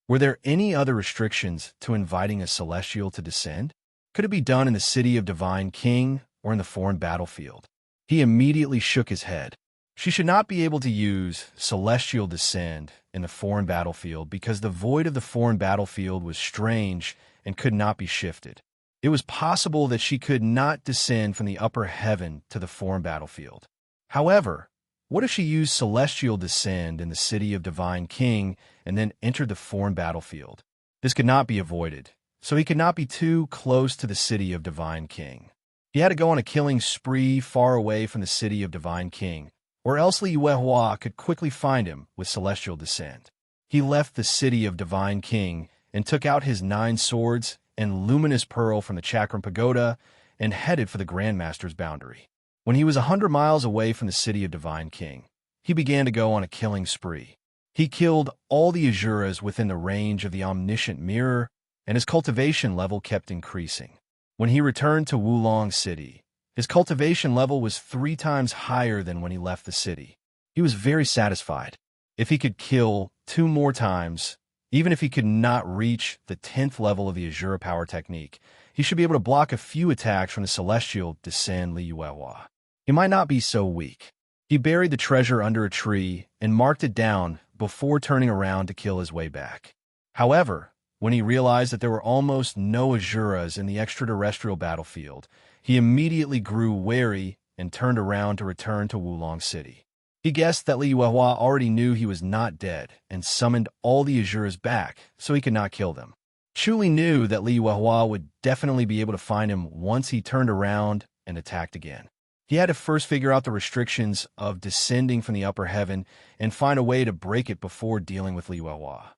were there any other restrictions to inviting a celestial to descend? Could it be done in the city of Divine King or in the foreign battlefield? He immediately shook his head. She should not be able to use celestial descend in the foreign battlefield because the void of the foreign battlefield was strange and could not be shifted. It was possible that she could not descend from the upper heaven to the foreign battlefield. However, what if she used celestial descend in the city of Divine King and then entered the foreign battlefield? This could not be avoided, so he could not be too close to the city of Divine King. He had to go on a killing spree far away from the city of Divine King, or else Li Yuehua could quickly find him with celestial descent. He left the city of Divine King and took out his 9 swords and luminous pearl from the Chakram Pagoda and headed for the Grandmaster's boundary. When he was 100 miles away from the city of Divine King, he began to go on a killing spree. He killed all the Azuras within the range of the omniscient mirror, and his cultivation level kept increasing. When he returned to Wulong City, his cultivation level was 3 times higher than when he left the city. He was very satisfied. If he could kill 2 more times, even if he could not reach the 10th level of the Azura power technique, he should be able to block a few attacks from the celestial descend Li Yuehua. He might not be so weak. He buried the treasure under a tree and marked it down before turning around to kill his way back. However, when he realized that there were almost no Azuras in the extraterrestrial battlefield, he immediately grew wary and turned around to return to Wulong City. He guessed that Li Yuehua already knew he was not dead and summoned all the Azuras back so he could not kill them. Chuli knew that Li Yuehua would definitely be able to find him once he turned around and attacked again. He had to first figure out the restrictions of descending from the upper heaven and find a way to break it before dealing with Li Yuehua.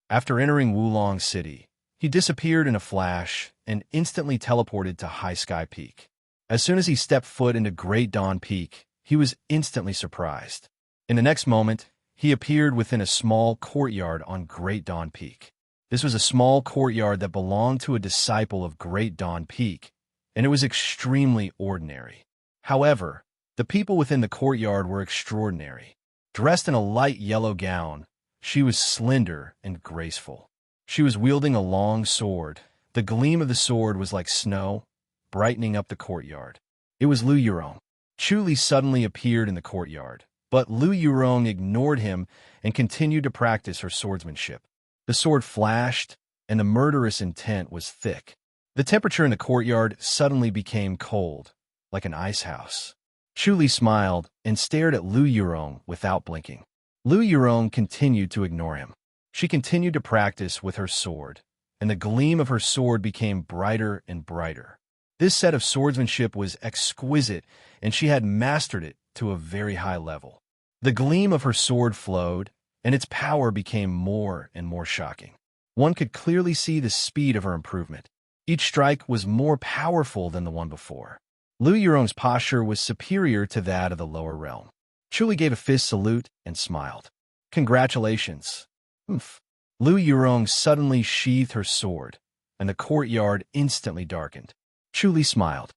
After entering Wulong City, he disappeared in a flash and instantly teleported to High Sky Peak. As soon as he stepped foot into Great Dawn Peak, he was instantly surprised. In the next moment, he appeared within a small courtyard on Great Dawn Peak. This was a small courtyard that belonged to a disciple of Great Dawn Peak, and it was extremely ordinary. However, The people within the courtyard were extraordinary. Dressed in a light yellow gown, she was slender and graceful. She was wielding a long sword. The gleam of the sword was like snow, brightening up the courtyard. It was Lu Yurong. Chu Li suddenly appeared in the courtyard, but Lu Yurong ignored him and continued to practice her swordsmanship. The sword flashed, and the murderous intent was thick. The temperature in the courtyard suddenly became cold, like an ice house. Chu Li smiled and stared at Lu Yurong without blinking. Lu Yurong continued to ignore him. She continued to practice with her sword, and the gleam of her sword became brighter and brighter. This set of swordsmanship was exquisite, and she had mastered it to a very high level. The gleam of her sword flowed, and its power became more and more shocking. One could clearly see the speed of her improvement. Each strike was more powerful than the one before. Lu Yurong's posture was superior to that of the lower realm. Chu Li gave a fist salute and smiled. Congratulations. Oomph. Lu Yurong suddenly sheathed her sword, and the courtyard instantly darkened. Chu Li smiled.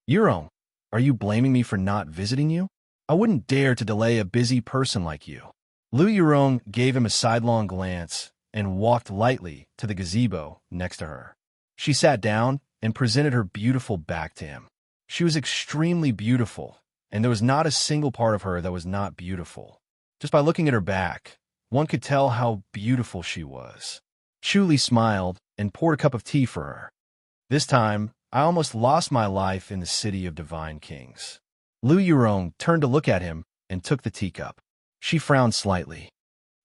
Yurong, are you blaming me for not visiting you? I wouldn't dare to delay a busy person like you. Lu Yurong gave him a sidelong glance and walked lightly to the gazebo next to her. She sat down and presented her beautiful back to him. She was extremely beautiful, and there was not a single part of her that was not beautiful. Just by looking at her back, one could tell how beautiful she was. Chu Li smiled and poured a cup of tea for her. This time, I almost lost my life in the city of divine kings. Lu Yurong turned to look at him and took the teacup. She frowned slightly.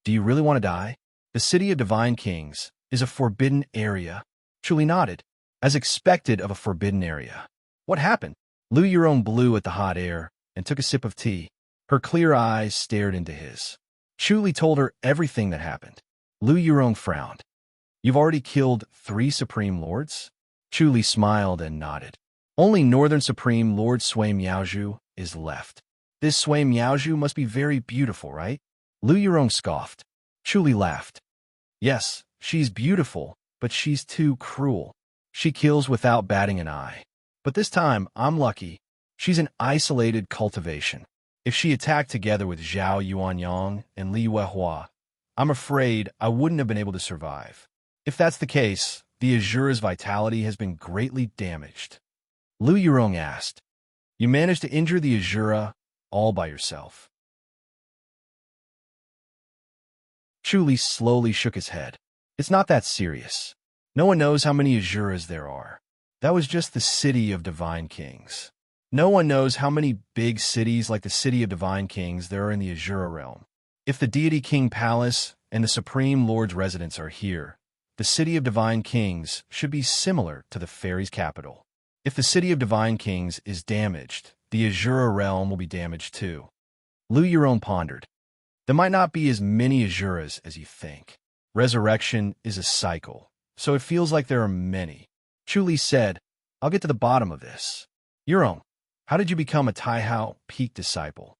Do you really want to die? The city of divine kings is a forbidden area. Chu Li nodded, as expected of a forbidden area. What happened? Lu Yurong blew at the hot air and took a sip of tea. Her clear eyes stared into his. Chu Li told her everything that happened. Lu Yurong frowned. You've already killed 3 Supreme Lords? Chu Li smiled and nodded. Only Northern Supreme Lord Sui Miaozhu is left. This Sui Miaozhu must be very beautiful, right? Lu Yurong scoffed. Chu Li laughed. Yes, she's beautiful, but she's too cruel. She kills without batting an eye. But this time, I'm lucky. She's an isolated cultivation. If she attacked together with Zhao Yuanyang and Li Weihua, I'm afraid I wouldn't have been able to survive. If that's the case, the Azura's vitality has been greatly damaged. Lu Yurong asked, You managed to injure the Azura all by yourself? Chu Li slowly shook his head. It's not that serious. No one knows how many Azuras there are. That was just the city of divine kings. No one knows how many big cities like the city of divine kings there are in the Azura realm. If the deity king palace and the supreme lord's residence are here, the city of divine kings should be similar to the fairies' capital. If the city of divine kings is damaged, the Azura realm will be damaged too. Lu Yurong pondered. There might not be as many Azuras as you think. Resurrection is a cycle, so it feels like there are many. Chu Li said, I'll get to the bottom of this. Yurong, how did you become a Taihao Peak disciple?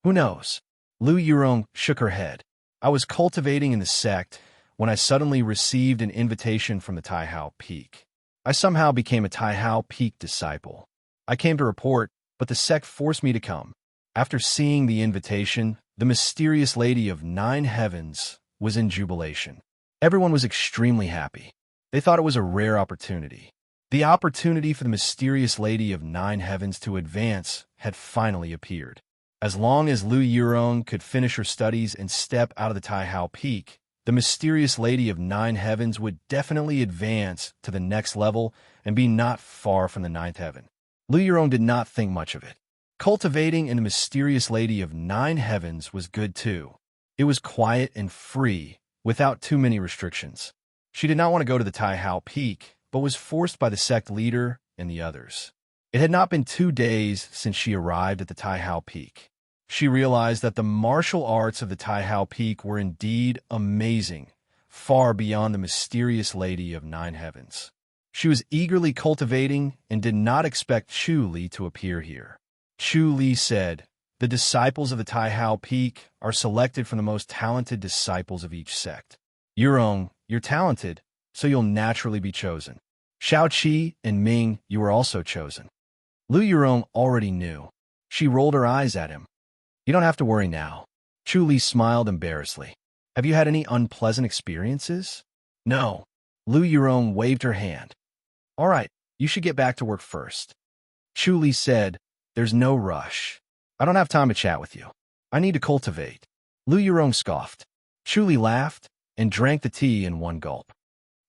Who knows? Lu Yurong shook her head. I was cultivating in the sect when I suddenly received an invitation from the Taihao Peak. I somehow became a Taihao Peak disciple. I came to report, but the sect forced me to come. After seeing the invitation, the mysterious lady of 9 heavens was in jubilation. Everyone was extremely happy. They thought it was a rare opportunity. The opportunity for the mysterious lady of 9 heavens to advance had finally appeared. As long as Lu Yurong could finish her studies and step out of the Taihao Peak, the mysterious lady of 9 heavens would definitely advance to the next level and be not far from the 9th heaven. Lu Yurong did not think much of it. Cultivating in the mysterious lady of 9 heavens was good too. It was quiet and free, without too many restrictions. She did not want to go to the Taihao Peak, but was forced by the sect leader and the others. It had not been 2 days since she arrived at the Taihao Peak. She realized that the martial arts of the Taihao Peak were indeed amazing, far beyond the mysterious lady of 9 heavens. She was eagerly cultivating and did not expect Chu Li to appear here. Chu Li said, The disciples of the Taihao Peak are selected from the most talented disciples of each sect. Yurong, you're talented, so you'll naturally be chosen. Xiao Qi and Ming, you were also chosen. Lu Yurong already knew. She rolled her eyes at him. You don't have to worry now. Chu Li smiled embarrassedly. Have you had any unpleasant experiences? No. Lu Yurong waved her hand. All right, you should get back to work first. Chu Li said, there's no rush. I don't have time to chat with you. I need to cultivate. Lu Yurong scoffed. Chu Li laughed and drank the tea in one gulp.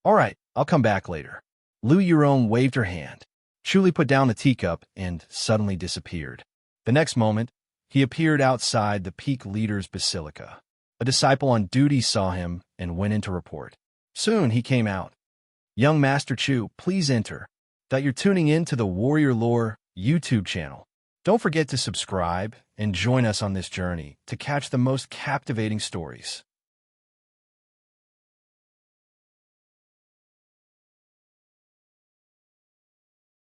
All right, I'll come back later. Lu Yurong waved her hand. Chu Li put down the teacup and suddenly disappeared. The next moment, he appeared outside the peak leader's basilica. A disciple on duty saw him and went in to report. Soon he came out. Young Master Chu, please enter. That you're tuning in to the Warrior Lore YouTube channel. Don't forget to subscribe and join us on this journey to catch the most captivating stories.